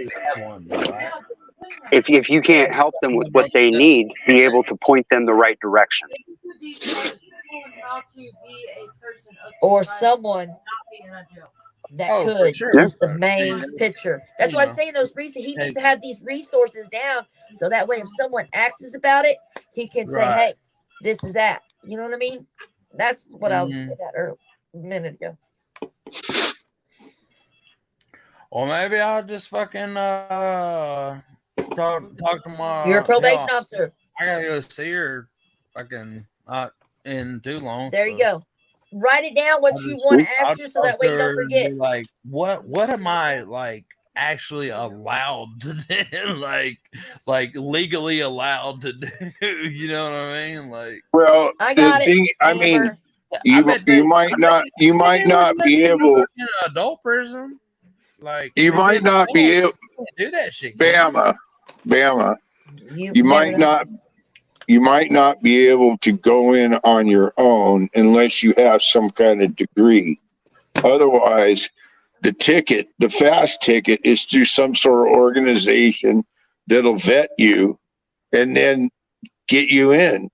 if you can't help them with what they need, be able to point them the right direction. Or someone that could is the main picture. That's why I'm saying he needs to have these resources down, so that way if someone asks about it, he can say, hey, this is that. You know what I mean? That's what I was saying that a minute ago. Or maybe I'll just fucking talk to my. You're a probation officer. I gotta go see her fucking not in too long. There you go. Write it down what you want to ask her, so that way you don't forget. Like, what am I like actually allowed to do? like legally allowed to do? You know what I mean? Like, well, I got the thing, I mean, you might not be able in an adult prison. Like, you might not be able to do that shit. Bama. You might not be able to go in on your own unless you have some kind of degree. Otherwise, the fast ticket is through some sort of organization that'll vet you and then get you in.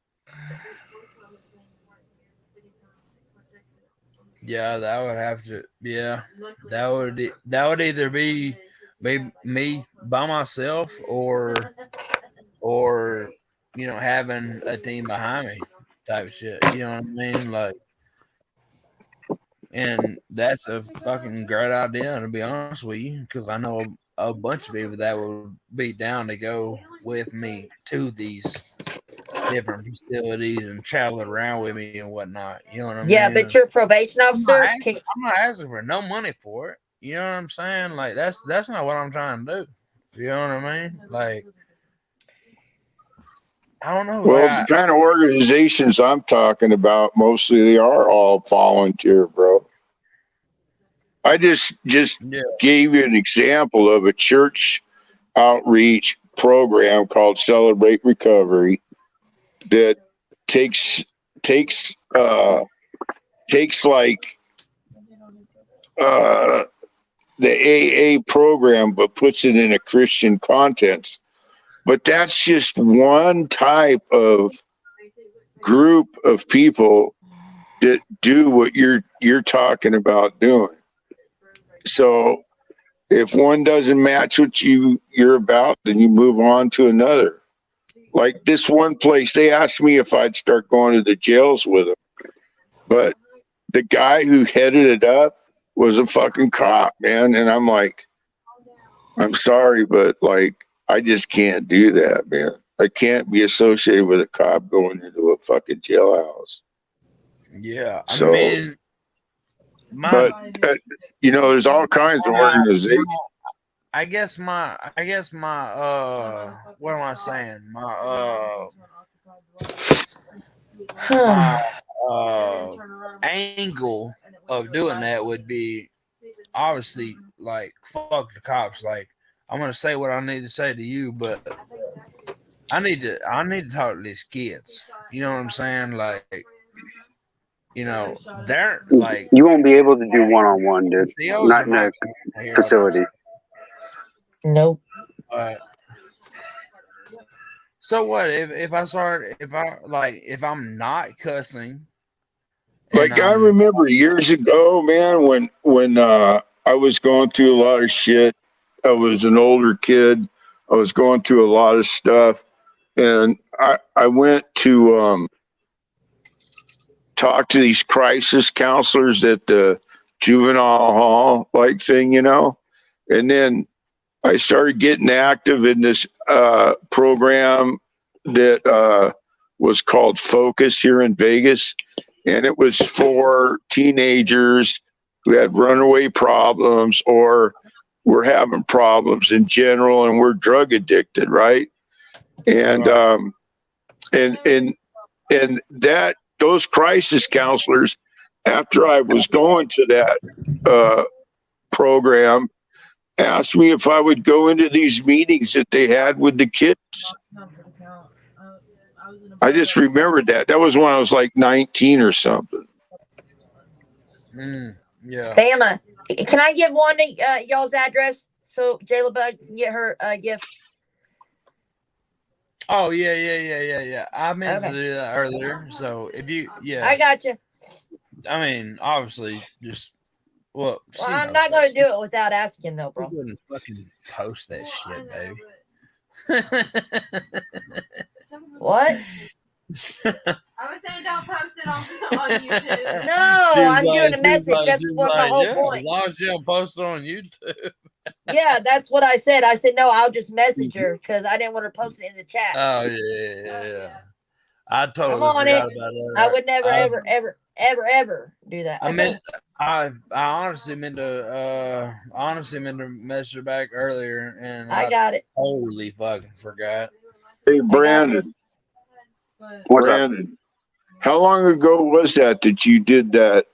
Yeah, that would have to. Yeah, that would either be me by myself or having a team behind me type shit. You know what I mean? Like, and that's a fucking great idea, to be honest with you, because I know a bunch of people that would be down to go with me to these different facilities and travel around with me and whatnot. You know what I mean? Yeah, but you're a probation officer. I'm not asking for no money for it. You know what I'm saying? Like, that's not what I'm trying to do. You know what I mean? Like, I don't know. Well, the kind of organizations I'm talking about, mostly they are all volunteer, bro. I just gave you an example of a church outreach program called Celebrate Recovery that takes like the AA program but puts it in a Christian context. But that's just one type of group of people that do what you're talking about doing. So if one doesn't match what you're about, then you move on to another. Like this one place, they asked me if I'd start going to the jails with them, but the guy who headed it up was a fucking cop, man. And I'm like, I'm sorry, but like, I just can't do that, man. I can't be associated with a cop going into a fucking jailhouse. Yeah, I So, mean, but you know, there's all kinds of organizations. I guess my what am I saying? My angle of doing that would be obviously like fuck the cops. Like I'm gonna say what I need to say to you, but I need to talk to these kids. You know what I'm saying? Like, you know, they're like You won't be able to do one-on-one, dude. COs Not are in a not here. facility. Nope. So what if I'm not cussing? Like I remember years ago, man, when I was going through a lot of shit. I was an older kid. I was going through a lot of stuff, and I went to talk to these crisis counselors at the juvenile hall like thing, you know, and then I started getting active in this program that was called Focus here in Vegas. And it was for teenagers who had runaway problems or were having problems in general and were drug addicted, right? And and that those crisis counselors, after I was going to that program, asked me if I would go into these meetings that they had with the kids. I just remembered that. That was when I was like 19 or something. Yeah. Bama, can I give one y'all's address so Jayla Bug can get her gift? Oh yeah. I meant to do that earlier. So if you, I got you. I mean, obviously, just well I'm not going to do it without asking though, bro. You wouldn't fucking post that shit, baby. What? I was saying don't post it on YouTube. No, I'm doing a message. That's what my whole point. As long as you don't post it on YouTube. Yeah, that's what I said. I said no, I'll just message her because I didn't want her to post it in the chat. Oh yeah. I totally I'm on forgot it. about that. I would never, ever do that. I honestly meant to message her back earlier, and I got it. Totally fucking forgot. Hey, Brandon. Brandon, how long ago was that you did that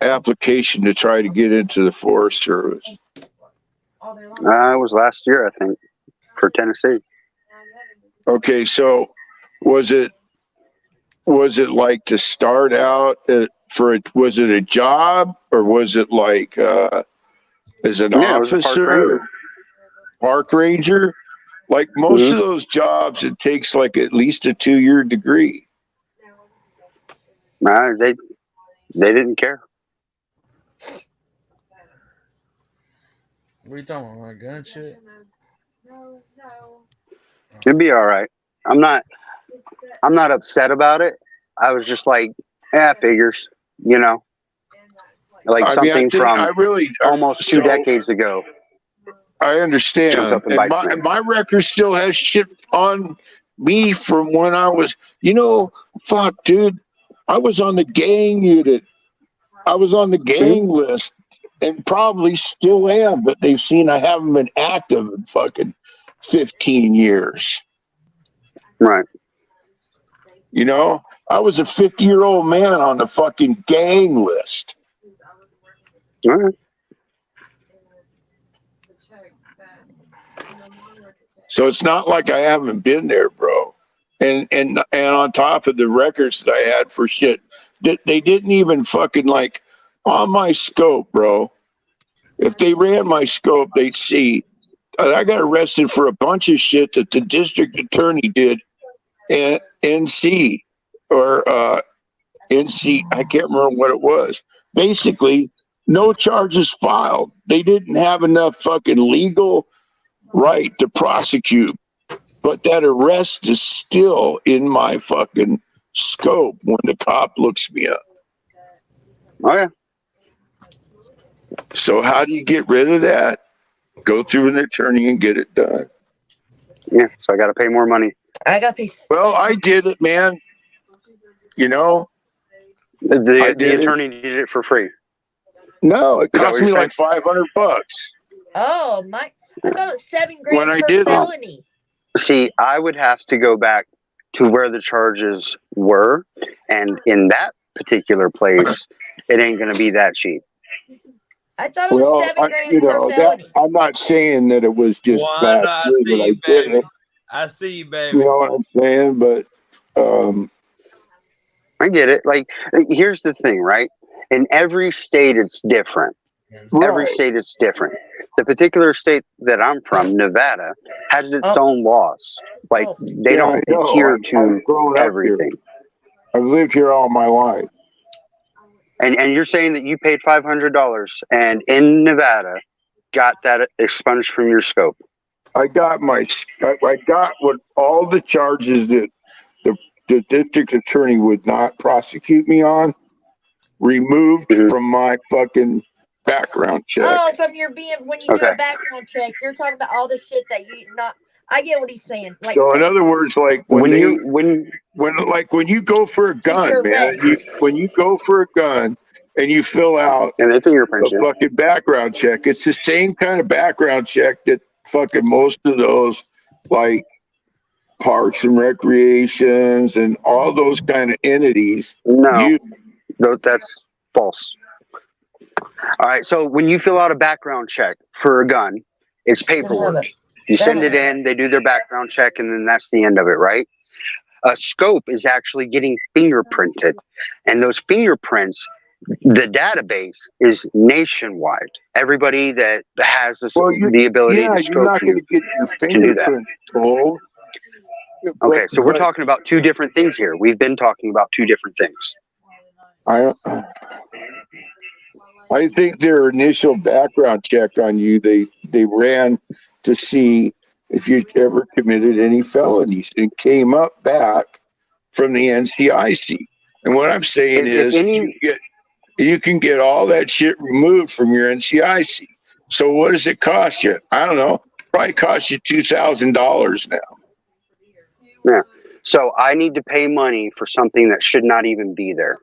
application to try to get into the Forest Service? It was last year, I think, for Tennessee. Okay, so was it like to start out was it a job or was it like as an officer, park ranger? Like most of those jobs, it takes like at least a 2-year degree. Nah, they didn't care. What are you talking about? My gun shit? No. It'd be all right. I'm not upset about it. I was just like, figures, you know, like something from almost 2 decades ago. I understand. And my record still has shit on me from when I was, fuck, dude. I was on the gang unit. I was on the gang list and probably still am, but they've seen I haven't been active in fucking 15 years. Right. I was a 50-year-old man on the fucking gang list. All right. So it's not like I haven't been there, bro. And on top of the records that I had for shit, they didn't even fucking like on my scope, bro. If they ran my scope, they'd see. I got arrested for a bunch of shit that the district attorney did in NC or NC. I can't remember what it was. Basically, no charges filed. They didn't have enough fucking legal right to prosecute, but that arrest is still in my fucking scope when the cop looks me up. Oh yeah. So how do you get rid of that? Go through an attorney and get it done. Yeah. So I got to pay more money. I got these. Well, I did it, man. You know, I The did it. attorney did it for free. No, it Is that cost what me you're like $500. Oh my! I thought it was $7 When grand I per did it. felony. See, I would have to go back to where the charges were, and in that particular place, it ain't going to be that cheap. I thought it was Well, $7 grand per that felony. I'm not saying that it was just Well, I bad know. I that see I you, did baby. it. I see you, baby. You know what I'm saying? But I get it. Like, here's the thing, right? In every state, it's different. Every right. state is different. The particular state that I'm from, Nevada, has its Oh. own laws. Like, Oh. they Yeah, don't I know. adhere I've to grown up everything. here. I've lived here all my life. And you're saying that you paid $500 and in Nevada got that expunged from your scope. I got what all the charges that the district attorney would not prosecute me on removed from my fucking background check. Oh, from your when you do Okay. a background check, you're talking about all the shit that you not. I get what he's saying. Like, So in other words, like when you go for a gun, your man, arrest. when you go for a gun and you fill out and they fingerprint a you. fucking background check, it's the same kind of background check that fucking most of those like parks and recreations and all those kind of entities. No, that's false. All right, so when you fill out a background check for a gun, it's paperwork. You send it in, they do their background check, and then that's the end of it, right? A scope is actually getting fingerprinted, and those fingerprints, the database is nationwide. Everybody that has the ability to scope you're not going to get your can do that. fingerprint pulled. Okay, so we're talking about two different things here. We've been talking about two different things. I think their initial background check on you, they ran to see if you ever committed any felonies and came up back from the NCIC. And what I'm saying is you can get all that shit removed from your NCIC. So what does it cost you? I don't know. Probably cost you $2,000 now. Yeah. So I need to pay money for something that should not even be there.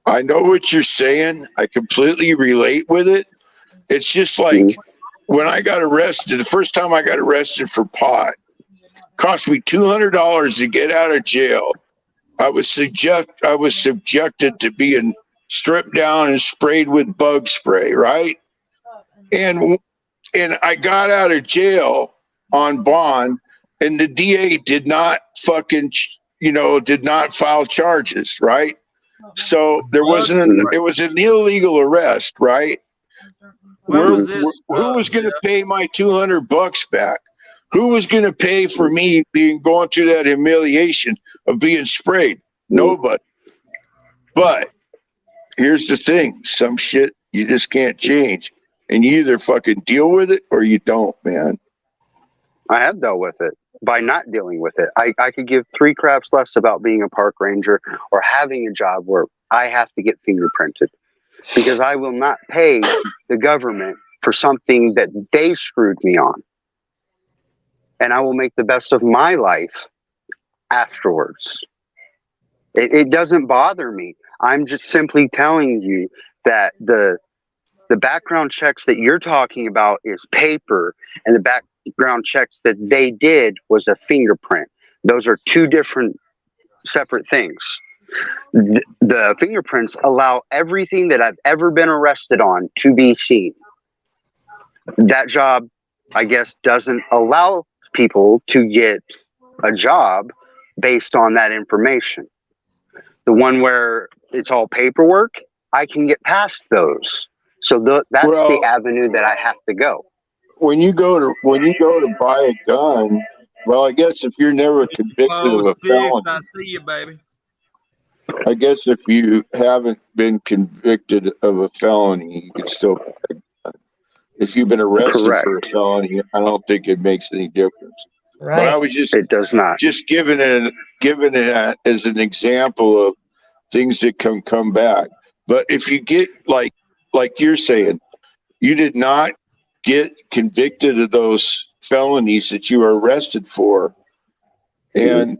I know what you're saying. I completely relate with it. It's just like when I got arrested, the first time I got arrested for pot, cost me $200 to get out of jail. I was subjected to being stripped down and sprayed with bug spray, right? And I got out of jail on bond, and the DA did not did not file charges, right? So there it was an illegal arrest, right? Who was going to pay my $200 back? Who was going to pay for me going through that humiliation of being sprayed? Nobody. But here's the thing: some shit you just can't change, and you either fucking deal with it or you don't, man. I have dealt with it by not dealing with it. I could give 3 craps less about being a park ranger or having a job where I have to get fingerprinted, because I will not pay the government for something that they screwed me on. And I will make the best of my life afterwards. It doesn't bother me. I'm just simply telling you that the background checks that you're talking about is paper, and the background checks that they did was a fingerprint. Those are two different separate things. The fingerprints allow everything that I've ever been arrested on to be seen. That job, I guess, doesn't allow people to get a job based on that information. The one where it's all paperwork, I can get past those. So that's the avenue that I have to go. When you go to buy a gun, well, I guess if you're never convicted of a felony, I see you, baby. I guess if you haven't been convicted of a felony, you could still. If you've been arrested Correct. for a felony, I don't think it makes any difference. But I Right. was just It does not. giving it as an example of things that can come back. But if you get like you're saying, you did not get convicted of those felonies that you were arrested for, and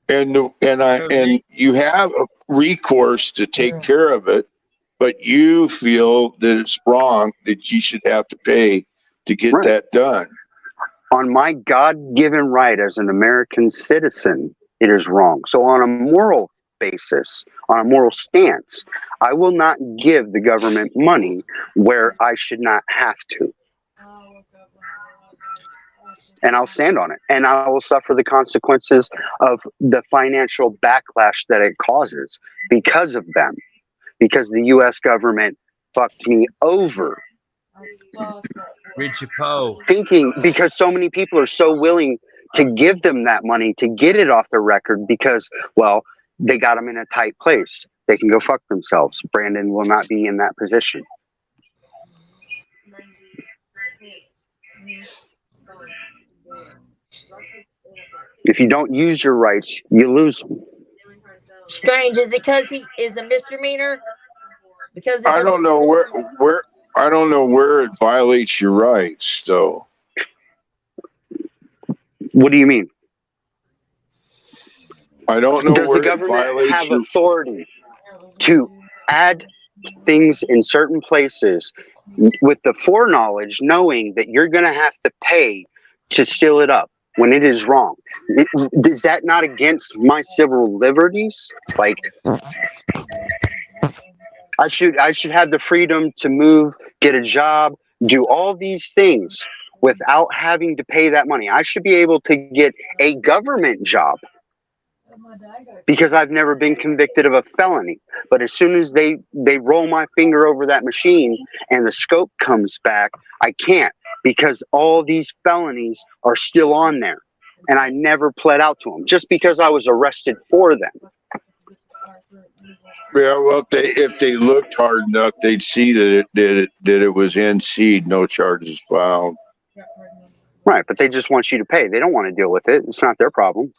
you have a recourse to take care of it, but you feel that it's wrong that you should have to pay to get Right. that done. On my God-given right as an American citizen, it is wrong. So on a moral basis, on a moral stance, I will not give the government money where I should not have to. And I'll stand on it. And I will suffer the consequences of the financial backlash that it causes because of them. Because the U.S. government fucked me over. Richie Poe. Thinking because so many people are so willing to give them that money to get it off their record because, well, they got them in a tight place. They can go fuck themselves. Brandon will not be in that position. If you don't use your rights, you lose them. Strange. Is it because he is a misdemeanor? Because I don't know where I don't know where it violates your rights, though. What do you mean? I don't know Does where the government it violates have your authority to add things in certain places with the foreknowledge, knowing that you're going to have to pay to seal it up when it is wrong? Is that not against my civil liberties? Like, I should have the freedom to move, get a job, do all these things without having to pay that money. I should be able to get a government job because I've never been convicted of a felony. But as soon as they roll my finger over that machine and the scope comes back, I can't, because all these felonies are still on there. And I never pled out to them just because I was arrested for them. Yeah, well, if they looked hard enough, they'd see that it was NC'd, no charges filed. Right, but they just want you to pay. They don't want to deal with it. It's not their problem.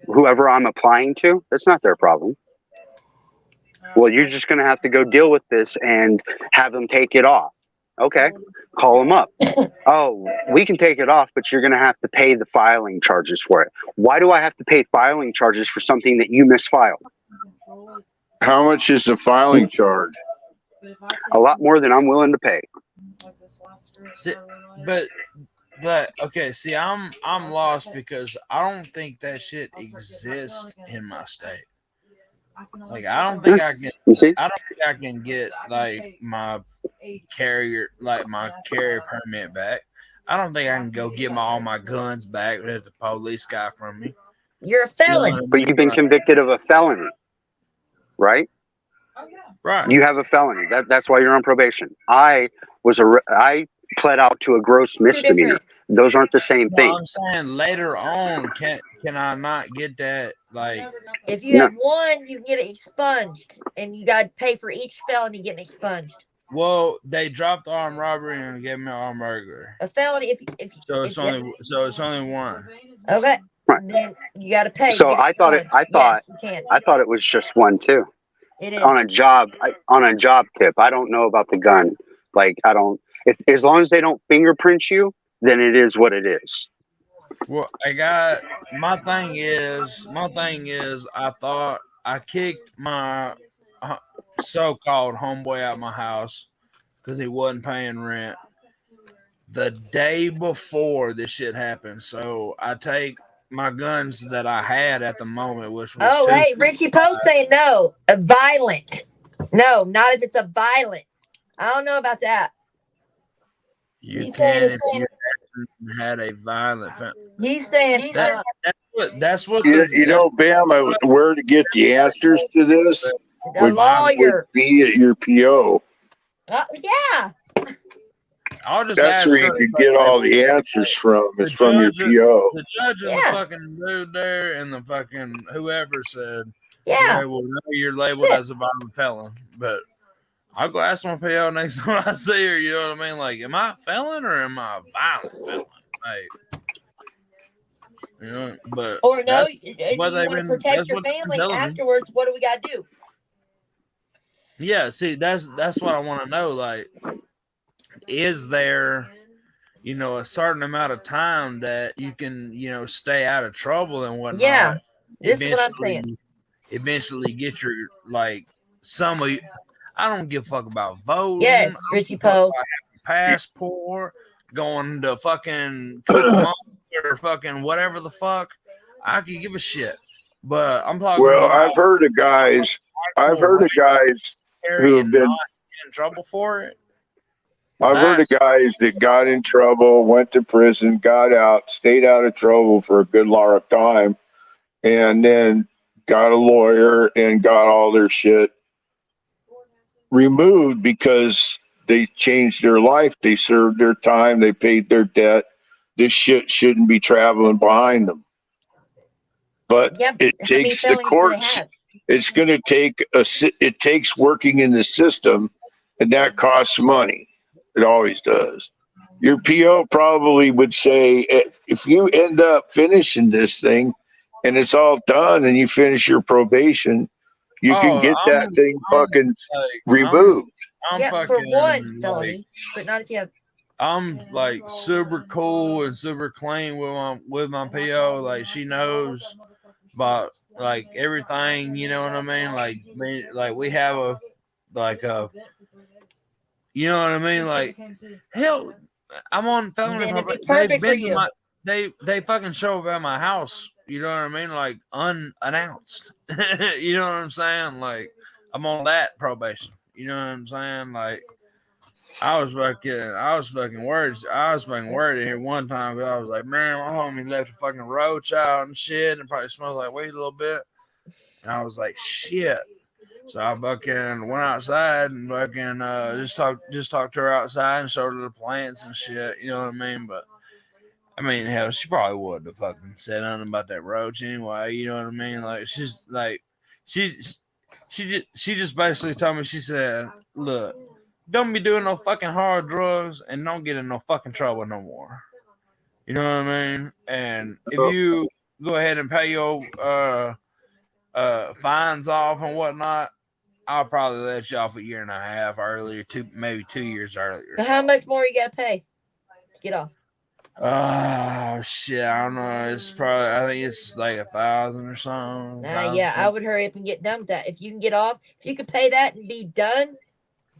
Whoever I'm applying to, that's not their problem. Well, you're just going to have to go deal with this and have them take it off. Okay, call them up. Oh, we can take it off, but you're going to have to pay the filing charges for it. Why do I have to pay filing charges for something that you misfiled? How much is the filing charge? A lot more than I'm willing to pay. See, okay. See, I'm lost because I don't think that shit exists in my state. Like, I don't think I can. I don't think I can get like my carrier permit back. I don't think I can go get all my guns back that the police got from me. You're a felon. But you've been convicted of a felony, right? Right. You have a felony. That's why you're on probation. I pled out to a gross misdemeanor. Those aren't the same thing. I'm saying later on, can I not get that? Like, if you have one, you get it expunged, and you got to pay for each felony getting expunged. Well, they dropped the armed robbery and gave me an armed burglary. A felony, so it's only one. Okay. Right. Then you got to pay. So I thought yes, it was just one too. It is on a job tip. I don't know about the gun. Like, I don't. As long as they don't fingerprint you, then it is what it is. Well, my thing is, I thought I kicked my so-called homeboy out of my house because he wasn't paying rent the day before this shit happened. So I take my guns that I had at the moment, which was hey, Richie Post saying no, a violent. No, not if it's a violent. I don't know about that. You can if you had a violent. He's saying that's what Bam. Where to get the answers to this? A lawyer. Would be at your PO. Yeah. That's where you could get all the answers from. It's from your PO. The judge and the fucking dude there and the fucking whoever said, Yeah. Well, now you're labeled as a violent felon, but I'll go ask my PO next time I see her. You know what I mean? Like, am I a felon or am I a violent felon? Like, you know, but Or no, that's you what they've want to been. protect That's your what they've been family telling me. afterwards. What do we got to do? Yeah, see, that's what I want to know. Like, is there, a certain amount of time that you can, stay out of trouble and whatnot? Yeah. This is what I'm saying. Eventually get your some of you. I don't give a fuck about voting. Yes, Richie Poe. Passport, going to fucking Cucamonga or fucking whatever the fuck. I could give a shit. But I'm talking Well, about I've heard of guys who have and been. not in trouble for it. I've heard of guys that got in trouble, went to prison, got out, stayed out of trouble for a good long time, and then got a lawyer and got all their shit removed because they changed their life. They served their time. They paid their debt. This shit shouldn't be traveling behind them. But it takes the courts. It's going to take it takes working in the system, and that costs money. It always does. Your PO probably would say, if you end up finishing this thing and it's all done and you finish your probation, you can get that thing fucking removed. I'm for fucking, one felony, but not if you have. I'm like super cool and super clean with my PO. Like, she knows about like everything. You know what I mean? Like we have a you know what I mean? Like, hell, I'm on felony probation. They've been to my, they fucking show up at my house. You know what I mean? Like, unannounced. You know what I'm saying? Like, I'm on that probation. You know what I'm saying? Like, I was fucking worried. I was fucking worried here one time because I was like, man, my homie left a fucking roach out and shit, and it probably smells like weed a little bit. And I was like, shit. So I fucking went outside and fucking just talked to her outside and showed her the plants and shit. You know what I mean? But I mean, hell, she probably wouldn't have fucking said nothing about that roach anyway. You know what I mean? Like, she's like, she just basically told me. She said, look, don't be doing no fucking hard drugs and don't get in no fucking trouble no more. You know what I mean? And if you go ahead and pay your fines off and whatnot, I'll probably let you off a year and a half earlier, maybe 2 years earlier. But how much more you got to pay to get off? Oh shit, I don't know. It's probably, I think it's like 1,000 or something. Yeah, I would hurry up and get done with that. If you can get off, if you could pay that and be done,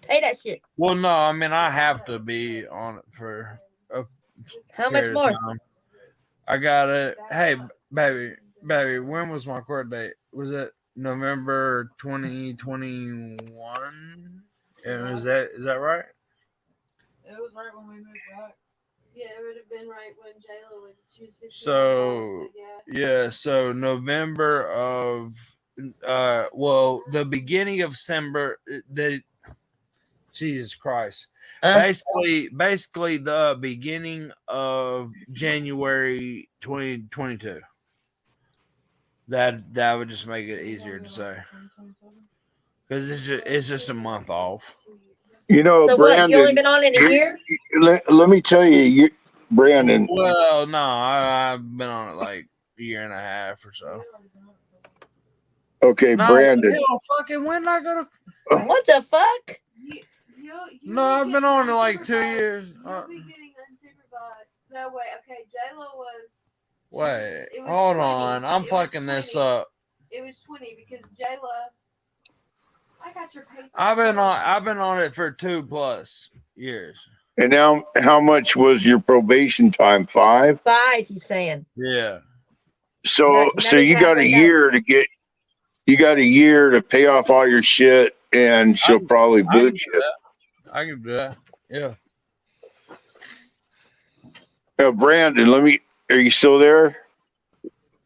pay that shit. Well, no, I mean, I have to be on it for a how much more? Time. I got it. Hey, baby, when was my court date? Was it November 2021? Is that right? It was right when we moved back. Yeah, it would have been right when Jayla was. She was 15. So yeah, so November of the beginning of December. Jesus Christ. Basically the beginning of January 2022. That would just make it easier to say. Because it's just a month off. You know, so Brandon, what, you only been on in a year? Let me tell you, Brandon. Well, no, I've been on it like a year and a half or so. Okay, no, Brandon. Hell, fucking when did I go to? What the fuck? No, I've been on it like 2 years. You'll be getting unsupervised. No, wait. Okay, Jayla was. Wait, hold 20. on. I'm fucking this up. It was 20 because Jayla. I got your paper. I've been on it for 2+ years. And now, how much was your probation time? 5? 5, he's saying. Yeah. So you got a year to get. You got a year to pay off all your shit, and she'll probably boot you. I can do that. Yeah. Now, Brandon, are you still there?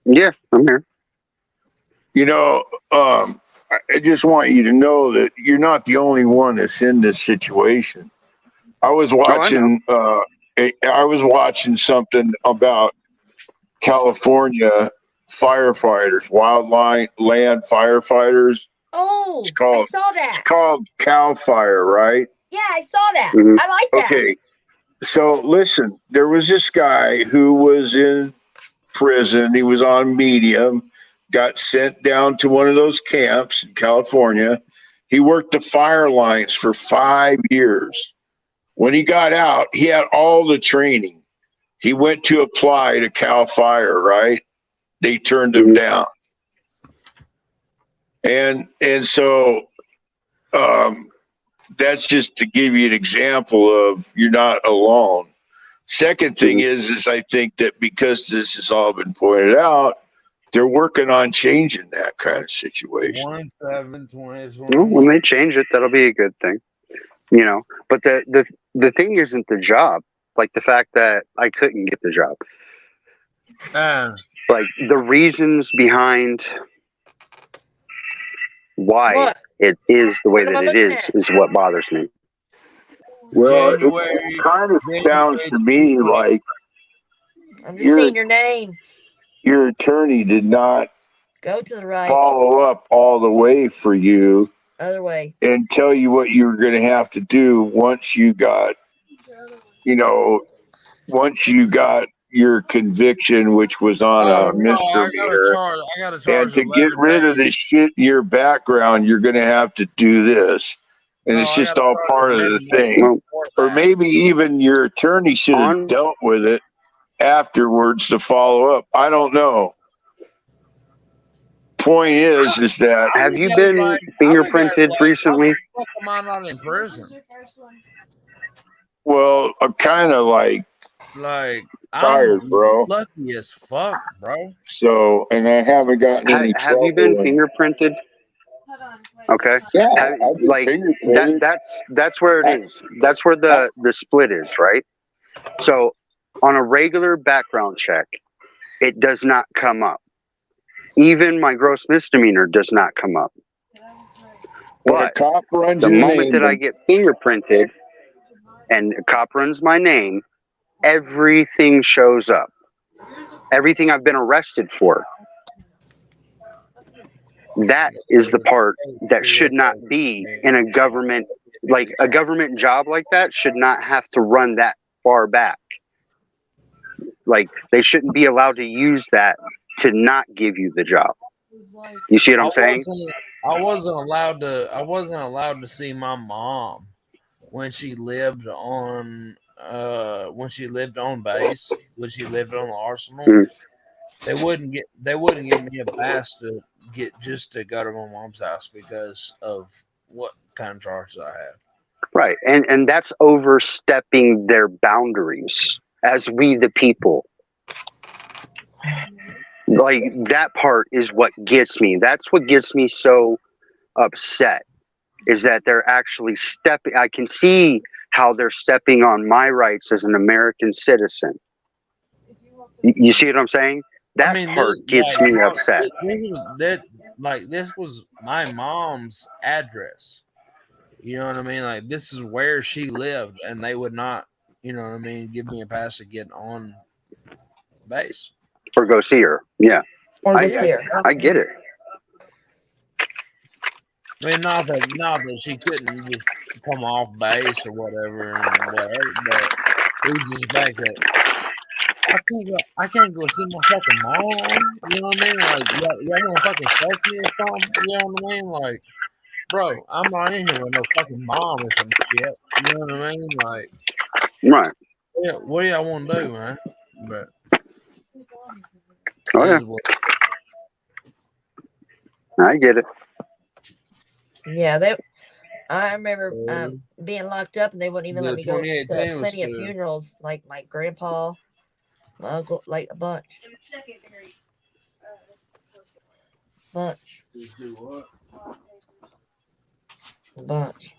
Yeah, I'm here. You know, I just want you to know that you're not the only one that's in this situation. I was watching I was watching something about California firefighters, land firefighters. Oh, It's I called saw that. Cal Fire, right? Yeah, I saw that. Mhm. I like that. Okay. So listen, there was this guy who was in prison. He was on medium, got sent down to one of those camps in California. He worked the fire lines for 5 years. When he got out, he had all the training. He went to apply to Cal Fire, right? They turned him down. And so that's just to give you an example of you're not alone. Second thing is I think that because this has all been pointed out, they're working on changing that kind of situation. 1/7/2021. Well, when they change it, that'll be a good thing, you know. But the thing isn't the job, like the fact that I couldn't get the job. Like the reasons behind why What? it is the way What am I that it looking is what bothers me. Well, January, it kind of sounds to January me 2020. like I'm just seeing your name. your attorney did not Go to the right. follow up all the way for you Other way. and tell you what you were going to have to do once you got, once you got your conviction, which was on a misdemeanor. I got a charge And to of get 11 rid of days. this shit in your background, you're going to have to do this. And No, it's I just got a all charge part of of the 11 days thing. before Or that. maybe even your attorney should have dealt with it afterwards to follow up. I don't know. Point is that Have you been fingerprinted recently? What am I not in prison? well, I'm kind of like Like tired, I'm bro. lucky as fuck, bro. So, and I haven't gotten any Have trouble. you been and- fingerprinted? Okay. Yeah, Have- I've been like fingerprinted. that's where it is. That's where the split is, right? So on a regular background check, it does not come up. Even my gross misdemeanor does not come up. When a But cop runs the your moment name, that I get fingerprinted and a cop runs my name, everything shows up. Everything I've been arrested for. That is the part that should not be in a government, like a government job like that should not have to run that far back. Like they shouldn't be allowed to use that to not give you the job. You see what I'm saying? I wasn't allowed to see my mom when she lived on base, when she lived on the arsenal. Mhm. They wouldn't give me a pass to go to my mom's house because of what kind of charges I had. Right. And that's overstepping their boundaries as we the people. Like that part is what gets me. That's what gets me so upset is that they're actually stepping. I can see how they're stepping on my rights as an American citizen. You see what I'm saying? That part gets me upset. This was my mom's address. You know what I mean? Like this is where she lived, and they would not, you know what I mean, give me a pass to get on base or go see her. Yeah, or go see her. I get it. I mean, not that she couldn't just come off base or whatever, but it was just the fact that I can't go see my fucking mom. You know what I mean? Like, y'all want to fucking search me or something? You know what I mean? Like, bro, I'm not in here with no fucking mom or some shit. You know what I mean? Like, right. Yeah, what do y'all want to do, man? But oh yeah, I get it. Yeah, I remember being locked up, and they wouldn't even let me go to plenty of funerals, like my grandpa, my uncle, like a bunch. Bunch. A bunch.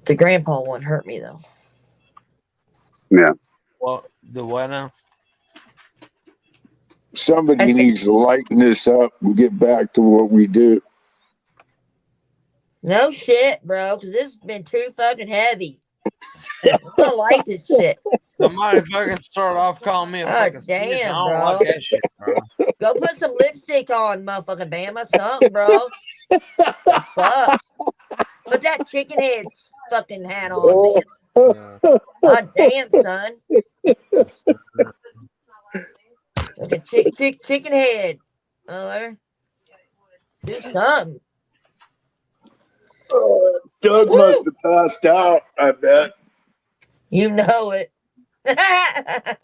The grandpa one hurt me though. Yeah. Well, the what now? Somebody needs to lighten this up and get back to what we do. No shit, bro, because this has been too fucking heavy. I don't like this shit. Somebody fucking start off calling me a God fucking snitch. I damn, don't bro. like that shit, bro. Go put some lipstick on, motherfucking Bama. Something, bro. Fuck. Put that chicken head fucking hat on. God damn, son. Fucking chicken head. Do something. Doug must have passed out, I bet. You know it. After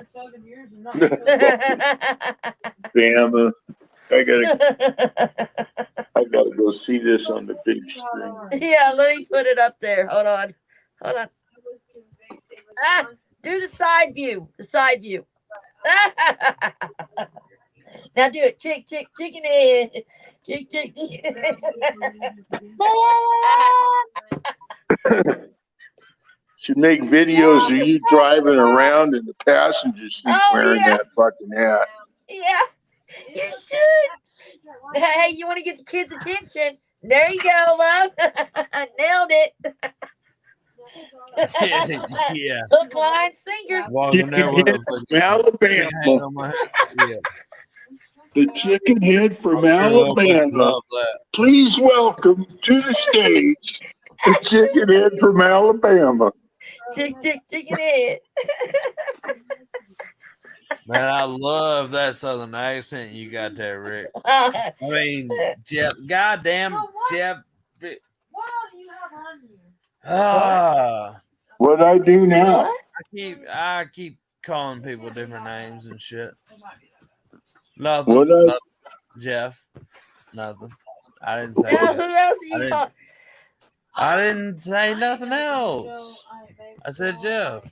7 years and not Bama. I gotta go see this on the big screen. Yeah, let me put it up there. Hold on. Do the side view. The side view. Now do it. Chicken head. Chicken. Should make videos of you driving around in the passenger seat wearing that fucking hat. Yeah, you should. Hey, you want to get the kids' attention? There you go, love. Nailed it. Yeah. Hook, line, sinker. Walking there with a fucking Alabama. hat on my head. Yeah. The chicken head from I'm sure those people Alabama. love that. Please welcome to the stage the chicken head from Alabama. Chicken head. Man, I love that southern accent you got there, Rick. I mean, Jeff, goddamn, Jeff. What do you have on you? What I do now? I keep calling people different names and shit. Nothing. What Nothing. Jeff. Nothing. I didn't say Now, that. who else are you calling? I didn't say nothing else. I said Jeff.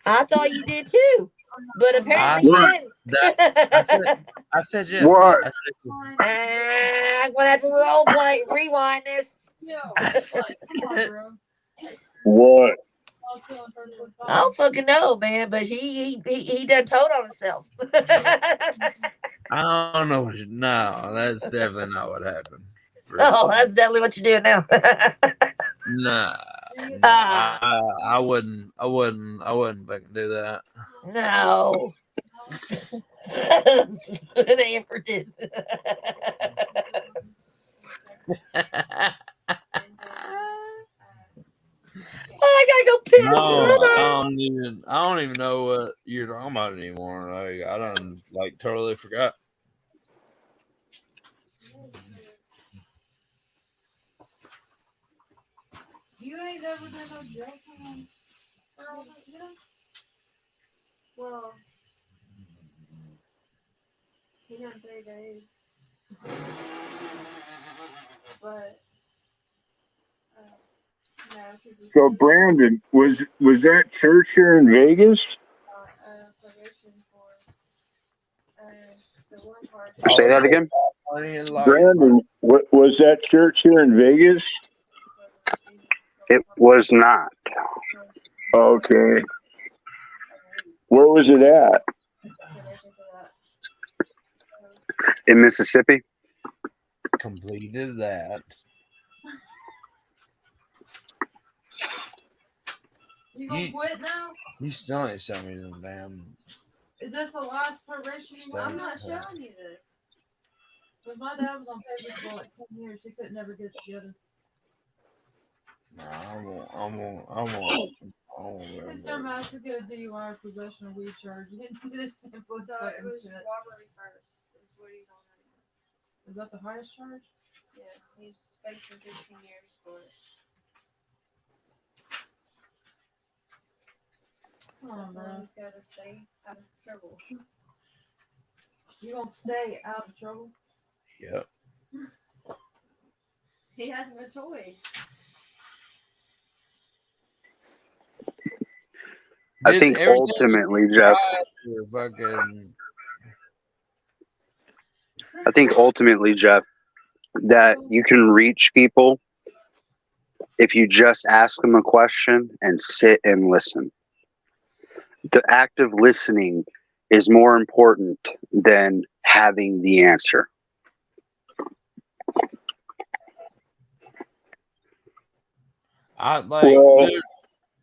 I thought you did too, but apparently you didn't. I said Jeff. What? I said Jeff. I'm gonna have to role play, rewind this. What? I don't fucking know, man, but he done told on himself. I don't know. No, that's definitely not what happened. Oh, that's definitely what you're doing now. Nah. I wouldn't fucking do that. No. They ever did. I gotta go piss. No, I don't even know what you're talking about anymore. Like, I don't totally forgot. You ain't never done no jail time. Well, he done 3 days. But no, because So Brandon, was that church here in Vegas? probation for the one part. Say that again. Brandon, what was that church here in Vegas? It was not. Okay. Where was it at? In Mississippi. Completed that. You gonna quit now? You still ain't showing me them damn. Is this the last probation you want? I'm not showing you this. Because my dad was on papers for like 10 years. He could never get it together. No, I won't. His term asked to get a DUI or possession of weed charge. He didn't get his simplest So it fucking was shit. robbery first. Is what he's on right now. Is that the highest charge? Yeah, he's facing 15 years for it. Come on, So bro. he's got to stay out of trouble. You gonna stay out of trouble? Yep. He has no choice. I think ultimately, Jeff. I think ultimately, Jeff, that you can reach people if you just ask them a question and sit and listen. The act of listening is more important than having the answer. I like, Well, dude.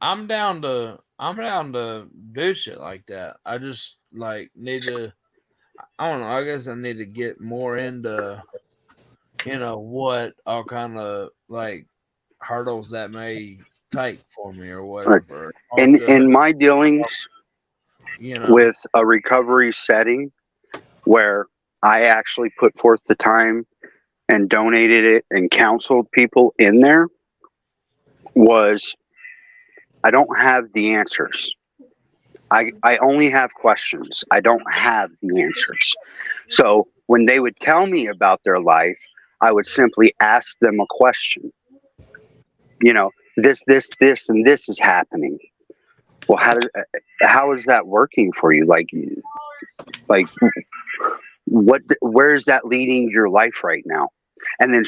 I'm down to do shit like that. I just like need to. I don't know. I guess I need to get more into what all kind of like hurdles that may take for me or Like, whatever. Talk to in my dealings you know. with a recovery setting where I actually put forth the time and donated it and counseled people in there, was I don't have the answers. I only have questions. I don't have the answers. So when they would tell me about their life, I would simply ask them a question. You know, this, and this is happening. Well, how is that working for you? Like where is that leading your life right now? And then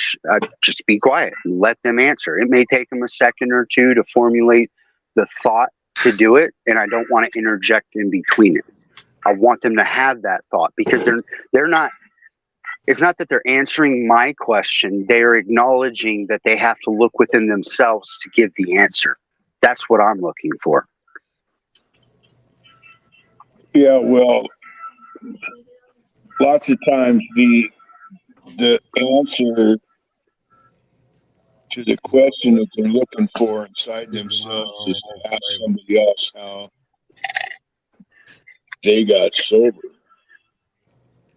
just be quiet and let them answer. It may take them a second or two to formulate the thought to do it, and I don't want to interject in between it. I want them to have that thought, because they're not. It's not that they're answering my question; they are acknowledging that they have to look within themselves to give the answer. That's what I'm looking for. yeah, well, lots of times the answer to the question that they're looking for inside themselves is to ask somebody else how they got sober.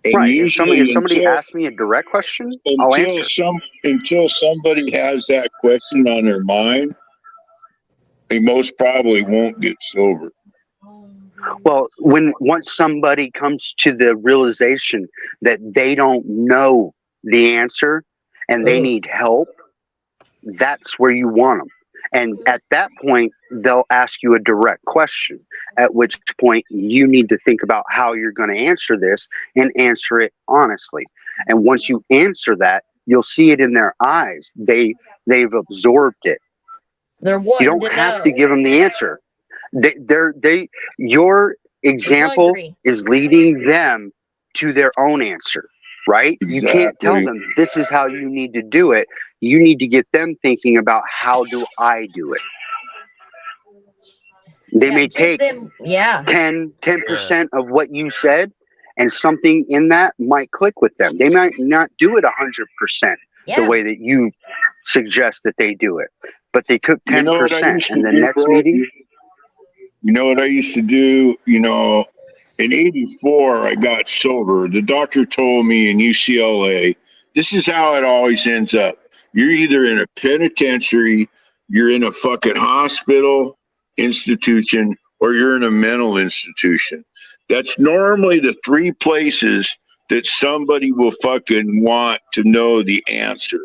And Right. usually, If somebody asks me a direct question, I'll answer. until somebody has that question on their mind, they most probably won't get sober. Well, once somebody comes to the realization that they don't know the answer and they need help, that's where you want them. And at that point, they'll ask you a direct question, at which point you need to think about how you're going to answer this and answer it honestly. And once you answer that, you'll see it in their eyes. They've absorbed it. They're You wanting don't to have to know. give them the answer. Your They're example hungry. is leading them to their own answer, right? You can't tell them this is how you need to do it. You need to get them thinking about, how do I do it? They Yeah, may just take them. Yeah. 10% of what you said, and something in that might click with them. They might not do it 100% the Yeah. way that you suggest that they do it, but they took You know what I 10%. used to And the do, next bro? meeting, You know what I used to do? In '84, I got sober. The doctor told me in UCLA, this is how it always ends up. You're either in a penitentiary, you're in a fucking hospital institution, or you're in a mental institution. That's normally the three places that somebody will fucking want to know the answer,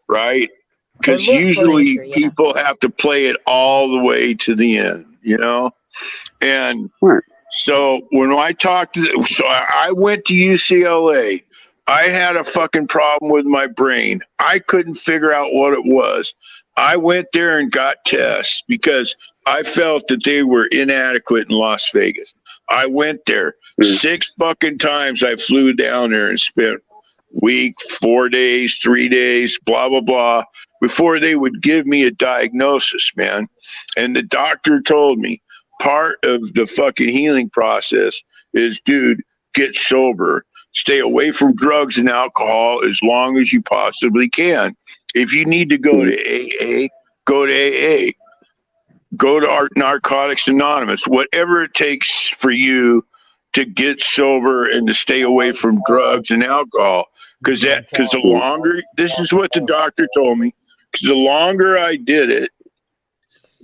right? Or Because look for the usually answer. Yeah. people have to play it all the way to the end, And so when I talked so I went to UCLA. I had a fucking problem with my brain. I couldn't figure out what it was. I went there and got tests because I felt that they were inadequate in Las Vegas. I went there 6 fucking times. I flew down there and spent week, 4 days, 3 days, blah, blah, blah, before they would give me a diagnosis, man. And the doctor told me part of the fucking healing process is, dude, get sober. Stay away from drugs and alcohol as long as you possibly can. If you need to go to AA, go to AA. Go to Narcotics Anonymous. Whatever it takes for you to get sober and to stay away from drugs and alcohol. Because the longer, this is what the doctor told me, because the longer I did it,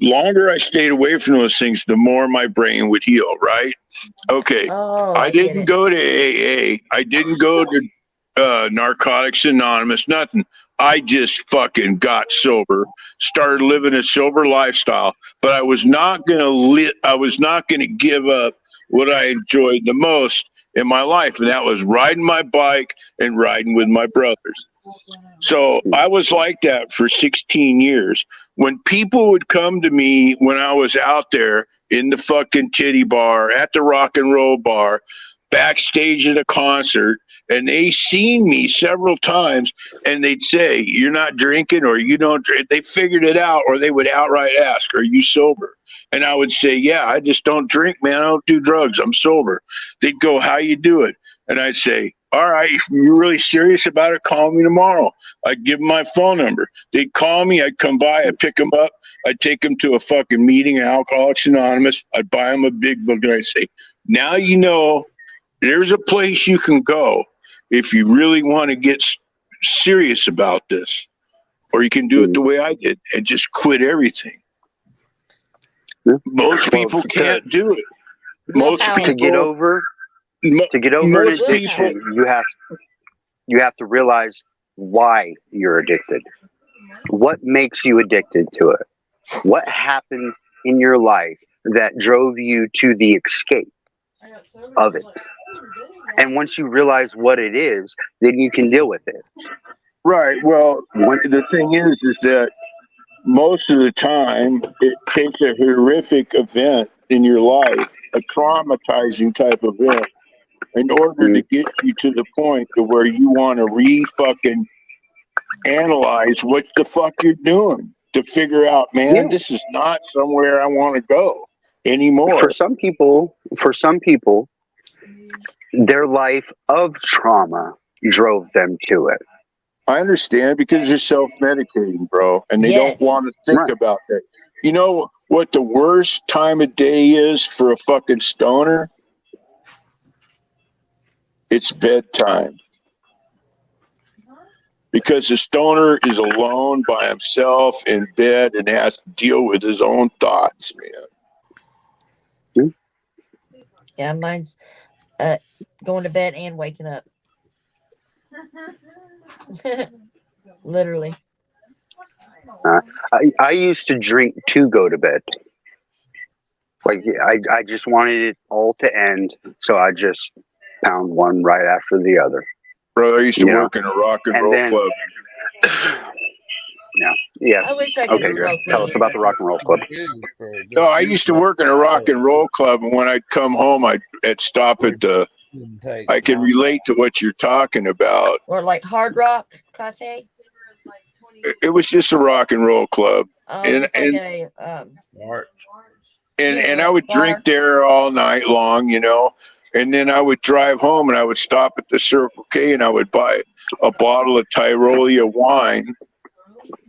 longer I stayed away from those things, the more my brain would heal, right? Okay. Oh, I I get didn't it. go to AA. I didn't go to Narcotics Anonymous, nothing. I just fucking got sober, started living a sober lifestyle, but I was not gonna give up what I enjoyed the most in my life, and that was riding my bike and riding with my brothers. So I was like that for 16 years. When people would come to me when I was out there in the fucking titty bar, at the rock and roll bar, backstage at a concert, and they seen me several times, and they'd say, "You're not drinking, or you don't drink." They figured it out, or they would outright ask, "Are you sober?" And I would say, "Yeah, I just don't drink, man. I don't do drugs. I'm sober." They'd go, "How you do it?" And I'd say, "All right, if you're really serious about it, call me tomorrow." I'd give them my phone number. They'd call me. I'd come by. I'd pick them up. I'd take them to a fucking meeting, Alcoholics Anonymous. I'd buy them a big book, and I'd say, "Now you know there's a place you can go if you really want to get serious about this, or you can do it the way I did and just quit everything." Most people can't do it. Most Willpower. people To get over an most addiction, people you have to realize why you're addicted. What makes you addicted to it? What happened in your life that drove you to the escape of it? And once you realize what it is, then you can deal with it. right. Well, the thing is that most of the time it takes a horrific event in your life, a traumatizing type event, in order to get you to the point to where you want to fucking analyze what the fuck you're doing, to figure out, man, this is not somewhere I want to go anymore. For some people, their life of trauma drove them to it. I understand, because they're self-medicating, bro, and they don't want to think about that. You know what the worst time of day is for a fucking stoner? It's bedtime. Because the stoner is alone by himself in bed and has to deal with his own thoughts, man. Yeah, mine's going to bed and waking up. Literally. I used to drink to go to bed. Like I just wanted it all to end, so I just pound one right after the other. Bro, I used to work in a rock and roll club. Yeah. I wish I could Okay, Drew. Tell us about the rock and roll club. No, I used to work in a rock and roll club, and when I'd come home, I'd stop at the. I can relate to what you're talking about. Or like Hard Rock Cafe. It was just a rock and roll club, and I would drink there all night long, you know, and then I would drive home and I would stop at the Circle K and I would buy a bottle of Tyrolia wine.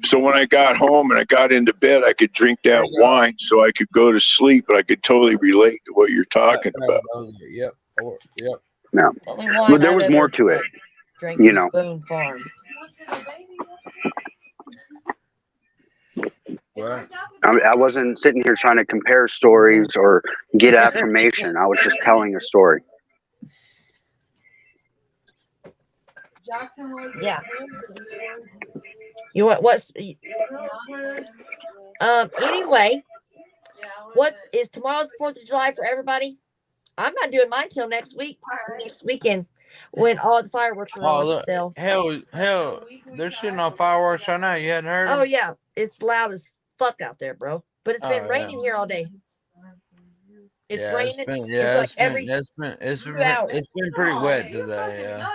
So when I got home and I got into bed, I could drink that wine so I could go to sleep, but I could totally relate to what you're talking about. Yep. No, but there was more to it, you know. Boone Farm. I wasn't sitting here trying to compare stories or get affirmation. I was just telling a story. Yeah. You want what's anyway, what is tomorrow's 4th of July for everybody? I'm not doing mine till next weekend when all the fireworks are on sale. Hell, they're shooting off fireworks right now. You hadn't heard? Oh yeah, it's loud as fuck out there, bro. But it's been raining here all day. It's raining. It's been pretty wet today. Yeah.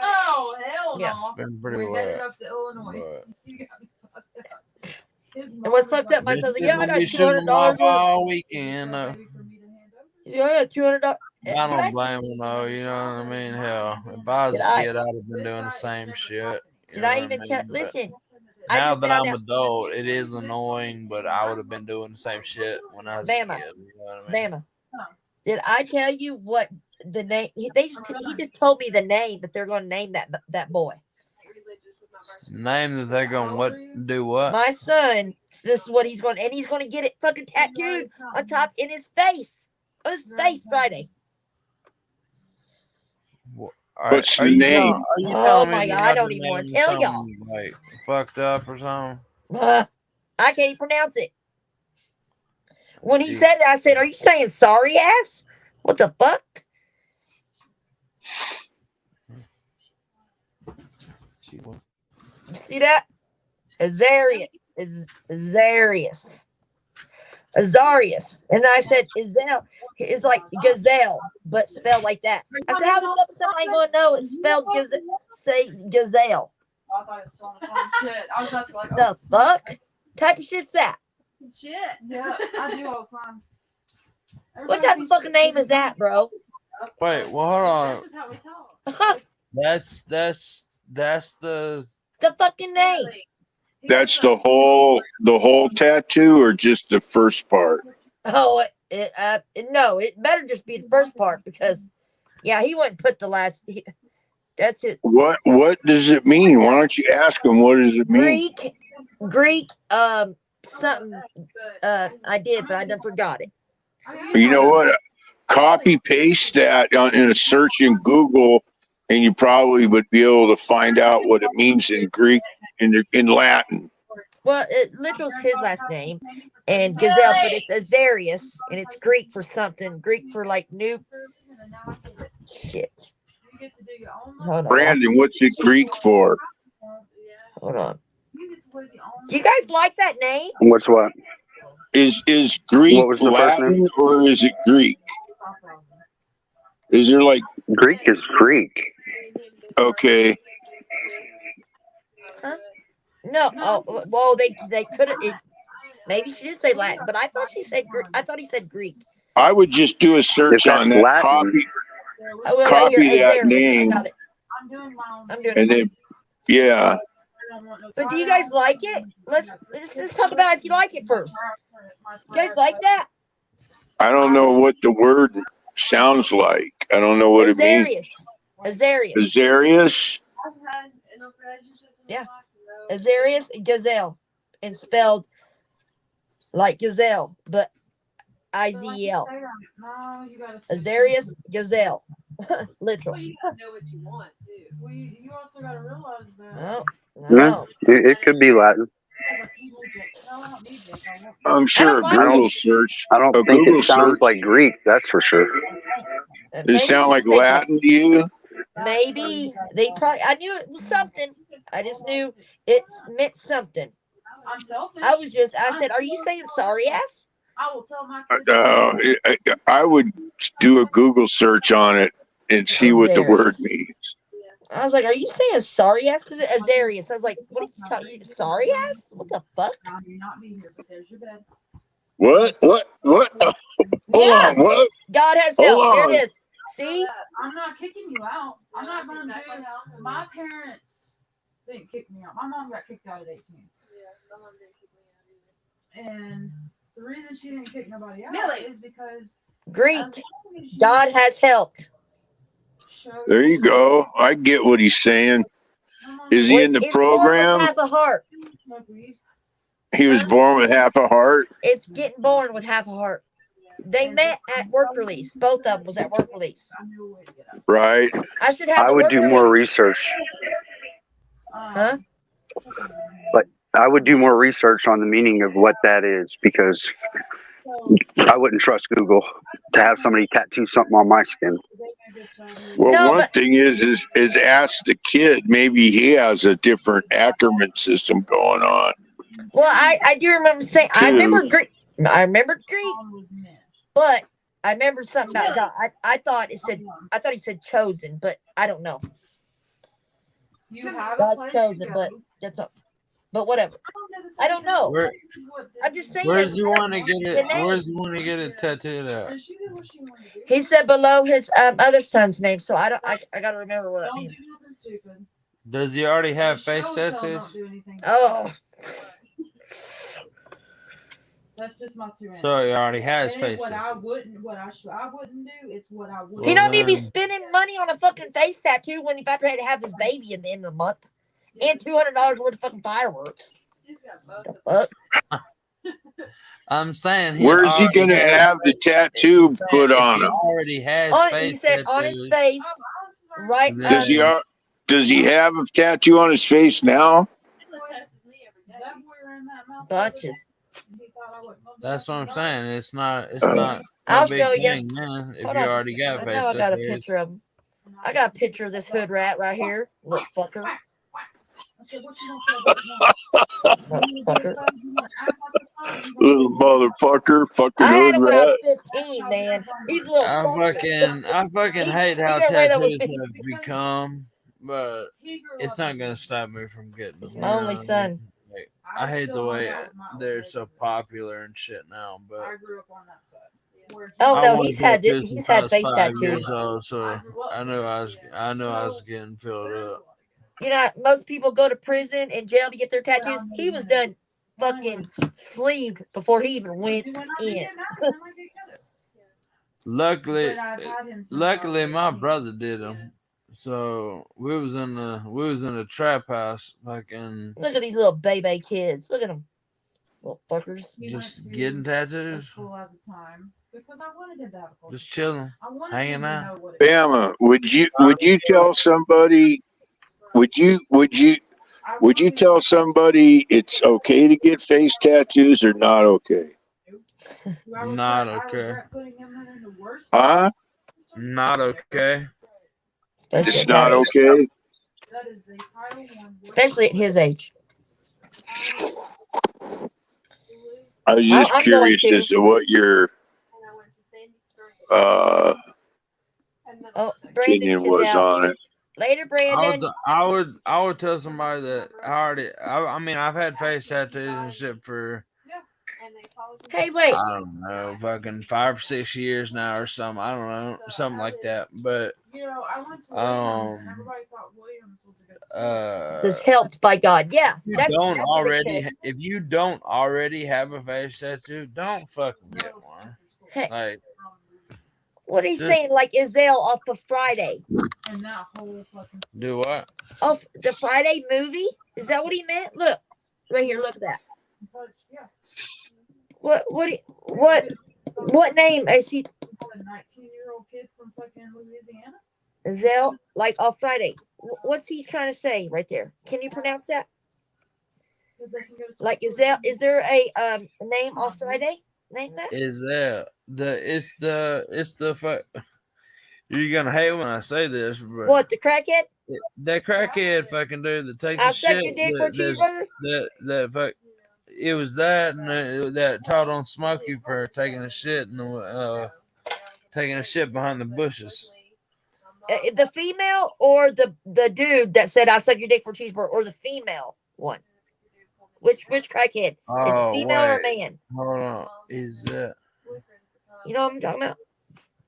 Oh hell no! It's been pretty wet. Up to Illinois. And what's fucked up? My son's like, "Yeah, I got $200 all weekend." Yeah, I got $200. I don't blame him though. You know what I mean? Hell, if I was a kid, I'd have been doing the same shit. Did I even tell? Listen. Now that I'm adult, it is annoying, but I would have been doing the same shit when I was a kid. You know what I mean? Bama. Did I tell you what the name? He just told me the name that they're going to name that boy. Name that they're going to do what? My son. This is what he's going, and he's going to get it fucking tattooed on top in his face. On his face Friday. What's the name? Oh my God! I don't even want to tell y'all. Like fucked up or something. I can't even pronounce it. When he said that, I said, "Are you saying sorry ass? What the fuck?" You see that? Azarius. Azarius. And I said, Izel. It's like gazelle, but spelled like that. I said, how the fuck is somebody going to know it's spelled say gazelle? Oh, I thought it was still on the phone. Shit. I was about to like, oh, The fuck? Type of shit's that? shit. Yeah, I do all the time. What type of fucking name is that, bro? Wait, well, hold on. This is how we talk. That's the fucking name. That's the whole tattoo, or just the first part? Oh, no, it better just be the first part because, yeah, he wouldn't put the last. That's it. What does it mean? Why don't you ask him what does it mean? Greek, something. I did, but I done forgot it. You know what? Copy paste that in a search in Google, and you probably would be able to find out what it means in Greek, in Latin. Well, it literally is his last name, and gazelle, but it's Azarius, and it's Greek for something. Greek for like new shit. Hold on. Brandon, what's it Greek for? Hold on. Do you guys like that name? What's what? Is Greek What was the first Latin name? or is it Greek? Is there like Greek is Greek? Okay. Huh? No. Oh, well, they could have. Maybe she did say Latin, but I thought she said Greek. I thought he said Greek. I would just do a search on that. Latin, Copy that name, I'm doing and then yeah. But do you guys like it? Let's talk about if you like it first. You guys like that? I don't know what the word sounds like. I don't know what it means. Azarius. Azarius. Yeah. Azarius gazelle, and spelled like gazelle, but IZEL. Azarius gazelle. Literal. You gotta know what you want too. Well, you also gotta realize that. No. It could be Latin. I'm sure a Google search. I don't think Google it sounds search. like Greek. That's for sure. Does it sound like Latin to you? Maybe they probably. I knew it was something. I just knew it meant something. I'm selfish. I said, are you saying sorry ass? I will tell my kids. I would do a Google search on it and see what the word means. I was like, are you saying sorry ass? Because it's Azarius. I was like, what are you talking? Sorry ass? What the fuck? I may not be here, but there's your bed. What? Hold on. What? God has Hold help. There on. it is. See? I'm not kicking you out. I'm not going to do. My parents didn't kick me out. My mom got kicked out at 18. Yeah, my mom didn't kick me out either. And the reason she didn't kick nobody out is because Greek. God has helped. There you go. I get what he's saying. Is he in the program? Half a heart. He was born with half a heart. It's getting born with half a heart. They met at work release. Both of them was at work release. Right. I would do more research. Huh? But I would do more research on the meaning of what that is, because I wouldn't trust Google to have somebody tattoo something on my skin. Well, one thing is ask the kid. Maybe he has a different Ackerman system going on. Well, I do remember saying I remember Greek, but I remember something about God. I thought he said chosen, but I don't know. You have God's chosen, but that's all. But whatever. I don't know. I'm just saying. Where's he want to get it? Where's he want to get it tattooed at? He said below his other son's name, so I gotta remember what that means. Does he already have face tattoos? Oh. That's just my 2 answers. So he already has face What tattoos. I wouldn't do, it's what I would. He don't need to be spending money on a fucking face tattoo when he's about to have his baby at the end of the month. And $200 worth of fucking fireworks. The fuck? I'm saying, where's he gonna have the tattoo put on him? Already has face he said on his face, right? Does he have a tattoo on his face now? Bunches. That's what I'm saying. It's not no I'll big show you. thing, man. If Hold you on. already got I face know I got a tattoos. picture of him. I got a picture of this hood rat right here, little fucker. said, what you gonna say about that? Motherfucker. Little motherfucker, fucking I had hood him when I was rat. 15, man. He's a little I fucking hate how got ran over. tattoos have become, but it's not gonna stop me from getting them. It's You my know only what I son. mean? Like, I hate the way they're so popular and shit now, but I grew up on that side. Oh I no, wanted he's had tattoos he's since I had was face 5 tattoos. years old, so I knew I was getting filled up. You know, most people go to prison and jail to get their tattoos. He was done fucking sleeved before he even went in. Luckily, But I've had him since I was luckily, my 18. brother did them. So we was in the trap house, fucking Look at these little baby kids. Look at them, little fuckers. He just went getting to a tattoos, school at the time because I wanted him to have a culture. just chilling, I wanted hanging him to out. know what it was. Bama, would you tell somebody? Would you tell somebody it's okay to get face tattoos or not okay? Not I okay. regret putting him in the worst. Huh? Not okay. Especially It's at not that age. okay. That is a Title I. Especially at his age. I was just I'm going curious to. as to what your Oh, Brandon opinion should was now. on it. Later, Brandon. I would tell somebody that I mean I've had face tattoos and shit for Hey, wait. I don't know, fucking 5 or 6 years now or something. I don't know, something like that. But You know, I went to Williams and everybody thought Williams was a good school. Says helped by God. Yeah, you that's don't what they already said. if you don't already have a face tattoo, don't fucking get one. Hey, Like, what he's just saying, like Izelle off of Friday. And that whole fucking school. do what? Off the Friday movie? Is that what he meant? Look, right here. Look at that. Yeah. What name is he? A 19-year-old kid from fucking Louisiana. Izelle, like off Friday. What's he trying to say right there? Can you pronounce that? Like Izelle, is there a name off Friday? Name that? Is that it's the fuck? You're gonna hate when I say this, but What, the crackhead? that crackhead fucking dude that takes I'll a suck shit. your dick for a cheeseburger? That fuck. It was that and that taught on Smokey for taking a shit and taking a shit behind the bushes. The female or the dude that said I suck your dick for a cheeseburger, or the female one? Which crackhead? Is it female or man? Hold on. Is that? You know what I'm talking about?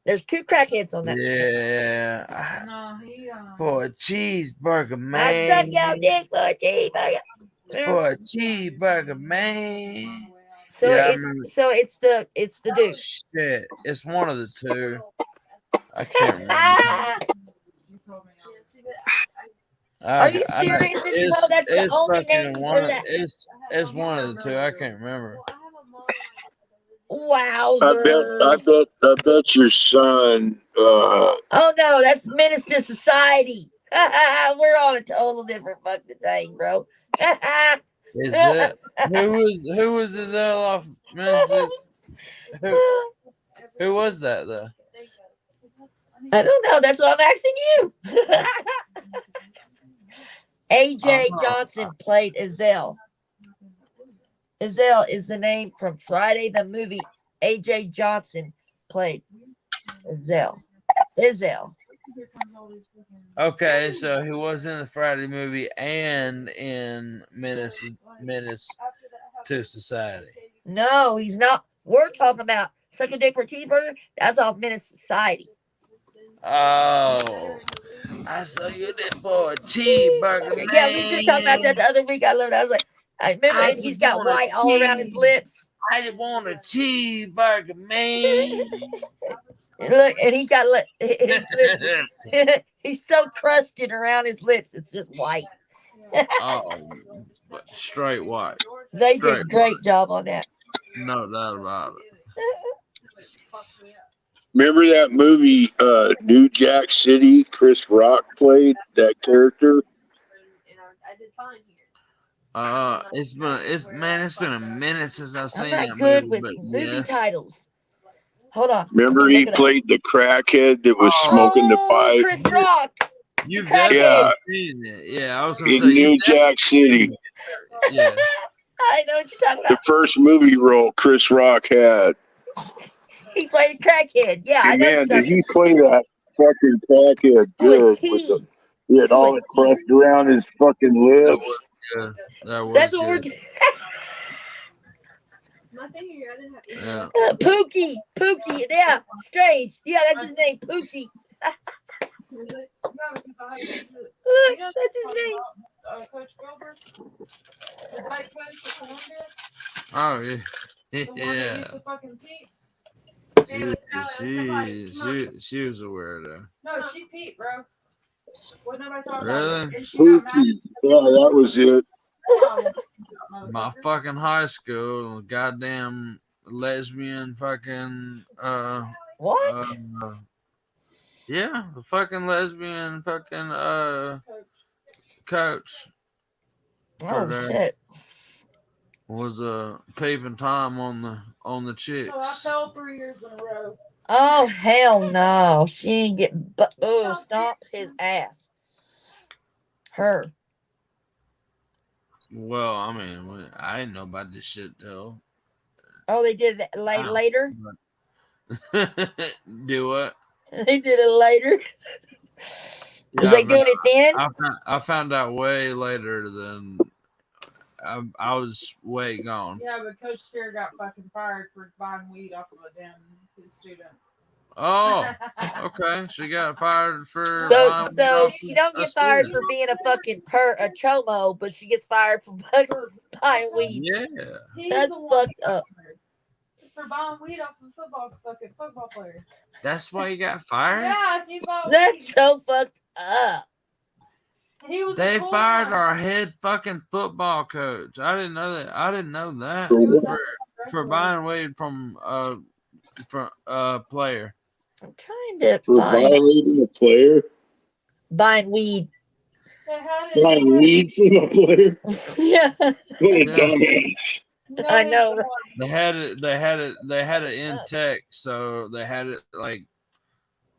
There's 2 crackheads on that. Yeah. No, he For a cheeseburger, I man. suck your dick for a cheeseburger. For a cheeseburger, man. So Yeah, it's the dude. Shit, it's one of the two. I can't remember. Are you serious? That's the only name for that. It's one of the two. I can't remember. Wowzers. I bet your son. Oh no, that's Menace to Society. We're on a total different fucking thing, bro. Is it who was Giselle off? Who was that though? I don't know. That's what I'm asking you. AJ Johnson played Izelle. Izelle is the name from Friday the movie. AJ Johnson played Izelle. Okay, so he was in the Friday movie and in Menace to Society. No, he's not. We're talking about Suck a Dick for a Cheeseburger. That's off Menace Society. Oh, I saw you there for a cheeseburger. Yeah, we were talking about that the other week. I loved it. I was like, I remember, and he's got white all around his lips. I just want a cheeseburger, man. Look, and he got his lips. He's so crusted around his lips. It's just white. Oh, straight white. They did a great job on that. No doubt about it. Remember that movie, New Jack City? Chris Rock played that character. It's been a minute since I've seen I'm that not good movie, with but movie yes. titles. Hold on. Remember he played the crackhead that was smoking the pipe. Chris Rock. You've crackhead. definitely seen it. Yeah, I was gonna In say New Jack City, yeah. I know what you're talking the about. first movie role Chris Rock had. He played a crackhead. Yeah, I And know what man, you're did talking he play that fucking crackhead about. To a good? T. He had To all a the T. crust around his fucking That lips. was good. That was That's what good. My senior year, I didn't have any Yeah. Pookie. Pookie. Yeah, Strange. Yeah, that's his name. Pookie. Is it? No, because I had to. Look, You know that's his name. Coach Gilbert, the tight coach at Columbia, Oh yeah. the one that Yeah. used to fucking Pete. She was a weirdo. No, she Pete, bro. What nobody talking Really? about? And she got mad. Pookie. Yeah, that was it. My fucking high school, goddamn lesbian fucking What? yeah, the fucking lesbian fucking coach Oh there shit. was peeping Tom on the chicks. So I fell 3 years in a row. Oh hell no. She didn't get stomp his ass. Her. Well, I mean, I didn't know about this shit till Oh, they did it later? do what? They did it later. Was Yeah, they doing it then? I found out way later than I was way gone. Yeah, but Coach Spear got fucking fired for buying weed off of a damn his student. Oh, okay. She got fired for So she don't get fired for being a fucking a chomo, but she gets fired for buying weed. Yeah. That's fucked up. For buying weed off of football player. That's why he got fired? Yeah, he bought weed. That's so fucked up. They fired our head fucking football coach. I didn't know that. I didn't know that for buying weed from a player. I'm trying to For find violating a player? buying weed. Buying weed from a player? Yeah. What a dumbass. I know. They had it in tech, so they had it like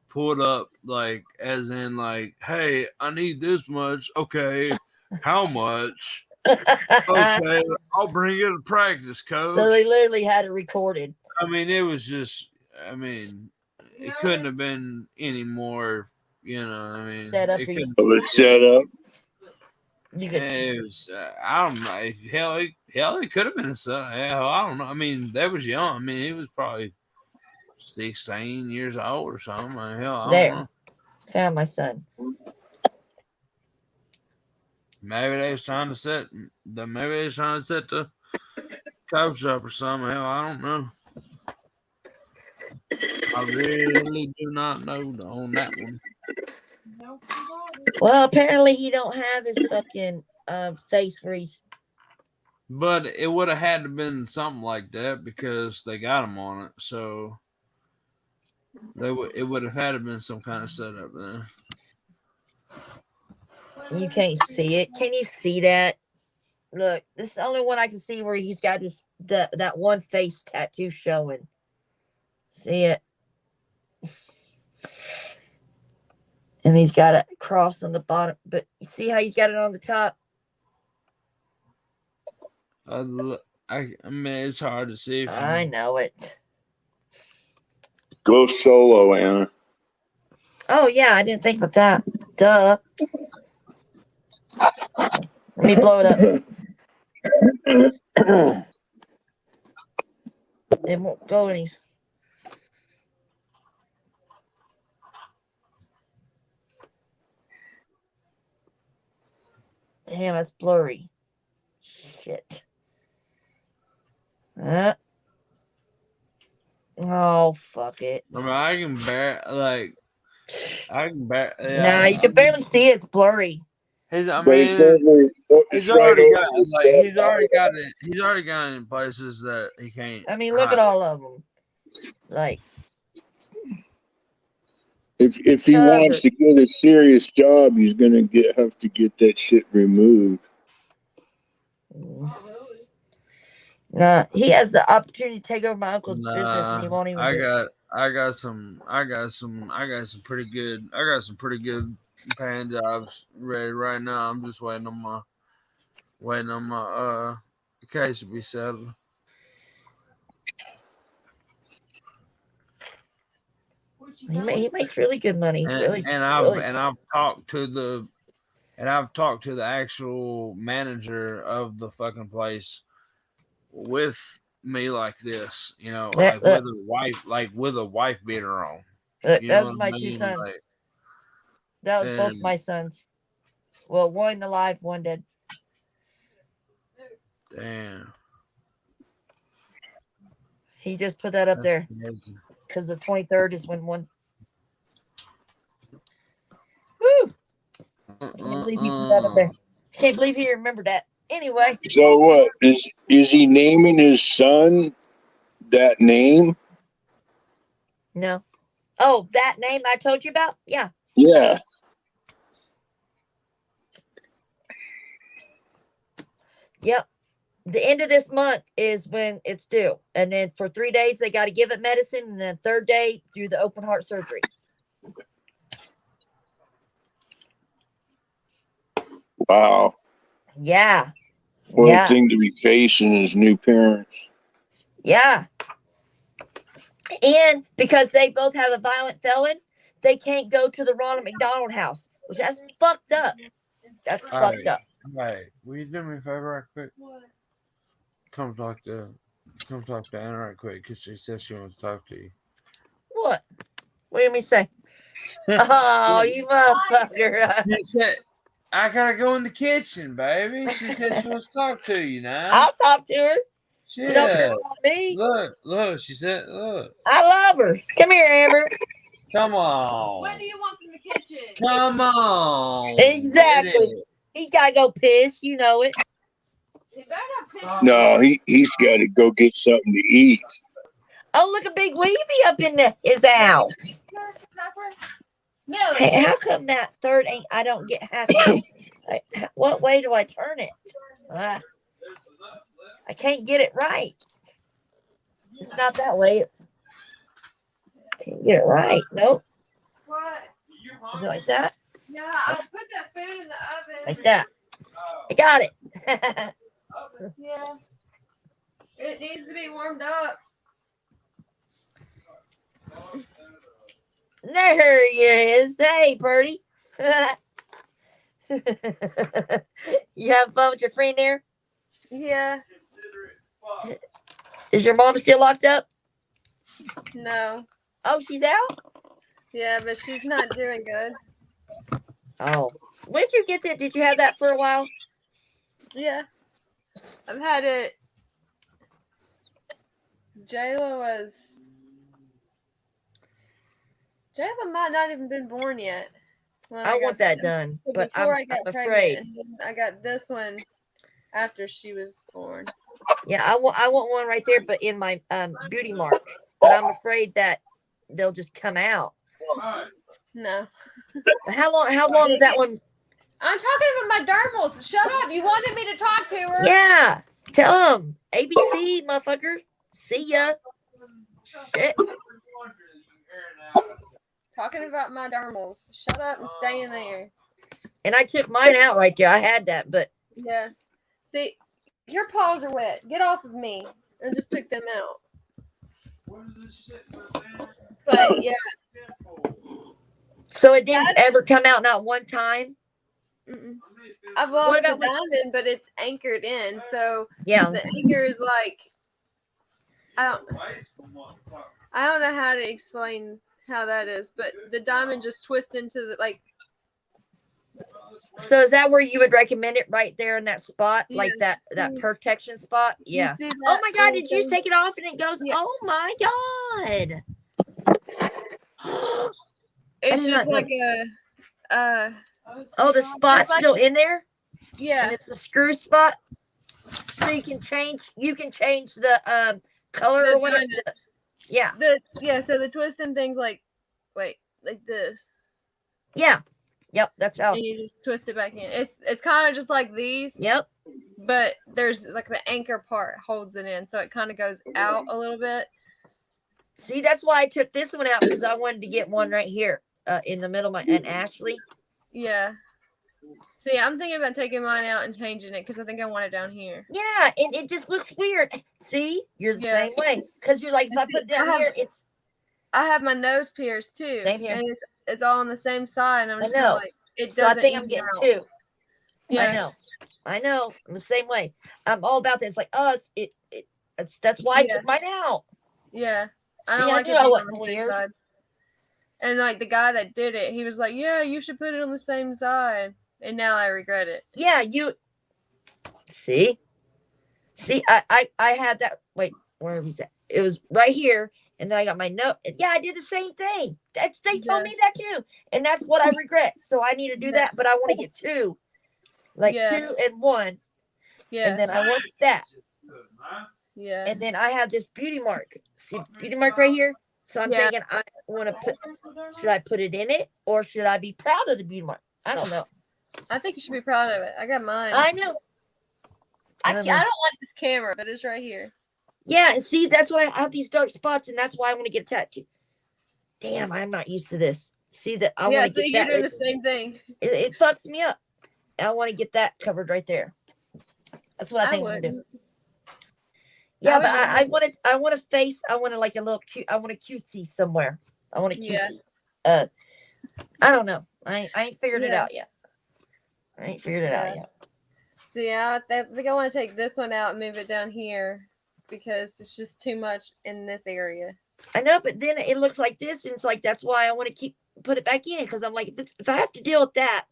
pulled up like as in like, hey, I need this much. Okay, how much? Okay, I'll bring it to practice, coach. So they literally had it recorded. I mean, it was just, I mean, it couldn't have been any more, you know, I mean, Set up it for couldn't It was set up. It was, I don't know. Hell, it could have been a son. Hell, I don't know. I mean, that was young. I mean, he was probably 16 years old or something. Hell, I don't know. Found my son. Maybe they was trying to set the coach up or something. Hell, I don't know. I really do not know on that one. Well, apparently he don't have his fucking face where he's. But it would have had to been something like that because they got him on it. So it would have had to been some kind of setup there. You can't see it. Can you see that? Look, this is the only one I can see where he's got that one face tattoo showing. See it? And he's got a cross on the bottom, but you see how he's got it on the top? I mean, it's hard to see. I know it. Go solo, Anna. Oh, yeah, I didn't think about that. Duh. Let me blow it up. It won't go any. Damn, that's blurry. Shit. Oh, fuck it. I mean, I can bear. Yeah, Nah, you can barely see it. It's blurry. He's But already it's right over got his like head. he's already got it in places that he can't. I mean, look at all of them. Like, if he wants to get a serious job, he's gonna have to get that shit removed. Nah, he has the opportunity to take over my uncle's business, and he won't even. I got some pretty good paying jobs ready right now. I'm just waiting on my case to be settled. He makes really good money. Really. And I've talked to the actual manager of the fucking place with me like this, like with a wife beater on. That You know was what my I two mean? sons. Like, That was both and my sons. Well, one alive, one dead. damn, He just put that up that's there amazing. because the 23rd is when one. Woo! I can't believe he put that up there. I can't believe he remembered that. Anyway. So what is he naming his son that name? No. Oh, that name I told you about? Yeah. Yeah. Yep. The end of this month is when it's due. And then for 3 days, they got to give it medicine. And then third day, do the open heart surgery. Wow. Yeah. What Yeah. a thing to be facing as new parents. Yeah. And because they both have a violent felon, they can't go to the Ronald McDonald house, which that's fucked up. That's fucked up. Hey, will you do me a favor right quick? What? Come talk to Anna right quick because she says she wants to talk to you. What? What do you mean say? Oh, you motherfucker. She said, I gotta go in the kitchen, baby. She said she wants to talk to you now. I'll talk to her. Shit. Don't put it on me. Look, she said, look. I love her. Come here, Amber. Come on. What do you want from the kitchen? Come on. Exactly. He gotta go piss. You know it. You better not piss. No, he's got to go get something to eat. Oh, look, a big Weavy up in his house. No. Hey, how come that third ain't? I don't get half. What way do I turn it? I can't get it right. It's not that way. Can't get it right. Nope. What? Is it like that? Yeah, I put that food in the oven. Like that. I got it. Yeah. It needs to be warmed up. There he is. Hey, Purdy. You having fun with your friend there? Yeah. Is your mom still locked up? No. Oh, she's out? Yeah, but she's not doing good. Oh. When did you get that? Did you have that for a while? Yeah. I've had it. Jayla might not even been born yet. I want that done, but I'm I got afraid. pregnant, and then I got this one after she was born. Yeah, I want one right there, but in my beauty mark. But I'm afraid that they'll just come out. No. How long is that one? I'm talking about my dermals. Shut up. You wanted me to talk to her. Yeah. Tell them. ABC, motherfucker. See ya. Shit. Talking about my dermals. Shut up and stay in there. And I took mine out right there. I had that, but Yeah. See, your paws are wet. Get off of me. I just took them out. But yeah. So it didn't ever come out, not one time. Mm-mm. I've lost the diamond, but it's anchored in. So yeah, the anchor is like I don't know how to explain how that is, but the diamond just twists into the like. So is that where you would recommend it, right there in that spot, Yeah. like that protection spot? Yeah. You see Oh that my God! Did you thing? take it off and it goes? Yeah. Oh my God! It's did just not like a Oh, the spot's like- still in there, yeah. and it's a screw spot. So you can change the color The or whatever. diamond. Yeah. So the twisting things like this. Yeah. Yep. That's how. And you just twist it back in. It's kind of just like these. Yep. But there's like the anchor part holds it in, so it kind of goes out a little bit. See, that's why I took this one out because I wanted to get one right here in the middle of my and Ashley. Yeah. See, I'm thinking about taking mine out and changing it because I think I want it down here. Yeah, and it just looks weird. See, you're the Yeah. same way because you're like, if I put it down here, it's. I have my nose pierced too, Same here. and it's all on the same side. And I'm I just know. like, it So I doesn't. think I'm even getting out. two. Yeah. I know. I'm the same way. I'm all about this. Like, oh, that's why I took mine out. Yeah. I See, don't I like knew it I being on wasn't the same weird. side. And like the guy that did it, he was like, "Yeah, you should put it on the same side." And now I regret it. Yeah, you. See, I had that. Wait, where was that? It was right here, and then I got my note. Yeah, I did the same thing. They told me that too, and that's what I regret. So I need to do that, but I want to get two, like 2 and 1. Yeah. And then I want that. Yeah. And then I have this beauty mark. See, beauty mark right here. So I'm thinking, I want to put. Should I put it in it, or should I be proud of the beauty mark? I don't know. I think you should be proud of it. I got mine. I know. I don't like this camera, but it's right here. Yeah, and see, that's why I have these dark spots, and that's why I want to get tattooed. Damn, I'm not used to this. See that? I want to get you're that. doing the same thing. It fucks me up. I want to get that covered right there. That's what I think I'm gonna do. Yeah, but I want to face. I want to like a little cute. I want a cutesy somewhere. I want a cutesy. I don't know. I ain't figured it out yet. I ain't figured it out yet. See, I think I want to take this one out and move it down here because it's just too much in this area. I know, but then it looks like this, and it's like that's why I want to put it back in because I'm like, if I have to deal with that.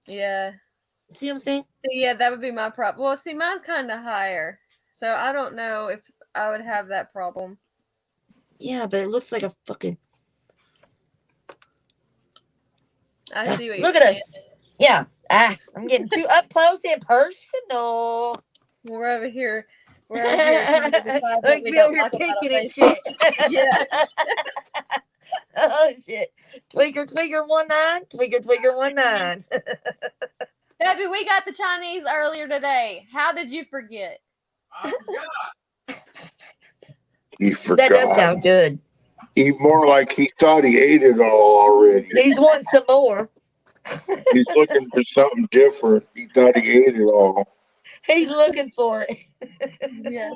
Yeah. See what I'm saying? Yeah, that would be my problem. Well, see, mine's kind of higher, so I don't know if I would have that problem. Yeah, but it looks like a fucking. I see what Look you're at us. Yeah. I'm getting too up close and personal. We're over here. We're over here trying to decide what we don't like about our and Facebook. shit. Yeah. Oh shit. Tweaker 19. Tweaker 19. Debbie, we got the Chinese earlier today. How did you forget? I forgot. He forgot. That does sound good. He more like he thought he ate it all already. He's wanting some more. He's looking for something different. He thought he ate it all. He's looking for it. Yeah.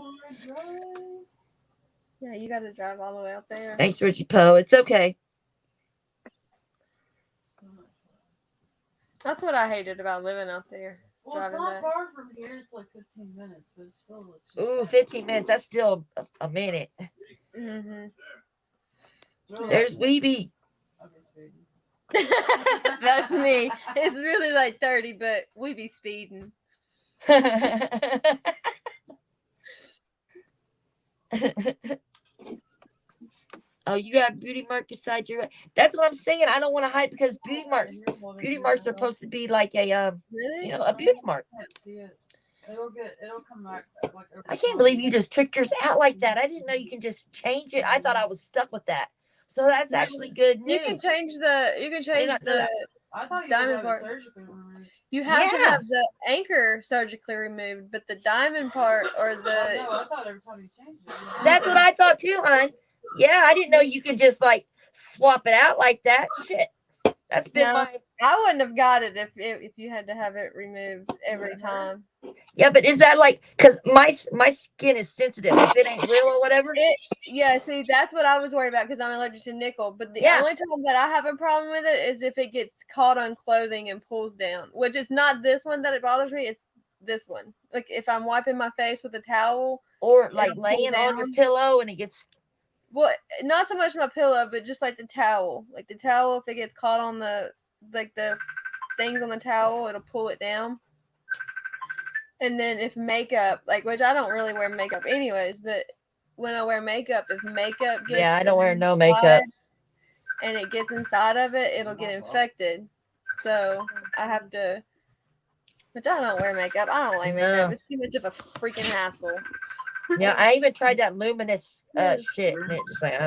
Yeah, you got to drive all the way out there. Thanks, Richie Poe. It's okay. That's what I hated about living out there. Well, it's not far from here. It's like 15 minutes, but it's still. Ooh, 15 minutes. That's still a minute. Mm-hmm. There's Weeby. That's me. It's really like 30, but we be speeding. Oh, you got a beauty mark beside your. That's what I'm saying. I don't want to hide because beauty marks are supposed to be like a a beauty mark. It'll come back. I can't believe you just took yours out like that. I didn't know you can just change it. I thought I was stuck with that. So that's actually good news. You can change the I thought you diamond part. You have to have the anchor surgically removed, but the diamond part or the. No, I thought every time you changed it. That's what I thought too, hon. Yeah, I didn't know you could just like swap it out like that. Shit, that's been my. I wouldn't have got it if you had to have it removed every time. Yeah, but is that like because my skin is sensitive if it ain't real or whatever? Yeah, see, that's what I was worried about because I'm allergic to nickel. But the only time that I have a problem with it is if it gets caught on clothing and pulls down, which is not this one that it bothers me. It's this one. Like if I'm wiping my face with a towel or like laying on your pillow and it gets. Well, not so much my pillow, but just like the towel. Like the towel, if it gets caught on the things on the towel, it'll pull it down. And then if makeup, which I don't really wear makeup anyways, but when I wear makeup, if makeup gets I don't wear no makeup. And it gets inside of it, it'll get infected. So I have to, which I don't wear makeup. I don't like makeup. It's too much of a freaking hassle. Yeah, I even tried that luminous shit, and it just like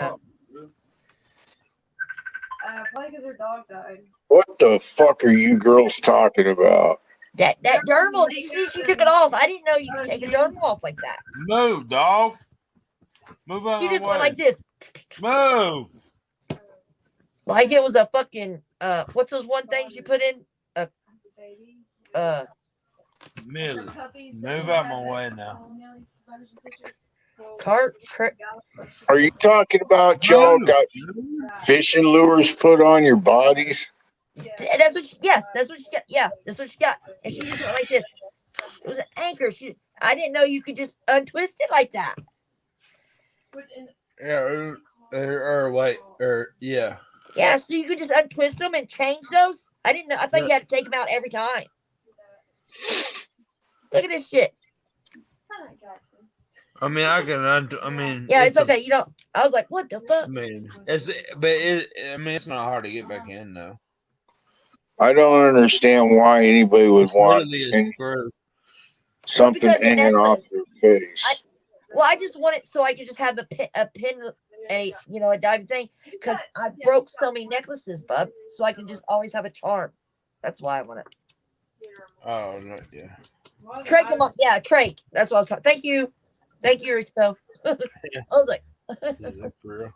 Probably because her dog died. What the fuck are you girls talking about? That dermal. She took it off. I didn't know you could take a dermal off like that. No, dog. Move out She of just my went way. like this. Move. Like it was a fucking what's those one things you put in? Millie, move out my way now. Cart. Are you talking about y'all got fishing lures put on your bodies? That's what. Yes, that's what she got. Yeah, that's what she got. And she just went like this. It was an anchor. I didn't know you could just untwist it like that. Yeah, yeah. Yeah, so you could just untwist them and change those. I didn't know. I thought you had to take them out every time. Look at this shit. I mean, I can. Yeah, it's okay. You know, I was like, what the fuck? I mean, it's not hard to get back in though. I don't understand why anybody would It's want literally a screw. something because the hanging off their face. I just want it so I could just have a pin, a diamond thing, because I broke so many necklaces, bub. So I can just always have a charm. That's why I want it. Oh, yeah. Trake them up. Yeah, Trake. That's what I was talking. Thank you, Rico. I was like, Yeah, that's for real.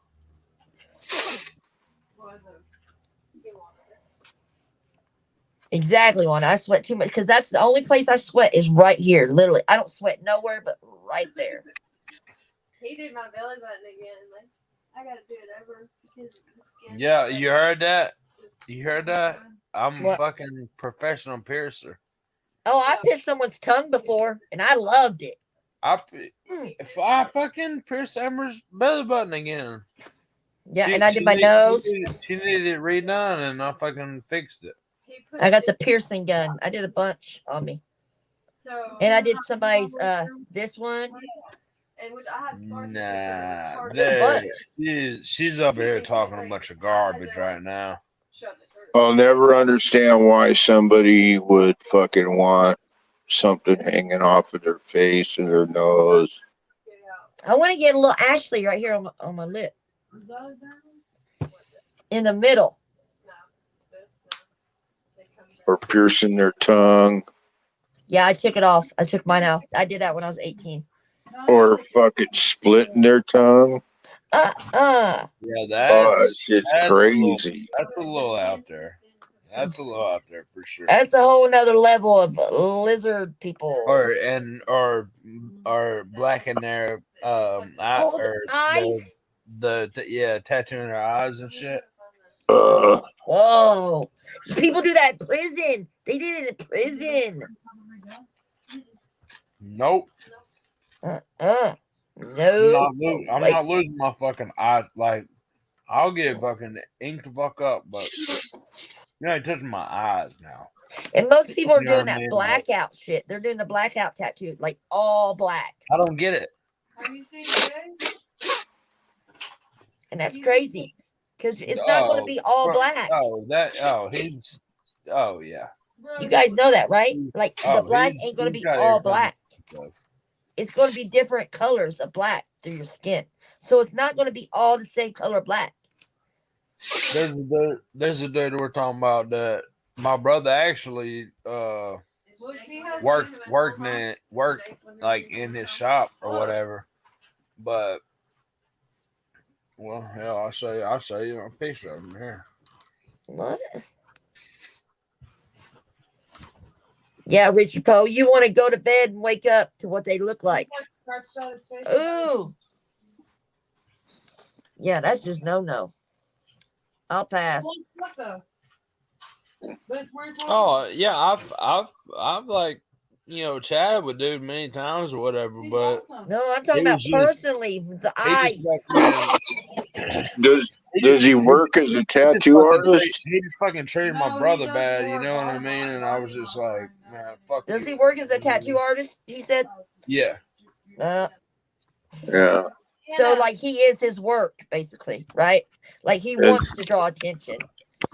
exactly, one. I sweat too much because that's the only place I sweat is right here. Literally, I don't sweat nowhere but right there. He did my belly button again. Like, I gotta do it over because the skin. Yeah, you heard that? You heard that? I'm What? a fucking professional piercer. Oh, I pierced someone's tongue before, and I loved it. If I fucking pierced Amber's belly button again. Yeah, and I did my nose. She needed it redone, and I fucking fixed it. I got the piercing gun. I did a bunch on me. And I did somebody's this one. And which I have Nah, she's up here talking a bunch of garbage right now. I'll never understand why somebody would fucking want something hanging off of their face or their nose. I want to get a little Ashley right here on my lip. In the middle. Or piercing their tongue. Yeah, I took it off. I took mine out. I did that when I was 18. Or fucking splitting their tongue. Yeah, that's crazy. That's a little out there. That's a little out there for sure. That's a whole nother level of lizard people. Or blacken their eyes. Tattooing their eyes and shit. Whoa. People do that in prison. They did it in prison. Nope. No. I'm not losing my fucking eye. Like, I'll get fucking inked the fuck up, but you ain't touching my eyes now. And most people are You know doing what I that mean? blackout shit. They're doing the blackout tattoo, like all black. I don't get it. Have you seen Jay? And that's crazy. Because it's not going to be all black. Oh, yeah. You guys know that, right? Like, the black ain't going to be all black. It's going to be different colors of black through your skin. So it's not going to be all the same color black. There's a dude we're talking about that my brother actually worked like in his shop or whatever. But well, hell, I'll show you a picture of him here. What? Yeah, Richie Poe, you want to go to bed and wake up to what they look like. Ooh. Yeah, that's just no. I'll pass. Oh yeah, I've like chatted with dude many times or whatever, but no, I'm talking about personally the eyes. Does he work as a tattoo artist? He just fucking treated my brother bad, you know what I mean? And I was just like, man, fuck. Does he work as a tattoo artist? He said. Yeah. Yeah. So like he is his work, basically, right? Like he wants to draw attention.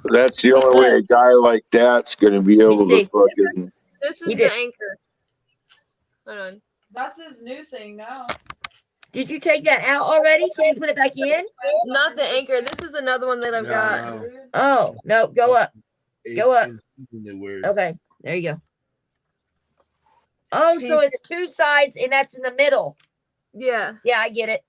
That's the only way a guy like that's going to be able to fucking. This is the anchor. Hold on. That's his new thing now. Did you take that out already? Can you put it back in? Not the anchor. This is another one that I've got. No. Oh, no. Go up. Go up. Weird. Okay. There you go. Oh, so it's two sides and that's in the middle. Yeah. Yeah, I get it.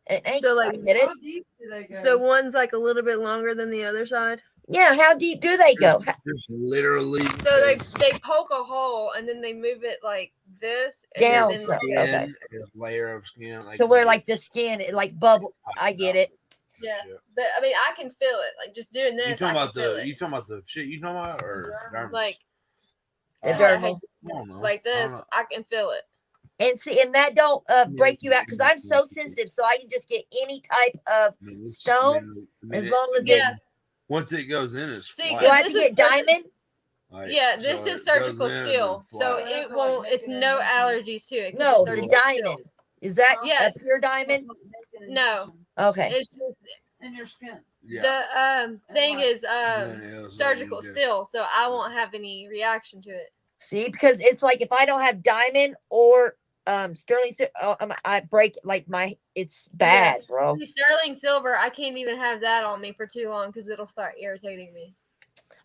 So, I get it. How deep do they go? So one's like a little bit longer than the other side. Yeah, how deep do they go? Just literally. So they poke a hole and then they move it like this and Down, then so, Skin, okay. a layer of skin. Like So where like the skin, it like bubble. I get it. yeah. But I mean, I can feel it. Like just doing You this, talking I about can feel the? it. You talking about the shit? You talking about or dermal? Like The I dermal. hate- I don't know. like I this, don't know. I can feel it. And see, and that don't break you out because I'm so sensitive, so I can just get any type of I mean, it's- stone I mean, as long as Yeah. it's. once it goes in, it's See, flat. Do I have this to is get diamond? Like, Yeah, this so is it surgical goes in steel, and so flat. it won't. It's no allergies to it. 'cause No, it's the surgical steel. diamond. Is that Yes. a pure diamond? No, Okay. it's just In your skin. Yeah. the thing is And then it was surgical like you steel, so I won't have any reaction to it. See, because it's like if I don't have diamond or sterling, I break like it's bad, bro. See, sterling silver, I can't even have that on me for too long because it'll start irritating me.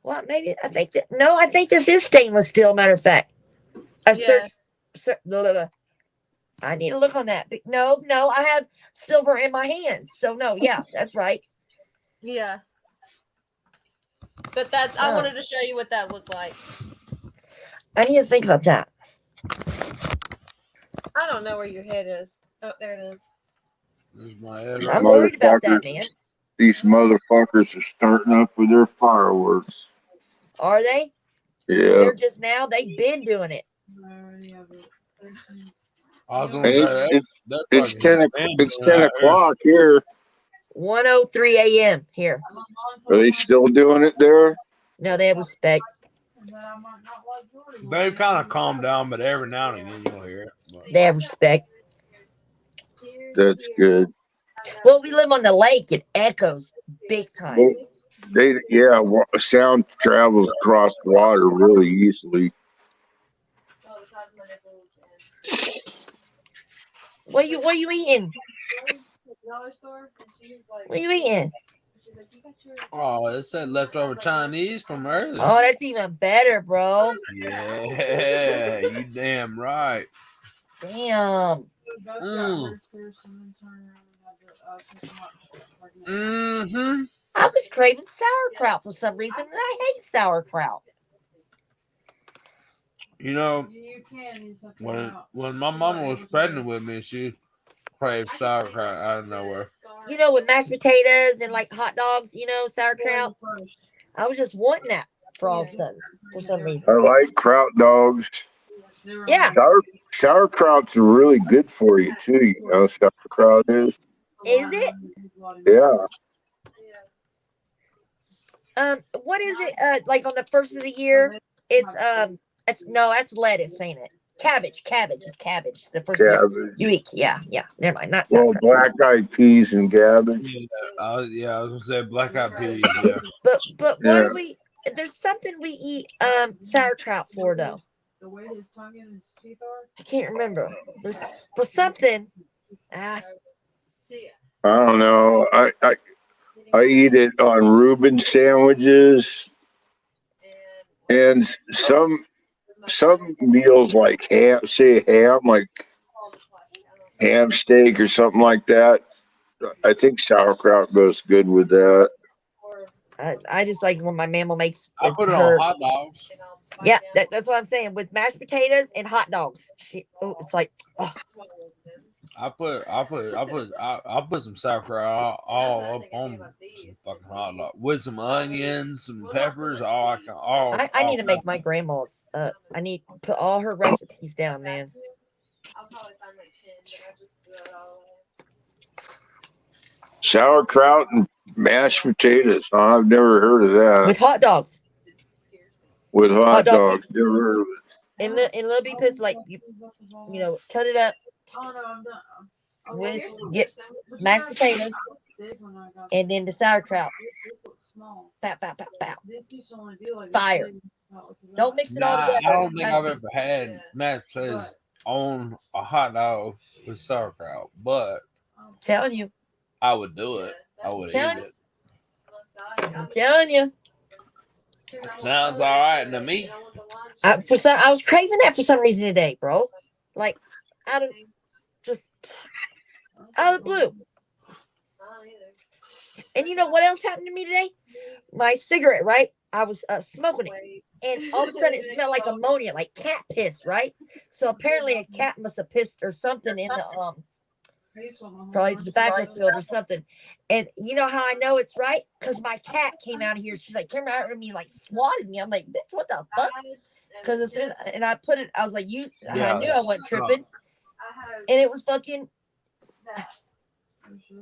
Well, maybe I think that no, I think this is stainless steel. Matter of fact, Yeah. blah, blah, blah. I need to look on that. But no, I have silver in my hands, so no, yeah, that's right. Yeah. But that's I wanted to show you what that looked like. I need to think about that. I don't know where your head is. Oh, there it is. There's my head These right I'm there. worried about that, motherfuckers- man. These motherfuckers are starting up with their fireworks. Are they? Yeah. They're just now. They've been doing it. I was gonna And say that. it's 10 It's 10 o'clock here. 1:03 a.m. here. Are they still doing it there? No, they have respect. They've kind of calmed down, but every now and again you'll hear it. But They have respect. That's good. Well, we live on the lake. It echoes big time. Sound travels across water really easily. What you eating? What you eating? oh, it said leftover Chinese from earlier. Oh, that's even better, bro. Yeah, you damn right. Damn. Mm-hmm. I was craving sauerkraut for some reason, and I hate sauerkraut. You know, You can use something when out. my mama was pregnant with me, she craved sauerkraut out of nowhere. You know, with mashed potatoes and like hot dogs, sauerkraut. I was just wanting that for all of a sudden, for some reason. I like kraut dogs. Yeah. Sauerkraut's really good for you too. Sauerkraut is. Is it? Yeah. What is it? Like on the first of the year, that's lettuce, ain't it? Cabbage. It's cabbage. The first of the year. You eat, yeah. Never mind, not Well, sauerkraut. black-eyed peas and cabbage. I was gonna say black eyed peas. Yeah. But what Yeah. do we? There's something we eat sauerkraut for though. The way his tongue and his teeth are. I can't remember. For something. I don't know. I eat it on Reuben sandwiches, and some meals like ham, like ham steak or something like that. I think sauerkraut goes good with that. I just like when my mama makes. I put it her- on hot dogs. Yeah, that's what I'm saying. With mashed potatoes and hot dogs, it's like, oh, I put some sauerkraut all up on some fucking hot dog with some onions, some peppers. I need to make my grandma's. I need to put all her recipes down, man. Sauerkraut and mashed potatoes. Huh? I've never heard of that. With hot dogs. With hot dog dogs. Never heard of it. And little pieces, like you cut it up Oh no, I'm done. with get mashed potatoes and then the sauerkraut. Bow, bow, bow, bow. Fire. Don't mix it all Nah, together. I don't think I've ever had mashed potatoes on a hot dog with sauerkraut, but Telling you. I would do it. I would eat it. I'm telling you. Sounds all right to me. I was craving that for some reason today, bro. Like out of the blue. And you know what else happened to me today? My cigarette, right? I was smoking it, and all of a sudden it smelled like ammonia, like cat piss, right? So apparently a cat must have pissed or something in the probably the tobacco field or something. And you know how I know it's right? Because my cat came out of here. She's like, came out of me, like swatted me. I'm like, bitch, what the fuck? Because it's in, and I put it, I was like, I knew I wasn't tripping. And it was fucking,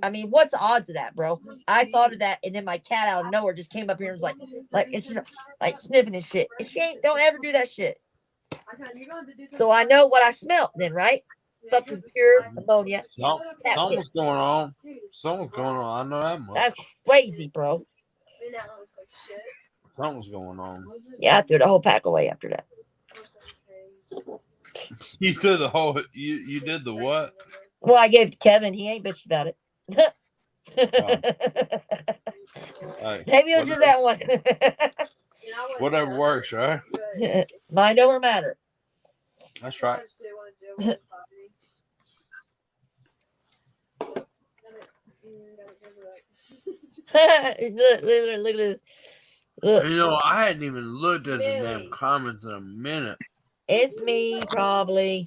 I mean, what's the odds of that, bro? I thought of that, and then my cat out of nowhere just came up here and was like it's like sniffing and shit. And she ain't, don't ever do that shit. So I know what I smelled then, right? Fucking pure ammonia. Something's going on. Something's going on. I know that much. That's crazy, bro. Something's going on. Yeah, I threw the whole pack away after that. You did the whole. You did the what? Well, I gave it to Kevin. He ain't bitched about it. Hey, maybe it was just that one. Whatever works, right? Mind over matter. That's right. Look at this. Look. You know, I hadn't even looked at the damn comments in a minute. It's me, probably.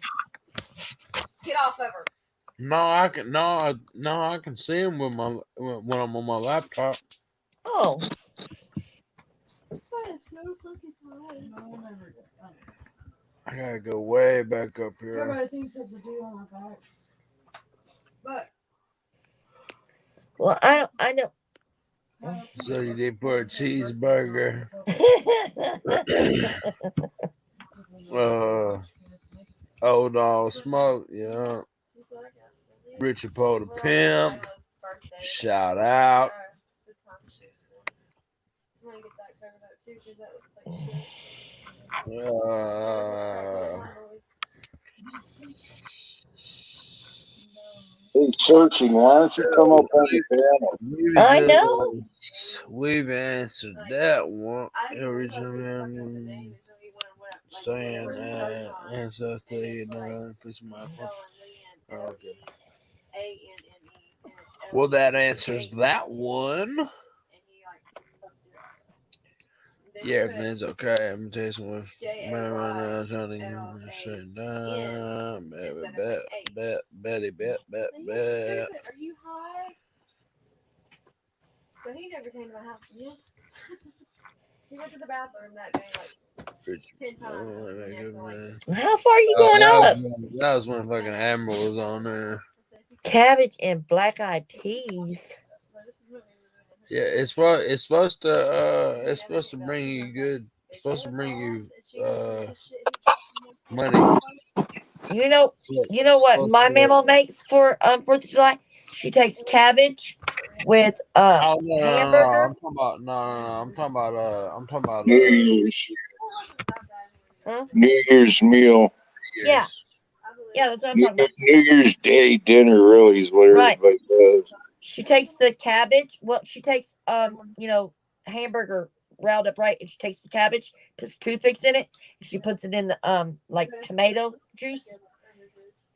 Get off of her. No, I can see them with my when I'm on my laptop. Oh. I gotta go way back up here. Everybody thinks that's a deal on my back. But well, I know. So you did put a cheeseburger. Old dog smoke, yeah. Richard Poe the Pimp. Shout out. He's searching. Why don't you come up on the panel? I know. We've answered that one. Every time saying that ancestor, you know, push my okay. Well, that answers that one. Yeah, everything's okay. I'm gonna tell you something. Bet. Are you high? So he never came to my house again. He went to the bathroom that day like 10 times. How far are you going up? That was when fucking Admiral was on there. Cabbage and black-eyed peas. Yeah, it's supposed to bring you good. It's supposed to bring you money. You know what my mama makes for 4th of July? She takes cabbage with hamburger. I'm talking about New Year's. Huh? New Year's meal. Yeah. Yeah, that's what I'm talking about. New Year's Day dinner really is what everybody does. She takes the cabbage. Well, she takes hamburger round up right, and she takes the cabbage, puts toothpicks in it, and she puts it in the like tomato juice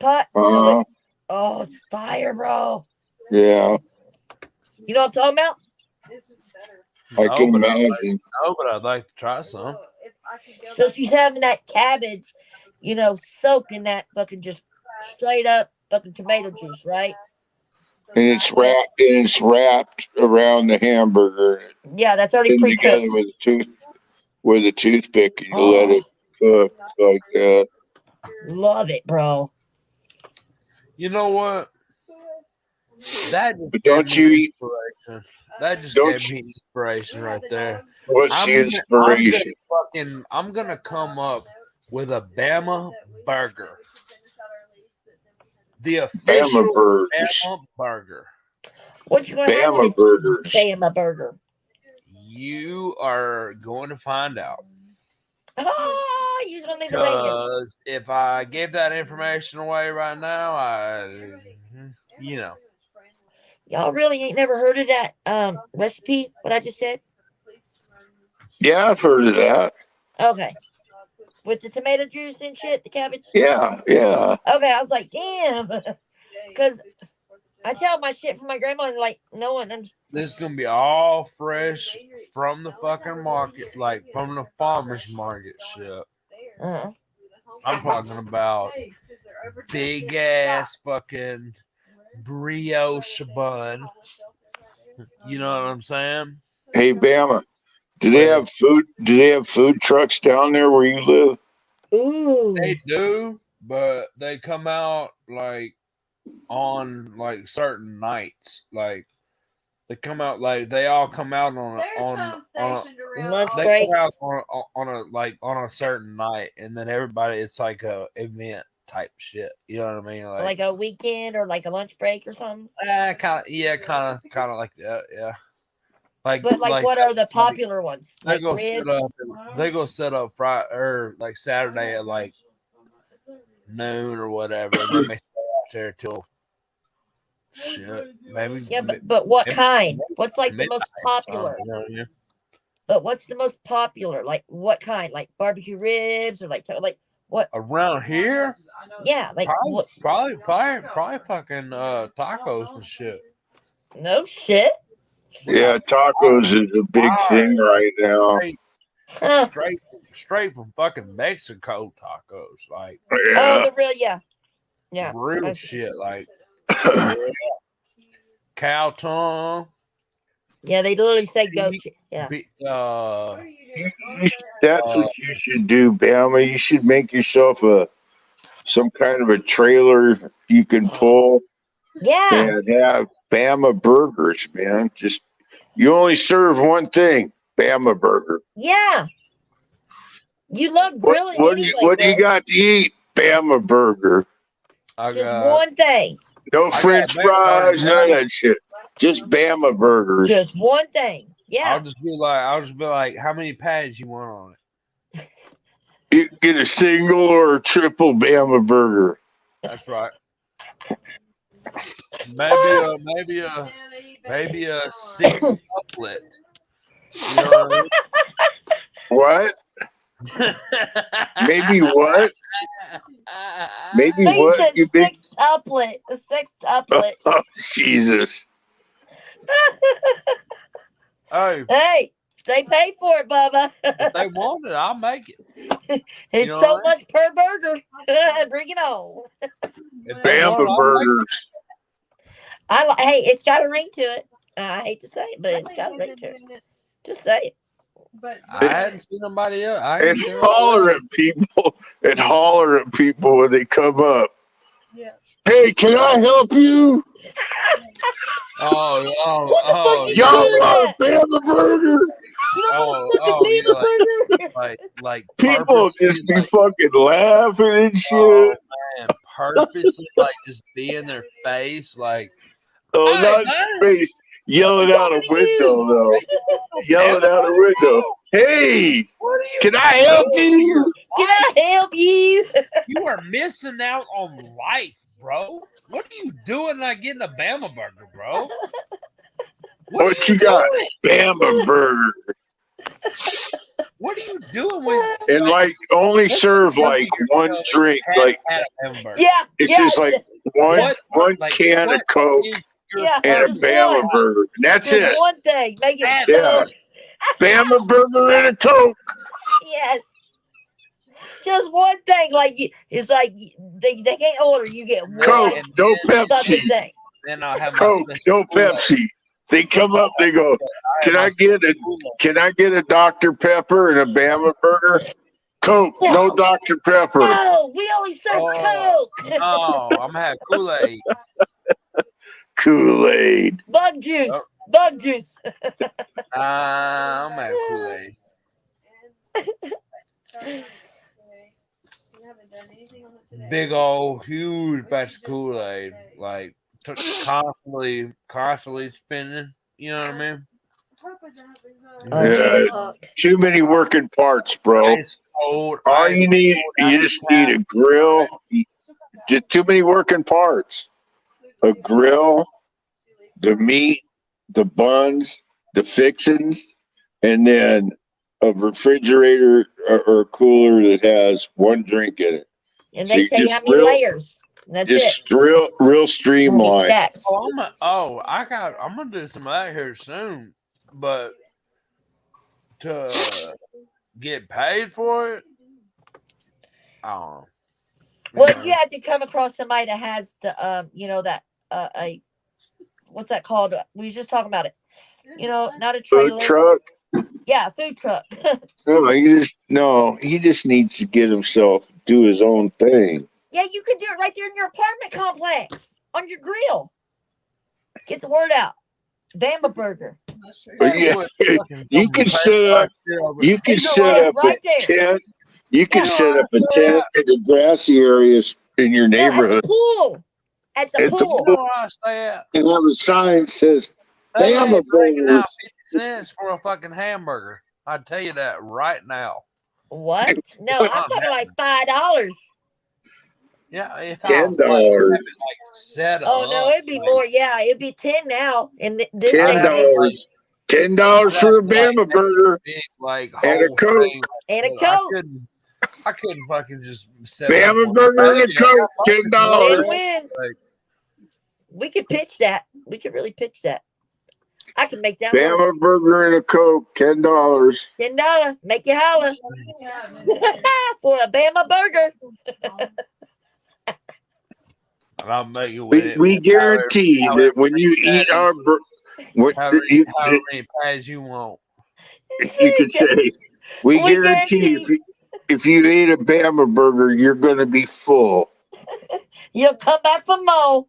pot. Uh-huh. Oh, it's fire, bro. Yeah. You know what I'm talking about? I can imagine. No, but I'd like to try some. So she's having that cabbage, soaked in that fucking just straight up fucking tomato juice, right? And it's wrapped around the hamburger. Yeah, that's already pre-cooked. Together with a toothpick, and you let it cook like that. Love it, bro. You know what? That just don't you eat? Inspiration. That just gave me inspiration right there. What's the inspiration? I'm gonna come up with a Bama burger. The official Bama burger. What you gonna have Bama burgers? Bama burger. You are going to find out. Oh, you just gonna leave us hanging. Because if I gave that information away right now, Y'all really ain't never heard of that recipe? What I just said? Yeah, I've heard of that. Okay. With the tomato juice and shit, the cabbage? Yeah. Okay, I was like, damn. Because I tell my shit from my grandma, and like no one. This is gonna be all fresh from the fucking market, like from the farmer's market shit. Uh-huh. I'm talking about big ass fucking brioche bun. You know what I'm saying? Hey, Bama, do But they have food? Do they have food trucks down there where you live? Ooh. they do, but they come out like on like certain nights. Like they come out like they all come out on Lunch they breaks. come out on a like on a certain night, and then everybody it's like a event type shit. You know what I mean? Like a weekend or like a lunch break or something. Kind of like that. Yeah. Like, But like what are the popular ones? They Like go ribs? set up. They go set up Friday or like Saturday at like noon or whatever. And then they stay out there till shit, maybe. Yeah, but what maybe- kind? What's like the midnight most or something, popular? you know what I mean? But what's the most popular? Like what kind? Like barbecue ribs or like what? Around here, Yeah, like what? probably fucking tacos and shit. No shit. Yeah, tacos is a big thing right now. Straight from fucking Mexico tacos, like Oh, the real yeah. real shit, like cow tongue. Yeah, they literally say goat. Yeah. That's what you should do, Bama. You should make yourself some kind of a trailer you can pull. Yeah. And have Bama burgers, man. Just you only serve one thing, Bama burger. Yeah. You love grilling What anyway, do you got to eat? Bama burger. Just one thing. No French fries, none of that shit. Just Bama burgers. Just one thing. Yeah. I'll just be like, how many pads you want on it? You get a single or a triple Bama burger. That's right. Maybe a 6 couplet. You know what? Maybe what? Maybe They what? said You big? six tuplet. A six tuplet. Oh, Jesus. Hey, they pay for it, Bubba. If they want it, I'll make it. It's know so what I much per burger. Bring it on. Bama burgers. Hey, it's got a ring to it. I hate to say it, but it's got a ring to it. Just say it. But I hadn't seen nobody else. And holler at people when they come up. Yeah. Hey, can I help you? Oh, y'all want a Bama burger? You don't want a fucking Bama burger? Like people just be fucking laughing and shit. Oh, man, purposely like just be in their face, like oh, not face, yelling out a window though. Yelling out a window. Hey, can I help you? Can I help you? You are missing out on life, bro. What are you doing like getting a Bama burger, bro? What you got? Bama burger. What are you doing with and like only serve like one drink, like it's just like one can of Coke and a Bama burger. That's just it. One thing, make it Yeah, Bama burger and a Coke. Yes, just one thing. Like it's like they can't order. You get one Coke, no Pepsi. fucking thing. Then I'll have Coke, no Pepsi. They come up, they go, Can I get a Dr. Pepper and a Bama burger? Coke, no Dr. Pepper. No, we only serve Coke. No, I'm gonna have Kool-Aid. Kool-Aid. Bug juice. Bug juice. I'm gonna have Kool-Aid. Big old huge batch of Kool-Aid, like constantly spinning. You know what I mean? Yeah, too many working parts, bro. All you need, you just need a grill. Just too many working parts. A grill, the meat, the buns, the fixings, and then a refrigerator or a cooler that has one drink in it. And So they you tell you just how many layers. That's Just it. real Gonna be streamlined. stacks. I'm gonna do some of that here soon, but to get paid for it, I don't know. Well, you have to come across somebody that has the that a what's that called? We was just talking about it. Not a Food trailer. truck. Yeah, food truck. He just needs to get himself do his own thing. Yeah, you could do it right there in your apartment complex on your grill. Get the word out. Bama Burger. But yeah, you can set up. You can set up a right there. tent. You can Yeah. set up a tent in the grassy areas in your No, at the neighborhood. pool. At the pool. You know where I stay at? And have a sign that says They Bama ain't breaking Burger. out 50 cents for a fucking hamburger. I tell you that right now. What? No, I'm talking like $5. Yeah, if I $10. like set up. Oh no, it'd be more. Yeah, it'd be 10 now in this day and age. $10 for a Bama Burger Big, like, and a whole Coke. thing. And a I Coke. couldn't fucking just set Bama up Burger and a Coke, $10. Win-win. We could pitch that. We could really pitch that. I can make that work. Bama Burger and a Coke, $10. $10. Make you holler. For a Bama Burger. And I'll make you We guarantee that when you eat our however many pads you want. you can say we guarantee if you eat a Bama Burger, you're going to be full. You'll come back for more.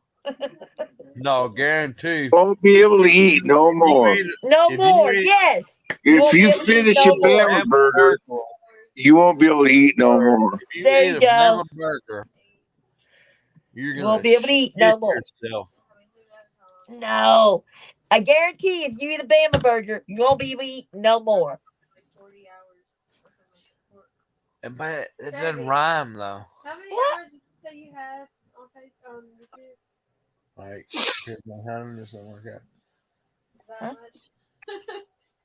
No, guarantee. Won't be able to eat no more. No more. Yes. If you finish a Bama Burger, you won't be able to eat no more. There you go. Burger, you're gonna won't be able to eat no more. Yourself. No. I guarantee if you eat a Bama Burger, you won't be able to eat no more. But it doesn't rhyme though. How many hours did you have on YouTube? Like 1,500 or something like that. That much?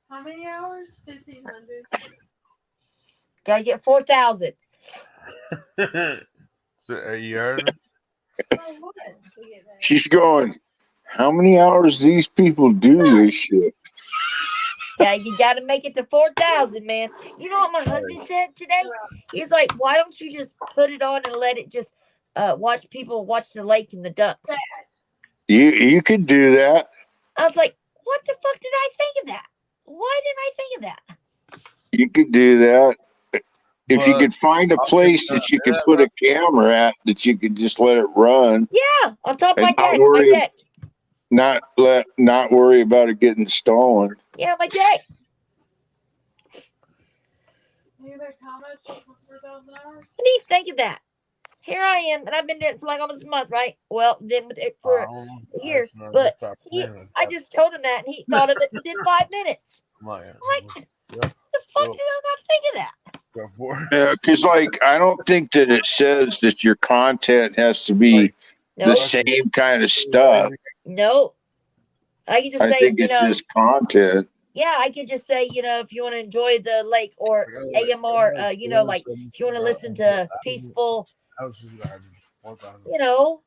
How many hours? 1,500. Gotta get 4,000. So, you heard her? She's going, how many hours do these people do this shit? Yeah, you got to make it to 4,000, man. You know what my husband said today? He's like, why don't you just put it on and let it just watch people watch the lake and the ducks? You could do that. I was like, what the fuck did I think of that? Why didn't I think of that? You could do that. If you could find a place that you could put a camera at, that you could just let it run. Yeah, on top of my And deck. not worry about it getting stolen. Yeah, my deck. You make how much for 4,000 hours? What do you think of that? Here I am, and I've been doing it for like almost a month, right? Well, then with it for a year. But I just told him that, and he thought of it within 5 minutes. Like, the fuck did I not think of that? Yeah, because like I don't think that it says that your content has to be the same kind of stuff. No. I can just I say, think it's just content. Yeah, I could just say, if you want to enjoy the lake or AMR, like if you want to listen to peaceful, like, you know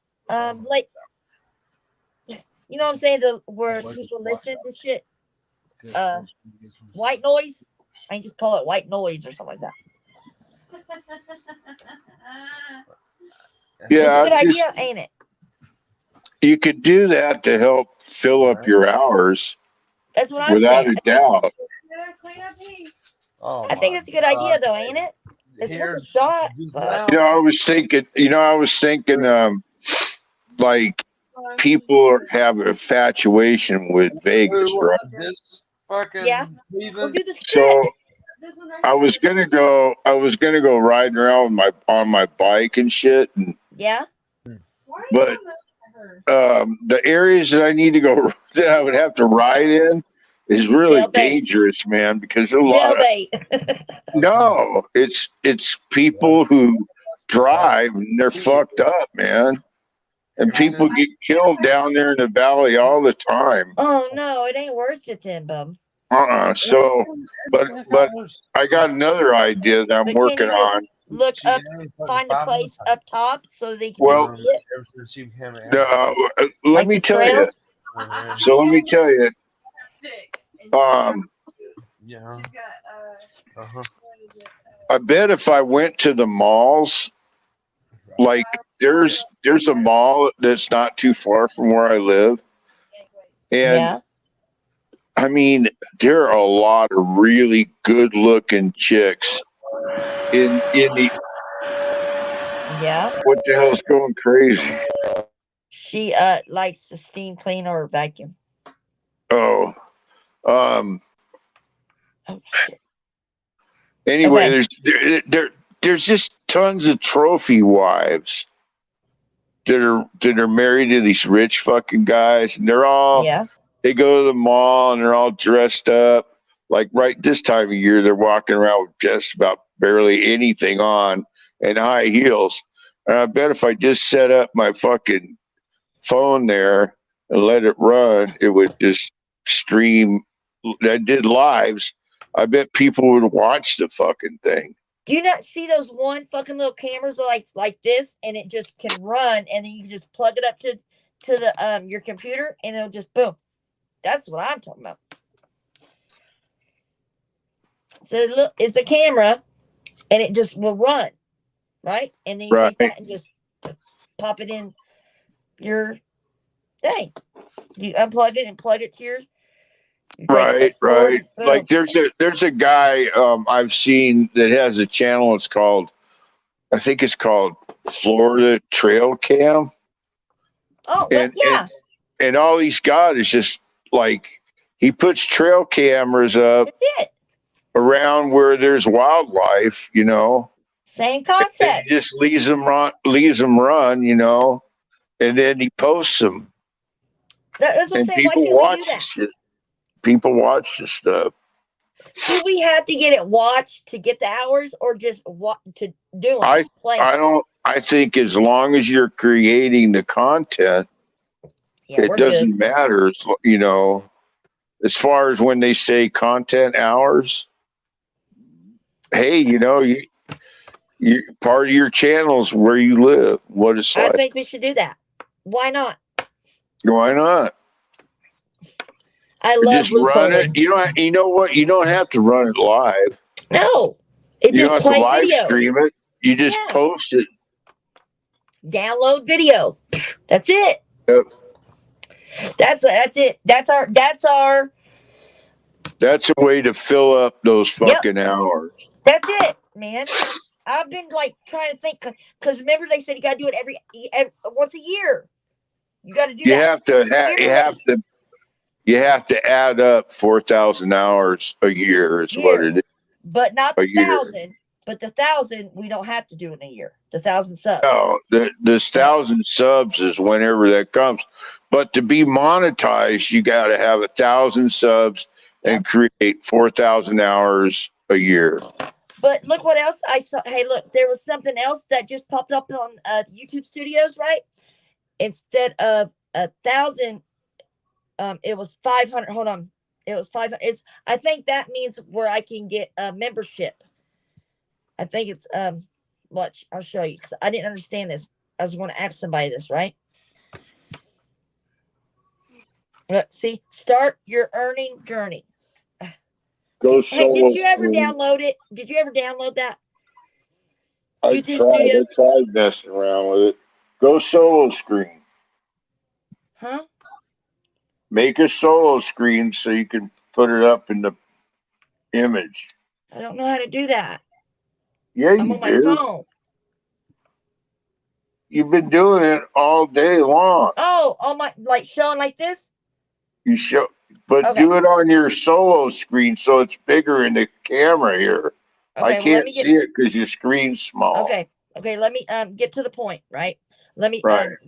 what I'm saying, where people listen to shit, white noise. I can just call it white noise or something like that. Yeah, it's a good idea, ain't it? You could do that to help fill up your hours. That's what I'm without saying. a doubt. Oh, I think it's a good idea, though, ain't it? It's worth a shot. But... I was thinking, like people have an infatuation with Vegas, right? Yeah. We'll do the So I was gonna go riding around on my bike and shit, and yeah. But the areas that I need to go that I would have to ride in is really dangerous, man, because there's a lot of no, it's people who drive and they're fucked up, man. And people get killed down there in the valley all the time. Oh no, it ain't worth it then, bub. So but I got another idea that I'm working on. look She up, ain't fucking find a 500 place times. up top so they can Well, just see it, Ever since she became an let like me the tell you. trail. So let me tell you. Yeah. She's got Uh-huh. I bet if I went to the malls, like there's a mall that's not too far from where I live, and Yeah, I mean there are a lot of really good looking chicks in the yeah. what the hell's going crazy? She likes to steam clean or vacuum. Oh, um. Oh shit. Anyway, Okay. there's just tons of trophy wives that are married to these rich fucking guys, and Yeah. they go to the mall and they're all dressed up. Like right this time of year, they're walking around with just about barely anything on and high heels. And I bet if I just set up my fucking phone there and let it run, it would just stream. I did lives. I bet people would watch the fucking thing. Do you not see those one fucking little cameras like this, and it just can run, and then you can just plug it up to the your computer, and it'll just boom. That's what I'm talking about. So look, it's a camera, and it just will run, right? And then you Right. take that and just pop it in your thing. You unplug it and plug it to your. You take Right, the cord, right. boom. Like there's a guy I've seen that has a channel. It's called, I think it's called Florida Trail Cam, Oh well, yeah. and all he's got is just like he puts trail cameras up That's it. around where there's wildlife, Same and concept. he just leaves them run, and then he posts them, That's what I'm and saying. Why can't we do that? People watch this stuff. Do we have to get it watched to get the hours, or just to do them? I Play I 'em? don't. I think as long as you're creating the content, Yeah, it we're good. doesn't matter. As far as when they say content hours, hey, you part of your channels where you live, what it's I like. think we should do that. Why not? Why not? I love Just run it. loopholing. You know what? You don't have to run it live. No, it You don't just have to play live video. stream it. You just Yeah. post it. Download video. That's it. Yep. That's it. That's our. That's a way to fill up those fucking hours. That's it, man. I've been like trying to think because remember they said you got to do it every once a year. You got to do You that. have to you have to add up 4,000 hours a year is what it is. But not A the year. 1,000. But the 1,000 we don't have to do in a year. The 1,000 subs. No, this 1,000 subs is whenever that comes. But to be monetized, you got to have 1,000 subs and create 4,000 hours a year. But look what else I saw. Hey, look, there was something else that just popped up on YouTube Studios, right? Instead of 1,000, it was 500. Hold on, it was 500. I think that means where I can get a membership. I think it's watch. I'll show you because I didn't understand this. I was going to ask somebody this, right? Look, see, start your earning journey. Go Hey, did you ever screen. download it? Did you ever download that? I tried messing around with it. Go solo screen. Huh? Make a solo screen so you can put it up in the image. I don't know how to do that. Yeah, I'm you on my do. phone. You've been doing it all day long. Oh, on my showing like this? You show, but do it on your solo screen so it's bigger in the camera here. Okay, I can't see it because your screen's small. Okay, let me get to the point, right? Let me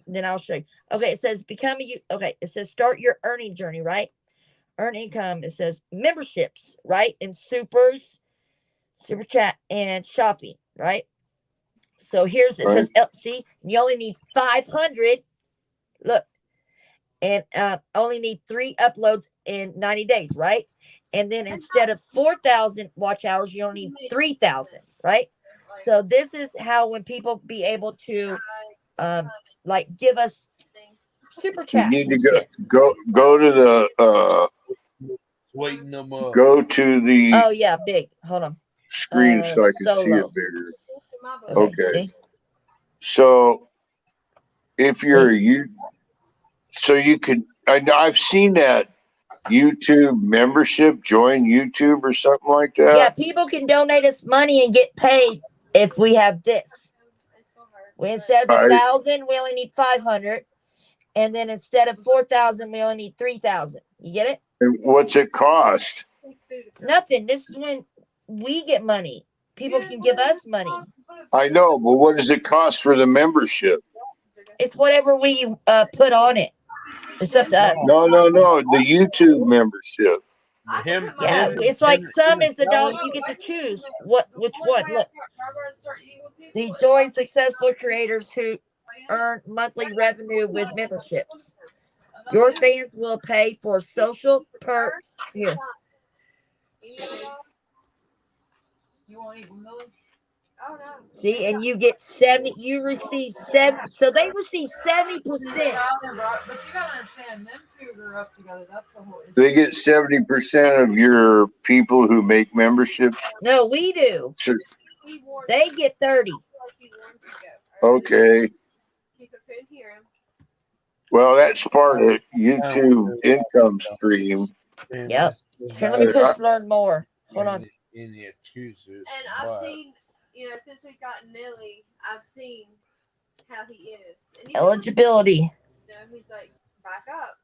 then I'll show you. Okay, it says it says start your earning journey, right? Earn income. It says memberships, right? And super chat and shopping, right? So it says see, you only need 500. Look, and only need 3 uploads in 90 days, right? And then instead of 4,000 watch hours, you only need 3,000, right? So this is how when people be able to like give us super You chats need to and shit. go to the Sweeten them up. go to the Oh yeah, big. Hold on. screen so I can see Solo. it bigger. Okay. Okay. So if you're so you could. I've seen that YouTube membership. Join YouTube or something like that. Yeah, people can donate us money and get paid if we have this. We instead of 1,000, we only need 500, and then instead of 4,000, we only need 3,000. You get it? And what's it cost? Nothing. This is when we get money. People can give us money. I know, but what does it cost for the membership? It's whatever we put on it. It's up to us. No, the YouTube membership. Yeah, it's like some is the dollar. You get to choose which one. Look, the join successful creators who earn monthly revenue with memberships. Your fans will pay for social perks. Here. You won't eat milk? Oh no. See, and you get 70. You receive 7. So they receive 70%. But you gotta understand, them two grew up together. That's the whole issue. They get 70% of your people who make memberships. No, we do. They get 30. Okay. Well, that's part of YouTube income stream. Yep. Here, let me push learn more. Hold on. In the excuses. And I've seen, since we've gotten Millie, I've seen how he is. And Eligibility. He's like, back up.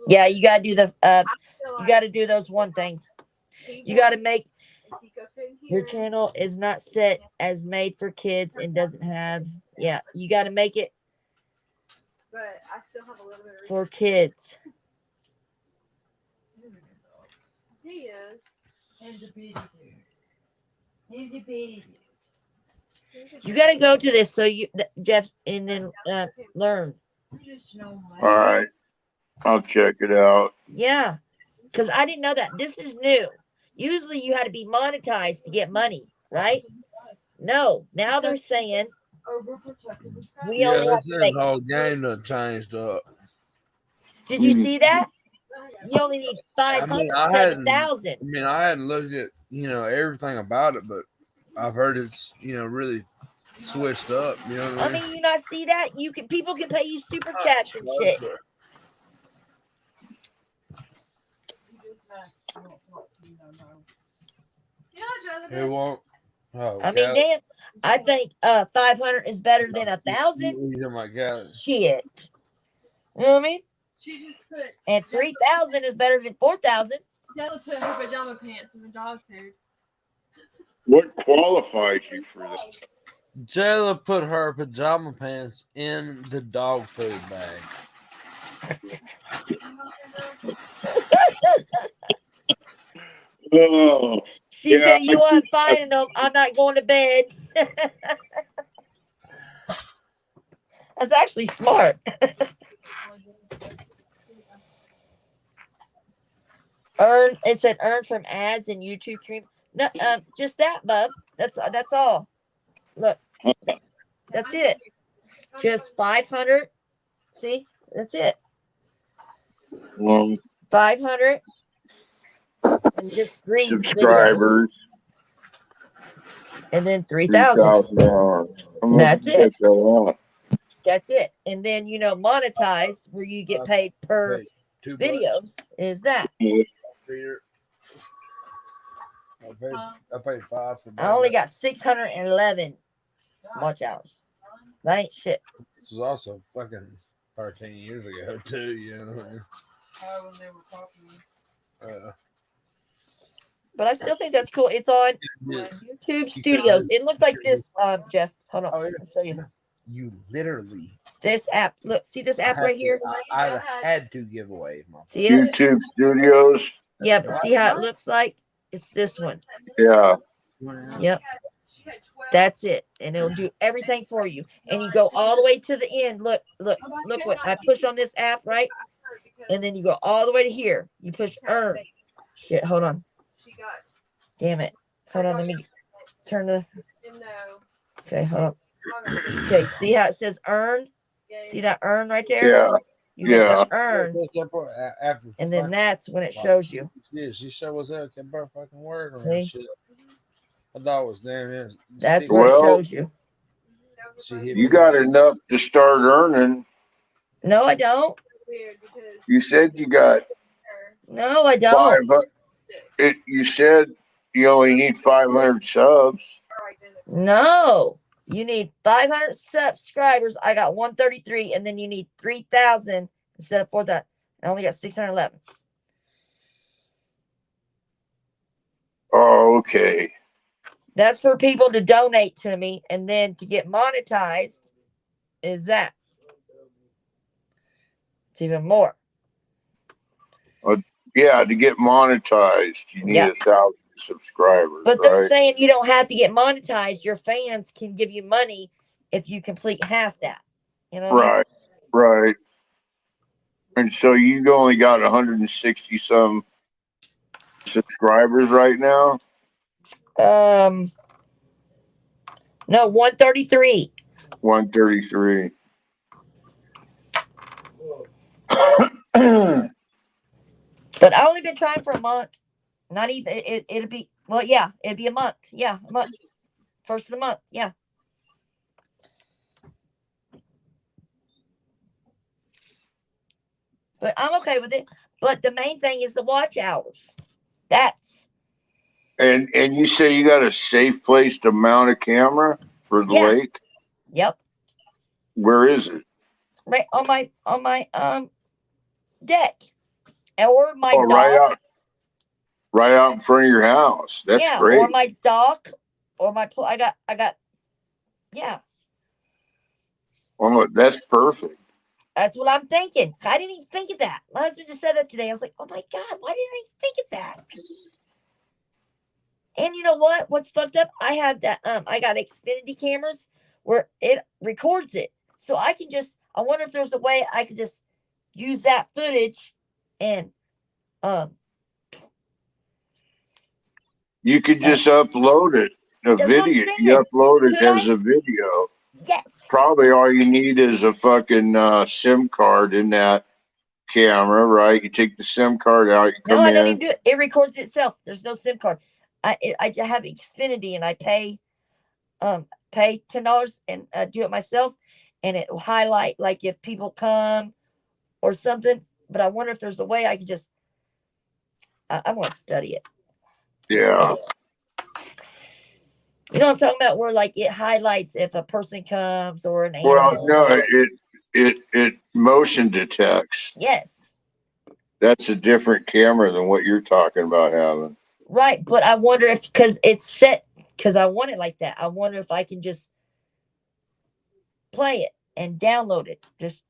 Yeah, you gotta do the you gotta do those one things. You gotta make your channel is not set as made for kids and doesn't have you gotta make it but I still have a little bit of for kids. He is. You gotta go to this so you Jeff and then learn. All right. I'll check it out. Yeah. Because I didn't know that. This is new. Usually you had to be monetized to get money, right? No. Now they're saying we only have to make the whole game done changed up. Did you see that? You only need 507,000. I mean, I hadn't looked at everything about it, but I've heard it's really switched up. You know what I mean? You not see that? People can pay you super chats and shit. It won't. Oh, I mean, damn. I think 500 is better than 1,000. Oh my God. Shit. You know what I mean? She just put. And 3,000 is better than 4,000. Jella put her pajama pants in the dog food. What qualifies you for that? Jayla put her pajama pants in the dog food bag. Oh, she said, "You want finding them? I'm not going to bed." That's actually smart. It said earn from ads and YouTube stream. No, just that, bub. That's all. Look, that's it. Just 500. See, that's it. 500 and just green subscribers, and then 3,000. That's it. That's it. And then monetize where you get paid per videos. Is that? I paid 5 for. I only got 611 watch hours. That ain't shit. This was also fucking 13 years ago too. You know what I mean? When they were talking. But I still think that's cool. It's on YouTube Studios. It looks like this, Jeff. Hold on. I'll show you. You literally. This app. Look, see this app right here? I had to give away my see it? YouTube Studios. Yeah, but see how it looks like? It's this one. Yeah. Yep. That's it. And it'll do everything for you. And you go all the way to the end. Look what I push on this app, right? And then you go all the way to here. You push earn. Shit, hold on. Damn it. Hold on, let me turn the. No. Okay, hold on. Okay, see how it says earn? See that earn right there? Yeah. You hit Yeah. the earn, and then that's when it shows you. Yeah, she sure was out kept her fucking word on that See? shit. My dog was damn in. That's what it Well, shows you. She hit you me got with enough to start earning. No, I don't. Weird because You said you got No, I don't. 500. You said you only need 500 subs. No. You need 500 subscribers. I got 133, and then you need 3,000 instead of 4,000. I only got 611. Oh, okay. That's for people to donate to me, and then to get monetized is that. It's even more. Yeah, to get monetized, you need Yeah. 1,000 subscribers, But they're right? saying you don't have to get monetized. Your fans can give you money if you complete half that. You know what I mean? Right. And so you only got 160 some subscribers right now? No, 133. 133. But I only been trying for a month. Not even it'll be well, yeah, it'd be a month. Yeah, a month. First of the month, yeah. But I'm okay with it. But the main thing is the watch hours. That's And you say you got a safe place to mount a camera for the yeah. lake? Yep. Where is it? Right on my deck. Or my Oh, dock. right out in front of your house. That's Yeah, great. or my dock, or my I got yeah. Oh, that's perfect. That's what I'm thinking. I didn't even think of that. My husband just said that today. I was like, oh my God, why didn't I think of that? And you know what? What's fucked up? I have that I got Xfinity cameras where it records it. So I can just I wonder if there's a way I could just use that footage and You could just upload it, a that's what I'm video. You saying. upload it Could as I? a video. Yes. Probably all you need is a fucking SIM card in that camera, right? You take the SIM card out, you No, come I don't in. even do it. It records itself. There's no SIM card. I just have Xfinity and I pay $10 and do it myself, and it will highlight like if people come or something. But I wonder if there's a way I could just I want to study it. Yeah. You know what I'm talking about? Where like it highlights if a person comes or an animal. Well, no, it motion detects. Yes. That's a different camera than what you're talking about having. Right, but I wonder if because it's set because I want it like that. I wonder if I can just play it and download it. Just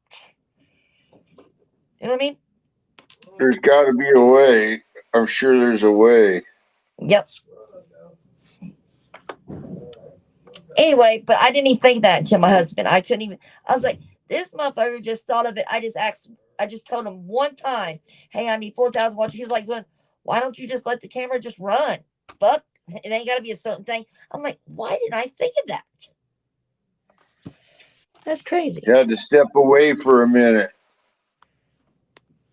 you know what I mean? There's got to be a way. I'm sure there's a way. Yep. Anyway, but I didn't even think that until my husband. I couldn't even. I was like, this motherfucker just thought of it. I just told him one time, hey, I need 4,000 watches. He was like, why don't you just let the camera just run? Fuck, it ain't got to be a certain thing. I'm like, why didn't I think of that? That's crazy. You had to step away for a minute.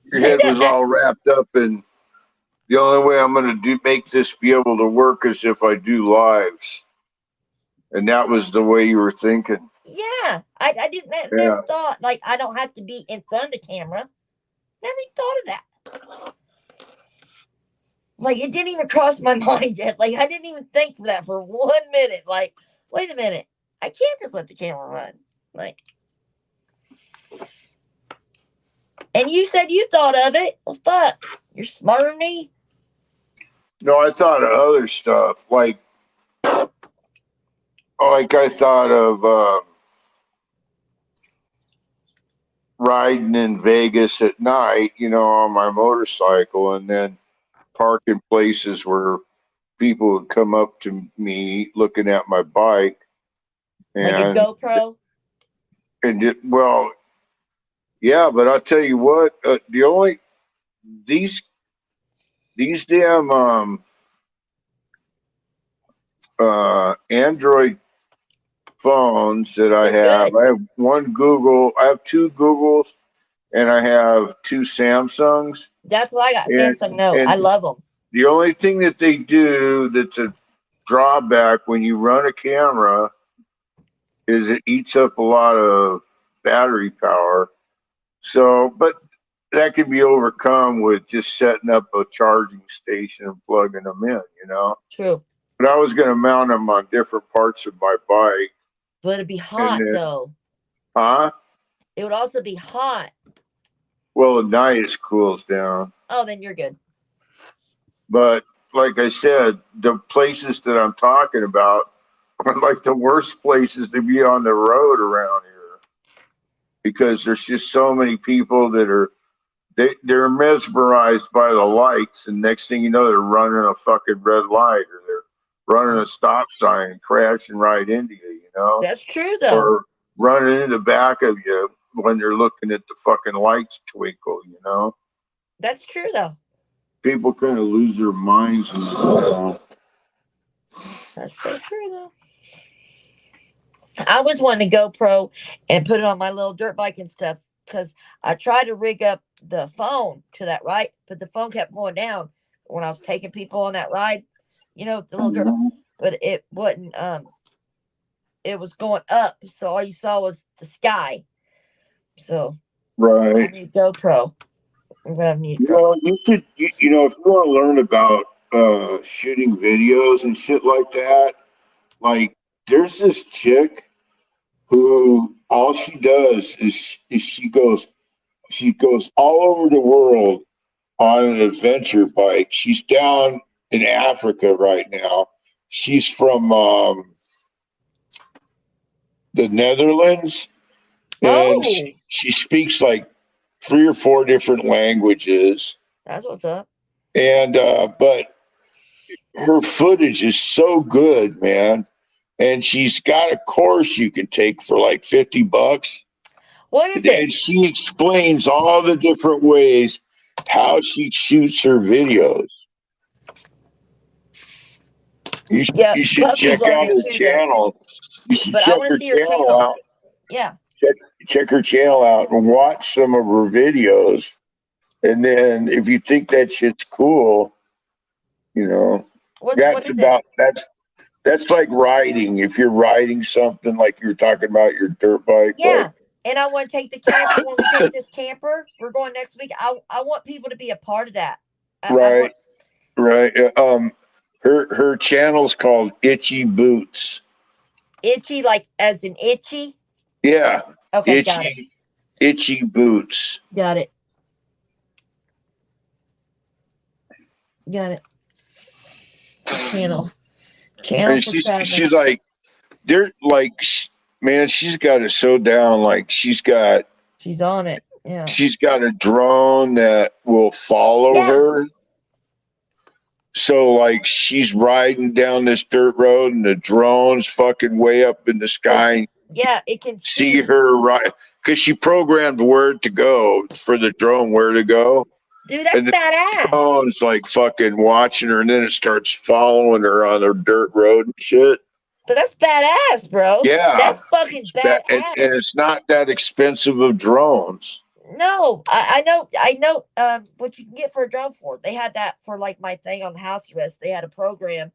Your head was all wrapped up in the only way I'm going to make this be able to work is if I do lives. And that was the way you were thinking. Yeah, I didn't never thought like I don't have to be in front of the camera. Never even thought of that. Like it didn't even cross my mind yet. Like I didn't even think for that for 1 minute. Like, wait a minute, I can't just let the camera run. Like, and you said you thought of it. Well, fuck, you're smarter than me. No, I thought of other stuff like I thought of riding in Vegas at night, on my motorcycle, and then parking places where people would come up to me looking at my bike. Like a GoPro? Well, yeah, but I'll tell you what, these damn Android phones that I have. I have one Google. I have two Googles, and I have two Samsungs. That's what I got. Samsung Note. I love them. The only thing that they do that's a drawback when you run a camera is it eats up a lot of battery power. So, but that can be overcome with just setting up a charging station and plugging them in, you know? True. But I was going to mount them on different parts of my bike. But it'd be hot, though. Huh? It would also be hot. Well, at night it cools down. Oh, then you're good. But like I said, the places that I'm talking about are like the worst places to be on the road around here, because there's just so many people that are they're mesmerized by the lights, and next thing you know, they're running a fucking red light, or they're running a stop sign and crashing right into you, you know? That's true, though. Or running in the back of you when they're looking at the fucking lights twinkle, you know? That's true, though. People kind of lose their minds in this town. That's so true, though. I was wanting to GoPro and put it on my little dirt bike and stuff, because I tried to rig up the phone to that ride, but the phone kept going down when I was taking people on that ride, you know, the little dirt, but it wouldn't, it was going up, so all you saw was the sky. So, right. I need GoPro. I'm gonna need you know, you should, you know, if you want to learn about shooting videos and shit like that, like there's this chick who all she does is she goes all over the world on an adventure bike. She's down in Africa right now. She's from the Netherlands, and she speaks like 3 or 4 different languages. That's what's up. And but her footage is so good, man. And she's got a course you can take for like $50. What is it? And she explains all the different ways how she shoots her videos. You should check out her channel. You should check her channel out. Yeah. Check her channel out and watch some of her videos. And then if you think that shit's cool, you know, that's like riding. If you're riding something like you were talking about your dirt bike. Yeah. Like, and I want to take the camper when we take this camper. We're going next week. I want people to be a part of that. Right. Her channel's called Itchy Boots. Itchy, like as in itchy? Yeah. Okay, got it. Itchy Boots. Got it. Got it. Channel. And she's like, they're like, man, she's got it so down. Like she's on it. Yeah. She's got a drone that will follow her. So like she's riding down this dirt road and the drone's fucking way up in the sky. Yeah, it can see her right, because she programmed where to go for the drone, where to go. Dude, that's badass. The drone's like fucking watching her, and then it starts following her on her dirt road and shit. But that's badass, bro. Yeah. That's fucking badass. And it's not that expensive of drones. No, I know what you can get for a drone for. They had that for like my thing on house arrest. They had a program.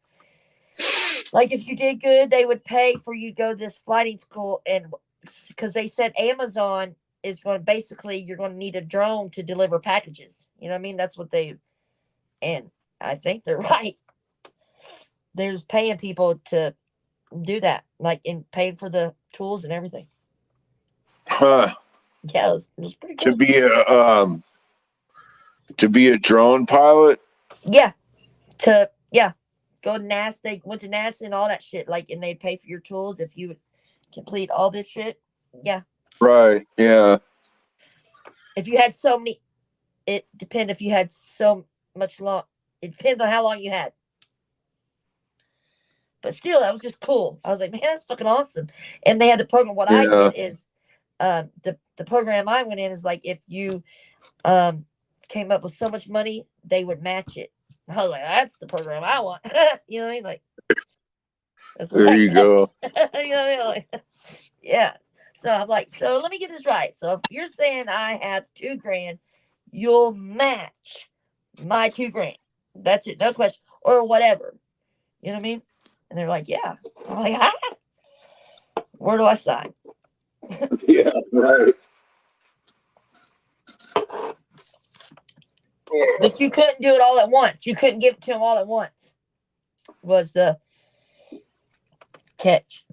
Like if you did good, they would pay for you to go to this flighting school, and because they said Amazon is going to basically, you're going to need a drone to deliver packages. You know what I mean? That's what and I think they're right. They're just paying people to do that, like and paying for the tools and everything. Huh. Yeah, it was pretty cool. To be a drone pilot? Yeah. Go to NASA. They went to NASA and all that shit. Like, and they'd pay for your tools if you would complete all this shit. Yeah. Right. Yeah. If you had so many, it depends if you had so much long. It depends on how long you had. But still, that was just cool. I was like, man, that's fucking awesome. And they had the program. What I did is, the program I went in is like, if you came up with so much money, they would match it. I was like, that's the program I want. You know what I mean? Like, That's There you go. You know, like, yeah. So I'm like, so let me get this right. So if you're saying I have $2,000, you'll match my $2,000. That's it, no question, or whatever. You know what I mean? And they're like, yeah. I'm like, where do I sign? Yeah, right. But you couldn't do it all at once. You couldn't give it to them all at once. Was the catch.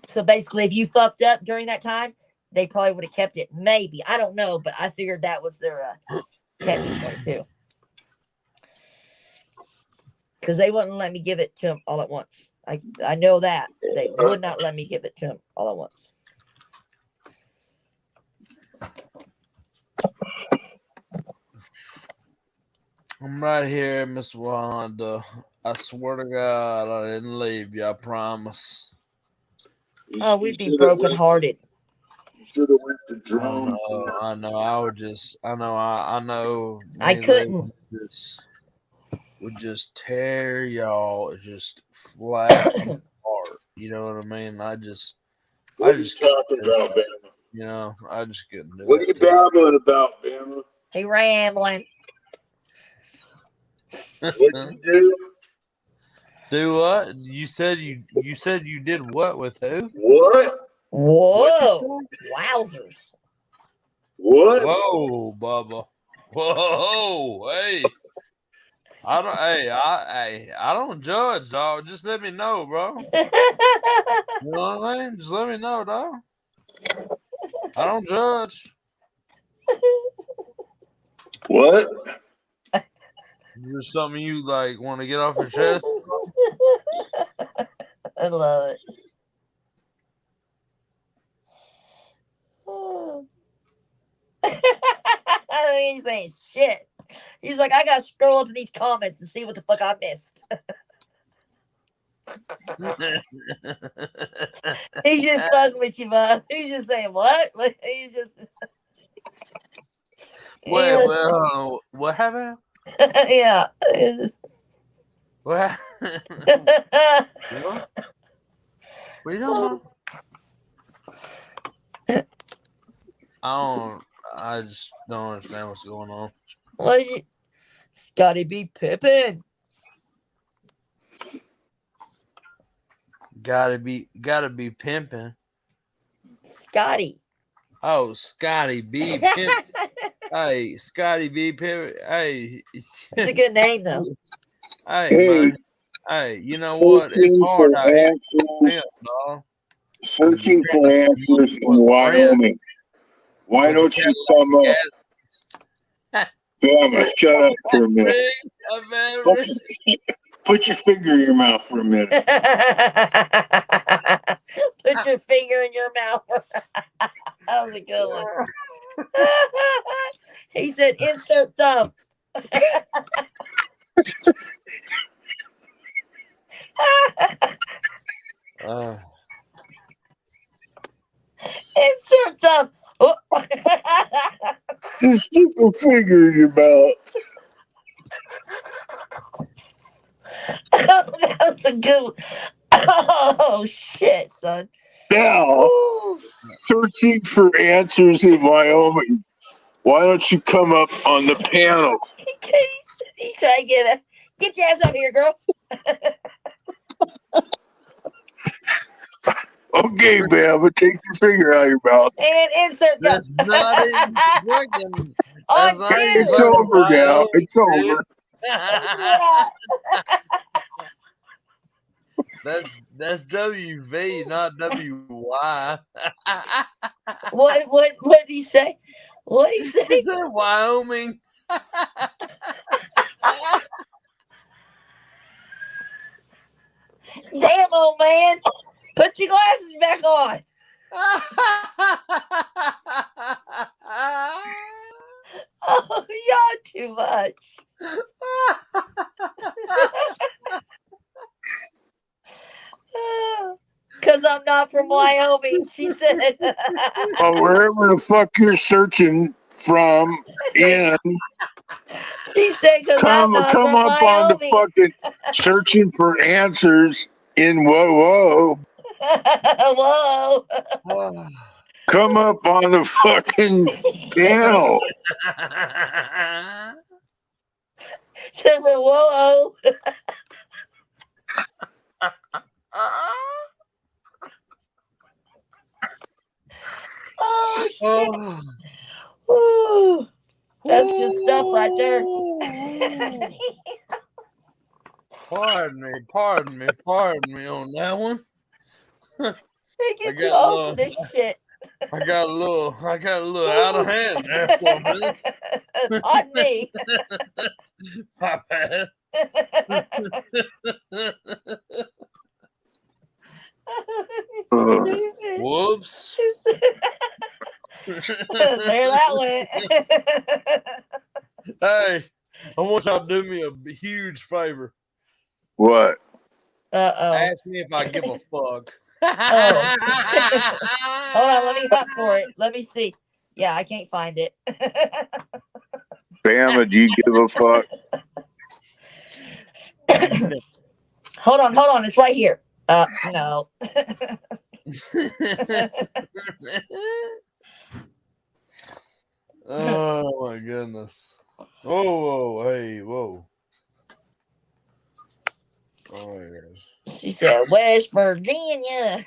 So basically, if you fucked up during that time, they probably would have kept it. Maybe. I don't know, but I figured that was their catch 22. Because they wouldn't let me give it to them all at once. I know that. They would not let me give it to them all at once. I'm right here, Miss Wanda. I swear to God, I didn't leave you. I promise. Oh, we'd be brokenhearted. You should have went to drone. I know. I would just. I know. I couldn't. Would just tear y'all just flat apart. You know what I mean? What are you talking about, Bama? You know, I just couldn't do it. What are you babbling about, Bama? He rambling. What'd you do? Do what? You said you did what with who? What? Whoa! Wowzers! What? Whoa, Bubba! Whoa! Hey! I don't judge, dog. Just let me know, bro. You know what I mean? Just let me know, dog. I don't judge. What? Is there something you like want to get off your chest? I love it. Oh. He ain't saying shit. He's like, I gotta scroll up in these comments and see what the fuck I missed. He's just fucking with you, bud. He's just saying what? He's just. Well, what happened? Yeah. What? What you talking about? I just don't understand what's going on. What is you? Scotty B. Pippen. Gotta be pimping. Scotty. Oh, Scotty B. Pimpin'. Hey, Scotty B. Pimpin'. Hey. It's a good name, though. Hey, man. Hey, you know what? It's hard out here. Dog. Searching for answers in Wyoming. Why don't you come up? Bama, shut up for a minute. Put your finger in your mouth for a minute. Put your finger in your mouth. That was a good one. He said, insert thumb. Insert thumb. Oh. Just stick a finger in your mouth. That was a good one. Oh, shit, son. Now, searching for answers in Wyoming. Why don't you come up on the panel? He's trying to get your ass up here, girl. Okay, Bama, take your finger out of your mouth. And insert that. That's not even fucking. It's over now. It's over. That's WV, not WY. What did he say? What did he say? He said Wyoming. Damn, old man. Put your glasses back on. Oh, y'all too much. Because I'm not from Wyoming, she said. Well, wherever the fuck you're searching from in. She She said, "Cause I'm not Come from up on the Wyoming." fucking searching for answers in whoa. Whoa. Come up on the fucking panel. Said, "Whoa." Oh shit! Woo. That's good stuff right there. Pardon me on that one. They get too old for this shit. I got a little out of hand there for a minute. Pardon me. My bad. Whoops. There that went. Hey, I want y'all to do me a huge favor. What? Uh-oh. Ask me if I give a fuck. Oh. Hold on, let me hunt for it. Let me see. Yeah, I can't find it. Bama, do you give a fuck? Hold on. It's right here. No. Oh my goodness. Whoa, hey, whoa. Oh my gosh. She said West Virginia.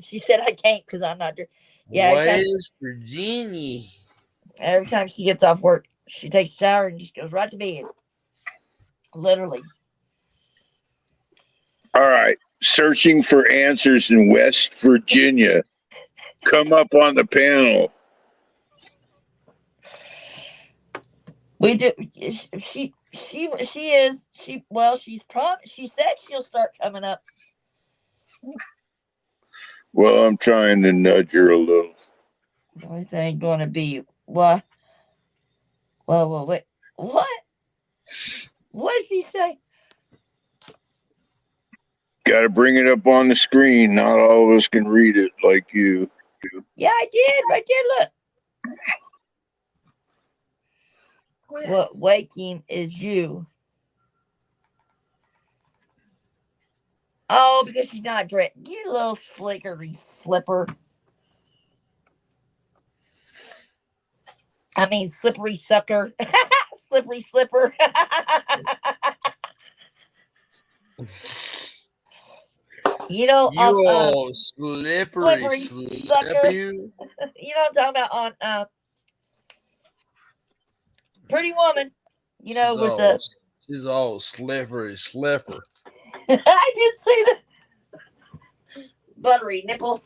She said I can't because I'm not. Yeah, West Virginia. Every time she gets off work, she takes a shower and just goes right to bed. Literally. All right. Searching for answers in West Virginia. Come up on the panel. We do. She is. She said she'll start coming up. Well, I'm trying to nudge her a little. The only thing going to be what? Well, wait. What? What did she say? Got to bring it up on the screen. Not all of us can read it like you. Yeah, I did. Right there, look. What waking is you? Oh, because she's not dressed. You little slickery slipper. I mean, slippery sucker. Slippery slipper. You know, you all slippery sucker. You know what I'm talking about on Pretty Woman. You know, she's all slippery slipper. I did see the buttery nipple.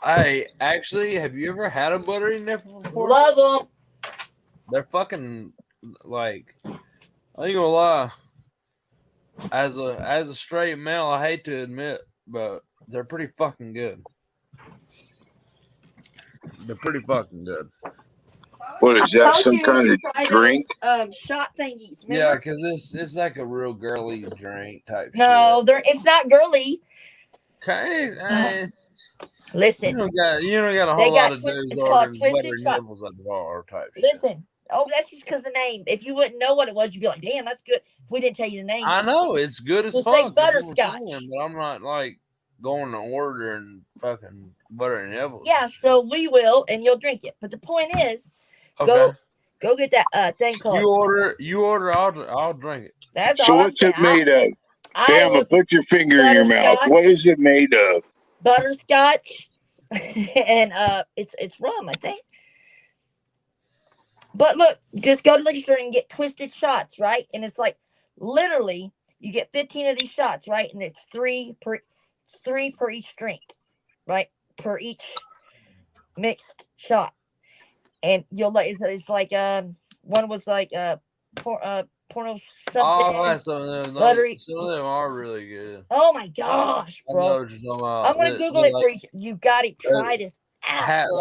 Hey, actually, have you ever had a buttery nipple before? Love them. They're fucking like. I ain't gonna lie. As a straight male, I hate to admit, but they're pretty fucking good. They're pretty fucking good. What is that? Some kind of drink? Shot thingies. Remember? Yeah, because it's like a real girly drink type. No, it's not girly. Okay, listen. You don't got a whole lot of dudes ordering buttery nipples at the bar type. Listen. Oh, that's just because the name. If you wouldn't know what it was, you'd be like, "Damn, that's good." If we didn't tell you the name, I know it's good as we'll fuck. say butterscotch. But I'm not like going to order and fucking buttery nipples. Yeah, so we will, and you'll drink it. But the point is, go get that thing called. You order. I'll drink it. That's so all what's it made of? Bama, put your finger in your mouth. What is it made of? Butterscotch, and it's rum, I think. But look, just go to the liquor store and get twisted shots, right? And it's like literally you get 15 of these shots, right? And it's three per each drink, right? Per each mixed shot. And you'll like it's like one was like porno something. Oh, some of them are really good. Oh my gosh, bro! I know what you're talking about. I'm gonna Google it for you. You gotta try this out.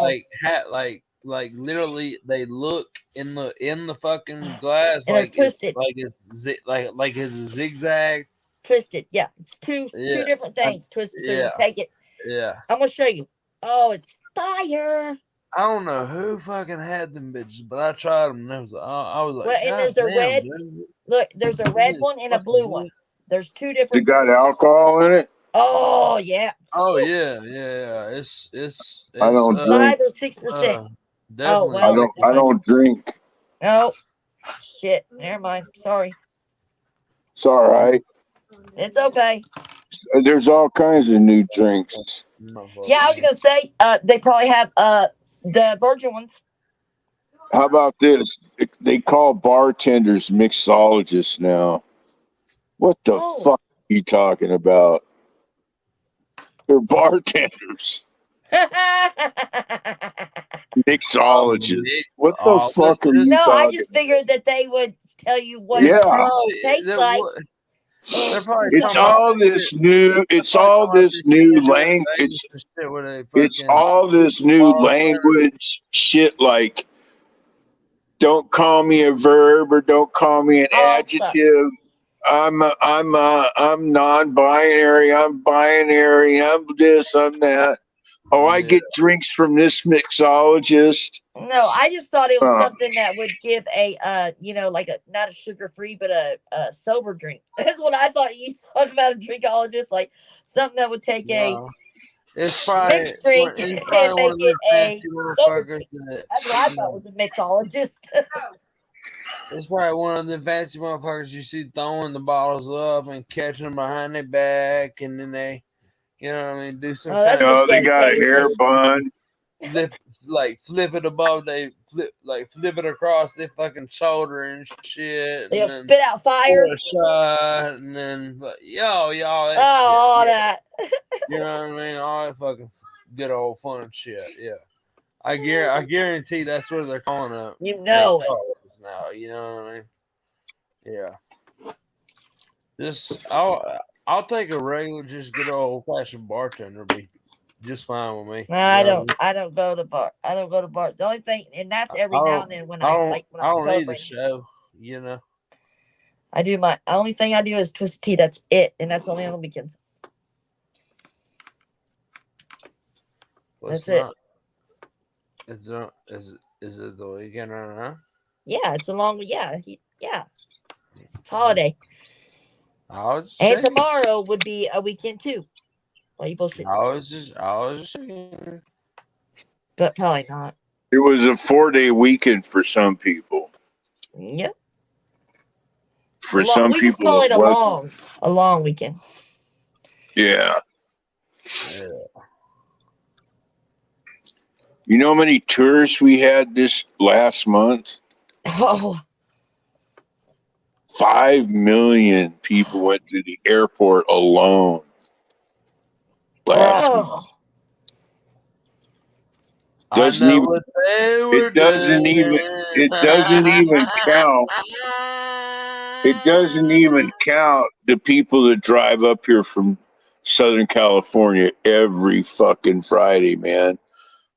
Like literally, they look in the fucking glass and like twisted. Like it's a zigzag. Twisted, yeah. It's two different things. Twisted, so you take it. Yeah. I'm gonna show you. Oh, it's fire. I don't know who fucking had them bitches, but I tried them and I was like, Well, and God there's a damn, red. dude. Look, there's a This red is one and a fucking blue one. good. There's two It different. got alcohol in it. Oh yeah. Oh yeah. It's I don't drink. 5 or 6%. Oh definitely well. I don't drink. Oh shit. Never mind. Sorry. It's all right. It's okay. There's all kinds of new drinks. Yeah, I was gonna say. They probably have the virgin ones. How about this? They call bartenders mixologists now. What the Oh. fuck are you talking about? They're bartenders. Mixologists. What the fuck are you No, I talking just figured that they would tell you what Yeah. it tastes like. They're probably It's all this new. It's all this new language. It's all this new language shit. Like, don't call me a verb or don't call me an adjective. I'm non-binary. I'm binary. I'm this. I'm that. Oh, I get drinks from this mixologist. No, I just thought it was Huh. something that would give a like a not a sugar free but a sober drink. That's what I thought you talked about a drinkologist, like something that would take It's probably mixed drink it's and probably one make of it them a fancy sober motherfuckers drink. that That's what I thought was a mixologist. it's probably one of them fancy motherfuckers you see throwing the bottles up and catching them behind their back, and then they, you know what I mean, do some that's kind of they got a hair bun. flip it above, they flip it across their fucking shoulder and shit. They'll And then spit out fire. pour a shot, and then y'all, that all shit. that. You know what I mean? All that fucking good old fun shit. Yeah. I guarantee that's what they're calling it. You know it. Now, you know what I mean? Yeah. Just I'll take a regular, just good old fashioned bartender. Be just fine with me. No, I don't go to bar. I don't go to bar. The only thing, and that's every now and then when I I'm don't need a celebrating. show. You know. I do my only thing I do is twisted tea. That's it, and that's only on the weekends. That's it. Is it the weekend right now? Yeah, it's a long. Yeah. It's holiday. And tomorrow would be a weekend too. Well, you bullshit. I was just but probably not. It was a 4-day weekend for some people. Yep. For some we people, just call it wasn't. a long weekend. Yeah. You know how many tourists we had this last month? Oh. 5 million people went to the airport alone last month. It doesn't even count. It doesn't even count the people that drive up here from Southern California every fucking Friday, man.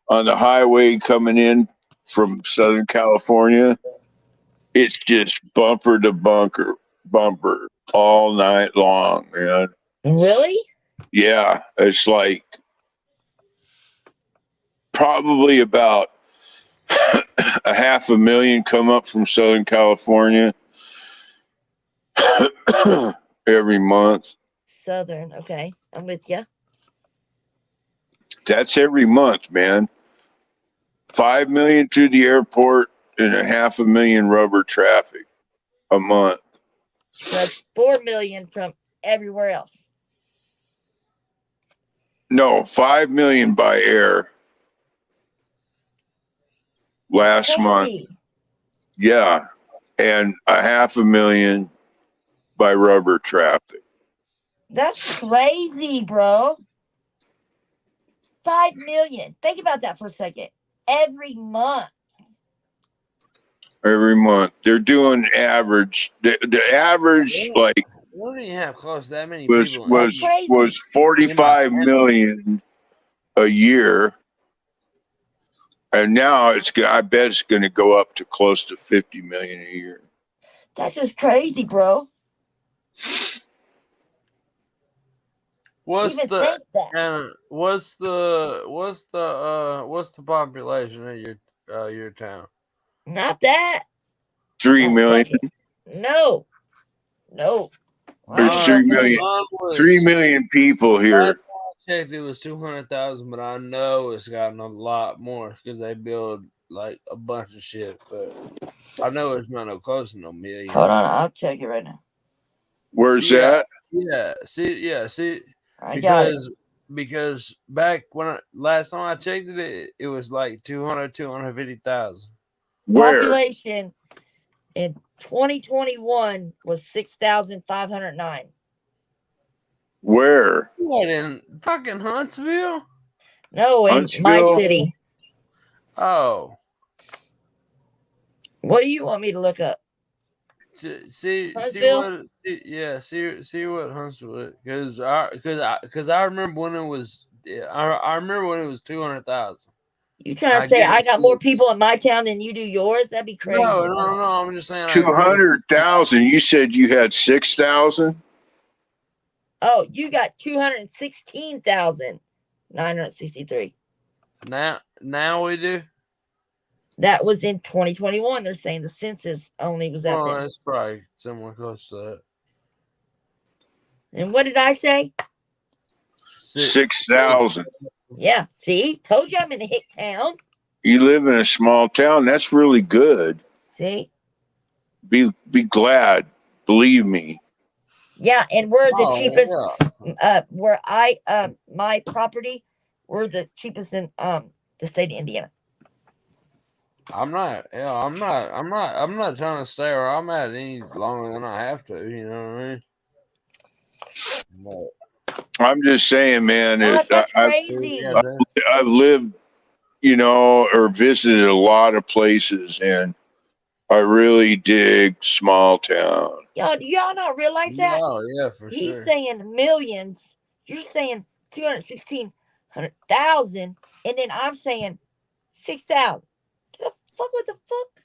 On the highway coming in from Southern California, it's just bumper to bumper all night long, man. Really? Yeah, it's like probably about 500,000 come up from Southern California every month. Southern, okay, I'm with you. That's every month, man. 5 million to the airport and 500,000 rubber traffic a month. So that's 4 million from everywhere else. No, 5 million by air last month. Yeah, and 500,000 by rubber traffic. That's crazy, bro. 5 million. Think about that for a second. Every month. Every month. They're doing average. The average, like, we don't even have close to that many was people. was 45 million a year. And now I bet it's going to go up to close to 50 million a year. That's just crazy, bro. What's even the think that. and what's the population of your town? Not that. 3 I'll million. tell you. No. No. I There's ain't 3 gonna tell million. you. Mine 3 was million people last here. time I checked, it was 200,000, but I know it's gotten a lot more because they build like a bunch of shit. But I know it's not no close to no million. Hold on, I'll check it right now. Where's See, that? see, I got it. because back when last time I checked it, it was like 250,000. Where? Population in 2021 was 6,509. Where? What, in fucking Huntsville? No, in my Huntsville? city. Oh, What do you want me to look up? see Huntsville? see what Huntsville, because I remember when it was, I remember when it was 200,000. You trying I to say get I got more people in my town than you do yours? That'd be crazy. no. I'm just saying. 200,000. You said you had 6,000? Oh, you got 216,963. Now we do. That was in 2021. They're saying the census only was that Well, then. it's probably somewhere close to that. And what did I say? 6,000. Yeah, see? Told you I'm in a hick town. You live in a small town. That's really good. See? Be glad. Believe me. Yeah, and we're the Oh, cheapest. yeah. Where my property, we're the cheapest in the state of Indiana. I'm not trying to stay where I'm at any longer than I have to. You know what I mean? But, I'm just saying, man. Gosh, that's crazy. I've lived, or visited a lot of places, and I really dig small town. Y'all, do y'all not realize that? oh yeah, for He's sure. saying millions. You're saying 216,000, and then I'm saying 6,000. The fuck? What the fuck?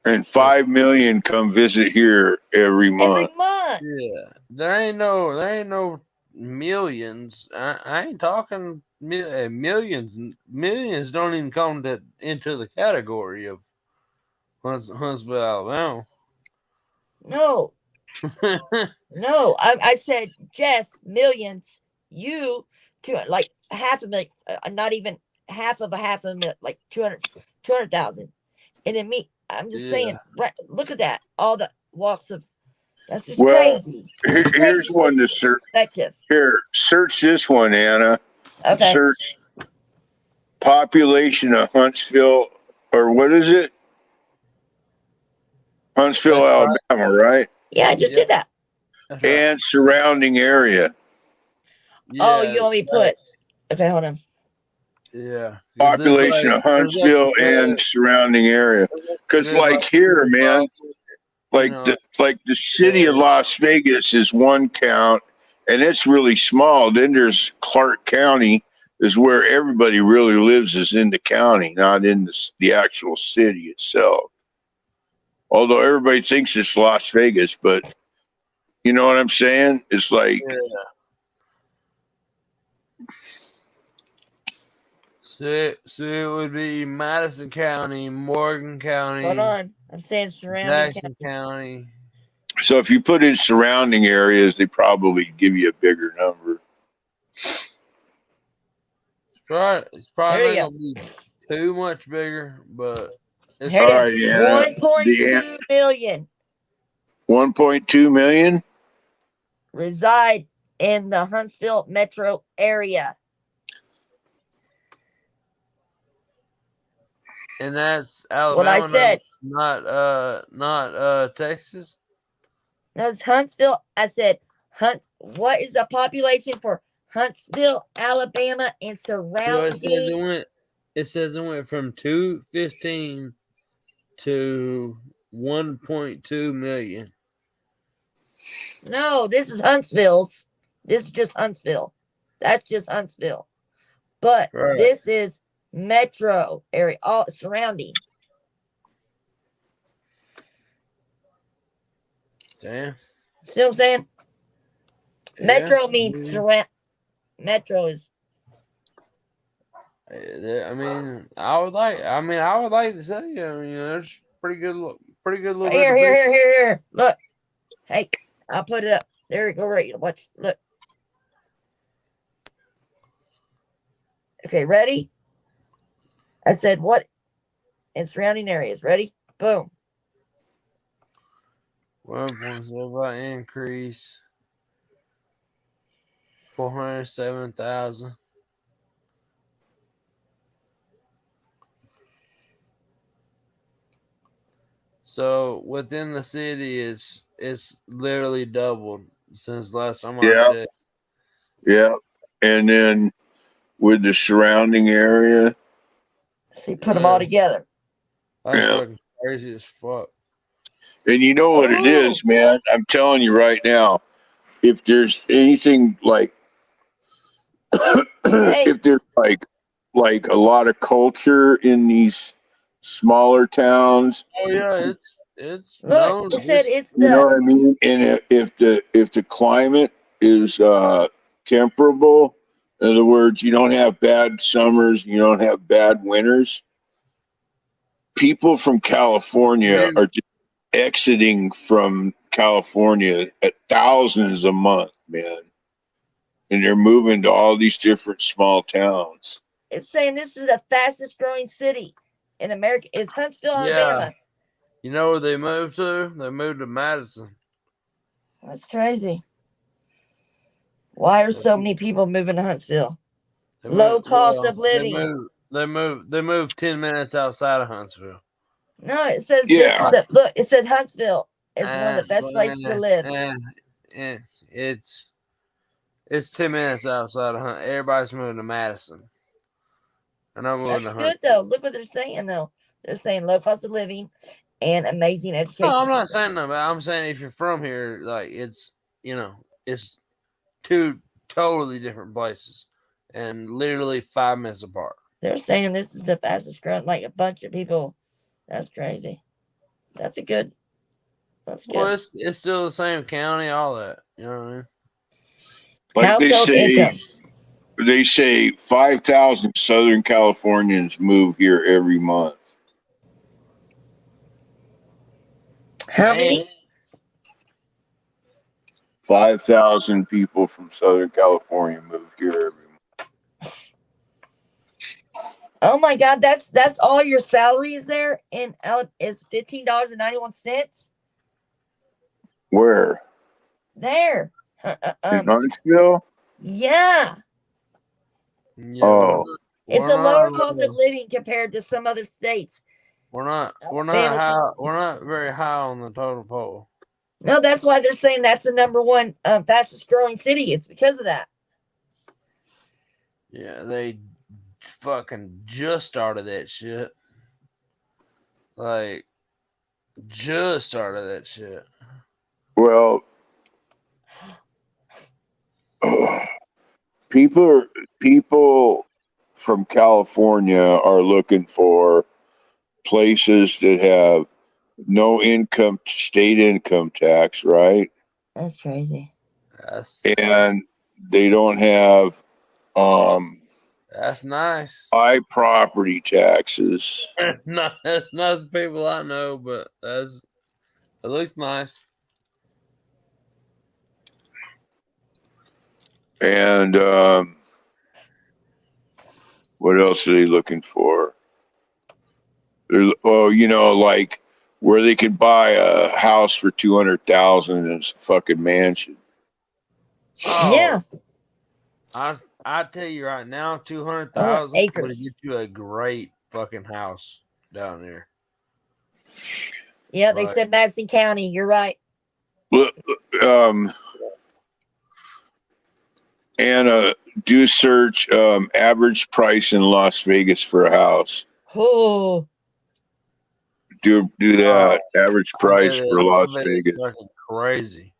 And 5 million come visit here every month. Every month. Yeah, there ain't no millions. I ain't talking millions. Millions don't even come into the category of Huntsville, Alabama. No. No. I said, Jess, millions. You, like half a million, not even half of a million, like 200,000. And then me, I'm just saying, right, look at that. All the walks of, that's just crazy. Here's one to search. Here, search this one, Anna. Okay. Search population of Huntsville, or what is it? Huntsville, That's Alabama, right? Yeah, I just did that. And surrounding area. Oh, you want me to put? Okay, hold on. Yeah. Population of Huntsville and surrounding area. Because like here, man, like the city of Las Vegas is one count, and it's really small. Then there's Clark County, is where everybody really lives, is in the county, not in the actual city itself. Although everybody thinks it's Las Vegas, but you know what I'm saying? It's like. So it would be Madison County, Morgan County. Hold on. I'm saying surrounding Jackson County. So if you put in surrounding areas, they probably give you a bigger number. It's probably not gonna be too much bigger, but it's here it is. 1.2 million 1.2 million reside in the Huntsville metro area. And that's Alabama. What I said. Not Texas. That's Huntsville. I said what is the population for Huntsville, Alabama, and surrounding? It says it went from 215 to 1.2 million. No, this is Huntsville's. This is just Huntsville. That's just Huntsville. But this is metro area, all surrounding. Damn. See what I'm saying? Yeah. Metro means surround. metro is. I mean, I would like to say, there's pretty good little bit of people. Here. Look. Hey, I'll put it up. There we go. Right. Watch. Look. Okay, ready? I said what? And surrounding areas. Ready? Boom. 1.75 increase. 407,000. So within the city, it's literally doubled since last time I Yeah. checked. Yeah. And then with the surrounding area. So you put them all together. That's fucking crazy as fuck. And you know what it is, man? I'm telling you right now, if there's anything like, if there's like a lot of culture in these smaller towns. Oh yeah, it's Look, it said it's you know what I mean? And if the climate is temperable, in other words, you don't have bad summers, you don't have bad winters. People from California are just exiting from California at thousands a month, man. And they're moving to all these different small towns. It's saying this is the fastest growing city in America. Is Huntsville, Alabama. You know where they moved to? They moved to Madison. That's crazy. Why are so many people moving to Huntsville? Low cost of living. They moved 10 minutes outside of Huntsville. No, it says this is look, it said Huntsville is one of the best places to live. It's 10 minutes outside of Huntsville. Everybody's moving to Madison. And I'm moving to Huntsville. Good though. Look what they're saying though. They're saying low cost of living and amazing education. No, I'm not saying that, but I'm saying if you're from here, like it's two totally different places and literally 5 minutes apart. They're saying this is the fastest growing, like a bunch of people. That's crazy. That's good. Well, it's still the same county, all that. You know what I mean? Like they say 5,000 Southern Californians move here every month. How many? 5,000 people from Southern California move here every month. Oh my God, that's all your salary is there, and is $15.91. Where? There. In Huntsville? Yeah. Oh. It's a lower cost of living compared to some other states. We're not very high on the total poll. No, that's why they're saying that's the number one fastest growing city. It's because of that. Yeah, they fucking just started that shit. Like, just started that shit. Well, people from California are looking for places that have no state income tax, right? That's crazy. And they don't have that's nice. high property taxes. That's not the people I know, but it looks nice. And what else are they looking for? Like where they can buy a house for $200,000 and it's a fucking mansion. Oh, yeah. I tell you right now, 200,000 would get you a great fucking house down there. Yeah, they said Madison County. You're right. Anna, do search average price in Las Vegas for a house. Oh. Do that. Average price for Las Vegas. Crazy.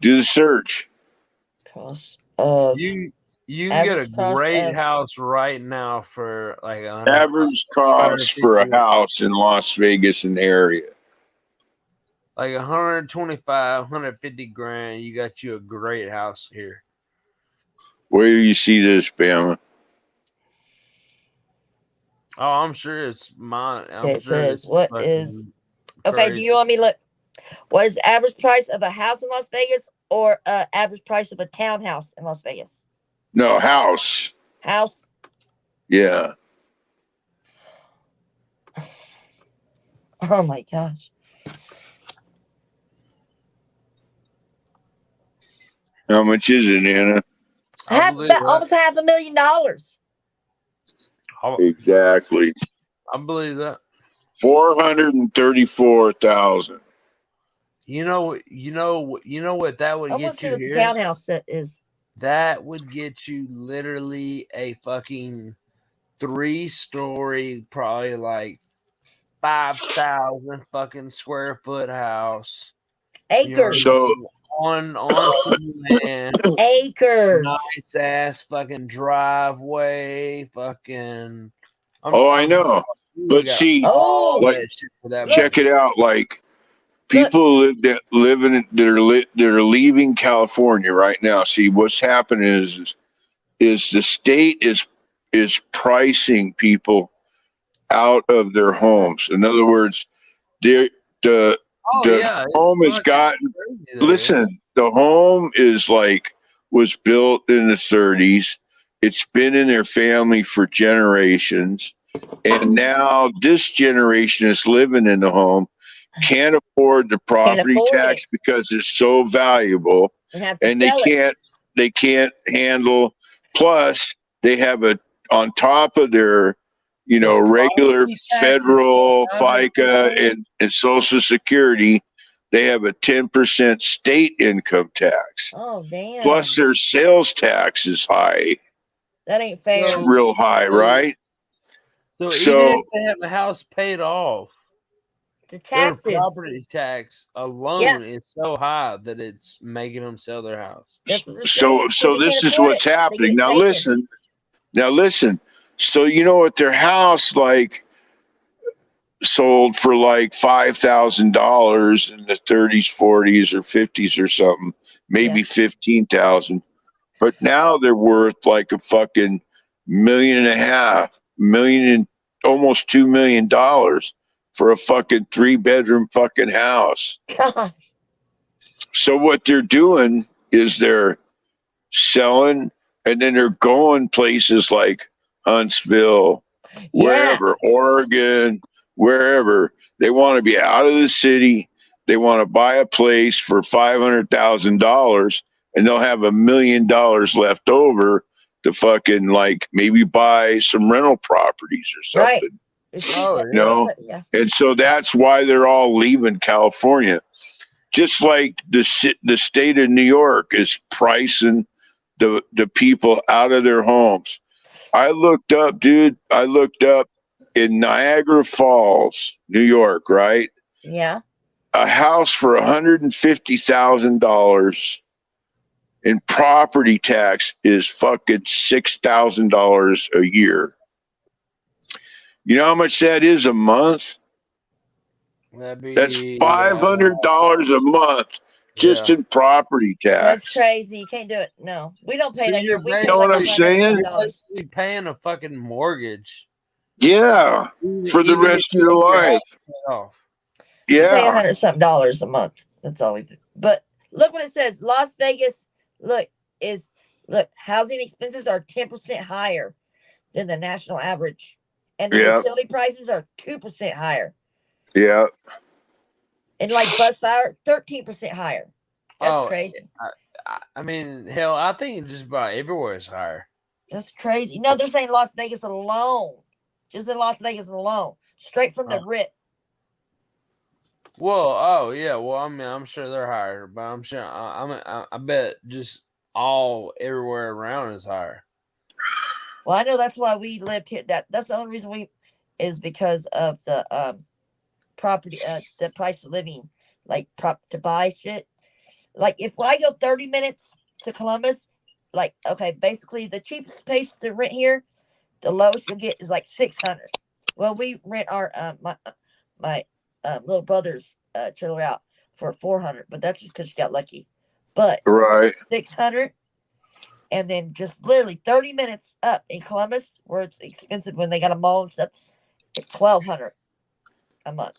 Do the search. Cost of you can get a great house right now for like average cost for a house in Las Vegas and area. Like 125, 150 grand. You got you a great house here. Where do you see this, Bama? Oh, I'm sure it's mine. I'm It sure says, it's what is. fucking Okay, do crazy. you want me to look? What is the average price of a house in Las Vegas or average price of a townhouse in Las Vegas? No, house. House? Yeah. Oh my gosh. How much is it, Anna? I believe that. Almost $500,000. Exactly. I believe that. 434,000. You know what that would I want to get see you what the here? townhouse is. That would get you literally a fucking 3-story, probably like 5,000 fucking square foot house. Acres. So on some land, Acres. nice ass fucking driveway, fucking. I know. But see, like, check it out. Like, people that are leaving California right now. See, what's happening is the state is pricing people out of their homes. In other words, the home has gotten. Listen, the home is was built in the 30s. It's been in their family for generations, and now this generation is living in the home, can't afford the property tax because it's so valuable, and they can't handle. Plus, they have on top of their regular federal FICA and Social Security, they have a 10% state income tax. Oh damn! Plus, their sales tax is high. That ain't fair. It's real high, right? So even if they have the house paid off, the their taxes, property tax alone is so high that it's making them sell their house. So this is what's happening. Now listen. So you know what, their house sold for like $5,000 in the 30s, 40s, or 50s or something, maybe 15,000. But now they're worth like a fucking $1.5 million, and almost $2 million for a fucking 3-bedroom fucking house. God. So what they're doing is they're selling, and then they're going places like Huntsville, wherever, Oregon, wherever. They want to be out of the city. They want to buy a place for $500,000, and they'll have $1 million left over to fucking maybe buy some rental properties or something. Right. And so that's why they're all leaving California. Just like the state of New York is pricing the people out of their homes. I looked up, dude. In Niagara Falls, New York, right? Yeah. A house for $150,000 in property tax is fucking $6,000 a year. You know how much that is a month? That's $500 a month just in property tax. That's crazy. You can't do it. No, we don't pay that here. We pay know what I'm saying? You're basically paying a fucking mortgage. Yeah, for the rest of your life. We pay Yeah. $100-something a month. That's all we do. But look what it says. Las Vegas, look, housing expenses are 10% higher than the national average. And the utility prices are 2% higher. Yeah. And bus fire, 13% higher. That's crazy. I mean, hell, I think just about everywhere is higher. That's crazy. No, they're saying Las Vegas alone. Just in Las Vegas alone. Straight from the rip. Well, I mean, I'm sure they're higher, but I'm sure I bet just everywhere around is higher. Well, I know that's why we lived here. That's the only reason is because of the property, the price of living, to buy shit. If I go 30 minutes to Columbus, basically the cheapest place to rent here, the lowest you'll get is $600. Well, we rent our my little brother's trailer out for $400, but that's just because she got lucky. But right, $600. and then just literally 30 minutes up in Columbus, where it's expensive when they got a mall and stuff. It's $1,200 a month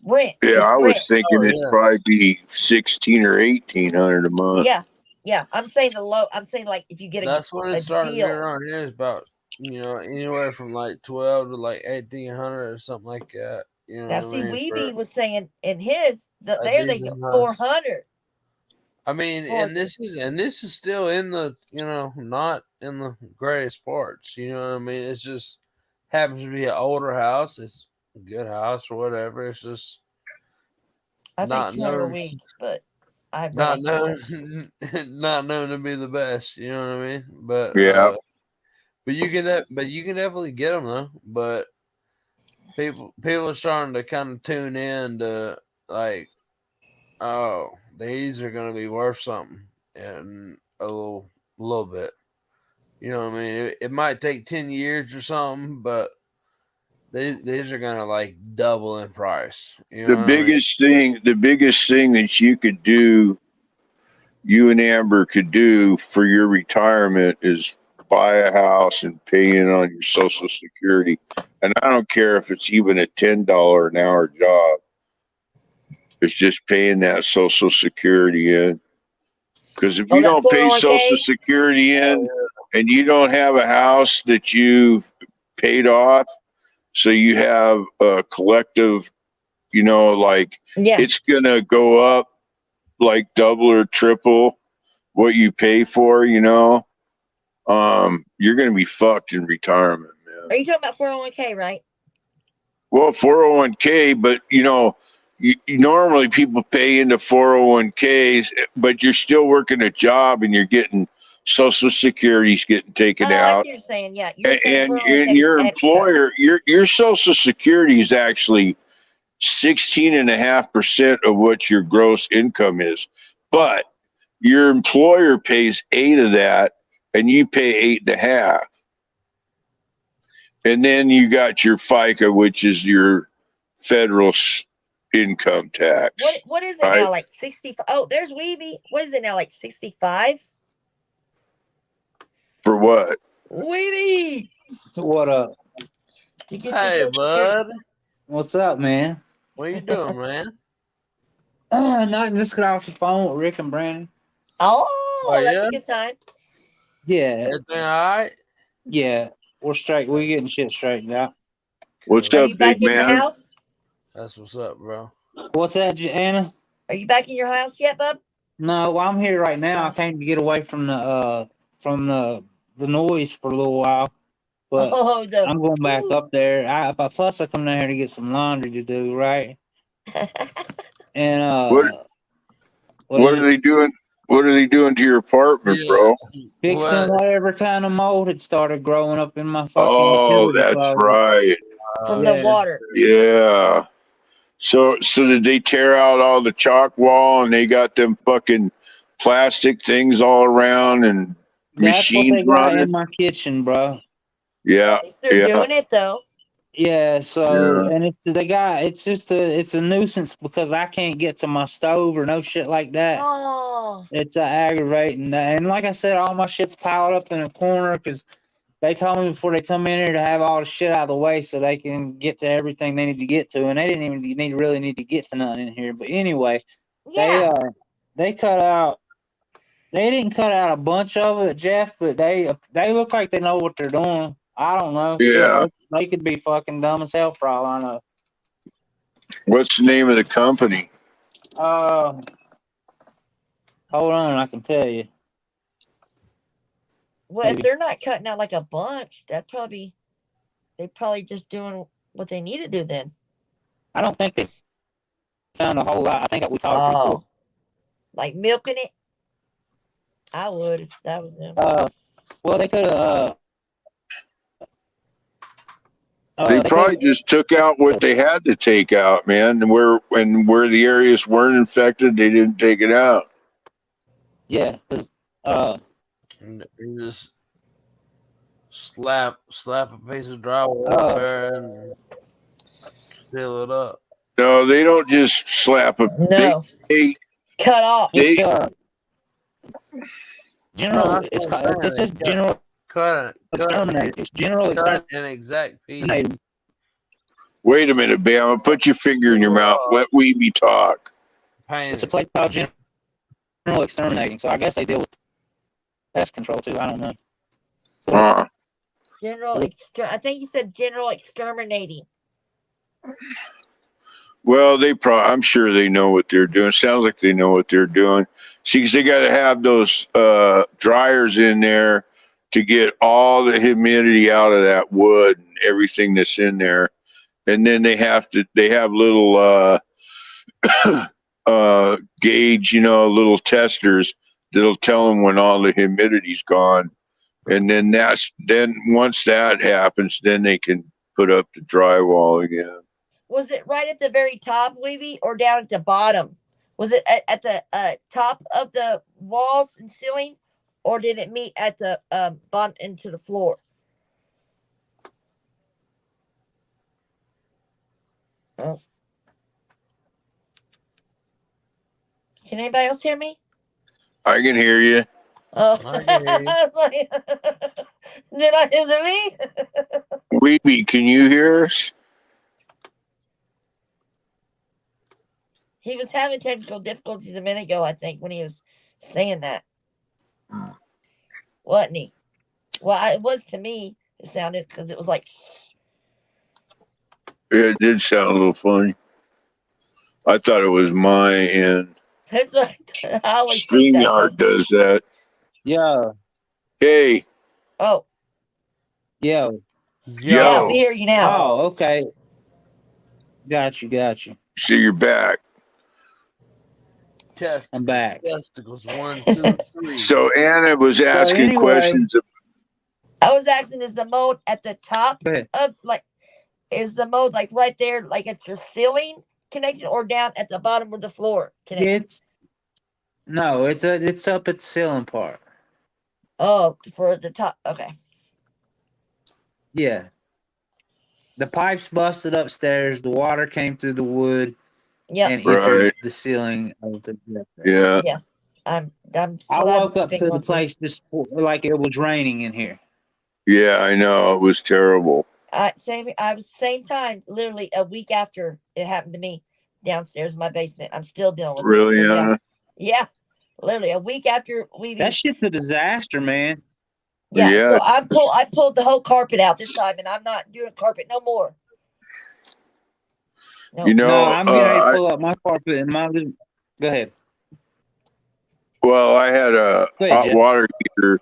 rent. Yeah, Just I was rent. thinking Oh it'd yeah. probably be 16 or 1800 a month. Yeah, yeah. I'm saying the low. I'm saying like if you get That's what a it started deal. around here. Is about anywhere from like 12 to like 1800 or something like that. You know Now, what see, I mean? For Weeby was saying in his that a there they go decent house. 400. I mean, and this is still in the not in the greatest parts. You know what I mean? It's just happens to be an older house. It's a good house or whatever. It's just I think not 200 a known, week, but I not realize known, not known to be the best. You know what I mean? Yeah. But you can definitely get them though. But people are starting to kind of tune in to like, oh, these are going to be worth something in a little bit. You know what I mean? It might take 10 years or something, but these are gonna like double in price. You know what I mean? The biggest thing that you could do, you and Amber could do for your retirement is buy a house and pay in on your Social Security. And I don't care if it's even a $10 an hour job. It's just paying that Social Security in. Because if you that don't pay Social 401k. Security in and you don't have a house that you've paid off, so you have a collective, like Yeah. it's going to go up like double or triple what you pay for, you're going to be fucked in retirement, man. Are you talking about 401k, right? Well, 401k, but normally people pay into 401ks, but you're still working a job and you're getting Social Security's getting taken Oh, I out. see what you're saying. Yeah, you're saying And 401k is your extra. employer, your Social Security is actually 16.5% of what your gross income is. But your employer pays 8 of that and you pay 8.5. And then you got your FICA, which is your federal income tax. What is it right? now? Like 65? Oh, there's Weeby. What is it now? Like 65? For what? Weeby. What up? To get Hey, your Social Security. bud. What's up, man? What you doing, man? Nothing. Just got off the phone with Rick and Brandon. Oh, that's yeah? a good time. Yeah, Everything all right? yeah. We're straight. We're getting shit straightened out. What's Are up, you back big in the man? house? That's what's up, bro. What's that, Anna? Are you back in your house yet, bub? No, well, I'm here right now. I came to get away from the noise for a little while, but Oh, I'm going back up there. Plus I come down here to get some laundry to do, right? And What are they doing? What are they doing to your apartment, bro? fixing whatever kind of mold had started growing up in my fucking Oh, utility that's closet. right. From the water. Yeah. So did they tear out all the chalk wall and they got them fucking plastic things all around and That's what machines they got running? in my kitchen, bro. Yeah. They're Yeah. doing it though. Yeah, so Yeah. and it's a nuisance because I can't get to my stove or no shit like that. Oh. It's aggravating, and like I said, all my shit's piled up in a corner because they told me before they come in here to have all the shit out of the way so they can get to everything they need to get to, and they didn't even really need to get to nothing in here. But anyway, Yeah. they cut out. They didn't cut out a bunch of it, Jeff, but they look like they know what they're doing. I don't know. Yeah. Shit, they could be fucking dumb as hell for all I know. What's the name of the company? Hold on, I can tell you. Well, if they're not cutting out like a bunch, they probably just doing what they need to do then. I don't think they found a whole lot. I think we talked before. Like milking it? I would if that was them. Well, they could have. They probably just took out what they had to take out, man. And where the areas weren't infected, they didn't take it out. Yeah, You just slap a piece of drywall up there and seal it up. No, they don't just slap a. No. They cut off. General. It's called. This is general cut exterminator. It's general cut an exact piece. exterminator. Wait a minute, Bama. Put your finger in your mouth. Let Weeby talk. It's a place called general exterminating. So I guess they deal with pest control too. I don't know. I think you said general exterminating. Well, I'm sure they know what they're doing. Sounds like they know what they're doing. See, 'cause they got to have those dryers in there to get all the humidity out of that wood and everything that's in there. And then they have little gauge, little testers that'll tell them when all the humidity's gone. And then once that happens, then they can put up the drywall again. Was it right at the very top, Weavy, or down at the bottom? Was it at the top of the walls and ceiling, or did it meet at the bottom into the floor? Oh. Can anybody else hear me? I can hear you. Oh, I can hear you. Did I hear me? Weeby, can you hear us? He was having technical difficulties a minute ago, I think, when he was saying that. Wasn't he? Well, it was to me. It sounded because it was like. It did sound a little funny. I thought it was my end. That's what I always think that. StreamYard does that. Yeah. Hey. Oh. Yo. Yeah, we hear you now. Oh, okay. Got you. So you're back. I'm back. Testicles 1, 2, 3. So Anna was asking questions. I was asking, is the mold at the top of is the mold like right there, like at your ceiling connected, or down at the bottom of the floor connected? It's up at the ceiling part. Oh, for the top. Okay. Yeah. The pipes busted upstairs. The water came through the wood. Yeah. And entered the ceiling of the. Yeah. Yeah. I woke up to the place just like it was raining in here. Yeah, I know. It was terrible. I was same time, literally a week after it happened to me downstairs in my basement. I'm still dealing with really, it. So, Anna? Yeah. Literally a week after that shit's a disaster, man. Yeah. So I pulled the whole carpet out this time, and I'm not doing carpet no more. No. I'm getting ready to pull up my carpet and my. Go ahead. Well, I had a hot water heater.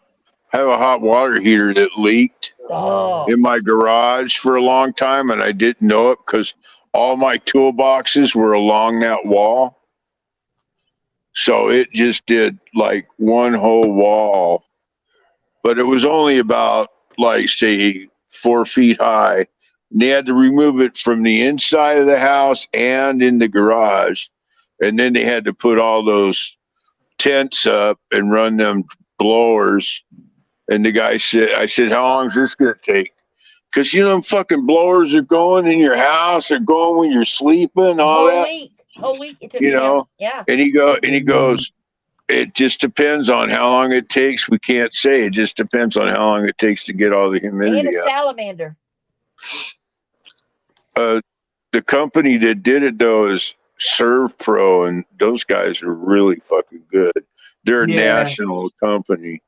I have a hot water heater that leaked in my garage for a long time, and I didn't know it because all my toolboxes were along that wall. So it just did like one whole wall, but it was only about say 4 feet high. And they had to remove it from the inside of the house and in the garage. And then they had to put all those tents up and run them blowers. And the guy said, I said, how long is this going to take? Because, them fucking blowers are going in your house, they're going when you're sleeping, all that. Whole week it took me down. Yeah. And he goes, it just depends on how long it takes. We can't say. It just depends on how long it takes to get all the humidity And a out. salamander. The company that did it though is Serve Pro, and those guys are really fucking good. They're a national company.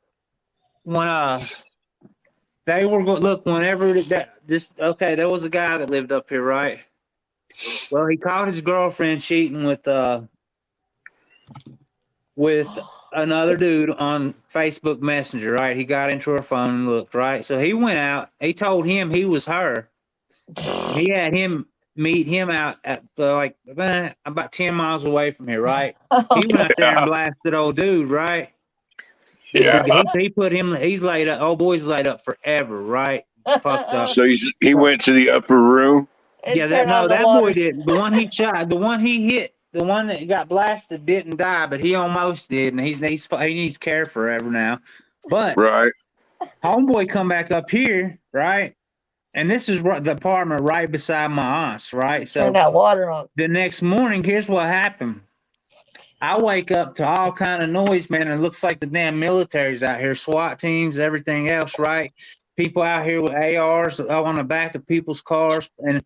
When they were look whenever there was a guy that lived up here, right? Well, he caught his girlfriend cheating with another dude on Facebook Messenger, right? He got into her phone and looked, right? So he went out. He told him he was her. He had him meet him out at about 10 miles away from here, right? He went out there and blasted old dude, right? Yeah. He put him. He's laid up. Old boy's laid up forever, right? Fucked up. So he went to the upper room. That boy didn't. The one he shot, the one he hit, the one that got blasted didn't die, but he almost did, and he needs care forever now. But homeboy come back up here, right? And this is the apartment right beside my aunt's, right? So turn that water on. The next morning, here's what happened. I wake up to all kind of noise, man. It looks like the damn military's out here, SWAT teams, everything else, right? People out here with ARs on the back of people's cars, and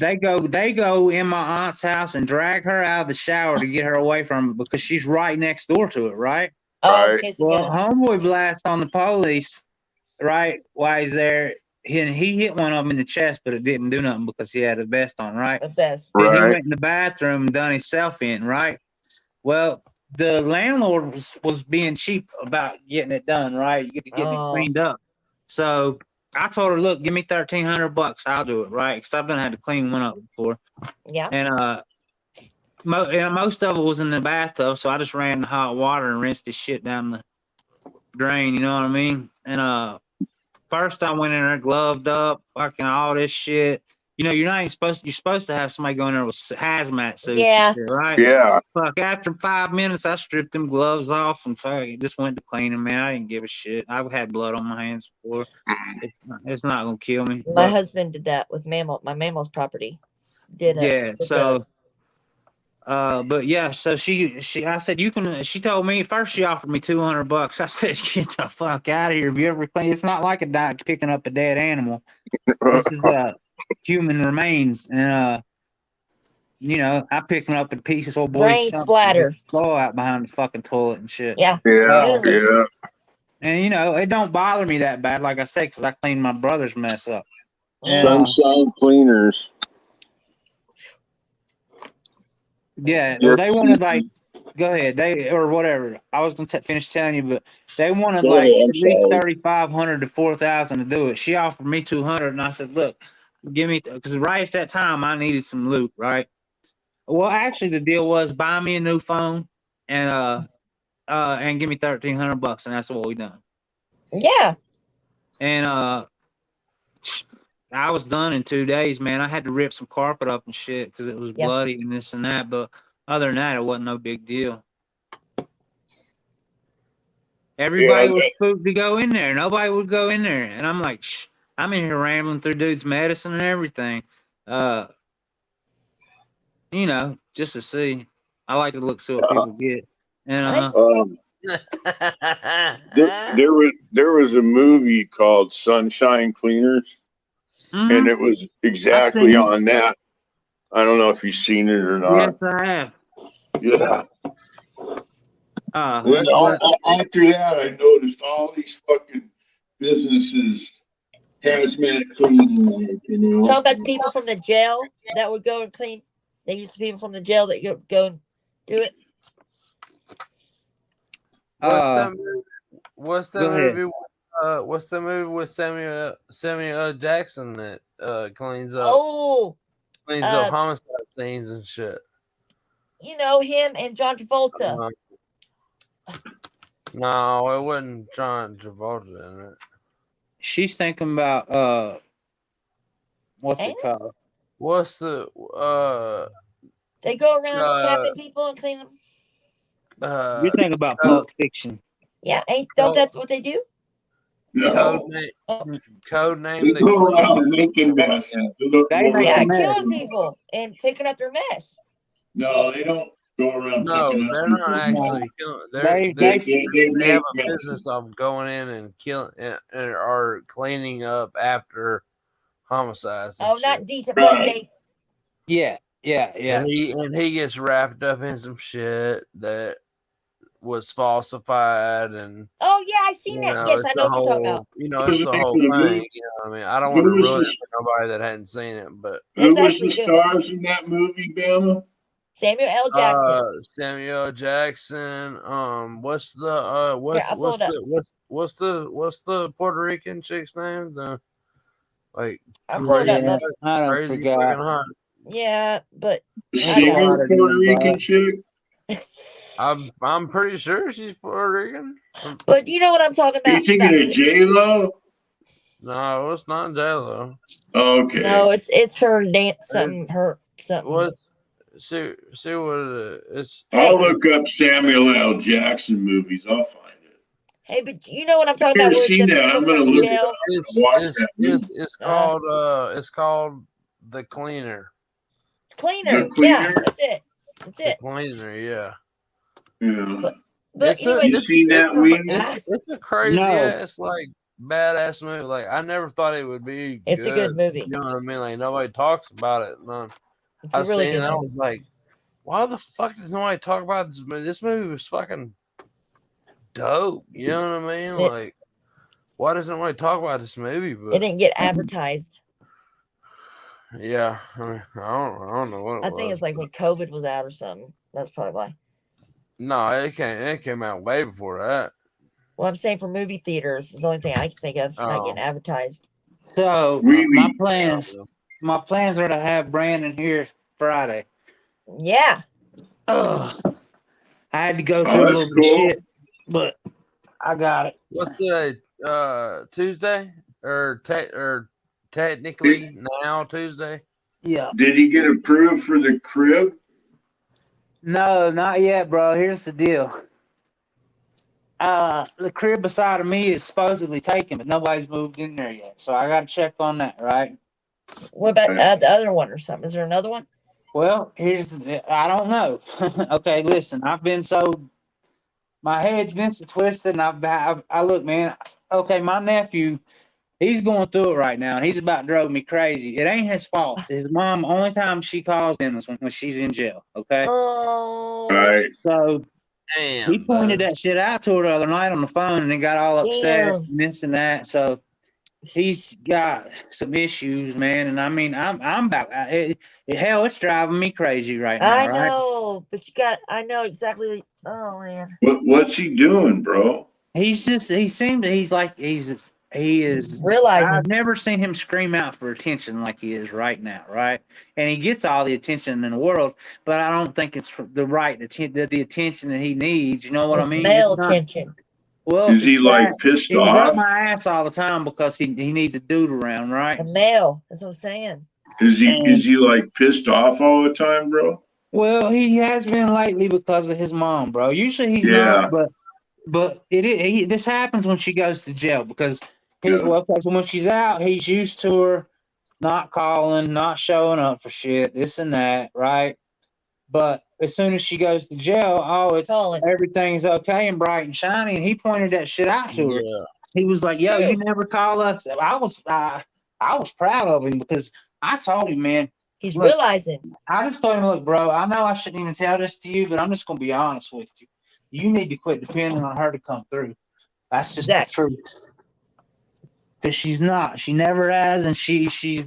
they go in my aunt's house and drag her out of the shower to get her away from it because she's right next door to it, right? Oh, Right. kids Well, together. homeboy blast on the police, right? While he's there, he hit one of them in the chest, but it didn't do nothing because he had a vest on, right? The best. Then he Right. went in the bathroom and done himself in, right? Well, the landlord was being cheap about getting it done, right? You get to getting it Oh, cleaned up. So I told her, look, give me $1,300, I'll do it, right? Because I've done had to clean one up before. yeah. And most of it was in the bathtub, so I just ran the hot water and rinsed this shit down the drain. You know what I mean? And first I went in there gloved up, fucking all this shit. You know, you're not even supposed. You're supposed to have somebody go in there with hazmat suits, Yeah. and shit, right? Yeah. Fuck. After 5 minutes, I stripped them gloves off and fuck, just went to cleaning. Man, I didn't give a shit. I've had blood on my hands before. It's not gonna kill me. My But, husband did that with my mammal's property. Did it. yeah. So. But yeah, so I said, you can, she told me first she offered me $200. I said, get the fuck out of here. Have you ever clean? It's not like a dog picking up a dead animal. This is human remains. And you know, I picking up a piece of old boy's brain splatter. Blow out behind the fucking toilet and shit. Yeah. Yeah. Literally. Yeah. And you know, it don't bother me that bad, like I said, because I cleaned my brother's mess up. And Sunshine cleaners. yeah, Yep. they wanted like, go ahead, they or whatever. I was gonna finish telling you, but they wanted Go like ahead, I'm at least sorry. 3,500 to 4,000 to do it. She offered me 200, and I said, look, give me, because right at that time I needed some loot, right? Well, actually, the deal was buy me a new phone and give me $1,300, and that's what we done. Yeah. And I was done in 2 days, man. I had to rip some carpet up and shit because it was Yeah. bloody and this and that. But other than that, it wasn't no big deal. Everybody was spooked to go in there. Nobody would go in there. And I'm like, shh, I'm in here rambling through dude's medicine and everything. You know, just to see. I like to look see what people get. And There was a movie called Sunshine Cleaners, and it was exactly it. on that. I don't know if you've seen it or not. Yes, I have. Yeah. Uh, Then after that, I noticed all these fucking businesses hazmat cleaning, you know. Talking about the people from the jail that would go and clean. They used to be people from the jail that go and do it. What's the go ahead. movie? What's the movie with Samuel L. Jackson that cleans up homicide scenes and shit? You know him and John Travolta. No, it wasn't John Travolta in it. She's thinking about what's it called? What's the They go around tapping people and clean them. You're thinking about Pulp Fiction. Yeah, don't that's what they do? No. Code name. They go around making messes. Killing people and picking up their mess. No, they don't go around. No, they're not actually killing. They have a business of going in and killing or cleaning up after homicides. Oh, not detail, but they. Yeah. And he gets wrapped up in some shit that was falsified and. Oh yeah, I seen that. Yes, I know what you're talking about. You know, it's the whole thing. You know what I mean? I don't want to ruin it for nobody that hadn't seen it, but who was the stars in that movie, Bama? Samuel L. Jackson. Samuel L. Jackson. What's the Puerto Rican chick's name? The I pulled it up. I don't crazy forgot. fucking hot. Yeah, but Puerto Rican chick. I'm pretty sure she's Puerto Rican. But you know what I'm talking about? You thinking of J-Lo? No, it's not J-Lo. Okay. No, it's her dance something. What's see what it is? I'll look up Samuel L. Jackson movies. I'll find it. Hey, but you know what I'm talking I've about? never seen that. I'm gonna look it up. It's called The Cleaner. Cleaner. Yeah, that's it. The Cleaner, yeah. Yeah. But It's a anyway, You seen that, Weenie? it's a crazy No. ass like badass movie. Like I never thought it would be it's a good movie. You know what I mean? Like nobody talks about it. None. It's I a really seen it good and I movie. was like, why the fuck does nobody talk about this movie? This movie was fucking dope. You know what I mean? It, Like, why doesn't nobody talk about this movie? it But didn't get advertised. yeah, I mean, I don't know what it I think was. it's like when COVID was out or something. That's probably why. No, it came out way before that. Well, I'm saying for movie theaters is the only thing I can think of not getting Oh, advertised. So Weenie. my plans are to have Brandon here Friday. Yeah. Ugh. I had to go Oh, through a that's little bit of cool. shit, but I got it. what's today? Tuesday or technically now Tuesday. Yeah. Did he get approved for the crib? No, not yet, bro. Here's the deal. The crib beside of me is supposedly taken, but nobody's moved in there yet. So I got to check on that, right? What about the other one or something? Is there another one? Well, I don't know. Okay, listen, my head's been so twisted, and I look, man. Okay, my nephew, he's going through it right now, and he's about drove me crazy. It ain't his fault. His mom, only time she calls him is when she's in jail. Okay. Oh. Right. So Damn, he pointed dude. that shit out to her the other night on the phone, and they got all upset Damn. and this and that. So he's got some issues, man. And I mean, I'm about hell. It's driving me crazy right now, I right? know, but I know exactly. Oh man. What's he doing, bro? He is. Realizing. I've never seen him scream out for attention like he is right now, right? And he gets all the attention in the world, but I don't think it's the attention that he needs. You know what I It's mean? male It's not. attention. Well, Is he it's like that. pissed He's up off? my ass all the time because he needs a dude around, right? A male. That's what I'm saying. Is And he like pissed off all the time, bro? well, he has been lately because of his mom, bro. Usually he's Yeah. not, but this happens when she goes to jail because Yeah. because when she's out, he's used to her not calling, not showing up for shit, this and that, right? But as soon as she goes to jail, Calling. everything's okay and bright and shiny. And he pointed that shit out to her. Yeah. He was like, "Yo, True. you never call us." I was proud of him because I told him, man. He's Look, realizing. I just told him, look, bro, I know I shouldn't even tell this to you, but I'm just gonna be honest with you. You need to quit depending on her to come through. That's just the truth. Because she's not. She never has, and she's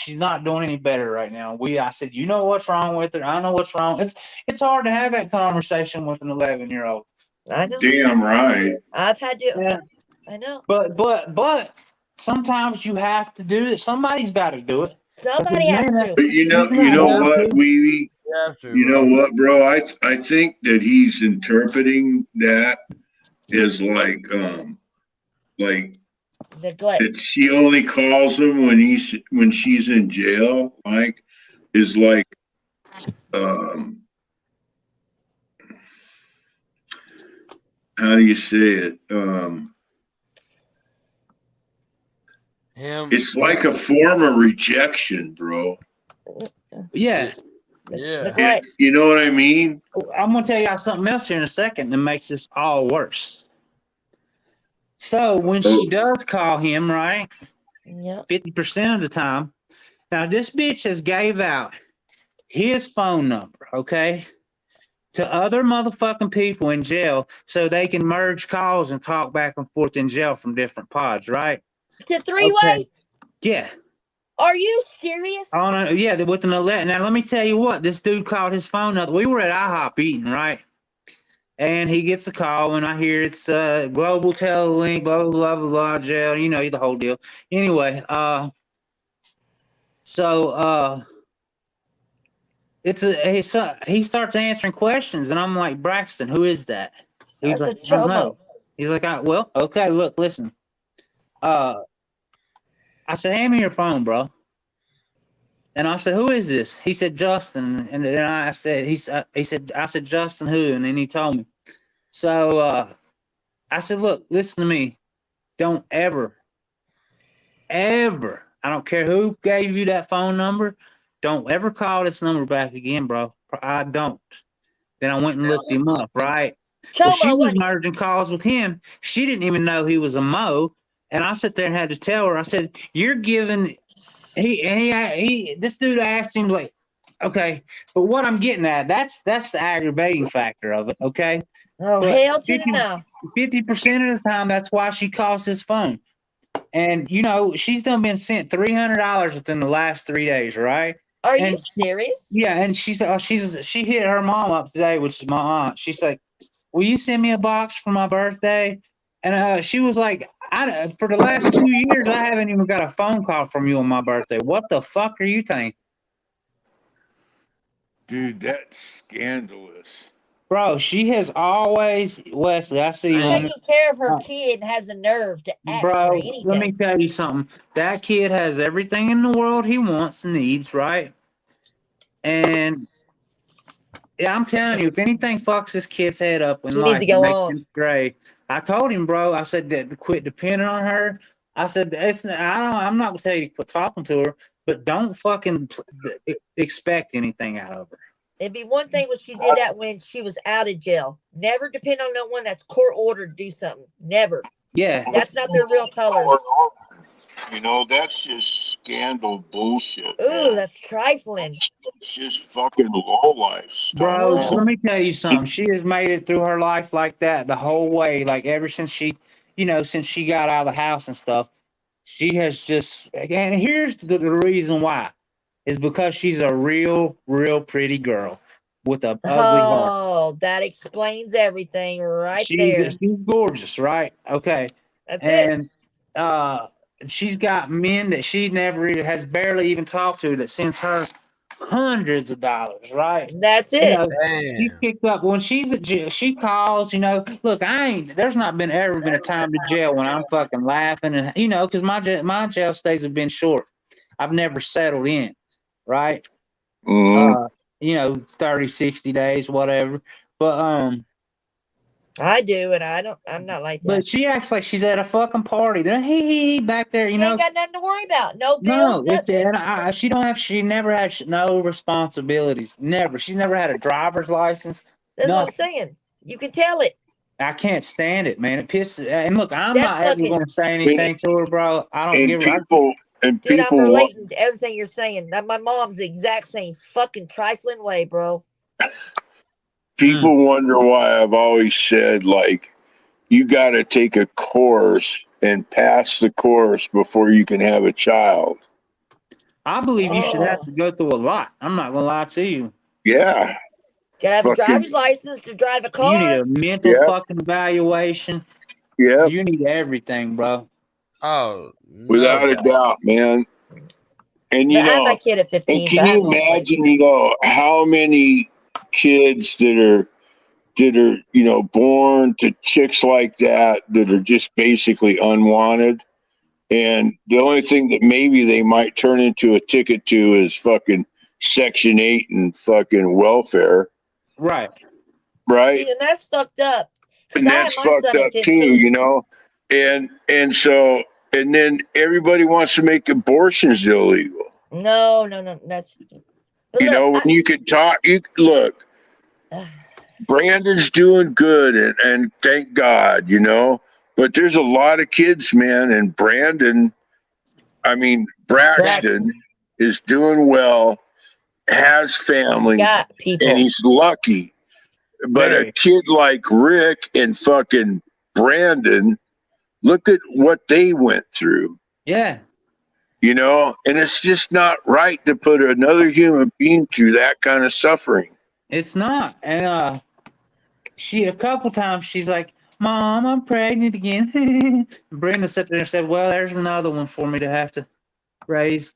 not doing any better right now. I said, you know what's wrong with her. I know what's wrong. It's hard to have that conversation with an 11-year-old. I know. Damn right. I've had to. Yeah. I know. But sometimes you have to do it. Somebody's got to do it. Somebody has to. But you know what, Weeby? You know what, bro? I think that he's interpreting that as like neglect. that she only calls him when she's in jail. Like is like how do you say it? It's like a form of rejection, bro. Yeah. Yeah. You know what I mean? I'm gonna tell y'all something else here in a second that makes this all worse. So when she does call him, right? Yeah. 50% of the time. Now this bitch has gave out his phone number, okay, to other motherfucking people in jail so they can merge calls and talk back and forth in jail from different pods, right? To three-way? Yeah. Are you serious? Oh no, yeah, with an 11. Now let me tell you what, this dude called his phone up. We were at IHOP eating, right? And he gets a call, and I hear it's global telelink, blah blah blah blah blah, jail. You know the whole deal. Anyway, he starts answering questions, and I'm like, Braxton, who is that? He's That's like, a I don't know. chomo. He's like, well, okay, look, listen. I said, hand me your phone, bro. And I said, who is this? He said, Justin. And then I said, I said, Justin who? And then he told me. So I said, look, listen to me. Don't ever, I don't care who gave you that phone number, don't ever call this number back again, bro. I don't. Then I went and looked him up, right? Well, she Chomo, was what? merging calls with him. She didn't even know he was a Mo. And I sat there and had to tell her, I said, "You're giving." This dude asked him like, okay, but what I'm getting at, that's the aggravating factor of it, okay? Oh, But hell to the no. 50% of the time, that's why she calls his phone. And you know, she's done been sent $300 within the last 3 days, right? Are you And serious? yeah, and she hit her mom up today, which is my aunt. She's like, "Will you send me a box for my birthday?" And she was like, for the last 2 years, I haven't even got a phone call from you on my birthday. What the fuck are you thinking?" Dude, that's scandalous. Bro, she has always, Wesley, I see you on Taking care of her uh, kid and has the nerve to ask for bro, let me anything. tell you something. That kid has everything in the world he wants and needs, right? And yeah, I'm telling you, if anything fucks this kid's head up in He needs life to and go makes on. him stray, I told him, bro. I said that to quit depending on her. I said I'm not gonna tell you to quit talking to her, but don't fucking expect anything out of her. It'd be one thing when she did that when she was out of jail. Never depend on no one that's court ordered to do something. Never. Yeah, That's not their real colors. You know, that's just scandal bullshit, Ooh, man. that's trifling. It's just fucking low life stuff, Bro, so Ugh. let man. me tell you something. She has made it through her life like that the whole way. Like ever since she, since she got out of the house and stuff, she has just. And here's the reason why, is because she's a real pretty girl with a ugly heart. Oh, that explains everything right there. She's gorgeous, right? Okay, That's it. and uh, she's got men that she never even has barely even talked to that sends her hundreds of dollars, right? That's You it. know, she Damn. picked up when she's at jail. She calls. Look, I ain't. There's not been ever been a time to jail when I'm fucking laughing and because my jail stays have been short. I've never settled in, right? Mm. 30, 60 days, whatever. But I do, and I'm not like but that. she acts like she's at a fucking party. They're hee back there, She ain't got nothing to worry about. No bills, No, it's nothing. and she never had no responsibilities. Never. She's never had a driver's license. That's what I'm Nothing. saying. You can tell it. I can't stand it, man. It pisses. And look, I'm That's not ever fucking, going to say And, anything to her, bro. I don't and give. I, people and dude. I'm people wa- relating to everything you're saying. That my mom's the exact same fucking trifling way, bro. mm, people wonder why I've always said, like, you got to take a course and pass the course before you can have a child. I believe you should have Oh, to go through a lot. I'm not going to lie to you. Yeah, gotta have a driver's fucking license to drive a You need car. a mental yeah, fucking evaluation. yeah, You need everything, bro. Oh, no without a doubt. doubt, man. And But I had my kid at and 15, so can I have you my own place. imagine, how many kids that are born to chicks like that are just basically unwanted, and the only thing that maybe they might turn into a ticket to is fucking Section 8 and fucking welfare, Right. right? See, and that's fucked up. Cause And I had that's my fucked son at up too, 15. and then everybody wants to make abortions illegal. No, that's. But look, When you can talk, you look. Brandon's doing good, and thank God, But there's a lot of kids, man, and Braxton Braxton, is doing well, has he family, got and people. he's lucky. But a Very. kid like Rick and fucking Brandon, look at what they went through, Yeah. and it's just not right to put another human being through that kind of suffering. It's not. And she a couple times she's like, "Mom, I'm pregnant again." Brenda sat there and said, "Well, there's another one for me to have to raise."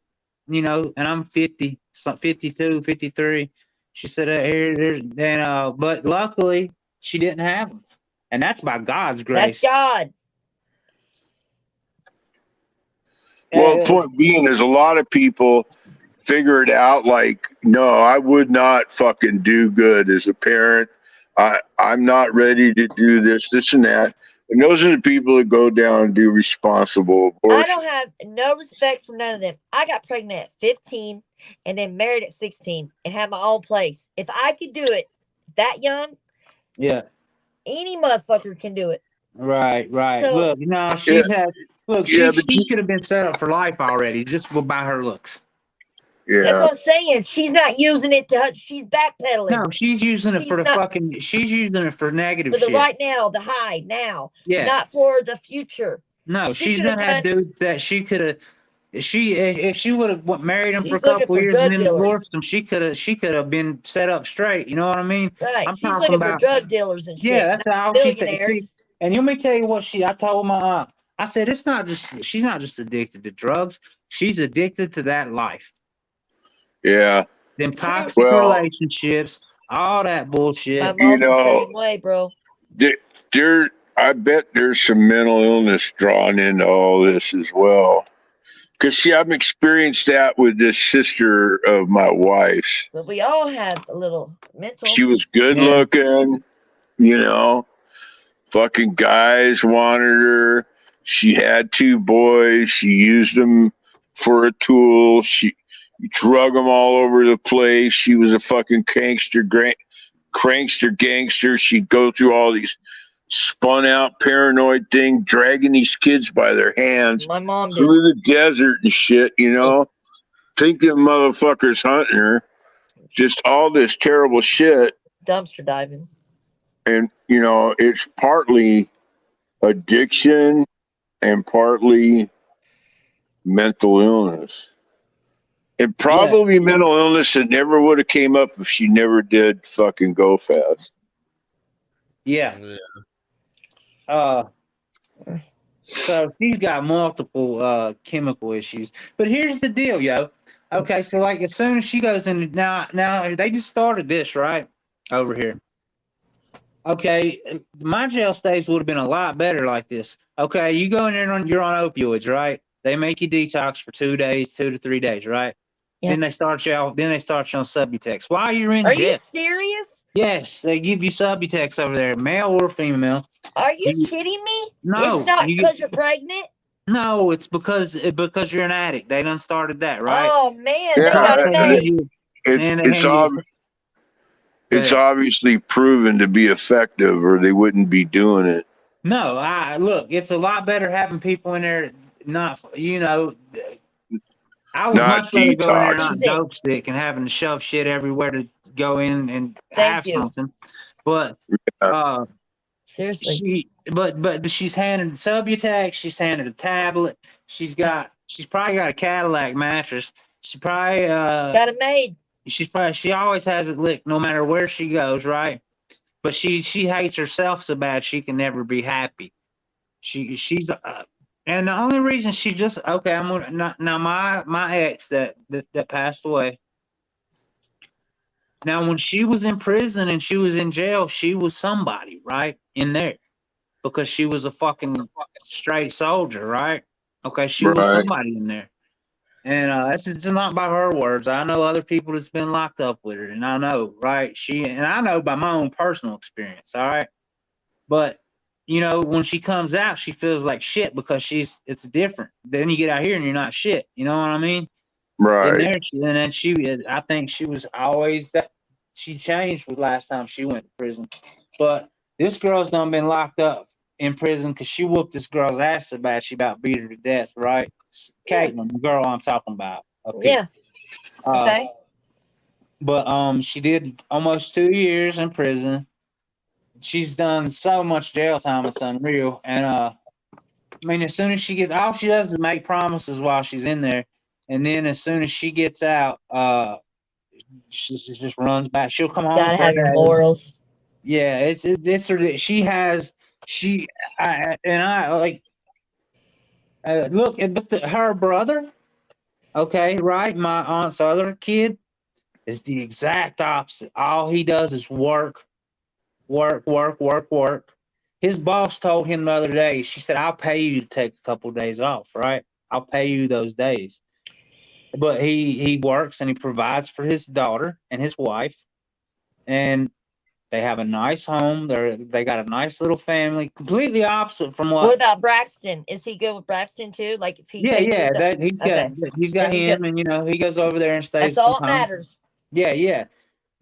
And I'm 50, 52, 53. She said, but luckily she didn't have them. And that's by God's That's grace. God. Well, the Uh, point being is a lot of people figure it out like, no, I would not fucking do good as a parent. I'm not ready to do this and that. And those are the people that go down and do responsible I abortion. don't have no respect for none of them. I got pregnant at 15 and then married at 16 and had my own place. If I could do it, that young, Yeah. any motherfucker can do it. Right. So Look, no, she Yeah, had. Look, yeah, she but you, could have been set up for life already just by her looks. that's yeah, what I'm saying. She's not using it to. She's No, backpedaling. she's using it She's for the not fucking. She's using it for negative for the shit. right now, the high now, Yeah. not for the future. No, She she's could have not had done. dudes that she could have. If she would have married him for a She's looking couple for years and drug then dealers. divorced him, she could have been set up straight. You know what I mean? Right. I'm She's talking looking for about. drug dealers and Yeah, shit, that's not how she billionaires. see. And let me tell you what I told my aunt. I said it's not just she's not just addicted to drugs. She's addicted to that life. yeah. Them toxic Well, relationships, all that My bullshit. you mom's the know, same way, bro. there. I bet there's some mental illness drawn into all this as well. Because see, I've experienced that with this sister of my wife's. But we all have a little mental. She was good Yeah. looking, you know. Fucking guys wanted her. She had 2 boys. She used them for a tool. She drug them all over the place. She was a fucking crankster gangster. She'd go through all these spun out paranoid thing, dragging these kids by their hands My mom did. through the desert and shit, you know. Think them motherfuckers hunting her. Just all this terrible shit. Dumpster diving. And, you know, it's partly addiction and partly mental illness. And probably mental illness that never would have came up if she never did fucking go fast. Yeah. So she's got multiple chemical issues. But here's the deal, yo. Okay, so like as soon as she goes in now they just started this, right? Over here. Okay, my jail stays would have been a lot better like this. Okay, you go in there and you're on opioids, right? They make you detox for 2 days, 2 to 3 days, right? Yeah. Then they start you on Subutex. While you're in Are jail. you serious? Yes, they give you Subutex over there, male or female. Are you kidding me? No, It's not you- because you're pregnant. No, it's because you're an addict. They done started that, right? Oh man, Yeah, they got it They made. hand you- man, they It's hand you- it's Yeah. obviously proven to be effective, or they wouldn't be doing it. No, look, it's a lot better having people in there. Not, I would Not much rather go in there detox. not dope stick and having to shove shit everywhere to go in and Thank have you. something. But seriously, but she's handed Subutex. She's handed a tablet. She's probably got a Cadillac mattress. She probably got it made. she always has it licked no matter where she goes, right? But she hates herself so bad she can never be happy. She's and the only reason she just okay, I'm gonna now my ex that passed away. Now when she was in prison and she was in jail, she was somebody, right? In there. Because she was a fucking straight soldier, right? Okay, she was Right. somebody in there. And this is not by her words. I know other people that's been locked up with her, and I know, right? I know by my own personal experience, all right? But when she comes out, she feels like shit because it's different. Then you get out here and you're not shit. You know what I mean? Right. I think she was always that. She changed with last time she went to prison. But this girl's done been locked up in prison because she whooped this girl's ass so bad she about beat her to death, right? Caitlin, the girl I'm talking about. Okay. Yeah. Okay. But she did almost 2 years in prison. She's done so much jail time, it's unreal. And I mean, as soon as she gets, all she does is make promises while she's in there, and then as soon as she gets out, she just runs back. She'll come home. Gotta for have your days. morals. Yeah, it's she has look, but her brother, okay, right? My aunt's other kid is the exact opposite. All he does is work. His boss told him the other day, she said, I'll pay you to take a couple of days off, right? I'll pay you those days. But he works and he provides for his daughter and his wife. And they have a nice home. They got a nice little family, completely opposite from what. What about Braxton? Is he good with Braxton too? Like if he pays his he's got Then him, and he goes over there and stays. that's all that sometimes. matters. Yeah.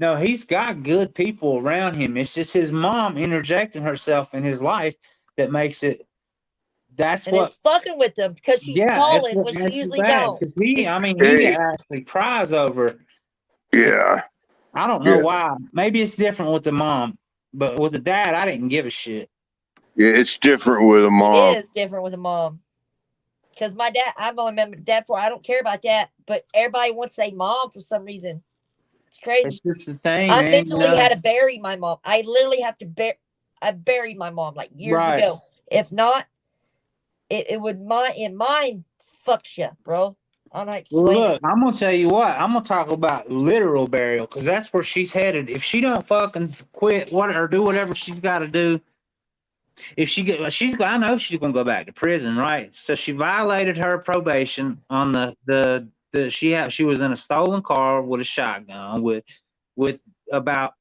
No, he's got good people around him. It's just his mom interjecting herself in his life that makes it. That's And what. it's fucking with them because she's Yeah, calling when she that's usually bad. don't. 'Cause I mean, he Hey, actually cries over it. yeah, I don't know yeah, why. Maybe it's different with the mom, but with the dad, I didn't give a shit. yeah. It's different with a It mom. is different with a mom. Because my dad, I've only met my dad for, I don't care about that, but everybody wants to say mom for some reason. It's crazy. It's just the thing, I man. You mentally know, had to bury my mom. I literally have to I buried my mom like years right? ago. If not, it would mind fucks you, bro. I don't know how to Well, explain it. look, I'm gonna tell you what. I'm gonna talk about literal burial because that's where she's headed. If she don't fucking quit what or do whatever she's got to do, if she get, I know she's gonna go back to prison, right? So she violated her probation on she was in a stolen car with a shotgun with about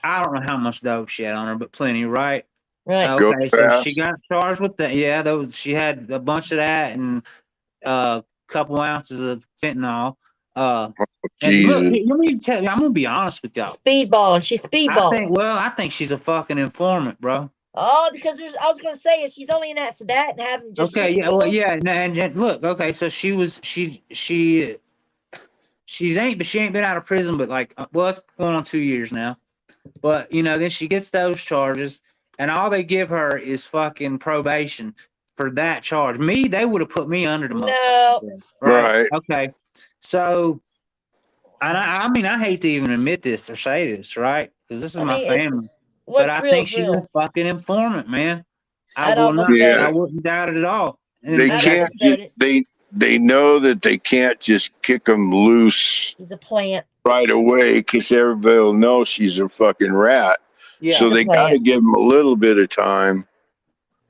I don't know how much dope she had on her, but plenty, right? Right. Goes Okay, so she fast. got charged with that. Yeah, those she had a bunch of that and a couple ounces of fentanyl. And look, Jesus. let me tell you, I'm gonna be honest with y'all. Speedballing. She's speedballing. I think she's a fucking informant, bro. Oh, because I was going to say, if she's only in that for that and having just Okay, shit yeah, well, deals. yeah, and look, okay, so she ain't been out of prison, but like, well, it's going on 2 years now. But then she gets those charges, and all they give her is fucking probation for that charge. They would have put me under the No. motherfucker, right? Right. Okay, so, and I mean, I hate to even admit this or say this, right? Because this is I my mean, family, but what's I real think is she's a real. fucking informant, man. I'd almost bet Yeah. I it. wouldn't doubt it at all. They I'd can't almost just bet it. they know that they can't just kick them loose She's a plant. right away because everybody will know she's a fucking rat. Yeah. So She's a they got to plant. give them a little bit of time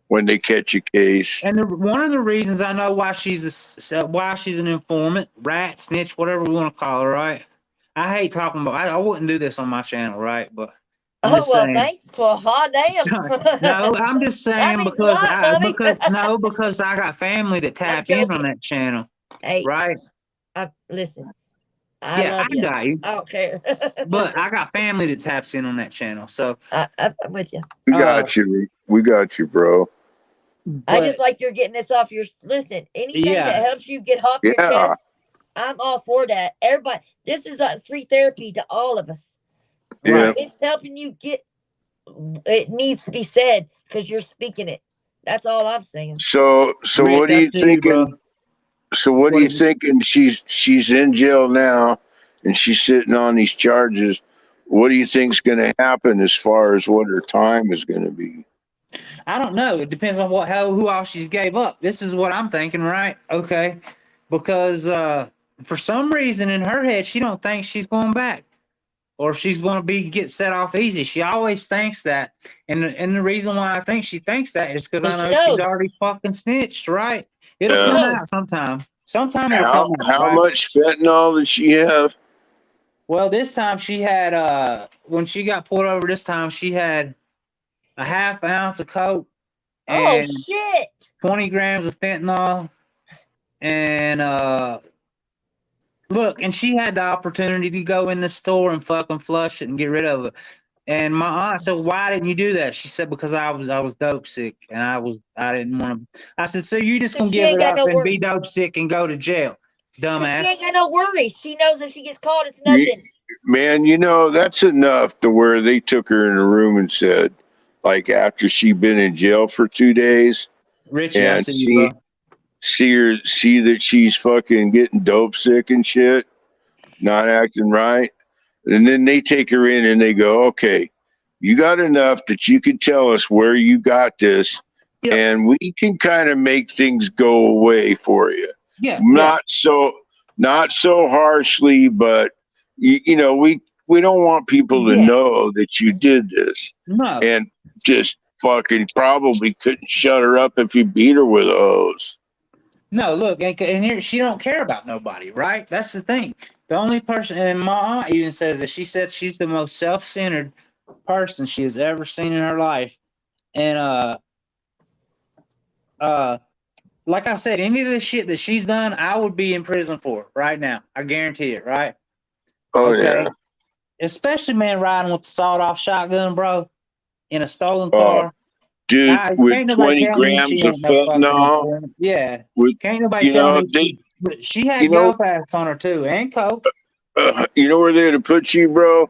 when they catch a case. And one of the reasons I know why why she's an informant, rat, snitch, whatever we want to call her, right? I hate talking about. I wouldn't do this on my channel, right? But I'm Oh, just well, saying. thanks. Well, hot damn. No, I'm just That saying means a lot, Bubby. because I got family that I'm tap in on joking. that channel, Hey, right? listen, I Yeah, love I you. got you, I don't care. but Listen, I got family that taps in on that channel. So, I'm with you. We uh, got you. We got you, bro. I just but like you're getting this off your. Listen, anything yeah, that helps you get off your Yeah. chest, I'm all for that. Everybody, this is free therapy to all of us. Yeah. right. If it's helping you get, it needs to be said because you're speaking it. That's all I'm saying. So Rich, what are I you see you, bro. thinking? So what are What you is it? thinking? She's in jail now, and she's sitting on these charges. What do you think's going to happen as far as what her time is going to be? I don't know. It depends on who all she gave up. This is what I'm thinking, right? Okay, because for some reason in her head she don't think she's going back or she's going to get set off easy. She always thinks that, and the reason why I think she thinks that is because I Because she know she's knows. already fucking snitched, right? It'll She Uh, come out knows. sometime. Sometime it'll how come out, how right? much fentanyl does she have? Well, this time she had when she got pulled over this time she had a half ounce of coke Oh and shit! 20 grams of fentanyl. And look, and she had the opportunity to go in the store and fucking flush it and get rid of it. And my aunt said, "Why didn't you do that?" She said, "Because I was dope sick and I didn't want to." I said, "So you just Because gonna she give ain't it got up no and be worries. dope sick and go to jail, Because she dumbass?" ain't got no worries. She knows if she gets caught, it's You, nothing. man, that's enough to where they took her in a room and said, like after she'd been in jail for 2 days, Richie, I and see you, bro. see that she's fucking getting dope sick and shit, not acting right. And then they take her in and they go, okay, you got enough that you can tell us where you got this, Yep. and we can kind of make things go away for you. Yeah, Not so harshly, but we don't want people to yeah. know that you did this, No, and just fucking probably couldn't shut her up if you beat her with a hose. no. Look, and here she don't care about nobody, right? That's the thing. The only person, and my aunt even says that she said she's the most self-centered person she has ever seen in her life. And uh, like I said, any of the shit that she's done, I would be in prison for right now. I guarantee it, right? Oh Okay. yeah, especially man riding with the sawed-off shotgun, bro, in a stolen Oh, car. dude, with Can't nobody 20 tell me she grams of ain't no fucking fentanyl, informant. Yeah, with, can't nobody you tell know, me she had you know, dope ass on her too, and coke. you know where they'd have put you, bro?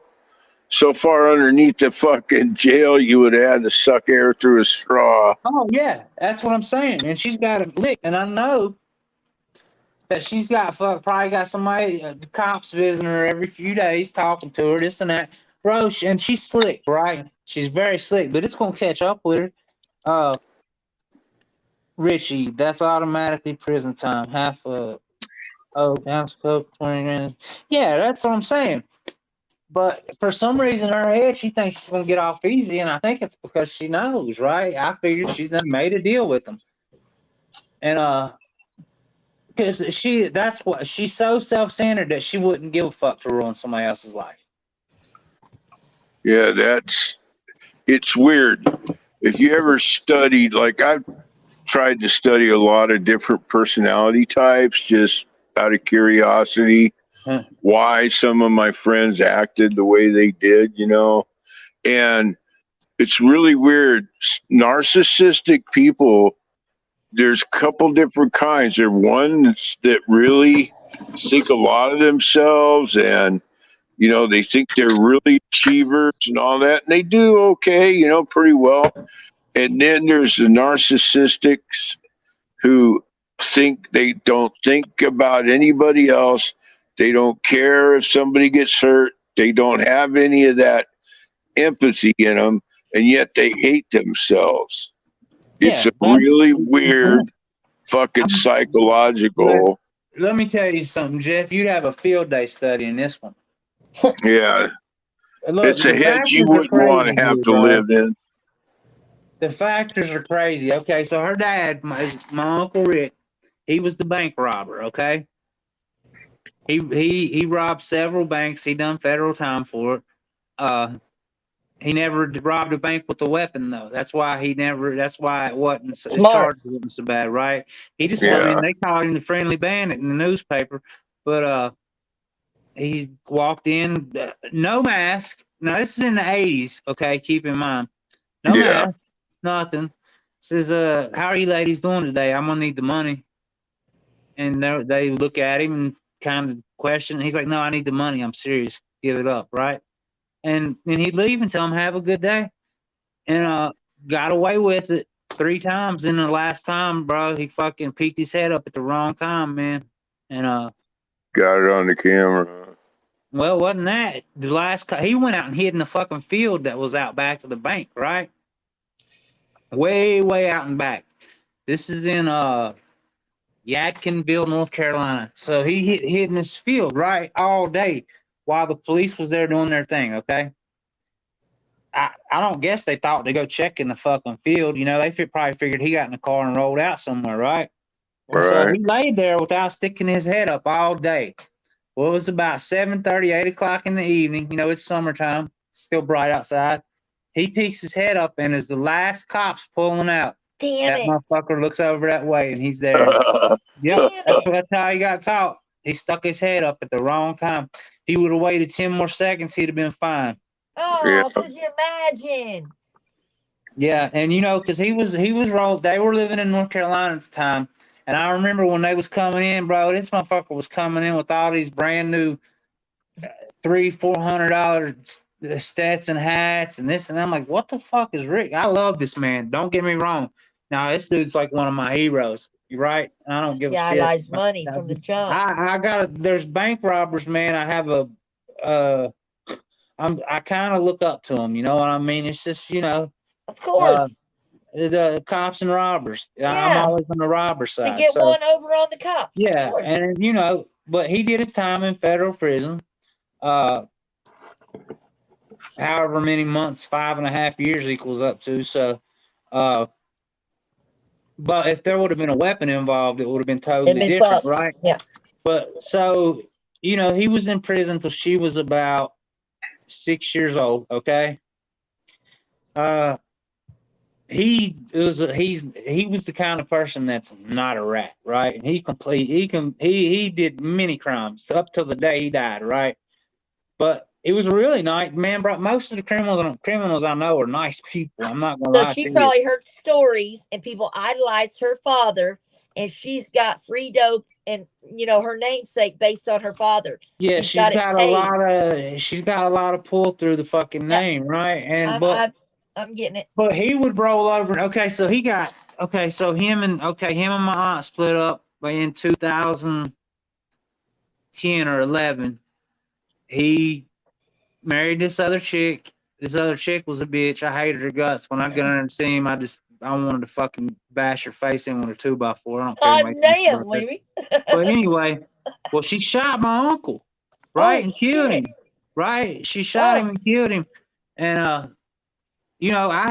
So far underneath the fucking jail, you would have had to suck air through a straw. Oh yeah, that's what I'm saying. And she's got a lick, and I know that she's got probably got somebody, the cops visiting her every few days, talking to her, this and that, bro. And she's slick, right? She's very slick, but it's gonna catch up with her. Richie, that's automatically prison time. Half a ounce of coke, 20 minutes. Yeah, that's what I'm saying. But for some reason in her head, she thinks she's gonna get off easy, and I think it's because she knows, right? I figured she's done made a deal with them, and because that's what she's so self-centered that she wouldn't give a fuck to ruin somebody else's life. Yeah, it's weird. If you ever studied, like I've tried to study a lot of different personality types just out of curiosity, why some of my friends acted the way they did, you know, and it's really weird. Narcissistic people, there's a couple different kinds. There are ones that really think a lot of themselves and, you know, they think they're really achievers and all that. And they do okay, you know, pretty well. And then there's the narcissistics who they don't think about anybody else. They don't care if somebody gets hurt. They don't have any of that empathy in them, and yet they hate themselves. It's Yeah, a really weird fucking psychological. Let me tell you something, Jeff. You'd have a field day studying this one. Yeah. Look, It's a the head you factors are wouldn't want crazy to have here, to bro. live in. The factors are crazy. Okay, so her dad, my uncle Rick, he was the bank robber. Okay, he robbed several banks. He done federal time for it. He never robbed a bank with a weapon though. That's why he never. That's why it wasn't. His Smart. charges wasn't so bad, right? He just come Yeah. in. They called him the friendly bandit in the newspaper, but he walked in, no mask. Now this is in the '80s. Okay, keep in mind, no Yeah. mask, nothing. Says, how are you ladies doing today? I'm gonna need the money. And they look at him and kind of question. He's like, no, I need the money. I'm serious. Give it up, right? And then he'd leave and tell him, have a good day. And got away with it 3 times. And the last time, bro, he fucking peeked his head up at the wrong time, man. And got it on the camera. well, wasn't that the last? He went out and hid in the fucking field that was out back of the bank, right? Way, way out in back. This is in Yadkinville, North Carolina. So he hid in this field, right, all day while the police was there doing their thing, okay? I don't guess they thought to go check in the fucking field. You know, they probably figured he got in the car and rolled out somewhere, right? Well, so he laid there without sticking his head up all day. Well, it was about 7:30, 8 o'clock in the evening. You know, it's summertime, still bright outside. He peeks his head up, and as the last cop's pulling out, that motherfucker looks over that way, and he's there. Yep, that's how he got caught. He stuck his head up at the wrong time. If he would have waited 10 more seconds, he'd have been fine. Oh, could you imagine? Yeah, and you know, because he was rolled. They were living in North Carolina at the time, and I remember when they was coming in, bro. This motherfucker was coming in with all these brand new $300-400 Stetson hats and this, and I'm like, what the fuck is Rick? I love this man. Don't get me wrong. Now this dude's like one of my heroes. You right? I don't give a shit. Yeah, I lies money from the jump. I got there's bank robbers, man. I have I kind of look up to them. You know what I mean? It's just, you know. Of course. The cops and robbers. Yeah. I'm always on the robber side. To get one over on the cops. Yeah, and you know, but he did his time in federal prison. However many months, 5.5 years equals up to. So, but if there would have been a weapon involved, it would have been totally different, right? Yeah. But so, you know, he was in prison till she was about 6 years old. Okay. He was the kind of person that's not a rat, right? He did many crimes up till the day he died, right? But He was really nice, man. Bro, most of the criminals I know are nice people. I'm not gonna So lie she to you. probably heard stories and people idolized her father, and she's got free dope and her namesake based on her father. Yeah, She's got it a paid. lot of pull through the fucking Yeah, name, right? And I'm getting it. but he would roll over. Okay, so him and my aunt split up in 2010 or 11. He married this other chick. This other chick was a bitch. I hated her guts. When I got her and see him, I wanted to fucking bash her face in with a 2x4. I don't care God what damn, about that. Amy. But anyway, well, she shot my uncle, right, Oh and killed shit. him. Right, she shot him and killed him, and I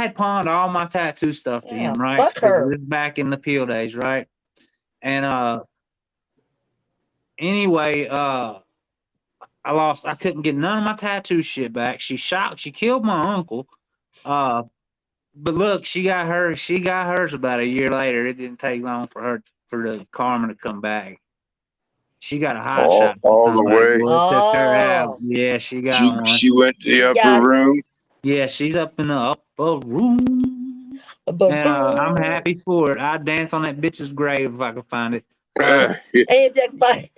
had pawned all my tattoo stuff to Yeah, him, right? fuck her. This is back in the peel days, right? And anyway, I couldn't get none of my tattoo shit back. She killed my uncle. But look, she got hers about a year later. It didn't take long for the karma to come back. She got a hot shot to all come the back. way. Boy, it took her out. Oh. Yeah, she got one. She went to the You upper got it. room. Yeah, she's up in the upper room. And I'm happy for it. I'd dance on that bitch's grave if I could find it. Hey, that fine.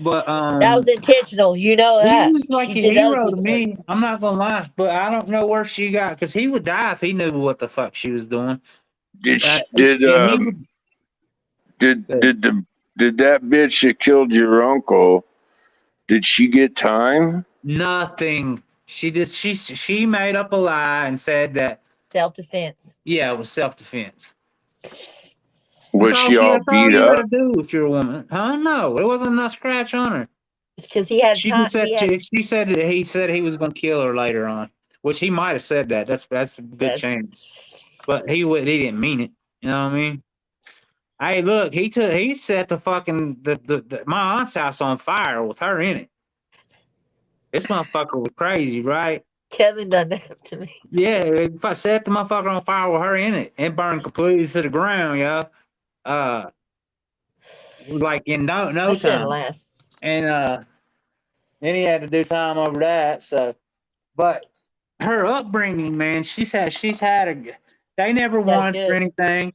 But That was intentional. You know he that. was like She a did other hero to people dirty. me. I'm not gonna lie, but I don't know where she got because he would die if he knew what the fuck she was doing. Did And did he would, did that bitch that killed your uncle? Did she get time? nothing. She made up a lie and said that Self-defense. yeah, it was self-defense. Was she all That's all beat you up? gotta do if you're a woman. Huh? No, there wasn't enough scratch on her. Because he had She time. just said she said that he said he was gonna kill her later on, which he might have said that. That's a good chance, but he didn't mean it. You know what I mean? Hey, look, he set the fucking my aunt's house on fire with her in it. This motherfucker was crazy, right? Kevin done that to me. Yeah, if I set the motherfucker on fire with her in it, it burned completely to the ground, yeah. Like in no I shouldn't time. laugh. And then he had to do time over that. So, but her upbringing, man, she's had they never wanted for anything.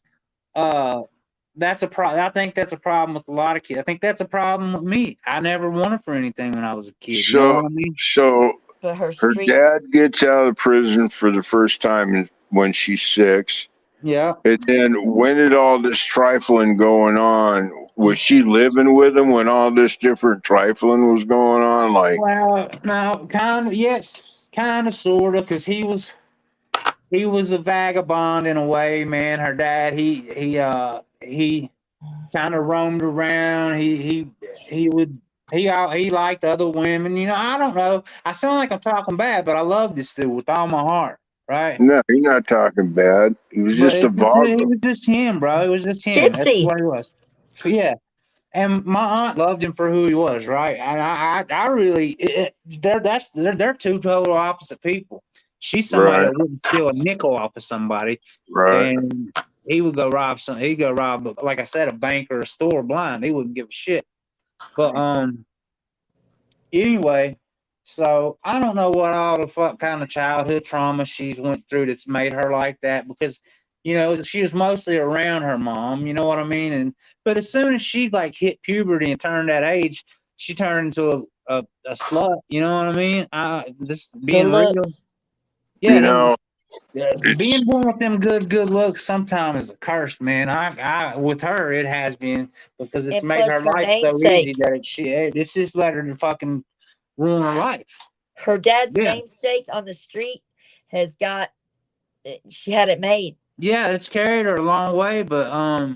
That's a problem. I think that's a problem with a lot of kids. I think that's a problem with me. I never wanted for anything when I was a kid. You know what I mean? So But her dad gets out of prison for the first time when she's 6. Yeah. And then when did all this trifling going on? Was she living with him when all this different trifling was going on? Like, Well, no, kind of, yes, kind of, sort of, because he was a vagabond in a way, man. Her dad, he kind of roamed around. He liked other women. You know, I don't know. I sound like I'm talking bad, but I love this dude with all my heart, right? no, you're not talking bad. He was But just a it vagabond. was just him, bro. It was just him. That's Tipsy. what he was. But yeah. And my aunt loved him for who he was, right? And I really, they're two total opposite people. She's somebody that wouldn't steal a nickel off of somebody, and he would go rob he'd go rob, like I said, a bank or a store blind. He wouldn't give a shit. But anyway, so I don't know what all the fuck kind of childhood trauma she's went through that's made her like that, because she was mostly around her mom, you know what I mean? But as soon as she like hit puberty and turned that age, she turned into a slut, you know what I mean? Just being real. Yeah, being born with them good looks sometimes is a curse, man. I with her it has been, because it's And made plus her her life so namesake. easy that this just let her to fucking ruin her life. Her dad's Yeah. namesake on the street has got. She had it made. Yeah, it's carried her a long way, but I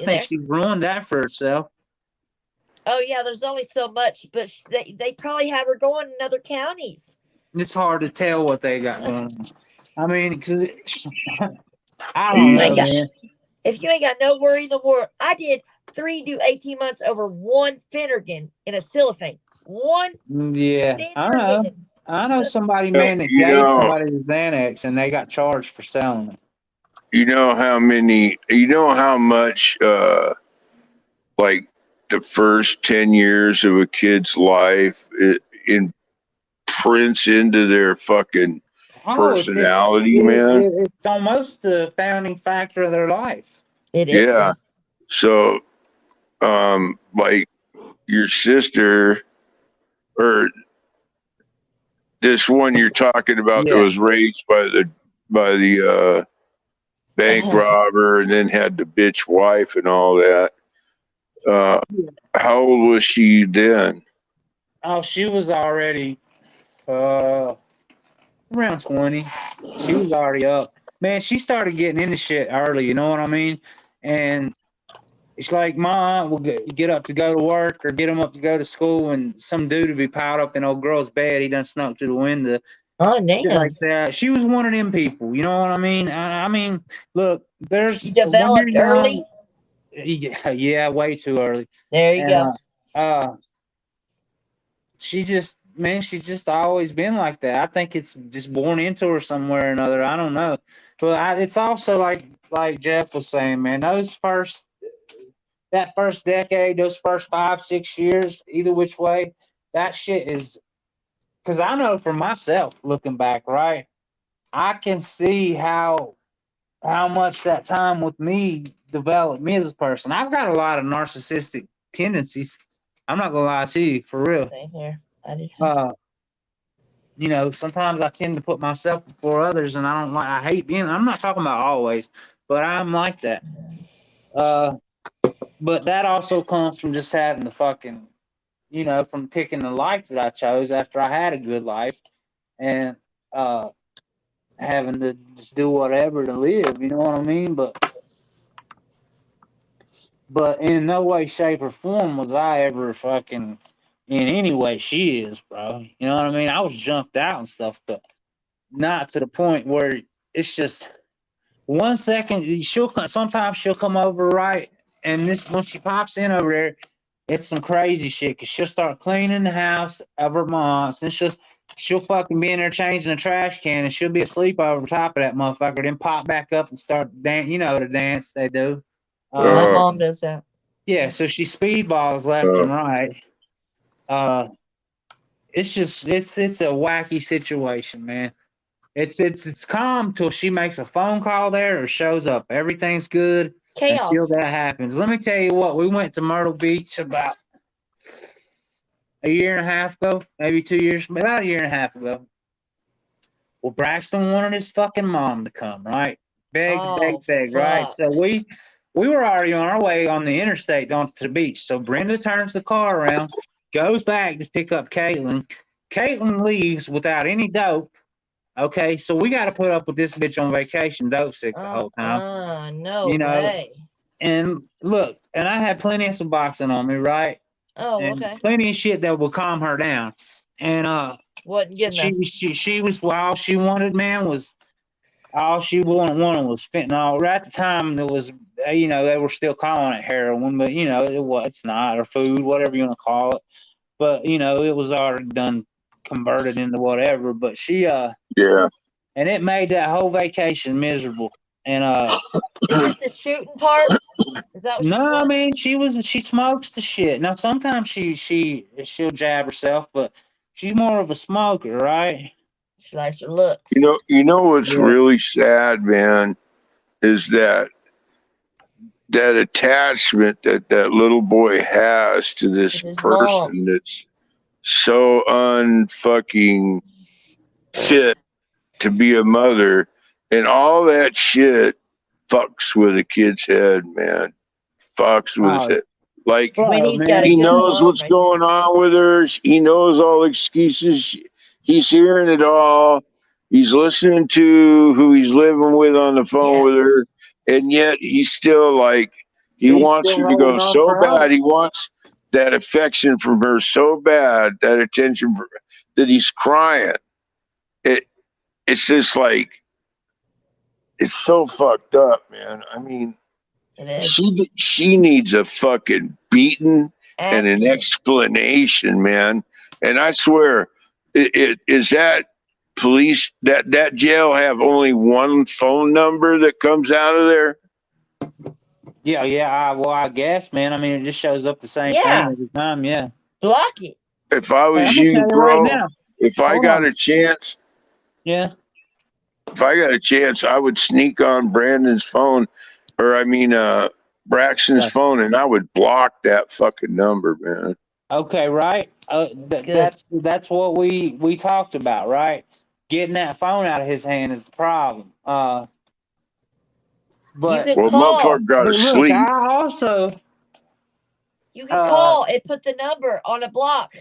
think she ruined that for herself. Oh yeah, there's only so much, but they probably have her going in other counties. It's hard to tell what they got going on. I mean, because I don't know, man. If you ain't got no worry in the world, I did 3 to 18 months over one Finnegan in a cellophane. One. Yeah, I know somebody, man, that You gave know- somebody the Xanax and they got charged for selling it. you know how much like the first 10 years of a kid's life imprints into their fucking Oh, personality, man. it's almost the founding factor of their life. It is. Yeah. So, like your sister or this one you're talking about that Yeah. was raised by the bank robber and then had the bitch wife and all that. How old was she then? Oh, she was already around 20. She was already up. Man, she started getting into shit early, you know what I mean? And it's like my aunt will get up to go to work or get him up to go to school, and some dude would be piled up in old girl's bed. He done snuck through the window. Oh, Shit damn. like that. She was one of them people, you know what I mean? I mean, look, there's She when you're developed early. young, yeah, way too early. There you And go. she's just always been like that. I think it's just born into her somewhere or another. I don't know, but it's also like Jeff was saying, man. That first decade, those first 5-6 years, either which way, that shit is. Because I know for myself, looking back, right, I can see how much that time with me developed me as a person. I've got a lot of narcissistic tendencies. I'm not gonna lie to you, for real. Same here. I did. You know, sometimes I tend to put myself before others, and I hate being. I'm not talking about always, but I'm like that. But that also comes from just having the fucking, from picking the life that I chose after I had a good life, and having to just do whatever to live. You know what I mean? But in no way, shape, or form was I ever fucking in any way she is, bro. You know what I mean? I was jumped out and stuff, but not to the point where it's just 1 second. Sometimes she'll come over, right, and this when she pops in over there, it's some crazy shit because she'll start cleaning the house of her mom's, and she'll fucking be in there changing the trash can, and she'll be asleep over top of that motherfucker, then pop back up and start dance. You know the dance they do. My mom does that. Yeah, so she speedballs left and right. It's a wacky situation, man. It's calm till she makes a phone call there or shows up. Everything's good Chaos. until that happens. Let me tell you what, we went to Myrtle Beach about a year and a half ago, maybe 2 years, about a year and a half ago. Well, Braxton wanted his fucking mom to come, right? Beg, right? So we were already on our way on the interstate going to the beach. So Brenda turns the car around, goes back to pick up Caitlin. Caitlin leaves without any dope. Okay, so we got to put up with this bitch on vacation, dope sick the whole time. No way. And look, and I had plenty of Suboxone on me, right? Oh, and okay. plenty of shit that would calm her down. And wasn't good enough. She was all she wanted, man, was all she wanted was fentanyl. Right at the time, there was, they were still calling it heroin, but it's not, or food, whatever you want to call it. But it was already done, converted into whatever. But she yeah, and it made that whole vacation miserable. And is it the shooting part? Is that what no, I mean she smokes the shit. Now sometimes she'll jab herself, but she's more of a smoker, right? She likes her looks. You know what's really sad, man, is that attachment that little boy has to this person that's so unfucking fit to be a mother, and all that shit fucks with a kid's head, man. Fucks with his head. Like, he knows what's going on with her. He knows all the excuses. He's hearing it all. He's listening to who he's living with on the phone with her. And yet he's still like, he wants her to go so bad. He wants that affection from her so bad, that attention that he's crying. It's just like, it's so fucked up, man. I mean, she needs a fucking beating and an explanation, man. And I swear, is that police that jail have only one phone number that comes out of there? Yeah. Well, I guess, man. I mean, it just shows up the same thing Yeah. every time. Yeah. Block it. If I Hey, I'm was gonna you, tell you right bro, now. if I Hold got on. a chance, Yeah. I would sneak on Brandon's phone, or I mean, Braxton's Yeah. phone, and I would block that fucking number, man. Okay. Right. Good. That's what we talked about, right? Getting that phone out of his hand is the problem. You But can Well, call. motherfucker got to look, sleep. I also You can call and put the number on a block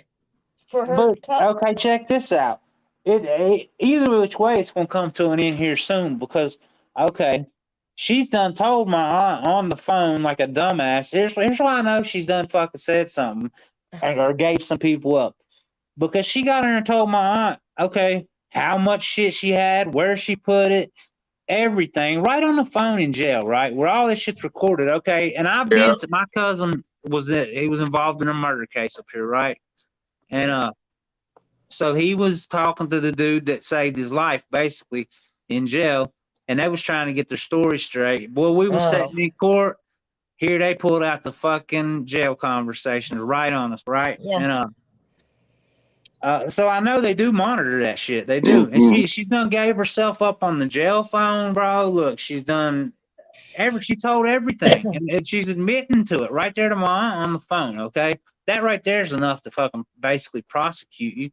for her but to cut. okay, check this out. Either which way, it's gonna come to an end here soon because okay, she's done told my aunt on the phone like a dumbass. Here's why I know she's done fucking said something or gave some people up because she got in there and told my aunt okay how much shit she had, where she put it, everything right on the phone in jail, right where all this shit's recorded. Okay, and I've Yeah. been to my cousin he was involved in a murder case up here, right, and so he was talking to the dude that saved his life, basically, in jail, and they was trying to get their story straight. Boy, we was Oh. sitting in court. Here they pulled out the fucking jail conversations right on us, right? Yeah. And so I know they do monitor that shit. They do. And she's done gave herself up on the jail phone, bro. Look, she's done she told everything. and she's admitting to it right there to my aunt on the phone, okay? That right there is enough to fucking basically prosecute you.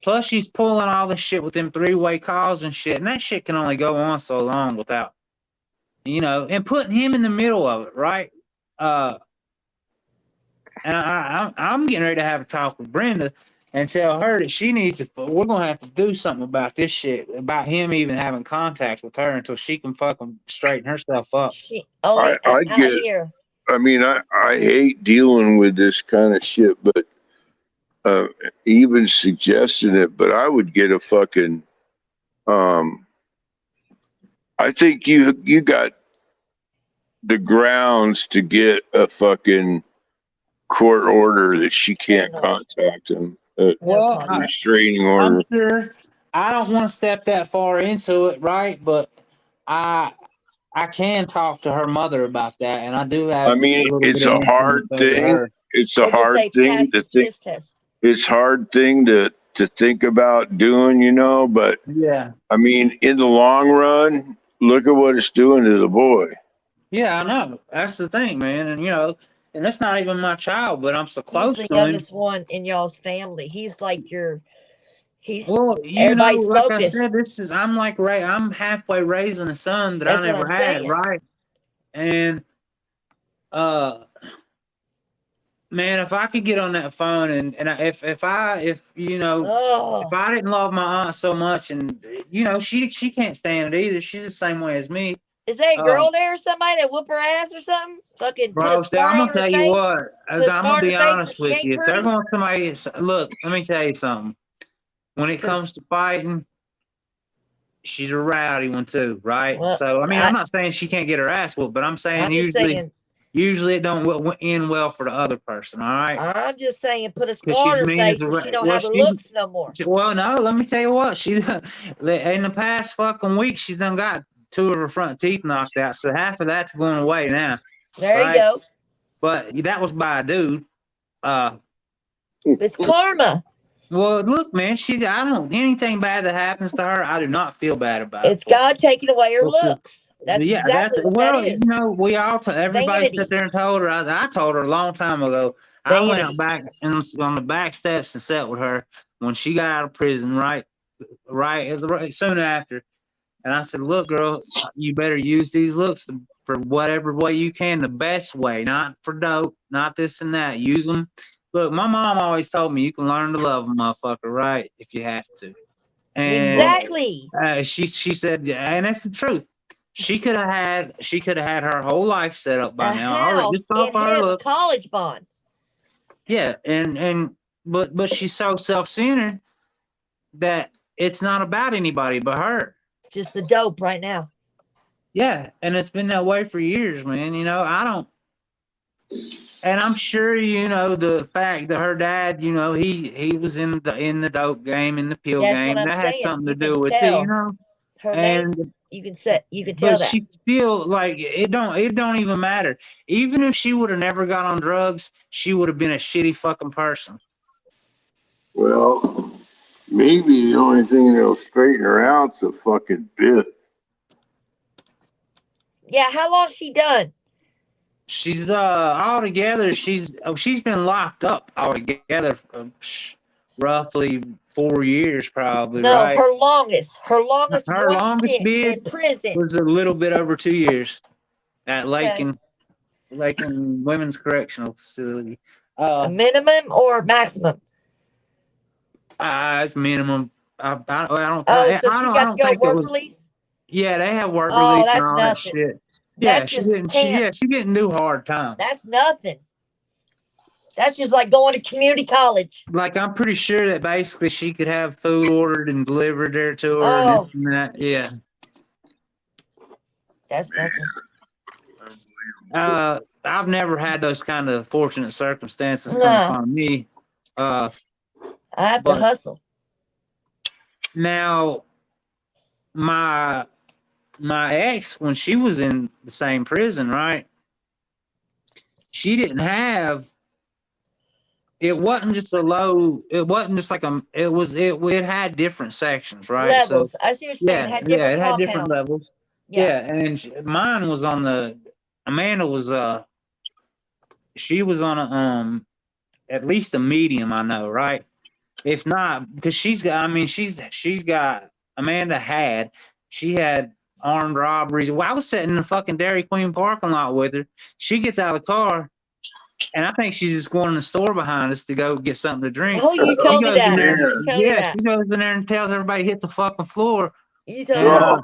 Plus, she's pulling all this shit with them three-way calls and shit, and that shit can only go on so long without, and putting him in the middle of it, right? And I'm getting ready to have a talk with Brenda and tell her that she needs to. We're gonna have to do something about this shit, about him even having contact with her until she can fucking straighten herself up. She only I out get. here. I mean, I hate dealing with this kind of shit, but even suggesting it. But I would get a fucking. I think you got the grounds to get a fucking court order that she can't contact him. Well, Restraining I'm order. sure I don't want to step that far into it, right? But I can talk to her mother about that, and I do have I mean, a little bit it's of a influence hard over thing. her. It's a Or just hard say thing pass to his think. piss test. It's hard thing to think about doing, but Yeah. I mean, in the long run, look at what it's doing to the boy. Yeah, I know. That's the thing, man. And and that's not even my child, but I'm so He's close the to him. youngest one in y'all's family. He's like he's Well, everybody's like I focus. said, I'm halfway raising a son that I That's what never I'm had, saying. right? And man, if I could get on that phone if I didn't love my aunt so much, and she can't stand it either. She's the same way as me. Is there a girl there or somebody that whoop her ass or something? Fucking put Bro, a see, I'm scar on gonna her tell you face? what. I'm Put a scar gonna on her be face honest because she with ain't you. If they're pretty? going somebody, look, let me tell you something. When it comes to fighting, she's a rowdy one too, right? Well, So I mean, I'm not saying she can't get her ass whooped, but I'm saying I'm just saying. usually it don't end well for the other person. All right. I'm just saying, put a Because scar on she's her mean as face a because she don't well, have her looks no more. well, no. Let me tell you what she in the past fucking week she's done got 2 of her front teeth knocked out, so half of that's going away now. There right? you go. But that was by a dude. It's karma. Well, look, man, I don't anything bad that happens to her, I do not feel bad about. It's God taking away her looks. That's Yeah, exactly what that is. we all everybody Vanity. sat there and told her. I told her a long time ago. I went out back on the back steps and sat with her when she got out of prison, right soon after. And I said, "Look, girl, you better use these looks for whatever way you can, the best way, not for dope, not this and that. Use them. Look, my mom always told me you can learn to love a motherfucker, right, if you have to. And Exactly. she said, and that's the truth. She could have had her whole life set up by A now. Already, house just off and her him a look. college bond. Yeah, but she's so self-centered that it's not about anybody but her. Just the dope right now. Yeah, and it's been that way for years, man. I don't. And I'm sure the fact that her dad, he was in the dope game, in the pill That's what game. I'm That had saying. something to You can do with it, tell her names. And You can tell but that. she still like it don't even matter. Even if she would have never got on drugs, she would have been a shitty fucking person. Well, maybe the only thing that'll straighten her out's a fucking bit. Yeah, how long she done? She's altogether she's been locked up altogether roughly 4 years probably, No, right? her longest Her one longest stint bid in prison. was a little bit over 2 years at Okay. Lakin Women's Correctional Facility. A minimum or maximum? It's minimum. I don't. Oh, I so she don't. I got to don't go think it work was. release? Yeah, they have work Oh, release and that's all that nothing. shit. Yeah, That's she just didn't. She didn't do hard time. That's nothing. That's just like going to community college. Like I'm pretty sure that basically she could have food ordered and delivered there to her and Oh, this and that. Yeah. that's nothing. I've never had those kind of fortunate circumstances come No, upon me. I have to But hustle. now my ex, when she was in the same prison, right? She didn't have. It wasn't just a low. It wasn't just like it had different sections, right? So Levels. I see what you're saying. It had yeah, different it had different compounds. levels. Yeah. Yeah, and mine was on the. Amanda was she was on a at least a medium, I know, right? If not, because she's got. I mean, she's got. Amanda had. She had armed robberies. Well, I was sitting in the fucking Dairy Queen parking lot with her. She gets out of the car, and I think she's just going in the store behind us to go get something to drink. Oh, you She told me goes in that. there. You told me Yeah, that. she goes in there and tells everybody hit the fucking floor. You told me And that.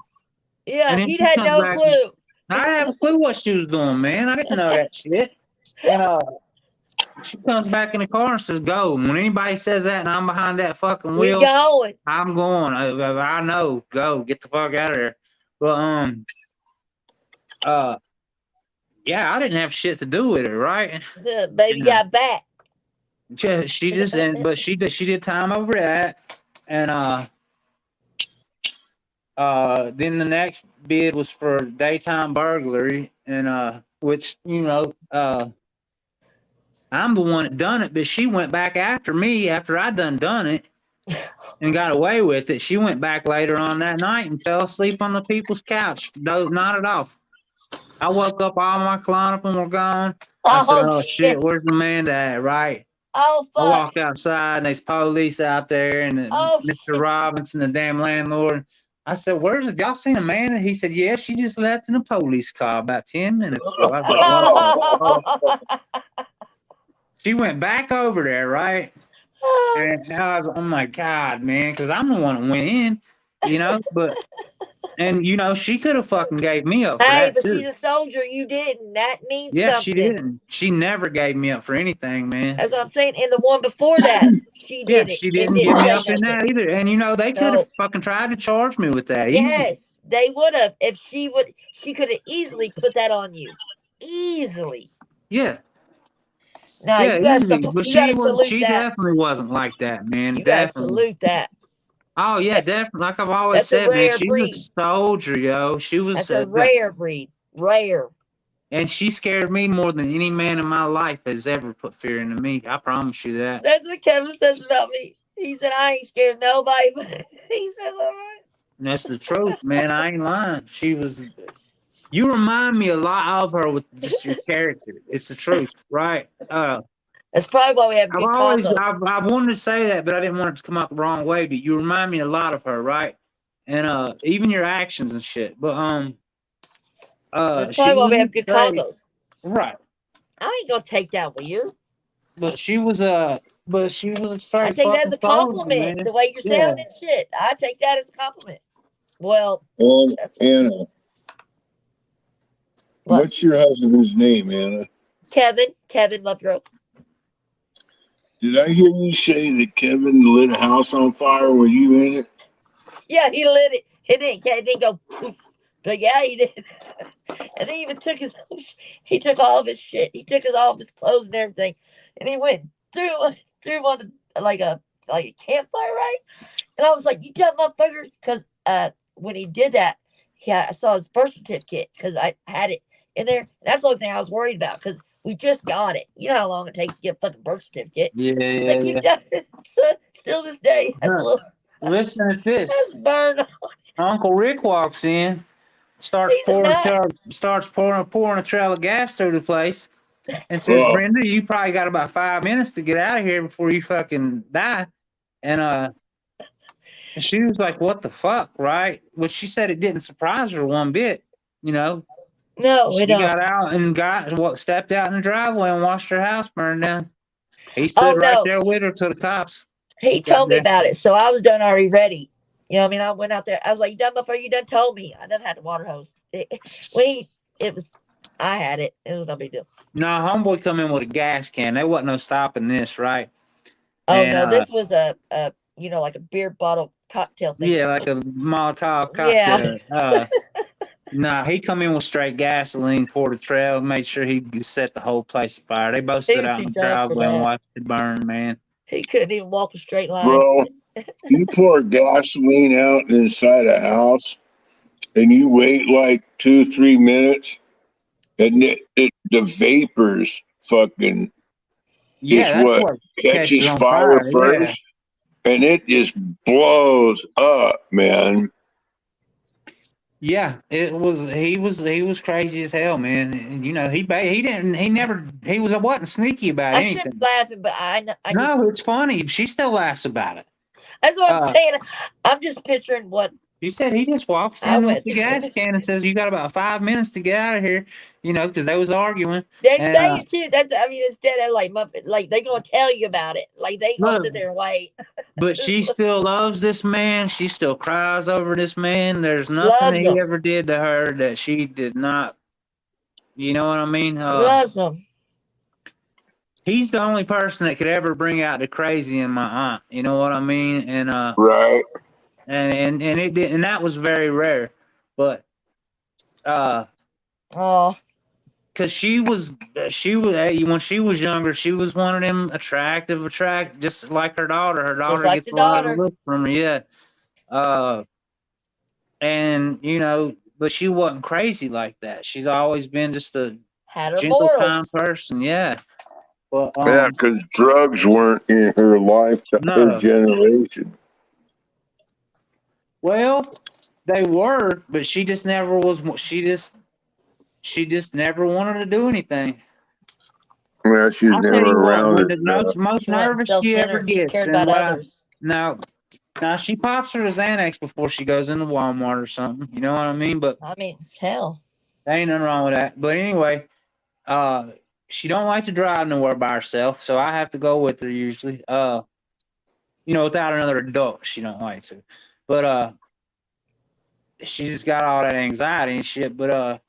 Yeah, and then he she had comes no back. clue. I didn't have a clue what she was doing, man. I didn't know that shit. And she comes back in the car and says, "Go." When anybody says that, and I'm behind that fucking We wheel, going. I'm going. I know. Go. Get the fuck out of there. But yeah, I didn't have shit to do with it, right? So, baby Yeah. got back. She just but she did time over that, and then the next bid was for daytime burglary, and which I'm the one that done it, but she went back after me after I done it and got away with it. She went back later on that night and fell asleep on the people's couch, nodded off. I woke up, all my client up and were gone. I said, Oh, "Oh shit. shit, where's Amanda at?" Right? Oh, I fuck. walked outside and there's police out there and Oh, Mr. shit. Robinson, the damn landlord. I said, "Where's it? Y'all seen Amanda?" He said, "Yeah, she just left in a police car about 10 minutes ago." I was like, "What?" She went back over there, right? And I was, oh my God, man, because I'm the one that went in, but she could have fucking gave me up for Hey, that but too. she's a soldier. You didn't. That means Yeah, something. she didn't. She never gave me up for anything, man. That's what I'm saying. And the one before that, she Yeah, did it. she It didn't didn't give me say up in nothing. that either. And they could have fucking tried to charge me with that. Yes, Easy. they would have. If she would, she could have easily put that on you. Easily. Yeah. Now Yeah, you got easy. to But salute she that. definitely wasn't like that, man. You got to Definitely. salute that. Oh yeah, definitely. Like I've always That's a said, man, rare she's breed. a soldier, yo. She was That's a rare breed. Rare. and she scared me more than any man in my life has ever put fear into me. I promise you that. That's what Kevin says about me. He said I ain't scared of nobody. He says all right. And that's the truth, man. I ain't lying. You remind me a lot of her with just your character. It's the truth, right? That's probably why we have good combos. I've wanted to say that, but I didn't want it to come out the wrong way. But you remind me a lot of her, right? And even your actions and shit. But That's probably why we have good combos. Right. I ain't gonna take that with you. But she was a straight. I take that as a compliment. Man. The way you're sounding shit. I take that as a compliment. Well, Anna, what's your husband's name, Anna? Kevin Lovegrove. Did I hear you say that Kevin lit a house on fire? Were you in it? Yeah, he lit it. It didn't go poof. But yeah, he did. And he even took he took all of his shit. He took all of his clothes and everything, and he went through one like a campfire, right? And I was like, "You dumb motherfucker!" Because when he did that, yeah, I saw his birth certificate because I had it in there. That's the only thing I was worried about because we just got it. You know how long it takes to get a fucking birth certificate. Yeah, It's yeah, like you yeah. done it. So, still this day has a Huh. little Listen to this. has burned. Uncle Rick walks in, starts He's a nut. pouring a trail of gas through the place, and says, Oh, "Brenda, you probably got about 5 minutes to get out of here before you fucking die." And she was like, "What the fuck?" Right? Which she said it didn't surprise her one bit. You know, No, we she don't. got out and stepped out in the driveway and watched her house burn down. He stood Oh right no, there with her till the cops he got told me there. about it, so I was done already ready. You know what I mean? I went out there. I was like, "You done before you done told me." I done had the water hose. It was, I had it. It was no big deal. No, homeboy come in with a gas can. There wasn't no stopping this, right? Oh And no, this was a like a beer bottle cocktail thing. yeah, like a Molotov Yeah, cocktail. Nah, he come in with straight gasoline, poured a trail, made sure he set the whole place afire. They both he stood was out in too the dumb for driveway and that. watched it burn, man. He couldn't even walk a straight line. bro, you pour gasoline out inside a house and you wait like 2, 3 minutes and the vapors fucking Yeah, is that's what what catches catches on fire fire. Yeah. first and it just blows up, man. Yeah, he was crazy as hell, man. And, you know, he wasn't sneaky about I shouldn't anything. be laughing, but I just No, it's funny. She still laughs about it. that's what I'm Uh, saying. I'm just picturing what He said he just walks I in with went the through. gas can and says, "You got about 5 minutes to get out of here," you know, because they was arguing. They And say it too. That's I mean, instead of like they gonna tell you about it. Like they ain't gonna look, sit there and wait. but she still loves this man. She still cries over this man. There's nothing Loves he them. ever did to her that she did not. You know what I mean? Loves them. He's the only person that could ever bring out the crazy in my aunt. You know what I mean? And Right. and it did, and that was very rare. But Oh, because she was when she was younger, she was one of them attractive, just like her daughter. Her just daughter like gets the a lot of the daughter. look from her, yeah. Uh, and you know, but she wasn't crazy like that. She's always been just a Had her gentle, morals. kind person, yeah. But Yeah, because drugs weren't in her life, her no, generation. well, they were, but she just never was. She just never wanted to do anything. Yeah, she was I'll tell never you what, around when her the stuff. most She wasn't nervous she ever self-centered. She gets, cared and about what I others. now now she pops her a Xanax before she goes into Walmart or something. You know what I mean? But I mean, hell. there ain't nothing wrong with that. But anyway, uh, she don't like to drive nowhere by herself, so I have to go with her usually. You know, without another adult, she don't like to. But she just got all that anxiety and shit. But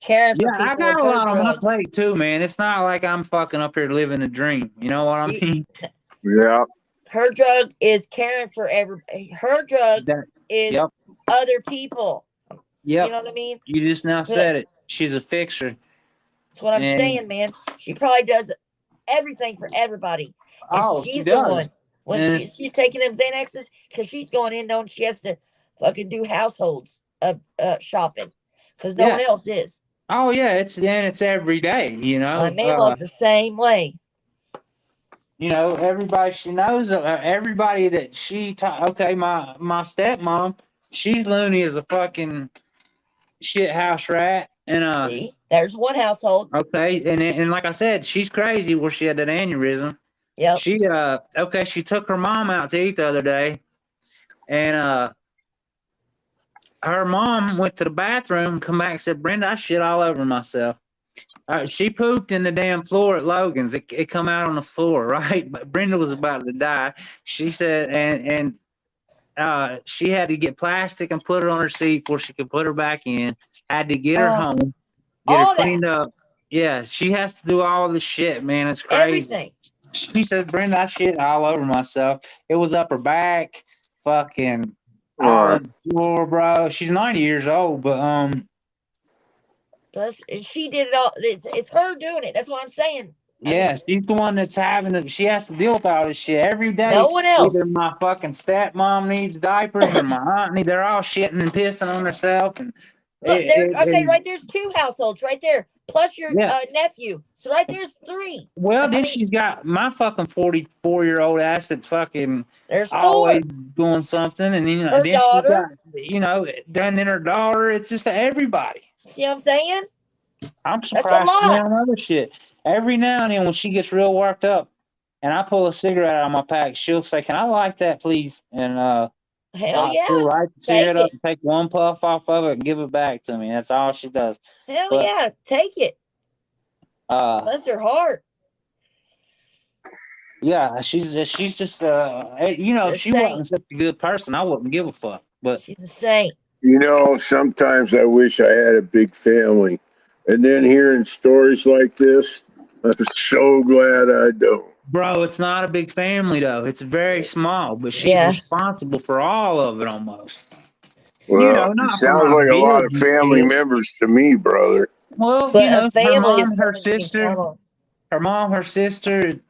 Caring for yeah, I people was got a her lot on my drug. plate too, man. It's not like I'm fucking up here living a dream. You know what I She mean? Yeah. her drug is caring for her drug That, is yep, other people. You yep. know what I mean? You just now But said it. She's a fixer. that's what I'm And saying, man. She probably does everything for everybody. And oh, she she's the does. one when And it's, she's taking them Xanaxes because she's going in knowing she has to fucking do households of shopping because no yeah. one else is. Oh yeah, it's every day, you My know. mamma's the same way. You know, everybody she knows, everybody that she okay, my stepmom, she's loony as a fucking shit house rat. And See, there's one household. okay, and like I said, she's crazy where she had that aneurysm. Yep. She okay, she took her mom out to eat the other day, and her mom went to the bathroom, come back and said, "Brenda, I shit all over myself." She pooped in the damn floor at Logan's. It come out on the floor, right? But Brenda was about to die. She said, and she had to get plastic and put her on her seat before she could put her back in. Had to get her Oh, home, get her all that, cleaned up. Yeah, she has to do all this shit, man. It's crazy. everything. She said, Brenda, I shit all over myself. It was up her back, fucking all on the floor, bro. She's 90 years old, but she did it all. It's her doing it. That's what I'm saying. yeah, she's the one that's having it. She has to deal with all this shit every day. No one else. Either my fucking stepmom needs diapers or my aunt needs. They're all shitting and pissing on herself. And Look, right there's 2 households right there, plus your nephew. So right there's 3. Well, then she's got my fucking 44-year-old ass that's fucking there's 4. always doing something, and then her then daughter. she's got then her daughter. It's just everybody. See what I'm saying? I'm surprised That's a lot. on other shit. Every now and then when she gets real worked up and I pull a cigarette out of my pack, she'll say, "Can I light that, please?" And hell yeah, she'll light the cigarette up and take one puff off of it and give it back to me. That's all she does. Hell yeah, take it. Bless her heart. Yeah, she's just if she wasn't such a good person, I wouldn't give a fuck. But she's a saint. You know, sometimes I wish I had a big family. And then hearing stories like this, I'm so glad I don't. Bro, it's not a big family though. It's very small, but she's responsible for all of it almost. Well, it sounds like a lot of family members to me, brother. Well, but her mom, her sister,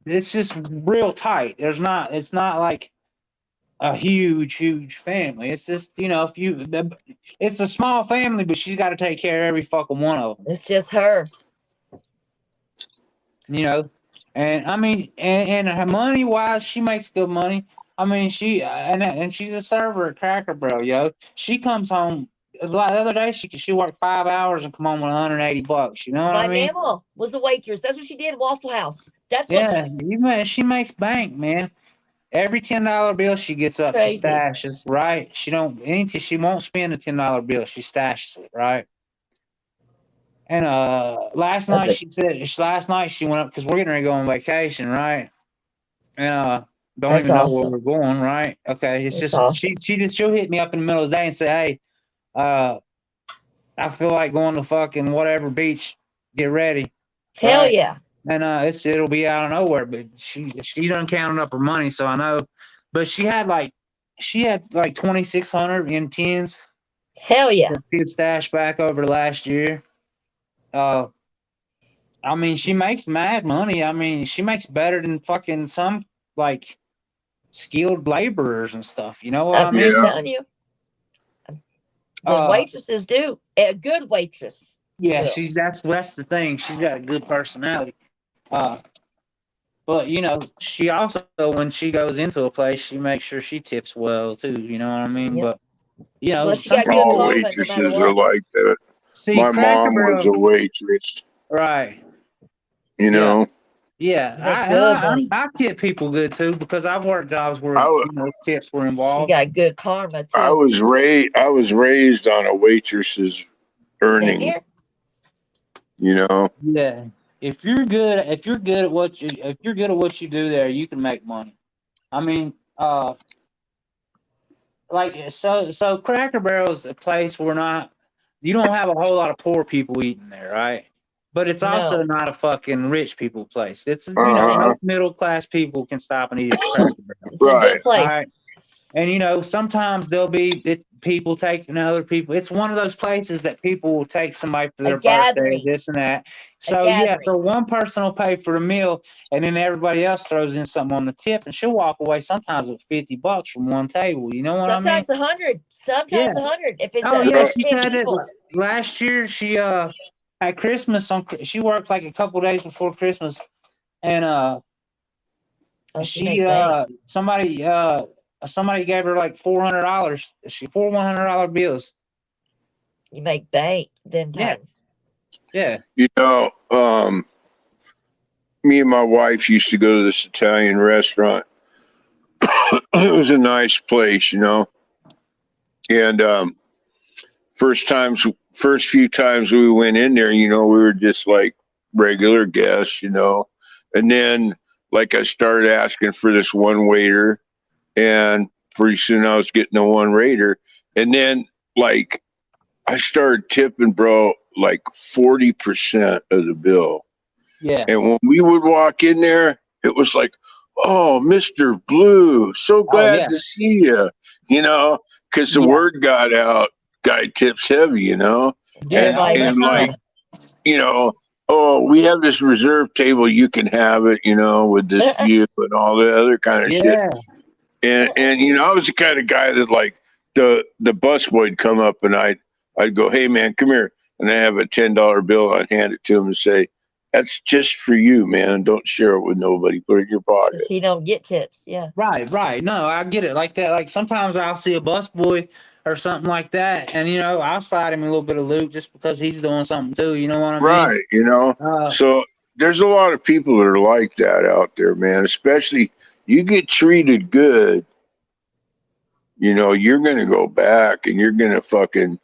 it's just real tight. It's not like a huge family. It's just, it's a small family, but she's got to take care of every fucking one of them. It's just her. And I mean, and her money wise, she makes good money. I mean, she's a server at Cracker Barrel, yo. She comes home. The other day, she worked 5 hours and come home with $180. You know what I mean? My mama was the waitress. That's what she did at Waffle House. That's what she makes bank, man. Every $10 bill she gets up, she stashes, right? She won't spend a $10 bill. She stashes it, right? And last night she went up because we're getting ready to go on vacation, right? And don't even know where we're going, right? Okay, it's just awesome. She'll hit me up in the middle of the day and say, "Hey, I feel like going to fucking whatever beach. Get ready." Hell yeah. And it'll be out of nowhere, but she done counted up her money, so I know. But she had like 2,600 in tens. Hell yeah. That she had stashed back over last year. I mean, she makes mad money. I mean, she makes better than fucking some like skilled laborers and stuff. You know what I mean? I'm telling you. The waitresses do. A good waitress. Yeah, that's the thing. She's got a good personality. But she also, when she goes into a place, she makes sure she tips well too. You know what I mean? Yep. But all waitresses are like that. See, my mom was a waitress. Right. You know. Yeah, I tip people good too because I've worked jobs where tips were involved. She got good karma too. I was raised on a waitress's earning. Yeah. If you're good at what you do there, you can make money. I mean, so Cracker Barrel is a place where you don't have a whole lot of poor people eating there, right? But it's also not a fucking rich people place. It's most middle class people can stop and eat at Cracker Barrel. It's a good place. Right? And sometimes people taking other people. It's one of those places that people will take somebody for their birthday, this and that. So so one person will pay for the meal, and then everybody else throws in something on the tip, and she'll walk away sometimes with $50 from one table. You know what I mean? Sometimes 100. Sometimes 100. If it's she had it last year. She at Christmas she worked like a couple days before Christmas, and somebody gave her like $400. She $100 bills. You make bank then times. Yeah. Me and my wife used to go to this Italian restaurant. It was a nice place, And first few times we went in there, we were just like regular guests, And then like I started asking for this one waiter. And pretty soon I was getting the one waiter. And then like I started tipping, bro, like 40% of the bill. Yeah. And when we would walk in there, it was like, oh, Mr. Blue, so Oh glad yeah, to see you. You know, because the yeah, word got out. Guy tips heavy. You know, yeah. Oh, and like definitely. oh, we have this reserve table. You can have it. With this view and all the other kind of shit. Yeah. And I was the kind of guy that like the busboy would come up and I'd go, hey man, come here, and I have a $10 bill. I'd hand it to him and say, that's just for you, man. Don't share it with nobody. Put it in your pocket. Because you don't get tips. Yeah. Right, right. No, I get it like that. Like sometimes I'll see a busboy or something like that, and I'll slide him a little bit of loot just because he's doing something too. You know what I mean? Right. Uh, So there's a lot of people that are like that out there, man. Especially you get treated good, you're gonna go back and you're gonna fucking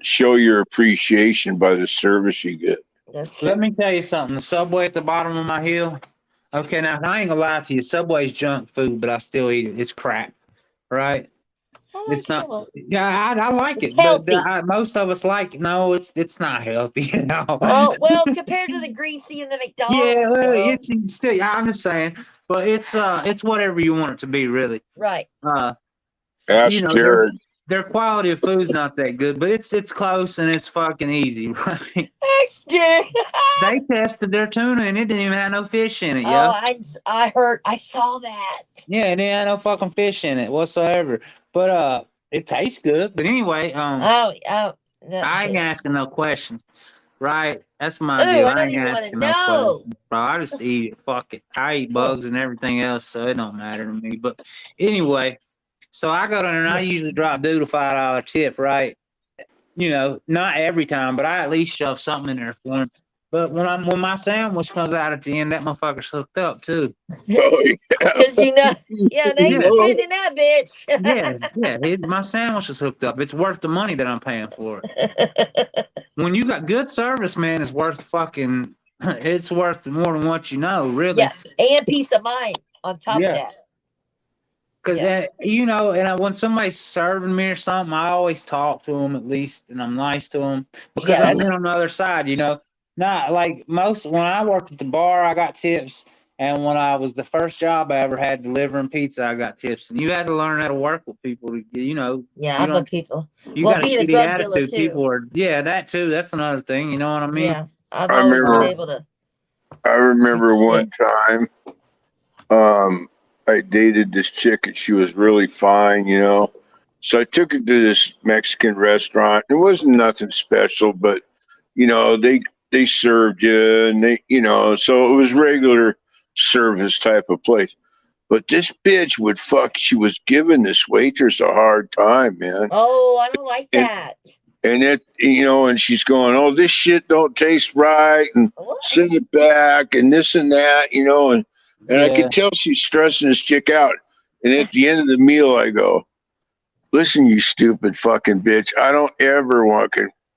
show your appreciation by the service you get. That's Let true. me tell you something. The Subway at the bottom of my hill. Okay, now I ain't gonna lie to you. Subway's junk food, but I still eat it. It's crap, right? I like It's not. Subway. Yeah, I like It's it, but healthy. most of us like. No, it's not healthy. Oh, well, compared to the greasy and the Yeah, McDonald's, well, though. it's still. I'm just saying, but it's whatever you want it to be, really. Right. Uh, Ask their Jared. their quality of food's not that good, but it's close and it's fucking easy, right? Extra. They tested their tuna and it didn't even have no fish in it, Oh, yo. I heard. I saw that. Yeah, it didn't have no fucking fish in it whatsoever. But it tastes good. But anyway, Oh, no. I ain't asking no questions, right? That's my Ooh, deal. I I don't ain't even want to asking no know. questions, bro. I just eat it. Fuck it. I eat bugs and everything else, so it don't matter to me. But anyway, so I go down there and I usually drop dude a $5 tip, right? Not every time, but I at least shove something in there for him. But when my sandwich comes out at the end, that motherfucker's hooked up too. Oh yeah. Because yeah, they Yeah, spending that bitch. my sandwich is hooked up. It's worth the money that I'm paying for it. When you got good service, man, it's worth fucking. It's worth more than what you know, really. Yeah, and peace of mind on top of Yeah. that. Because Yeah. when somebody's serving me or something, I always talk to them at least, and I'm nice to them because Yeah, I've that's been on the other side. Not like when I worked at the bar, I got tips, and when I was the first job I ever had delivering pizza, I got tips. And you had to learn how to work with people. yeah. You I'm a don't. people. You Well, got a being a shitty drug dealer attitude. too. People are. Yeah, that too. That's another thing. You know what I mean? Yeah, I've I always been remember. able to I shoot the remember one shit. time. I dated this chick and she was really fine. So I took her to this Mexican restaurant. It wasn't nothing special, but they served you and so it was regular service type of place. But this bitch would fuck. She was giving this waitress a hard time, man. Oh, I don't like And that. and she's going, oh, this shit don't taste right, and What? send it back, and this and that, and I Yeah. could tell she's stressing this chick out. And at the end of the meal, I go, listen, you stupid fucking bitch,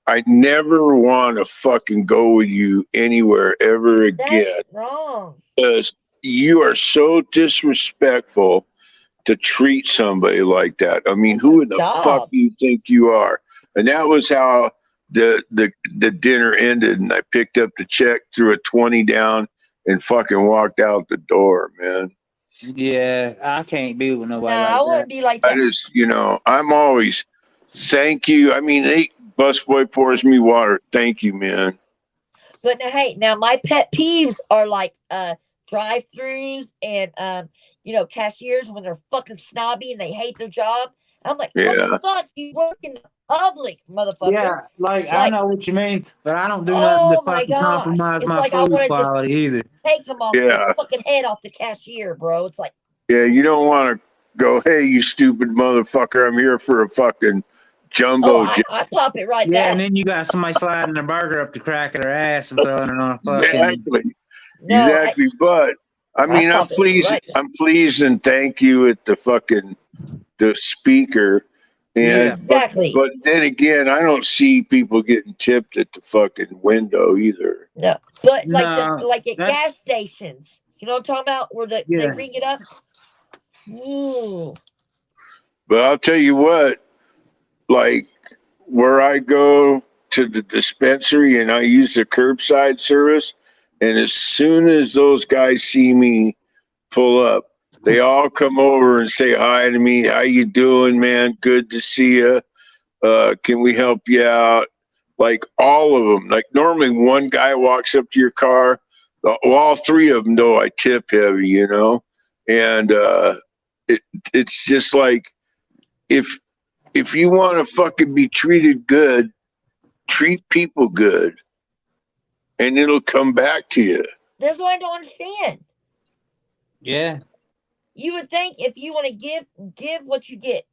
I never want to fucking go with you anywhere ever again That's wrong. because you are so disrespectful to treat somebody like that. I mean, That's her who in the fuck job. do you think you are? And that was how the dinner ended. And I picked up the check, threw a 20 down, and fucking walked out the door, man. Yeah, I can't be with No, nobody I like that. wouldn't be like I that. just, I'm always thank you. I mean, busboy pours me water. Thank you, man. But now my pet peeves are like drive-throughs and cashiers when they're fucking snobby and they hate their job. I'm like, what the Yeah. fuck? You work in the public, motherfucker. Yeah, like I Like, know what you mean, but I don't do nothing to oh my fucking gosh. compromise It's my like I food want to just quality either. take them off the Yeah. fucking head off the cashier, bro. It's like, Yeah. You don't want to go, hey, you stupid motherfucker. I'm here for a fucking oh, jumbo jet. I pop it right Yeah, and back. then you got somebody sliding their burger up the crack of their ass and throwing it on a fucking. Exactly. No, Exactly. But I I mean, pop it right back. I'm pleased and thank you at the speaker. Yeah, And Exactly. but then again, I don't see people getting tipped at the fucking window either. No. But no, like at gas that's stations, you know what I'm talking about? Where they yeah. ring it up. Ooh. But I'll tell you what, like where I go to the dispensary and I use the curbside service, and as soon as those guys see me pull up. They all come over and say hi to me. How you doing, man? Good to see you. Can we help you out? Like all of them. Like normally one guy walks up to your car. Well, all three of them know I tip heavy, you know? And it's just like if you want to fucking be treated good, treat people good, and it'll come back to you. That's what I don't understand. Yeah. You would think if you want to give what you get.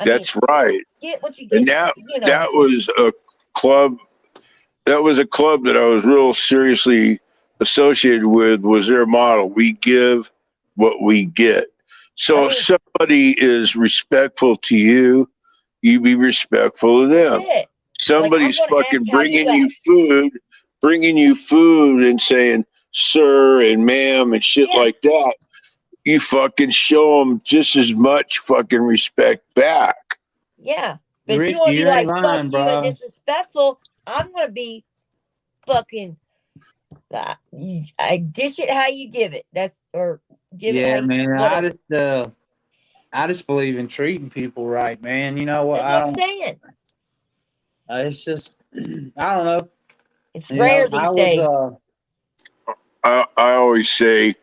That's right. Get what you get. And that you know. that was a club. That was a club that I was real seriously associated with. Was their model? We give what we get. So if somebody is respectful to you, you be respectful of them. That's it. Somebody's Like, fucking bringing you food and saying sir and ma'am and shit like that. You fucking show them just as much fucking respect back. Yeah. But if you want to be like, fuck you and disrespectful, I'm going to be fucking, I dish it how you give it. That's, or give it how you, man. whatever. I just believe in treating people right, man. You know what? That's what I'm saying. It's just, I don't know. It's rare these days. I always say,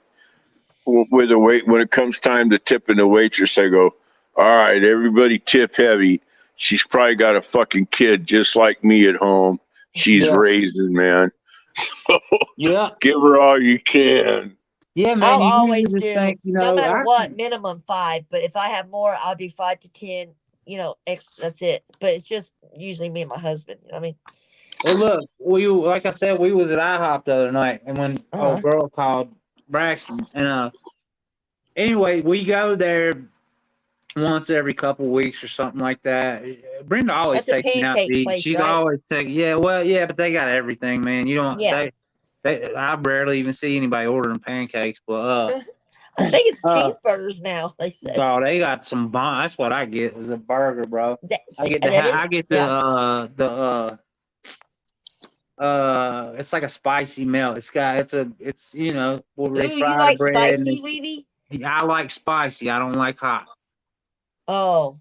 with the when it comes time to tipping the waitress, I go, all right, everybody tip heavy. She's probably got a fucking kid just like me at home. She's raising, man. So give her all you can. Yeah, man. I'll always do, think, no matter what, minimum 5. But if I have more, I'll do 5 to 10. You know, that's it. But it's just usually me and my husband. You know what I mean? Well, look, like I said, we was at IHOP the other night, and when old girl called Braxton, and anyway, we go there once every couple weeks or something like that. Brenda always takes me out to eat. Place, She's right? always taking, but they got everything, man. You don't, I rarely even see anybody ordering pancakes, but I think it's cheeseburgers now. They said. Bro, they got some bomb. That's what I get is a burger, bro. I get it's like a spicy melt. It's you know, where they fry the bread. Spicy, Weedy? I like spicy. I don't like hot. Oh,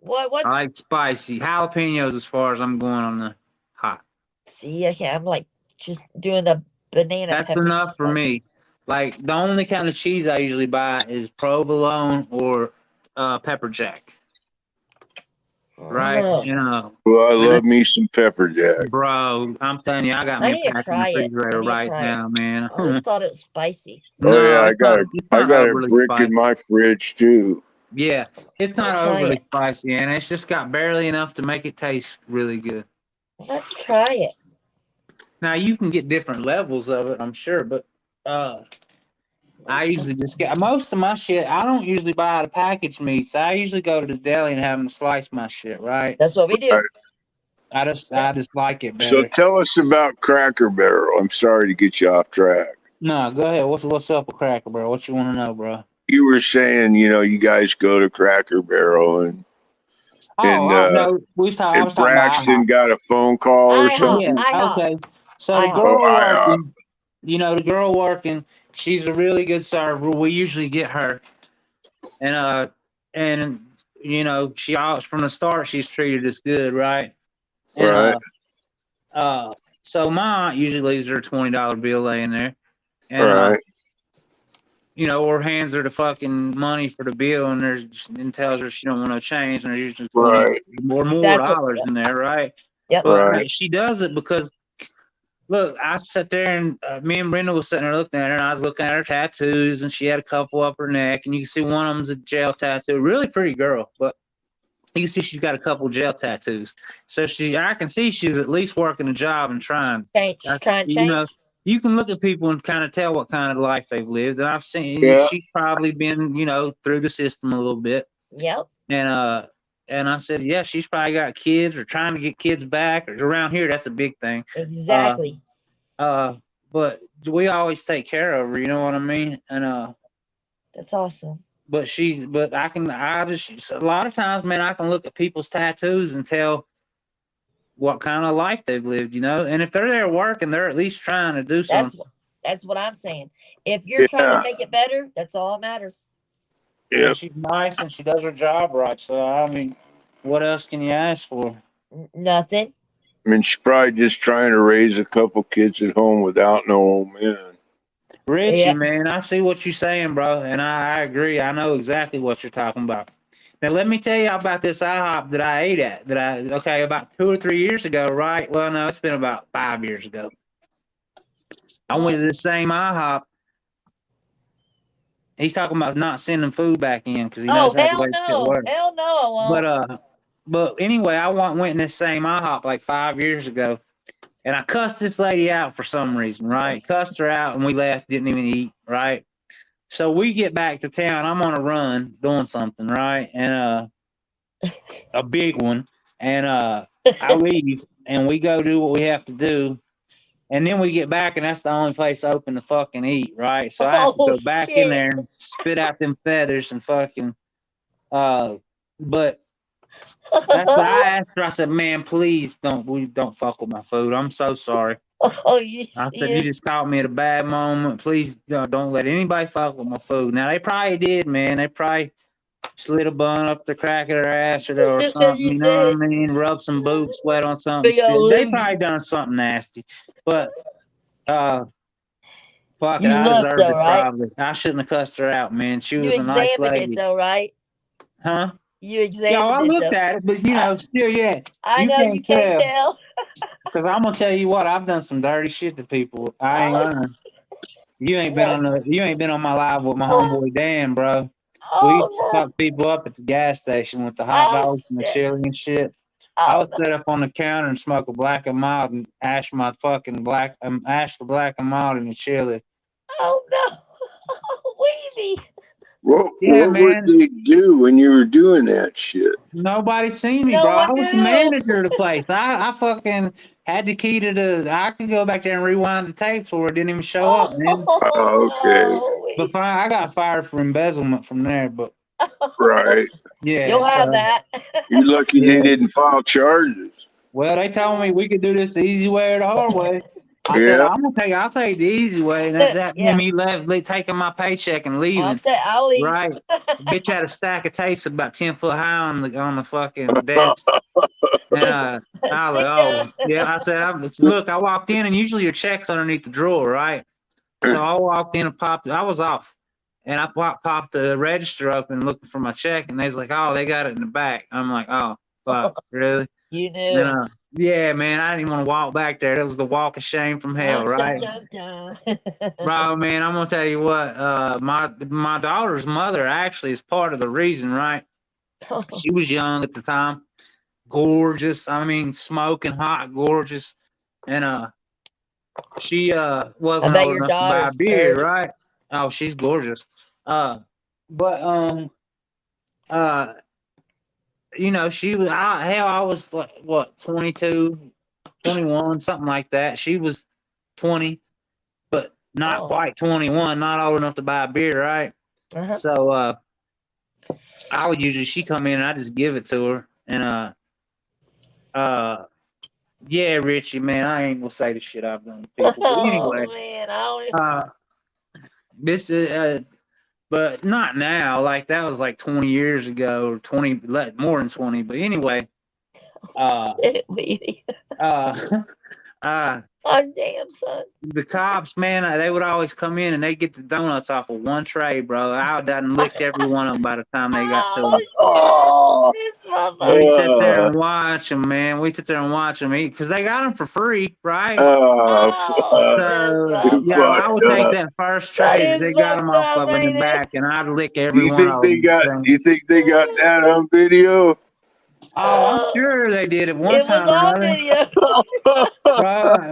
what? I like spicy jalapenos as far as I'm going on the hot. See, I'm like just doing the banana. That's enough for me. Like the only kind of cheese I usually buy is provolone or pepper jack. Right, Oh. you know. Well, I love me some pepper jack, bro. I'm telling you, I got me a pack in the refrigerator right now, man. I always thought it was spicy. Oh yeah, I got a brick in my fridge too. Yeah, it's not overly spicy, and it's just got barely enough to make it taste really good. Let's try it. Now you can get different levels of it, I'm sure, but I usually just get most of my shit. I don't usually buy the packaged meats. I usually go to the deli and have them slice my shit. Right. That's what we do. I just like it better. So tell us about Cracker Barrel. I'm sorry to get you off track. No, go ahead. What's up with Cracker Barrel? What you want to know, bro? You were saying, you know, you guys go to Cracker Barrel and no, Braxton got a phone call or something. Yeah, okay. So the girl working, the girl working, she's a really good server. We usually get her, and she always from the start she's treated us good, right? And, so Ma usually leaves her a $20 bill laying there, and or hands her the fucking money for the bill, and tells her she don't want no change, and there's usually more dollars in there, right? Yep. But she does it because, look, I sat there and me and Brenda was sitting there looking at her, and I was looking at her tattoos, and she had a couple up her neck, and you can see one of them's a jail tattoo. Really pretty girl, but you can see she's got a couple jail tattoos. So I can see she's at least working a job and trying to change. You can look at people and kind of tell what kind of life they've lived. And I've seen she's probably been, through the system a little bit. Yep. And I said, yeah, she's probably got kids or trying to get kids back. Or around here, that's a big thing. Exactly. But we always take care of her. You know what I mean? And that's awesome. But a lot of times, man, I can look at people's tattoos and tell what kind of life they've lived, and if they're there working, they're at least trying to do something. That's what I'm saying. If you're trying to make it better, that's all that matters. Yeah. And she's nice and she does her job right. So I mean, what else can you ask for? Nothing. I mean, she's probably just trying to raise a couple kids at home without no old man. Richie, Yeah. man, I see what you're saying, bro, and I agree. I know exactly what you're talking about. Now, let me tell you about this IHOP that I ate at. Okay, about 2 or 3 years ago, right? Well, no, it's been about 5 years ago. I went to this same IHOP. He's talking about not sending food back in because he knows how the hell way shit no. works. Hell no, I won't. But anyway, I went in this same IHOP like 5 years ago, and I cussed this lady out for some reason, right? Cussed her out, and we left, didn't even eat, right? So we get back to town. I'm on a run doing something, right? And a big one. And I leave and we go do what we have to do. And then we get back and that's the only place open to fucking eat, right? So I have to go back in there and spit out them feathers and fucking but that's I asked her, I said, man, please don't fuck with my food. I'm so sorry. I said, you just caught me at a bad moment. Please don't let anybody fuck with my food. Now, they probably did, man. They probably slid a bun up the crack of their ass or Just something. as you You know what I said. mean? Rub some boob sweat on something. Big old They loogie. probably done something nasty. But, fuck it. You I looked deserved though, it right? probably. I shouldn't have cussed her out, man. She You was a nice examined lady. it though, right? Huh? You Yeah, examined I it looked though. at it, but, still, yeah. I You know you can't tell. Because I'm going to tell you what, I've done some dirty shit to people. I ain't lying. You ain't been on my live with my homeboy Dan, bro. We used to fuck people up at the gas station with the hot dogs and the chili and shit. I would sit up on the counter and smoke a black and mild and ash the black and mild in the chili. Oh no. Weeby. What Yeah, would man. they do when you were doing that shit? Nobody seen me, No bro. I one was the knew. manager of the place. I fucking had the key to I could go back there and rewind the tapes where it didn't even show up, man. Okay. But I got fired for embezzlement from there, but Right. yeah. You'll have so- that. You're lucky Yeah. they didn't file charges. Well, they told me we could do this the easy way or the hard way. I said, Yeah. I'll take the easy way. And that Yeah. me taking my paycheck and leaving. I'll leave. Right. Bitch had a stack of tapes about 10 foot high on the fucking desk. And I was like, oh, yeah. I said, look, I walked in and usually your check's underneath the drawer, right? So I walked in and I was off. And I popped the register up and looking for my check. And they was like, oh, they got it in the back. I'm like, oh, fuck, really? You knew. And, yeah, man, I didn't want to walk back there. That was the walk of shame from hell, right? Bro, man, I'm gonna tell you what. My daughter's mother actually is part of the reason, right? She was young at the time, gorgeous. I mean, smoking hot, gorgeous, and she wasn't bet old your enough to buy a daughter's beer, pretty. right? Oh, she's gorgeous. But she was. I was like what 22, 21, something like that. She was 20, but not quite 21, not old enough to buy a beer, right? So I would usually she come in and I just give it to her, and yeah, Richie, man, I ain't gonna say the shit I've done to people, but anyway, Man, I don't. this is but not now. Like that was like 20 years ago, or 20, more than 20. But anyway, Shit, Weeby. I'm damn son. The cops, man, they would always come in and they'd get the donuts off of one tray, bro. I done licked every one of them by the time they got to them. Oh, This motherfucker. We sit there and watch them, man. We sit there and watch them eat because they got them for free, right? So, yeah, I would take that first tray that they got them off of in the back, and I'd lick every you one think of they them. got? You think they got that on video? Oh, I'm sure they did at one It time was or on another. video.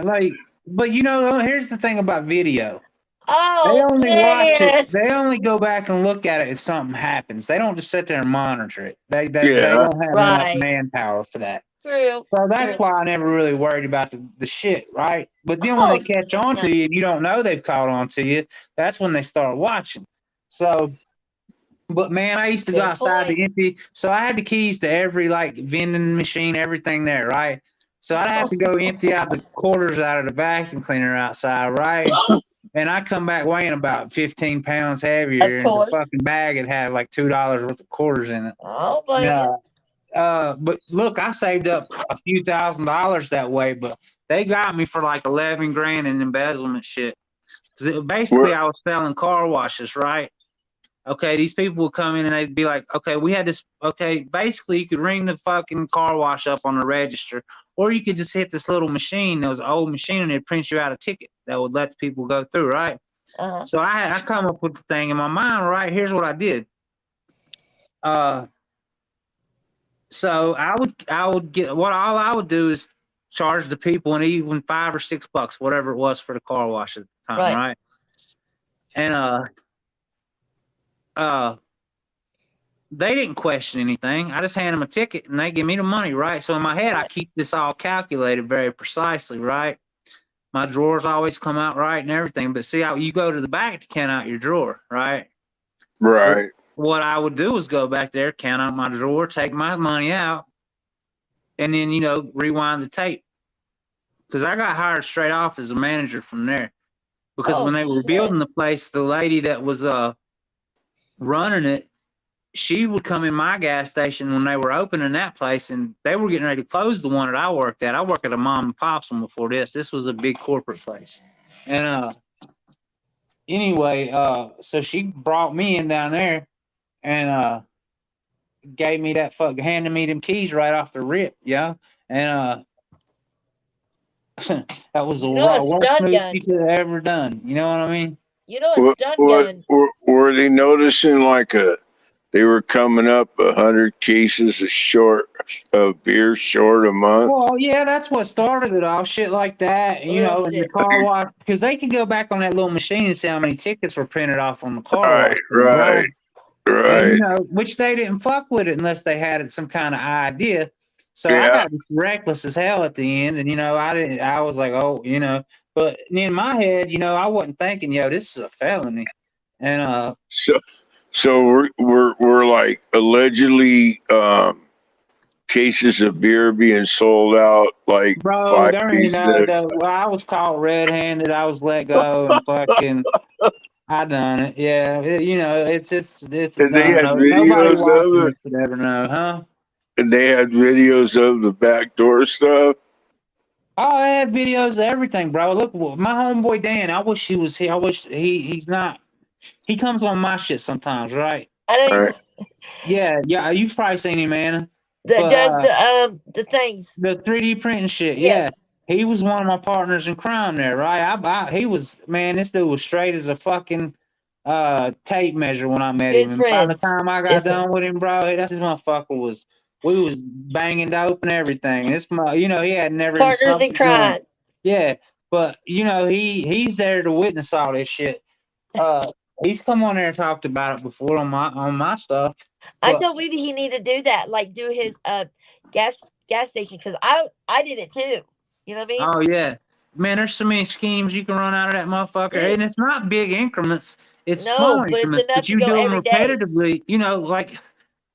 Right, but here's the thing about video. They Oh only watch man. it. They only go back and look at it if something happens. They don't just sit there and monitor it. They Yeah. don't have enough Right. manpower for that. True. So that's why I never really worried about the shit, right? But then when they catch on to you and you don't know they've caught on to you, that's when they start watching. So, but man, I used to go Good outside point. to empty. So I had the keys to every vending machine, everything there, right? So I'd have to go empty out the quarters out of the vacuum cleaner outside, right? and I come back weighing about 15 pounds heavier, Of and the course. fucking bag had like $2 worth of quarters in it. Oh, blame Yeah. you. But look, I saved up a few $1,000s that way, but they got me for like 11 grand in embezzlement shit. 'Cause basically, I was selling car washes, right? Okay, these people would come in and they'd be like, okay, we had this. Okay, basically, you could ring the fucking car wash up on the register, or you could just hit this little machine. There was an old machine, and it prints you out a ticket that would let the people go through, right? Uh-huh. So I come up with the thing in my mind, right? Here's what I did. So I would get what all I would do is charge the people and even $5 or $6, whatever it was for the car wash at the time, right? And they didn't question anything. I just hand them a ticket and they give me the money, right? So in my head, I keep this all calculated very precisely, right? My drawers always come out right and everything. But see how you go to the back to count out your drawer, right? Right. What I would do is go back there, count out my drawer, take my money out, and then, rewind the tape. Because I got hired straight off as a manager from there. Because when they were building the place, the lady that was running it, she would come in my gas station when they were opening that place, and they were getting ready to close the one that I worked at. I worked at a mom and pop's one before this. This was a big corporate place. And anyway, so she brought me in down there and gave me handed me them keys right off the rip, yeah. And that was the worst move she could have ever done. You know what I mean? You know a stun gun. Were they noticing they were coming up 100 cases of beer short a month? Well, yeah, that's what started it all. Shit like that, and the car wash, because they could go back on that little machine and see how many tickets were printed off on the car wash. Right. And, which they didn't fuck with it unless they had some kind of idea. So I got reckless as hell at the end, and I was like, but in my head, I wasn't thinking, this is a felony, and So we're like allegedly cases of beer being sold out like bro, 5 there ain't cases. I was caught red-handed. I was let go and fucking. I done it. Yeah, it's And they had done. Nobody videos of watching it. this would ever know, huh? And they had videos of the backdoor stuff. Oh, I had videos of everything, bro. Look, my homeboy Dan. I wish he was here. I wish he's not. He comes on my shit sometimes, right? Yeah. You've probably seen him, man. That does the things. The 3D printing shit. Yes. Yeah. He was one of my partners in crime there, right? He was, man. This dude was straight as a fucking tape measure when I met him. And by the time I got done with him, bro, this motherfucker we was banging dope and everything. He had never partners in crime. Yeah, but he's there to witness all this shit. He's come on there and talked about it before on my stuff. I told Weedy he needed to do that, like do his gas station, because I did it too. You know what I mean? Oh yeah, man. There's so many schemes you can run out of that motherfucker, and it's not big increments. It's small increments, but you do them repetitively. Like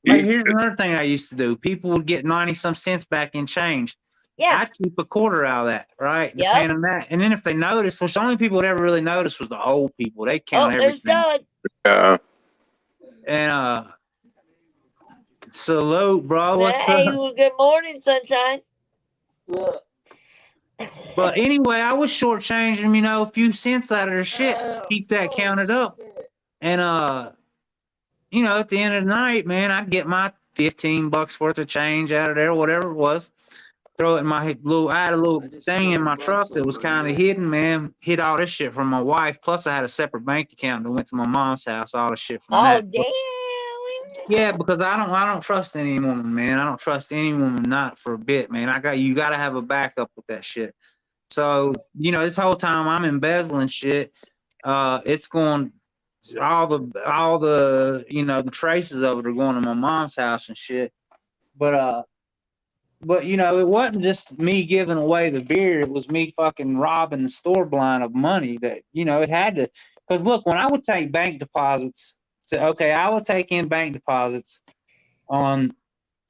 here's another thing I used to do. People would get 90-some cents back in change. Yeah. I'd keep a quarter out of that, right? Just hand them that. And then if they noticed, which the only people that ever really noticed was the old people. They count everything. There's Doug. Yeah. And salute, bro. What's hey, up? well, good morning, sunshine. But anyway, I was shortchanging, a few cents out of their shit. Keep that counted up. And at the end of the night, man, I'd get my $15 worth of change out of there, whatever it was. Throw it in I had a little thing in my truck that was kind of hidden, man. Hid all this shit from my wife. Plus, I had a separate bank account that went to my mom's house. All the shit from that. Damn. Yeah, because I don't trust any woman, man. I don't trust any woman, not for a bit, man. You got to have a backup with that shit. So this whole time I'm embezzling shit. It's going all the the traces of it are going to my mom's house and shit. But it wasn't just me giving away the beer. It was me fucking robbing the store blind of money that, it had to. Because look, when I would take bank deposits, I would take in bank deposits on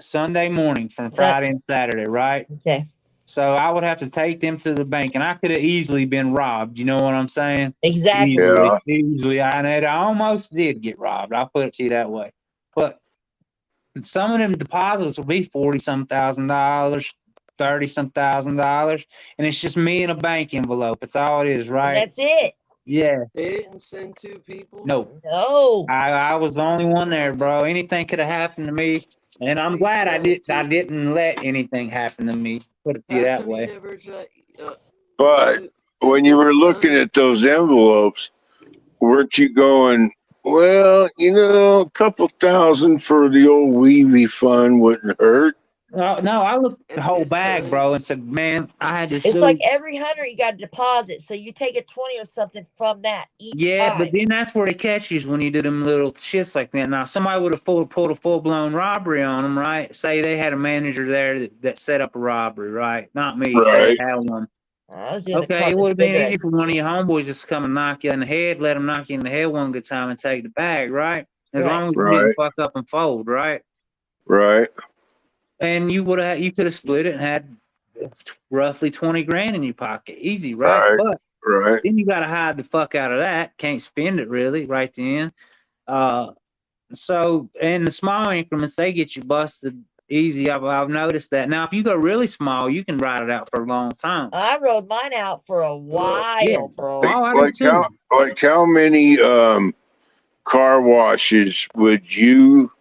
Sunday morning from Friday and Saturday, right? Okay. So I would have to take them to the bank, and I could have easily been robbed. You know what I'm saying? Exactly. Yeah. Easily. I almost did get robbed. I'll put it to you that way. But some of them deposits will be $40-some thousand, $30-some thousand, and it's just me in a bank envelope. It's all it is, And right? that's it. Yeah. They didn't send two people. No. No. I was the only one there, bro. Anything could have happened to me, and I'm glad I didn't let anything happen to me. Put it to you How that come you way. never got? But when you were looking at those envelopes, weren't you going, well, a couple thousand for the old Weeby fund wouldn't hurt? No, I looked at the whole bag, bro, and said, man, I had to It's sue. like every 100 you got to deposit, so you take a 20 or something from that each Yeah, time. but then that's where they catch you when you do them little shits like that. Now, somebody would have pulled a full-blown robbery on them, right? Say they had a manager there that set up a robbery, right? Not me. Say Right. they had one. I was doing the Okay, it would have been easy cigarettes. for one of your homeboys just to come and knock you in the head, let them knock you in the head one good time and take the bag, right? As Right. long as you didn't fuck up and fold, right? Right. And you could have split it and had roughly 20 grand in your pocket, easy, right? But Right. then you got to hide the fuck out of that. Can't spend it really right then. So in the small increments, they get you busted easy. I've noticed that. Now, if you go really small, you can ride it out for a long time. I rode mine out for a while, Yeah. bro. Oh, I did too. How many car washes would you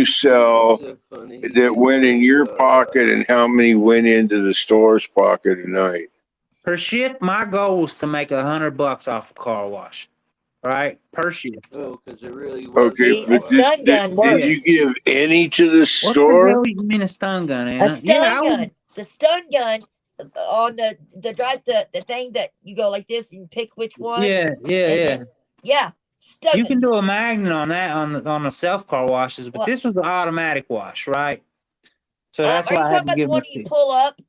sell that went in your pocket, and how many went into the store's pocket a night? Per shift, my goal was to make $100 off a car wash, right? Per shift. Oh, because it really was. Okay, but did you give any to the What the store? hell you mean a stun gun, A Anna? stun Yeah, gun. The stun gun on the drive, the thing that you go like this and pick which one. Yeah. Yeah. Stun You can guns. do a magnet on that on the self car washes, but this was the automatic wash, right? So that's Are you why I talking had to about the give one them you pull up?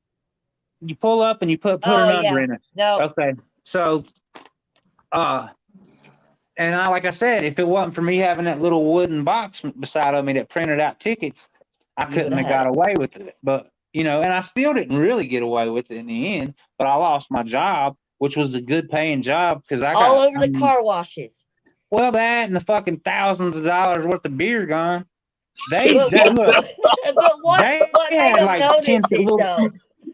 You pull up and you put a number in it. No. Okay. So and like I said, if it wasn't for me having that little wooden box beside of me that printed out tickets, I couldn't have got away with it. But and I still didn't really get away with it in the end. But I lost my job, which was a good paying job because I got all over the car washes. Well, that and the fucking thousands of dollars worth of beer gone. But what made them notice it though?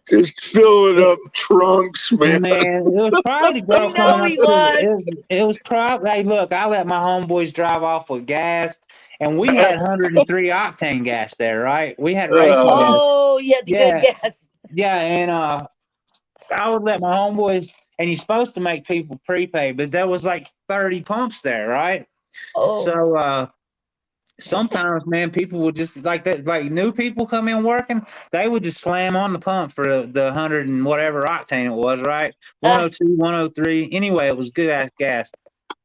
Just filling up trunks, man. Man, it was probably the girl You know coming he up to was. it was probably, hey, look, I let my homeboys drive off with gas, and we had 103 octane gas there, right? We had racing gas. Oh, you had the good gas. Yeah, and I would let my homeboys, and you're supposed to make people prepay, but there was like 30 pumps there, right? Oh. So sometimes, man, people would just like that, like new people come in working, they would just slam on the pump for the 100 and whatever octane it was, right? 102, 103. Anyway, it was good ass gas.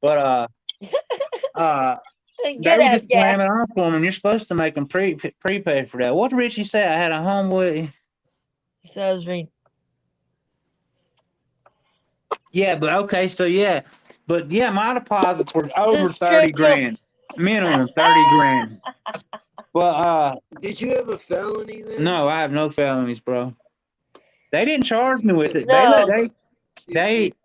But they would just slam it on for them, and you're supposed to make them prepay for that. What did Richie say? I had a homeboy. So I was reading. Yeah, but okay, so yeah. But yeah, my deposits were over 30 grand. Minimum 30 grand. But did you have a felony then? No, I have no felonies, bro. They didn't charge me with it. No. Dude,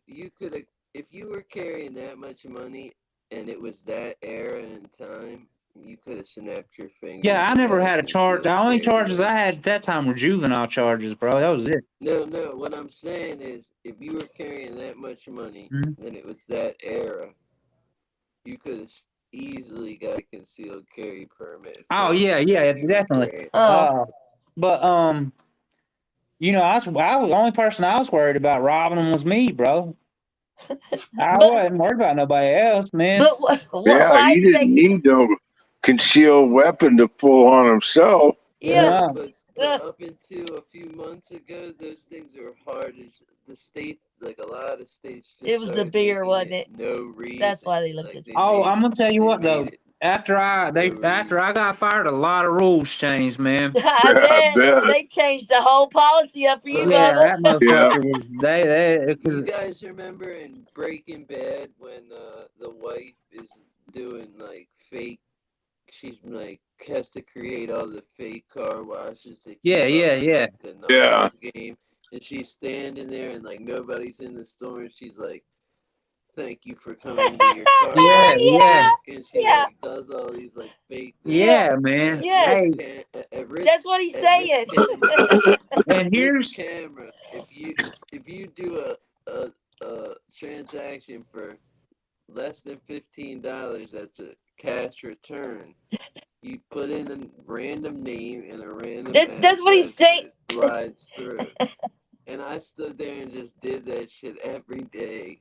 you could have, if you were carrying that much money and it was that era and time, you could have snapped your finger. Yeah, I never had a charge. The only charges I had at that time were juvenile charges, bro. That was it. No, what I'm saying is, if you were carrying that much money and it was that era, you could have easily got a concealed carry permit. Oh yeah, definitely. But I was the only person I was worried about robbing them was me, bro. I wasn't worried about nobody else, man. Yeah, you didn't need no concealed weapon to pull on himself. Yeah. But up until a few months ago, those things are hard as the states, like a lot of states. It was the beer, wasn't it? No reason. That's why they looked at you. I'm gonna tell you what though. After I got fired, a lot of rules changed, man. I bet. They changed the whole policy up for you, Yeah, Bubba. that motherfucker was You guys remember in Breaking Bad when the wife is doing like fake she's like has to create all the fake car washes to keep Yeah, up yeah, with, yeah. like, the Yeah. numbers game, and she's standing there and like nobody's in the store, and she's like, "Thank you for coming to your car Yeah, wash," yeah, and she Yeah. like does all these like fake things. Yeah. yeah, man. Yes. Hey, At Rick's, That's what he's saying. and Rick's here's camera. If you do a transaction for less than $15, that's a cash return. You put in a random name and a random That's what he's address, saying. and it slides through. And I stood there and just did that shit every day.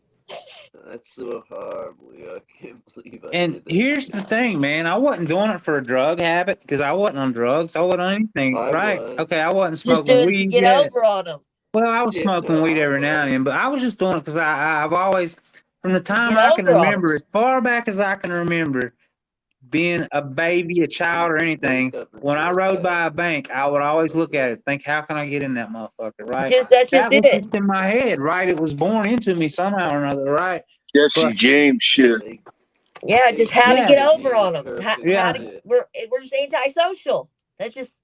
That's so horrible. I can't believe I and did that. here's the thing, man. I wasn't doing it for a drug habit because I wasn't on drugs. I wasn't on anything, I right? was. Okay, I wasn't Just smoking doing it to weed get yet. over on him. Well, I was Yeah, smoking weed I every now and then, but I was just doing it because I've always, from the time Get I can over on him. remember, as far back as I can remember, being a baby, a child, or anything, when I rode by a bank, I would always look at it, think, how can I get in that motherfucker, right? That's just That was it. just in my head, right? It was born into me somehow or another, right? Jesse But James shit. Yeah, just how to yeah, get over on them. How yeah, to we're just antisocial. That's just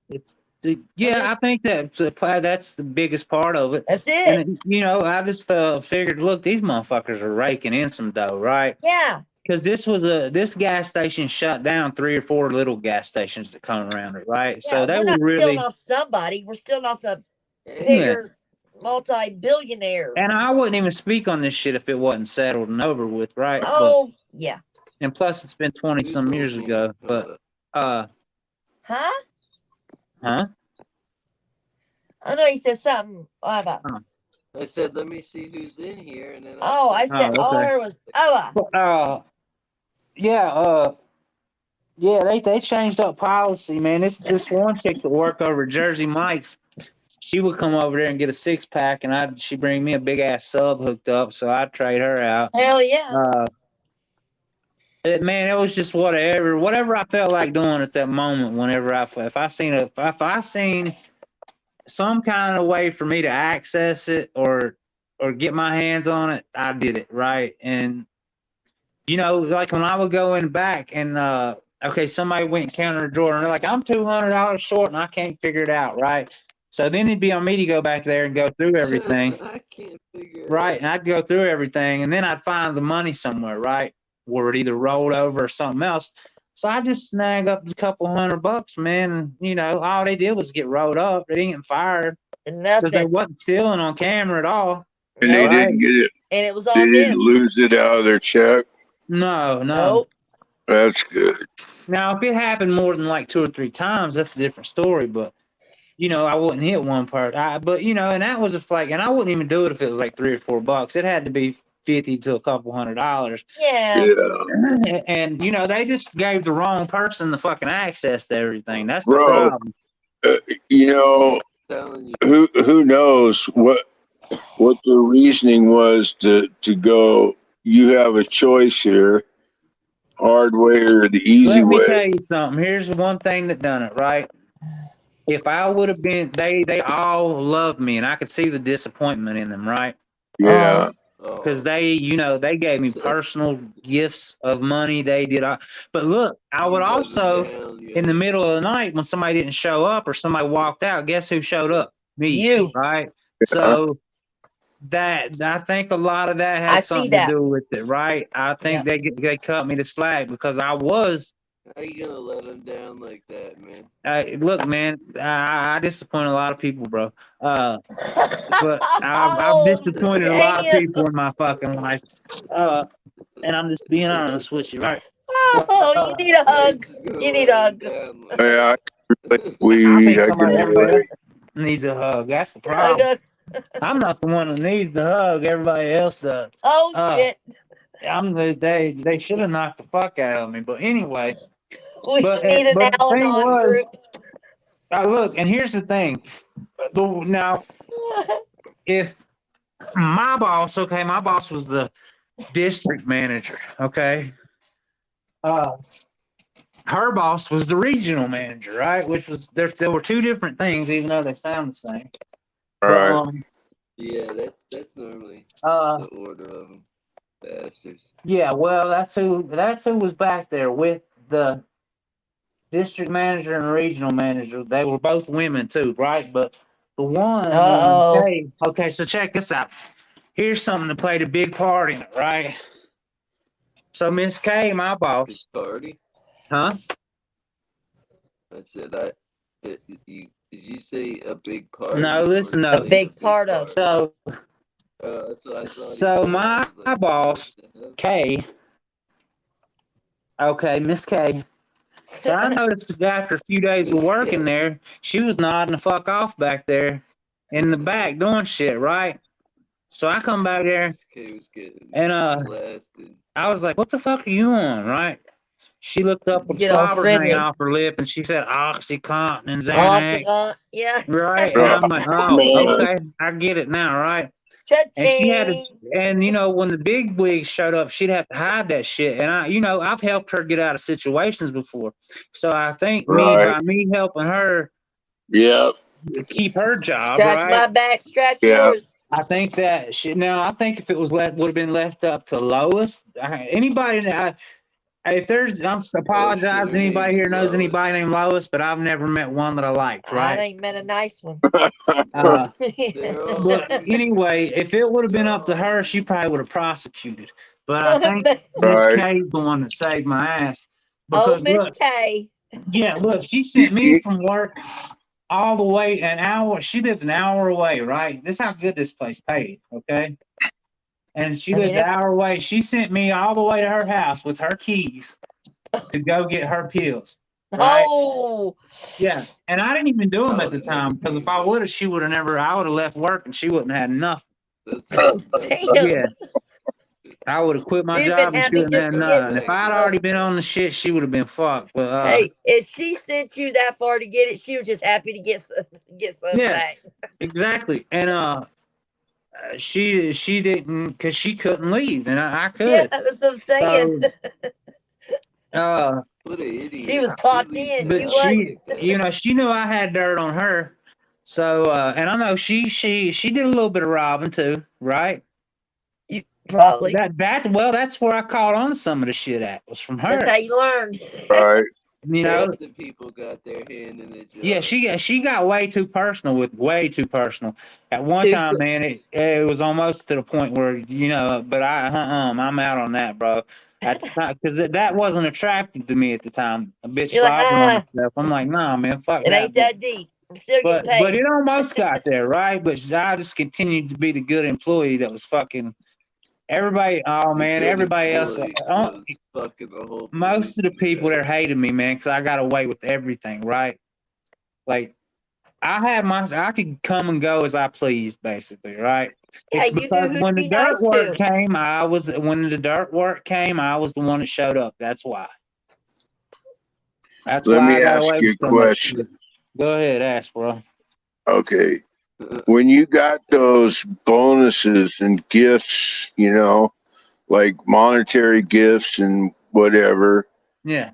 yeah. I think that's the biggest part of it. that's it. And you know, I just figured, look, these motherfuckers are raking in some dough, right? Yeah. Because this gas station shut down 3 or 4 little gas stations that come around it, right? Yeah. So they We're were not stealing really, off somebody. We're stealing off a yeah. bigger multi-billionaire. And I wouldn't even speak on this shit if it wasn't settled and over with, right? Oh, yeah. And plus, it's been 20 some years ago. But Huh? huh? I know he said something about. I said, let me see who's in here, and then I said all I heard was yeah, yeah, they changed up policy, man. This one chick that worked over at Jersey Mike's, she would come over there and get a 6-pack, and she'd bring me a big ass sub hooked up, so I'd trade her out. Hell yeah. Man, it was just whatever I felt like doing at that moment. Whenever if I seen some kind of way for me to access it or get my hands on it, I did it, right. And you know, like when I would go in back and okay, somebody went and counted a drawer and they're like, I'm $200 short and I can't figure it out, right? So then it'd be on me to go back there and go through everything. I can't figure it Right, out. and I'd go through everything, and then I'd find the money somewhere, right, where it either rolled over or something else. So I just snag up a couple $100, man. And, you know, all they did was get rolled up. They didn't get fired because they wasn't stealing on camera at all. And they didn't get it. And it was They on didn't them. lose it out of their check. No. Nope. That's good. Now, if it happened more than like 2 or 3 times, that's a different story. But you know, I wouldn't hit one part. But you know, and that was a flake. And I wouldn't even do it if it was like $3 or $4. It had to be $50 to a couple $100. Yeah. And you know, they just gave the wrong person the fucking access to everything. That's the Bro, problem. You know, who knows what the reasoning was to go, you have a choice here, hard way or the easy Let me way. tell you something. Here's the one thing that done it, right? If I would have been, they all loved me, and I could see the disappointment in them, right? Yeah. Because they, you know, they gave me personal gifts of money. They did, but look, I would also, in the middle of the night when somebody didn't show up or somebody walked out, guess who showed up? Me. You. Right? So that I think a lot of that had something to do with it, right? I think they cut me to slack because I was. How you gonna let them down like that, man? Look, man, I disappoint a lot of people, bro. But I've disappointed a lot of people in my fucking life. And I'm just being honest with you, right? Oh, you need a hug. You need a hug. Yeah, Everybody else needs a hug. That's the problem. I'm not the one that needs the hug. Everybody else does. Oh shit! They should have knocked the fuck out of me. But anyway, we need an the thing Al-Anon was, group. look, and here's the thing. Now, if my boss was the district manager, okay. Her boss was the regional manager, right? Which was there were 2 different things, even though they sound the same. Right. Yeah, that's normally the order of them, bastards. Yeah, well, that's who was back there with the district manager and regional manager. They were both women too, right? But the one, Uh-oh. okay, so check this out. Here's something that played a big part in it, right? So Miss K, my boss, Party? huh? I said, did you say a big party? No, listen A up. big part of. So, That's what I thought he so said. my boss, K, okay, Miss K. So I noticed that after a few days of Miss working K. there, she was nodding the fuck off back there in the back doing shit, right? So I come back there Miss K was getting and blasted. I was like, "What the fuck are you on?" Right? She looked up with Get all slobber hanging friendly. off her lip and she said, "Oxycontin and Xanax." Octagon. Yeah. Right? And I'm like, "Oh, Man. okay, I get it now." Right? And she had to, Cha-ching. and when the big wigs showed up, she'd have to hide that shit. And I've helped her get out of situations before. So I think Right. by me helping her Yep. keep her job, Scratch right? my back, scratch Yeah. yours. I think that I think if it was would have been left up to Lois, anybody that if there's, I'm apologize. her Anybody name's here knows Lois. anybody named Lois, but I've never met one that I liked, I right? ain't met a nice one. They're all But anyway, if it would have been up to her, she probably would have prosecuted. But I think Miss Right. K's the one that saved my ass. Oh, Because Miss look, K. yeah, look, she sent me from work all the way an hour. She lived an hour away, right? This is how good this place paid, okay? And she I mean, lived an it's hour away. She sent me all the way to her house with her keys to go get her pills, right? oh, Yeah, and I didn't even do them at Oh, the the time because if I nicotine. would have, she would have never. I would have left work and she wouldn't have had nothing. That's damn. Yeah, I would have quit my She'd been job and she happy wouldn't have just had to get nothing. If some. I'd already been on the shit, she would have been fucked. But Hey, if she sent you that far to get it, she was just happy to get some yeah, back. exactly. And she didn't because she couldn't leave, and I Yeah, could. that's what I'm saying. So what an idiot. She was clocked in. but You wasn't. she knew I had dirt on her. So and I know she did a little bit of robbing too, right? You probably. That's where I caught on some of the shit at was from That's her. how you learned. Right. You know, Half the people got their hand in the jar. yeah, she got way too personal At one Too time, man, it was almost to the point where but I'm out on that, bro. At the time, because that wasn't attractive to me at the time. A bitch You're like, slobbering on herself. I'm like, nah, man, fuck it that. ain't that deep. I'm still getting But paid. it almost got there, right? But I just continued to be the good employee that was fucking everybody. Oh The man, good everybody else. employee was fucking the whole Most of the place. people there hated me, man, because I got away with everything, right? Like I could come and go as I pleased, basically, right? Yeah, It's you knew because who to when the be nice dirt work to. came, I was the one that showed up. That's why. That's Let why I me got ask away you with a so much shit. question. Go ahead, ask, bro. Okay. When you got those bonuses and gifts, like monetary gifts and whatever, Yeah.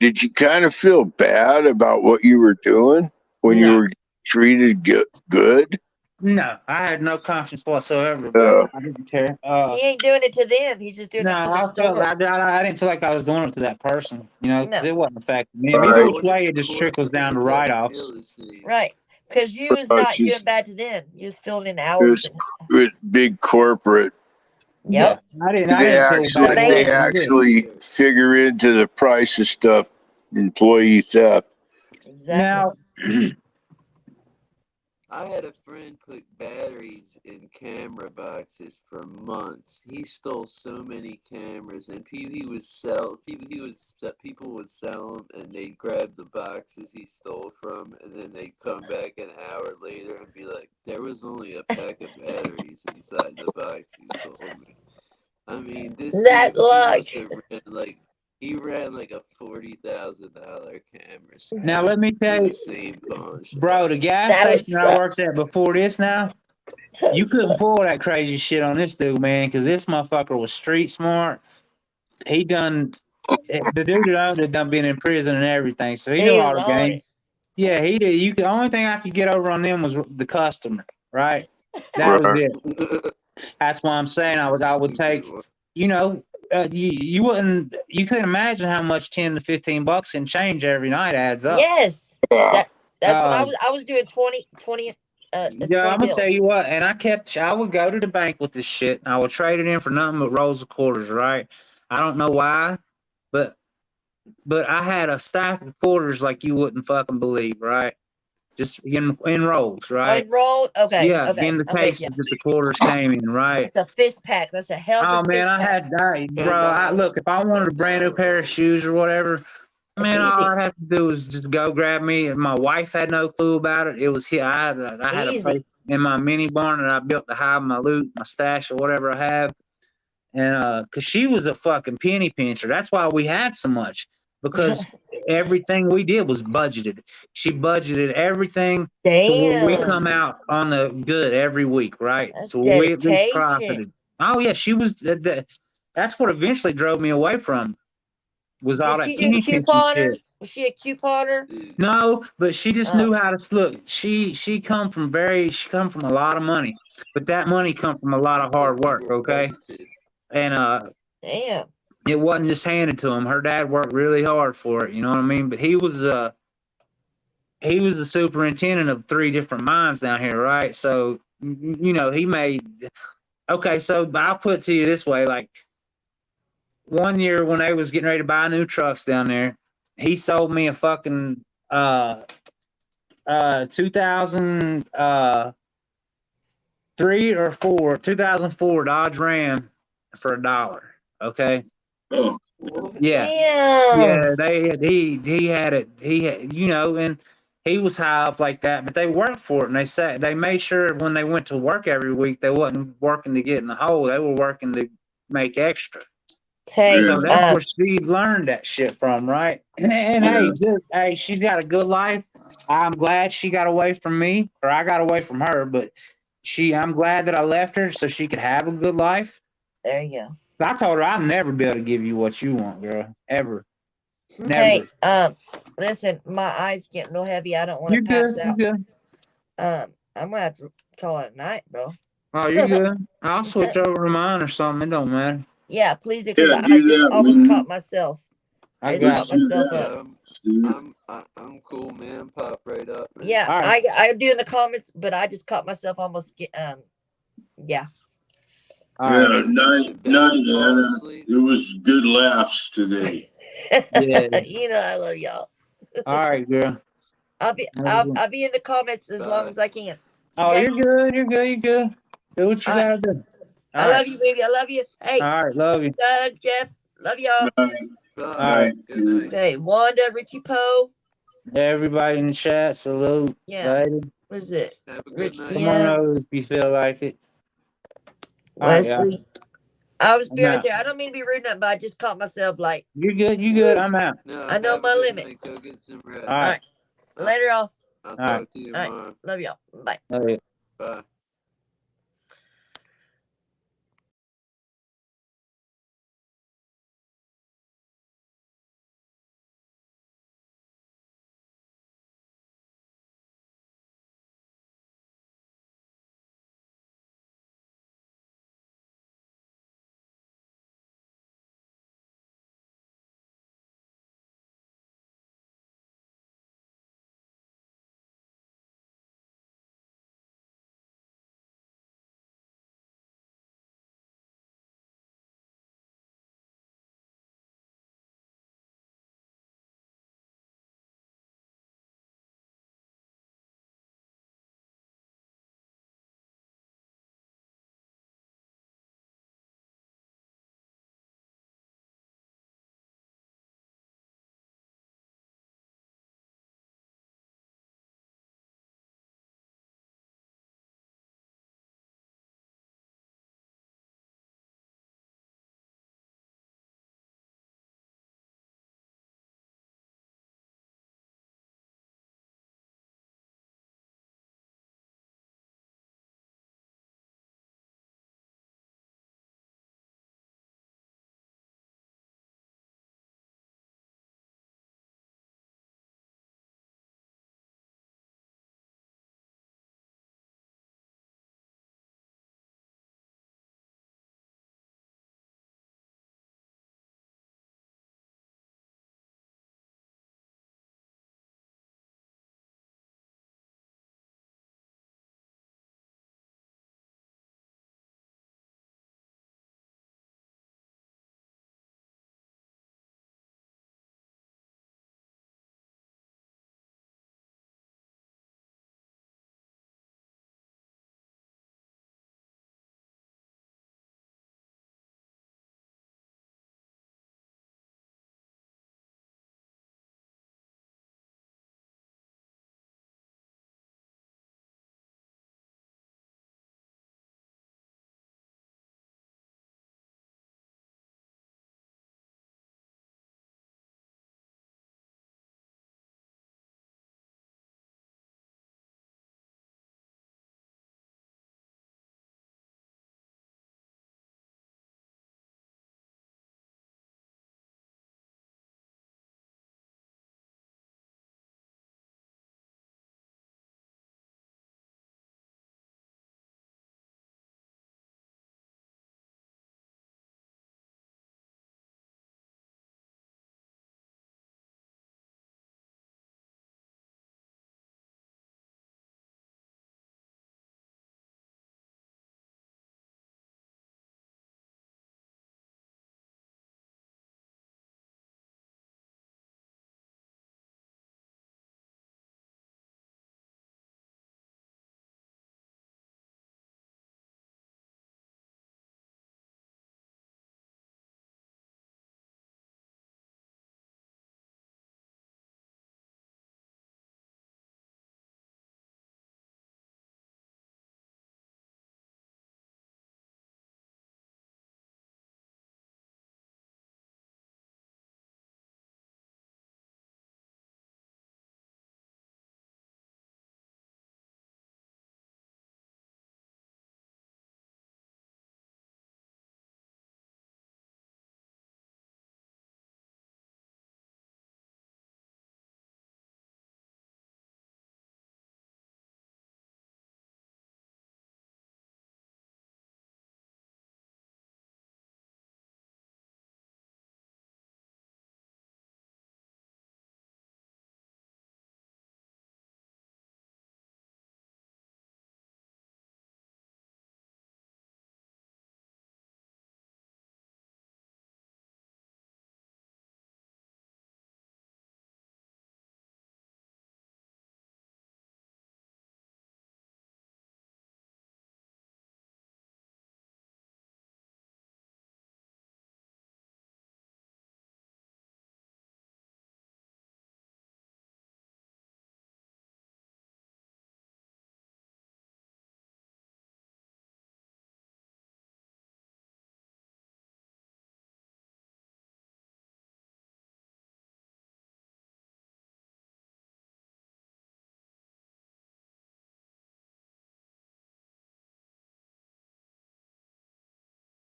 did you kind of feel bad about what you were doing when you No. were treated good? No, I had no conscience whatsoever, bro. I didn't care. He ain't doing it to them. He's just doing No, it to the store. I didn't feel like I was doing it to that person, because No. it wasn't affecting me. And Right. either No, which when way, it's it just trickles down to corporate, it doesn't write-offs. feel the same. Right. Because you was not doing She's bad to them. You was filling in it hours. was with big corporate. Yep. I didn't feel The bad. They main, actually figure into the price of stuff employee theft. exactly. Now, I had a friend put batteries in camera boxes for months. He stole so many cameras, and people would sell them, and they'd grab the boxes he stole from, and then they'd come back an hour later and be like, "There was only a pack of batteries inside the box you sold me." I mean, this That dude, luck. he ran like a $40,000 camera set now let me to tell the you, same pawn shop. bro, the gas That would station I suck. worked at before this now, That you would couldn't suck. pull that crazy shit on this dude, man, because this motherfucker was street smart. The dude that owned it done been in prison and everything, so he knew He all was the on game. it. Yeah, he did. The only thing I could get over on them was the customer, right? That was Right. it. That's why I'm saying I would take, you wouldn't, you couldn't imagine how much 10 to 15 bucks in change every night adds up. Yes. That's what Uh, I was doing 20 Yeah, 20 I'm gonna bill. tell you what, and I would go to the bank with this shit, and I would trade it in for nothing but rolls of quarters, right? I don't know why, but I had a stack of quarters like you wouldn't fucking believe, right? Just in rolls, right? Unrolled. Okay. Yeah, in Okay. the I'm with you. cases that the quarters came in, right? That's a fist pack. That's a hell of Oh a man, fist I pack. had that, bro. Look, if I wanted a brand new pair of shoes or whatever, It's man, all easy. I'd have to do was just go grab me. My wife had no clue about it. It was here. I had a Easy. place in my mini barn that I built to hide my loot, my stash, or whatever I have. And cause she was a fucking penny pincher. That's why we had so much, because everything we did was budgeted. She budgeted everything to where we Damn. come out on the good every week, right? That's So we at least dedication. profited. Oh yeah, she was. That's what eventually drove me away from, was all Did that she do penny pinching couponer? shit. Was she a couponer? No, but she just Oh. knew how to look. She come from a lot of money, but that money come from a lot of hard work. Okay, and Damn. it wasn't just handed to him. Her dad worked really hard for it. You know what I mean? But he was the superintendent of 3 different mines down here, right? So you know he made. Okay, so I'll put it to you this way: like one year when they was getting ready to buy new trucks down there, he sold me a fucking 2004 Dodge Ram for $1. Okay. Oh. Yeah. Damn. Yeah. He had it. He had, and he was high up like that, but they worked for it, and they made sure when they went to work every week, they wasn't working to get in the hole. They were working to make extra. Hey, So that's where she learned that shit from, right? And Yeah. hey, she's got a good life. I'm glad she got away from me, or I got away from her, but I'm glad that I left her so she could have a good life. there you go. I told her I'll never be able to give you what you want, girl. Ever. Hey, Never. listen, my eyes getting real heavy. I don't want You're to pass good. out. You're good. I'm gonna have to call it a night, bro. Oh, you're good. I'll switch over to mine or something. It don't matter. Yeah, please, because Yeah, I do just that, almost man. caught myself. I just got caught you. myself Yeah, up. I'm cool, man. Pop right up, man. Yeah, All right. I'm doing the comments, but I just caught myself almost yeah. All Yeah, right. night, Anna. It was good laughs today. Yeah. You know I love y'all. All right, girl. I'll be in the comments as long as I can. Oh, Okay? you're good. You're good. You're good. Do what you All right. gotta do. I All right. love you, baby. I love you. Hey, All right. Love you. Doug, Jeff, love y'all. All right. Okay, Wanda, Richie Poe. Everybody in the chat, salute. Yeah. Lady. What is it? Rich Come on Ken, over if you feel like it. All right, y'all. Wesley. I was I'm right out. there. I don't mean to be rude, but I just caught myself like. You're good. You good. I'm out. I know my limit. Go get some rest. All right. Later, all. I'll All right. talk to you All right. tomorrow. Love y'all. Bye. Love you. Bye.